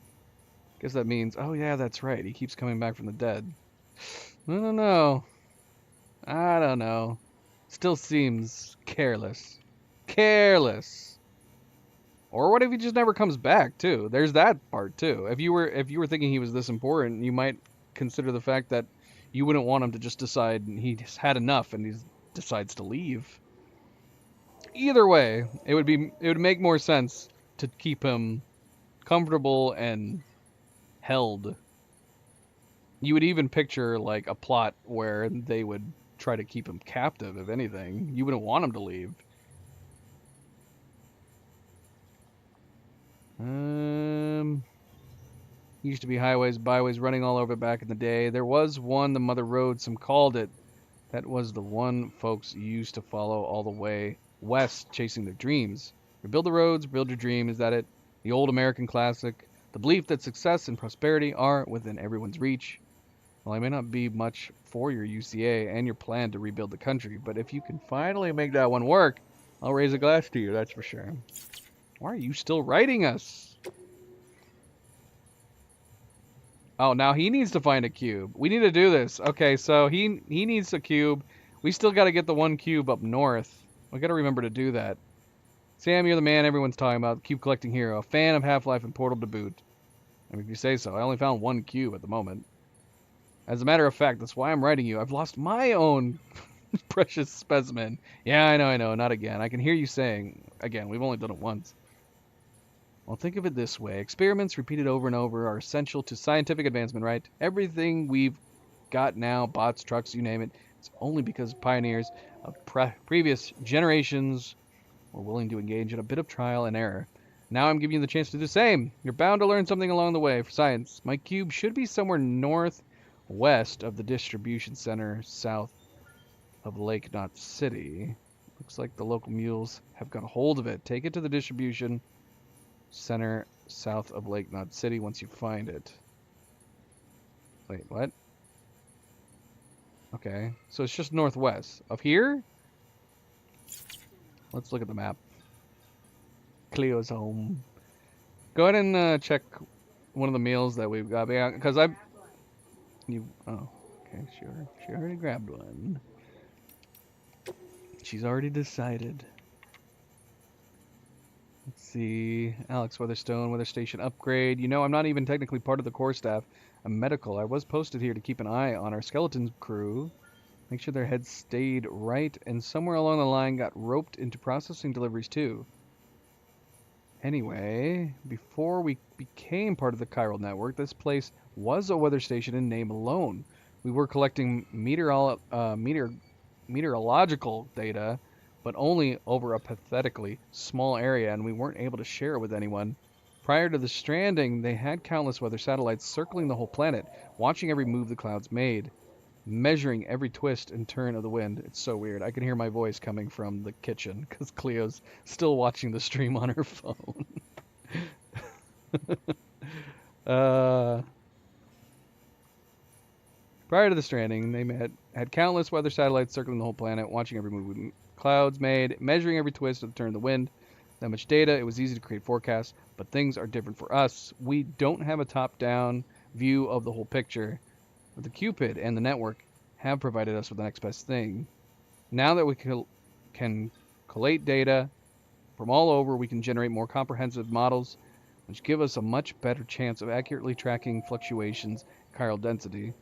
Guess that means, oh yeah, that's right. He keeps coming back from the dead. I don't know. I don't know. Still seems careless. Careless. Or what if he just never comes back too? There's that part too. If you were thinking he was this important, you might consider the fact that you wouldn't want him to just decide he's had enough and he decides to leave. Either way, it would make more sense to keep him comfortable and held. You would even picture like a plot where they would try to keep him captive, if anything. You wouldn't want him to leave. Used to be highways, byways running all over back in the day. There was one, the Mother Road, some called it. That was the one folks used to follow all the way west, chasing their dreams. Rebuild the roads, build your dream, is that it? The old American classic. The belief that success and prosperity are within everyone's reach. Well, I may not be much for your UCA and your plan to rebuild the country, but if you can finally make that one work, I'll raise a glass to you, that's for sure. Why are you still writing us? Oh, now he needs to find a cube. We need to do this. Okay, so he needs a cube. We still got to get the one cube up north. We got to remember to do that. Sam, you're the man everyone's talking about. Cube collecting hero. A fan of Half-Life and Portal to boot. I mean, if you say so. I only found one cube at the moment. As a matter of fact, that's why I'm writing you. I've lost my own precious specimen. Yeah, I know. Not again. I can hear you saying, again, we've only done it once. Well, think of it this way. Experiments repeated over and over are essential to scientific advancement, right? Everything we've got now, bots, trucks, you name it, it's only because pioneers of previous generations were willing to engage in a bit of trial and error. Now I'm giving you the chance to do the same. You're bound to learn something along the way for science. My cube should be somewhere northwest of the distribution center, south of Lake Knot City. Looks like the local mules have got a hold of it. Take it to the distribution center south of Lake Knot City once you find it. Wait, what? Okay, so it's just northwest. Of here? Let's look at the map. Cleo's home. Go ahead and check one of the meals that we've got. Because oh, okay, sure. She already grabbed one. She's already decided. Let's see. Alex Weatherstone, weather station upgrade. You know, I'm not even technically part of the core staff. I'm medical. I was posted here to keep an eye on our skeleton crew. Make sure their heads stayed right, and somewhere along the line got roped into processing deliveries too. Anyway, before we became part of the chiral network, this place was a weather station in name alone. We were collecting meteorological data, but only over a pathetically small area, and we weren't able to share it with anyone. Prior to the stranding, they had countless weather satellites circling the whole planet, watching every move the clouds made, measuring every twist and turn of the wind. It's so weird. I can hear my voice coming from the kitchen, because Cleo's still watching the stream on her phone. Prior to the stranding, they had countless weather satellites circling the whole planet, watching every move clouds made, measuring every twist of the turn of the wind. That much data, it was easy to create forecasts, but things are different for us. We don't have a top-down view of the whole picture. But the Cupid and the network have provided us with the next best thing. Now that we can collate data from all over, we can generate more comprehensive models, which give us a much better chance of accurately tracking fluctuations in chiral density.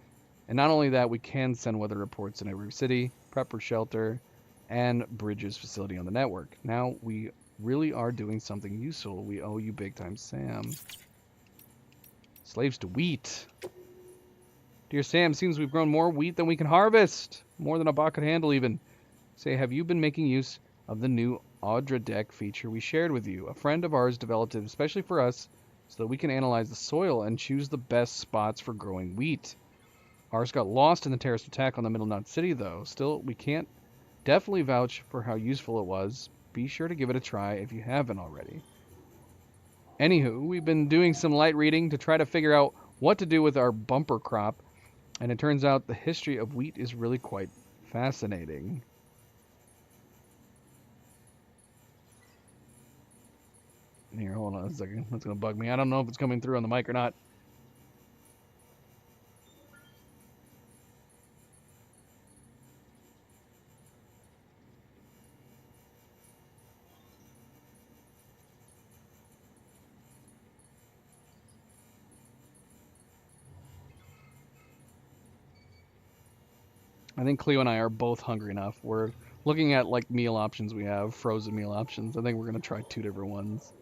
And not only that, we can send weather reports in every city, prepper shelter, and Bridges facility on the network. Now we really are doing something useful. We owe you big time, Sam. Slaves to wheat. Dear Sam, seems we've grown more wheat than we can harvest. More than a bot could handle even. Say, have you been making use of the new Audra Deck feature we shared with you? A friend of ours developed it especially for us so that we can analyze the soil and choose the best spots for growing wheat. Ours got lost in the terrorist attack on the Middle Knot City, though. Still, we can't definitely vouch for how useful it was. Be sure to give it a try if you haven't already. Anywho, we've been doing some light reading to try to figure out what to do with our bumper crop, and it turns out the history of wheat is really quite fascinating. Here, hold on a second. That's going to bug me. I don't know if it's coming through on the mic or not. I think Cleo and I are both hungry enough. We're looking at like meal options we have, frozen meal options. I think we're going to try 2 different ones.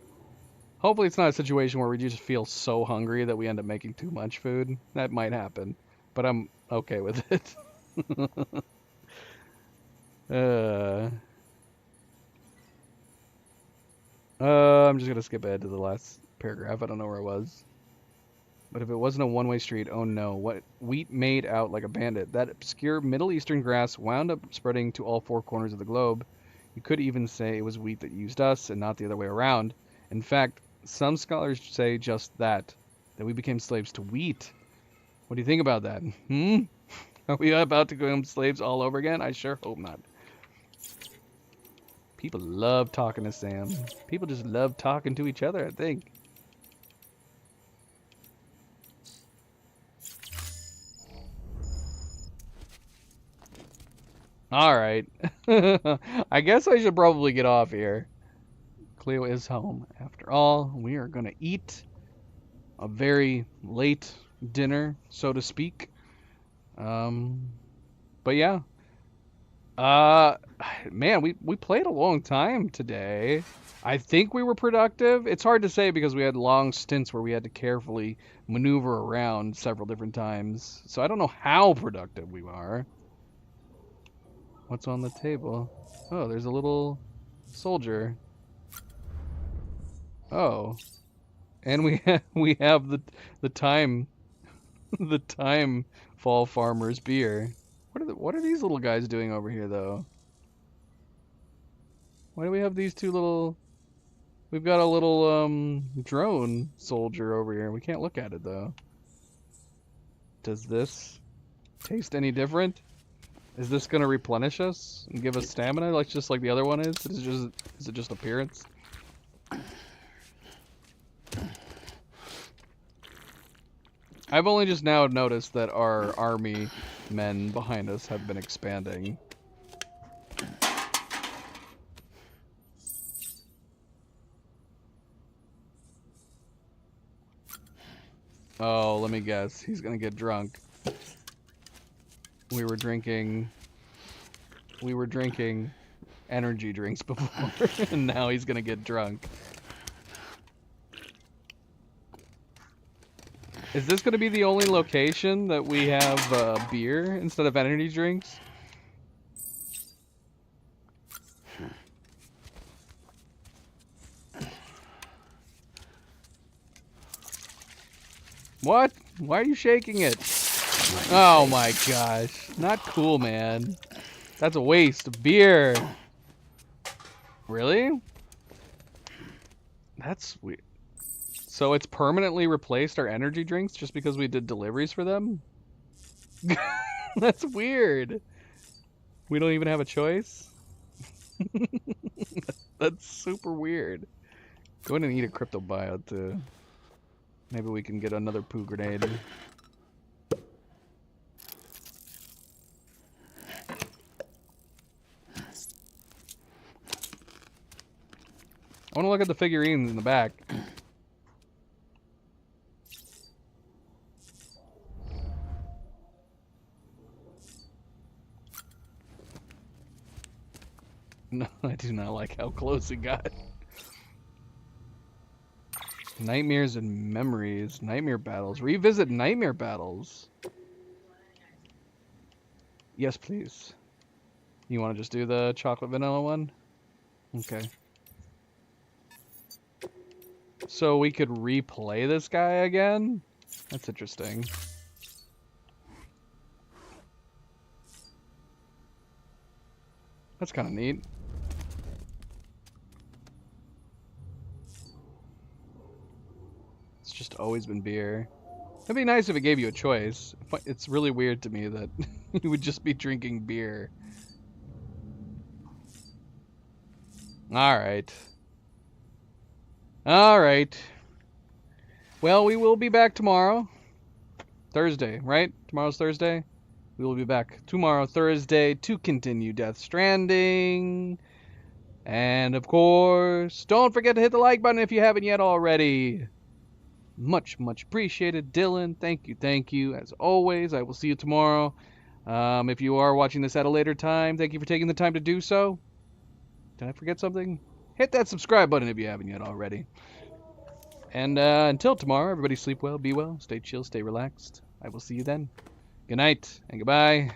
Hopefully it's not a situation where we just feel so hungry that we end up making too much food. That might happen, but I'm okay with it. I'm just going to skip ahead to the last paragraph. I don't know where it was. But if it wasn't a one-way street, oh no, what wheat made out like a bandit. That obscure Middle Eastern grass wound up spreading to all 4 corners of the globe. You could even say it was wheat that used us and not the other way around. In fact, some scholars say just that we became slaves to wheat. What do you think about that? Are we about to become slaves all over again? I sure hope not. People love talking to Sam. People just love talking to each other, I think. Alright. I guess I should probably get off here. Cleo is home. After all, we are going to eat a very late dinner, so to speak. But yeah. Man, we played a long time today. I think we were productive. It's hard to say because we had long stints where we had to carefully maneuver around several different times. So I don't know how productive we are. What's on the table? Oh, there's a little soldier. Oh, and we have the time the time fall farmer's beer. What are these little guys doing over here though? Why do we have these 2 little? We've got a little drone soldier over here. We can't look at it though. Does this taste any different? Is this gonna replenish us and give us stamina, like just like the other one is? Is it just appearance? I've only just now noticed that our army men behind us have been expanding. Oh, let me guess. He's gonna get drunk. We were drinking energy drinks before, and now he's gonna get drunk. Is this gonna be the only location that we have beer instead of energy drinks? What? Why are you shaking it? Oh my gosh. Not cool, man. That's a waste of beer. Really? That's weird. So it's permanently replaced our energy drinks just because we did deliveries for them? That's weird. We don't even have a choice? That's super weird. Go ahead and eat a crypto bio too. Maybe we can get another poo grenade. I want to look at the figurines in the back. No, I do not like how close it got. Nightmares and memories. Nightmare battles. Revisit nightmare battles. Yes, please. You want to just do the chocolate vanilla one? Okay. So we could replay this guy again? That's interesting. That's kind of neat. It's just always been beer. It'd be nice if it gave you a choice. It's really weird to me that you would just be drinking beer. Alright. Alright. Well, we will be back tomorrow. Thursday, right? Tomorrow's Thursday? We will be back tomorrow, Thursday, to continue Death Stranding. And, of course, don't forget to hit the like button if you haven't yet already. Much, much appreciated. Dylan, thank you. As always, I will see you tomorrow. If you are watching this at a later time, thank you for taking the time to do so. Did I forget something? Hit that subscribe button if you haven't yet already. And until tomorrow, everybody sleep well, be well, stay chill, stay relaxed. I will see you then. Good night and goodbye.